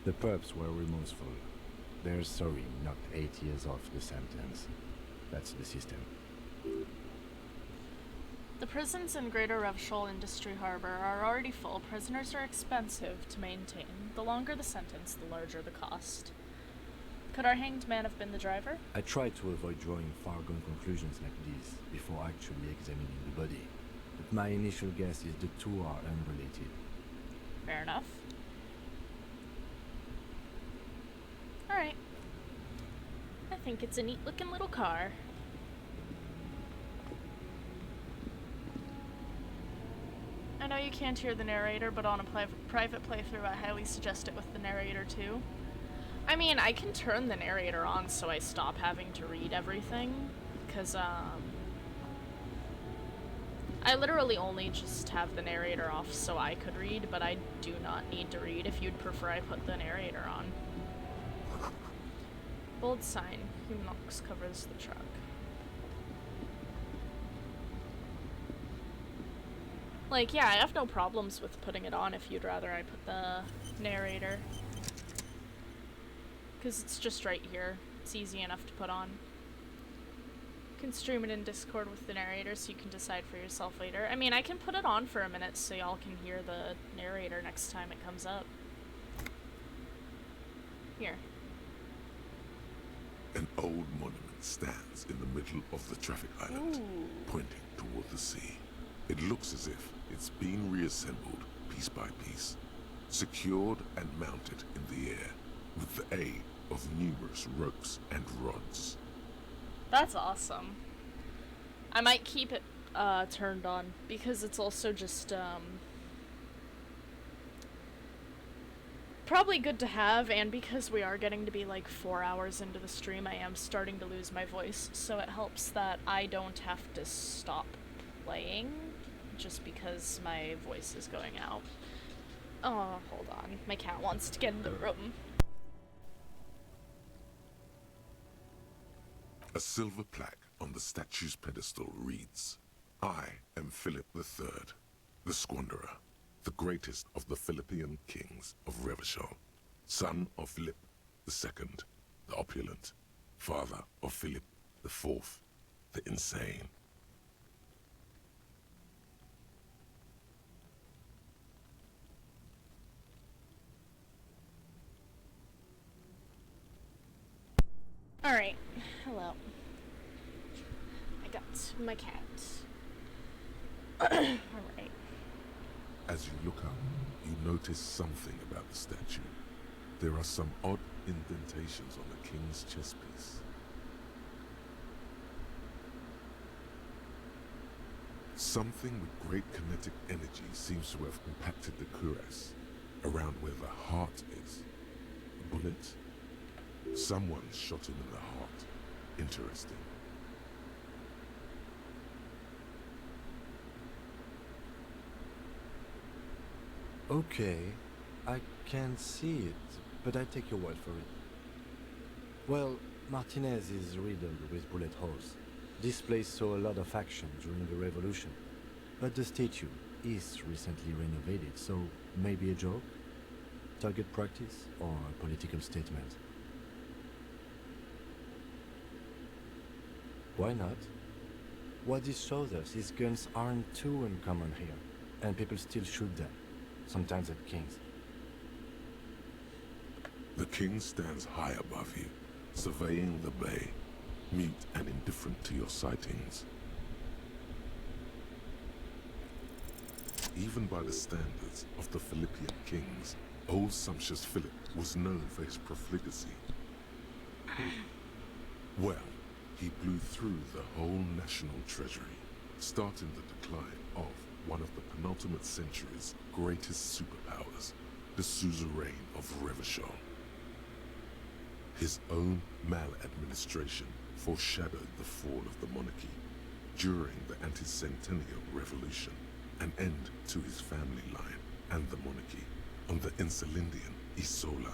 Speaker 5: The perps were remorseful. They're sorry, knocked 8 years off the sentence. That's the system.
Speaker 1: The prisons in Greater Revachol Industry Harbor are already full. Prisoners are expensive to maintain. The longer the sentence, the larger the cost. Could our hanged man have been the driver?
Speaker 5: I tried to avoid drawing far-gone conclusions like these before actually examining the body. But my initial guess is the two are unrelated.
Speaker 1: Fair enough. Alright. I think it's a neat-looking little car. I know you can't hear the narrator, but on a private playthrough, I highly suggest it with the narrator too. I mean, I can turn the narrator on so I stop having to read everything, because, I literally only just have the narrator off so I could read, but I do not need to read if you'd prefer I put the narrator on. Bold sign, Humnox covers the truck. Like, yeah, I have no problems with putting it on if you'd rather I put the narrator. Because it's just right here. It's easy enough to put on. You can stream it in Discord with the narrator so you can decide for yourself later. I mean, I can put it on for a minute so y'all can hear the narrator next time it comes up. Here.
Speaker 13: An old monument stands in the middle of the traffic island, pointing toward the sea. It looks as if it's been reassembled piece by piece, secured and mounted in the air with the aid of numerous ropes and rods.
Speaker 1: That's awesome. I might keep it turned on because it's also just probably good to have, and because we are getting to be like 4 hours into the stream, I am starting to lose my voice, so it helps that I don't have to stop playing just because my voice is going out. Oh, hold on. My cat wants to get in the room.
Speaker 13: A silver plaque on the statue's pedestal reads, "I am Philip III, the Squanderer, the greatest of the Philippian kings of Revachol, son of Philip II, the opulent, father of Philip IV, the insane."
Speaker 1: Alright, hello. I got my cat. Alright.
Speaker 13: As you look up, you notice something about the statue. There are some odd indentations on the king's chest piece. Something with great kinetic energy seems to have impacted the cuirass, around where the heart is. A bullet? Someone shot him in the heart. Interesting.
Speaker 5: Okay, I can see it, but I take your word for it. Well, Martinez is riddled with bullet holes. This place saw a lot of action during the revolution, but the statue is recently renovated, so maybe a joke? Target practice or a political statement? Why not? What this shows us is guns aren't too uncommon here, and people still shoot them, sometimes at kings.
Speaker 13: The king stands high above you, surveying the bay, mute and indifferent to your sightings. Even by the standards of the Philippian kings, old sumptuous Philip was known for his profligacy. Well, he blew through the whole national treasury, starting the decline of one of the penultimate century's greatest superpowers, the suzerain of Revachol. His own maladministration foreshadowed the fall of the monarchy during the anti-centennial revolution, an end to his family line and the monarchy on the Insulindian Isola.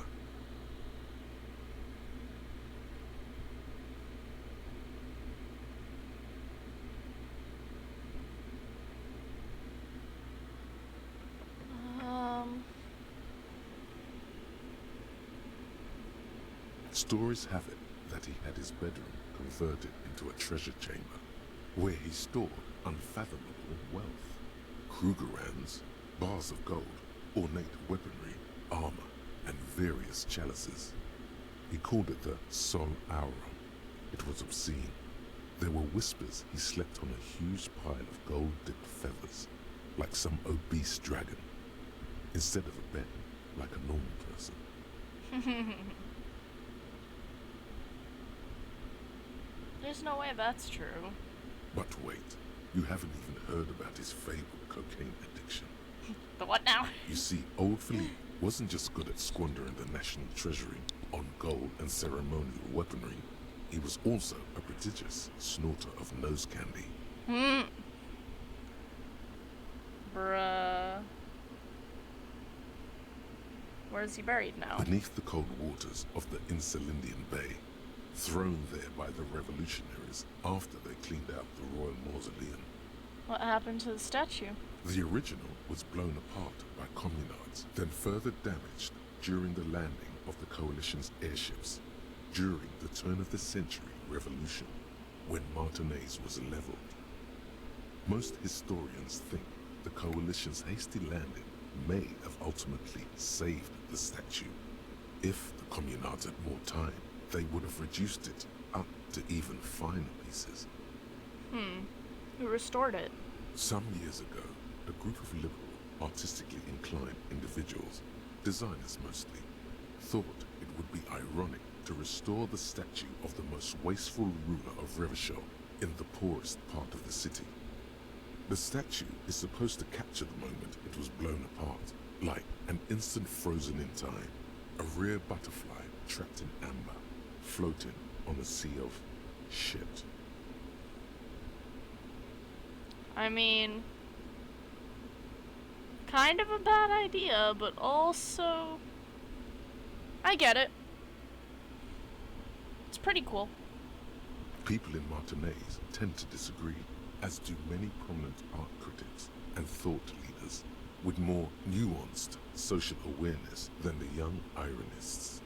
Speaker 13: Stories have it that he had his bedroom converted into a treasure chamber, where he stored unfathomable wealth. Krugerrands, bars of gold, ornate weaponry, armor, and various chalices. He called it the Sol Aurum. It was obscene. There were whispers he slept on a huge pile of gold-dipped feathers, like some obese dragon, instead of a bed, like a normal person.
Speaker 1: There's no way that's true.
Speaker 13: But wait, you haven't even heard about his fabled cocaine addiction.
Speaker 1: The what now?
Speaker 13: You see, old Philippe wasn't just good at squandering the national treasury on gold and ceremonial weaponry. He was also a prodigious snorter of nose candy.
Speaker 1: Bruh. Where's he buried now?
Speaker 13: Beneath the cold waters of the Insulindian Bay, thrown there by the revolutionaries after they cleaned out the royal mausoleum.
Speaker 1: What happened to the statue?
Speaker 13: The original was blown apart by communards, then further damaged during the landing of the coalition's airships during the turn-of-the-century revolution, when Martinez was leveled. Most historians think the coalition's hasty landing may have ultimately saved the statue. If the communards had more time, they would have reduced it up to even finer pieces.
Speaker 1: Who restored it?
Speaker 13: Some years ago, a group of liberal, artistically inclined individuals, designers mostly, thought it would be ironic to restore the statue of the most wasteful ruler of Revachol in the poorest part of the city. The statue is supposed to capture the moment it was blown apart, like an instant frozen in time, a rare butterfly trapped in amber, floating on a sea of shit.
Speaker 1: I mean, kind of a bad idea, but also, I get it. It's pretty cool.
Speaker 13: People in Martinez tend to disagree, as do many prominent art critics and thought leaders with more nuanced social awareness than the young ironists.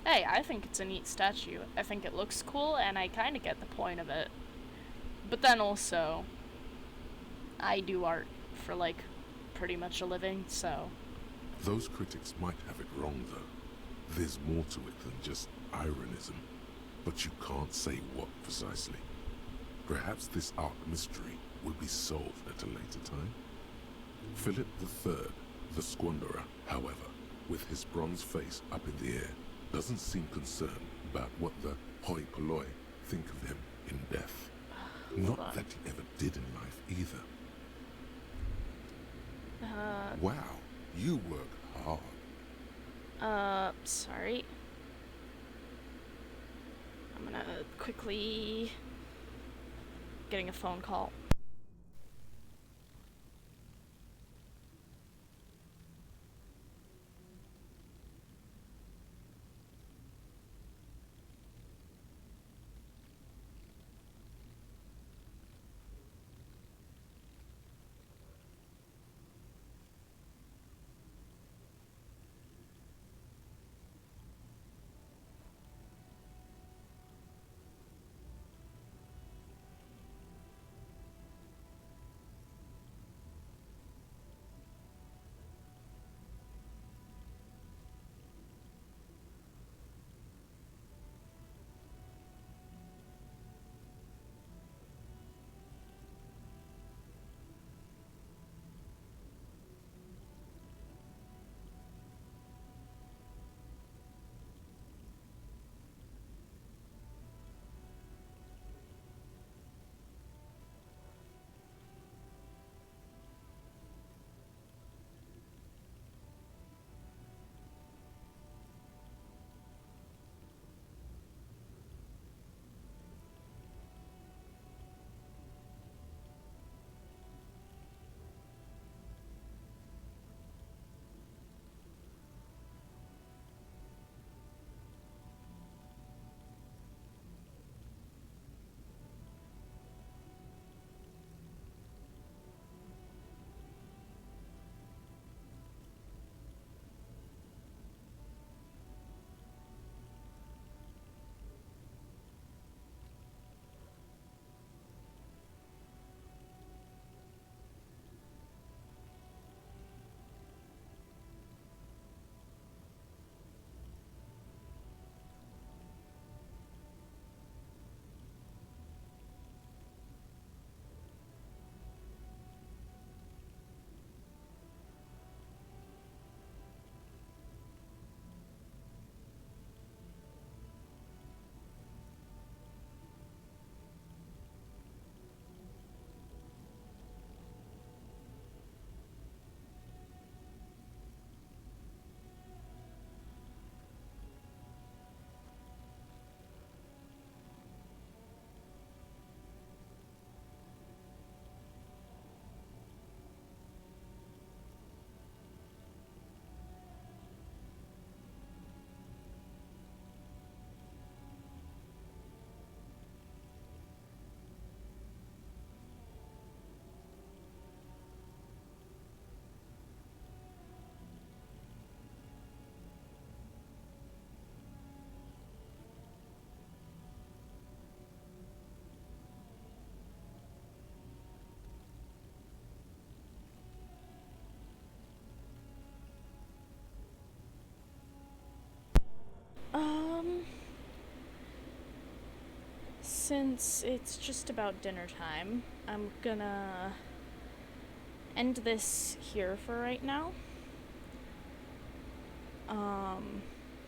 Speaker 1: Hey, I think it's a neat statue. I think it looks cool, and I kind of get the point of it. But then also, I do art for, like, pretty much a living, so...
Speaker 13: Those critics might have it wrong, though. There's more to it than just ironism, but you can't say what precisely. Perhaps this art mystery will be solved at a later time. Philip III, the Squanderer, however, with his bronze face up in the air, doesn't seem concerned about what the hoi polloi think of him in death. Not that he ever did in life either. Wow, you work hard.
Speaker 1: Sorry. I'm gonna quickly... getting a phone call. since it's just about dinner time, I'm gonna end this here for right now.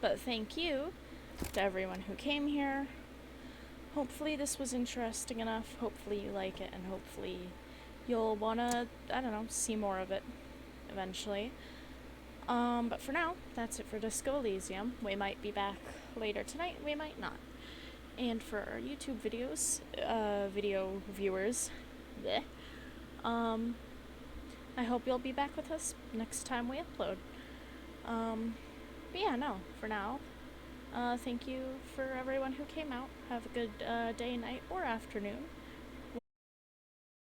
Speaker 1: But thank you to everyone who came here. Hopefully this was interesting enough. Hopefully you like it, and hopefully you'll wanna, I don't know, see more of it eventually. But for now, that's it for Disco Elysium. We might be back later tonight, we might not. And for our YouTube videos, video viewers, bleh, I hope you'll be back with us next time we upload. But yeah, no, for now, thank you for everyone who came out. Have a good day, night, or afternoon.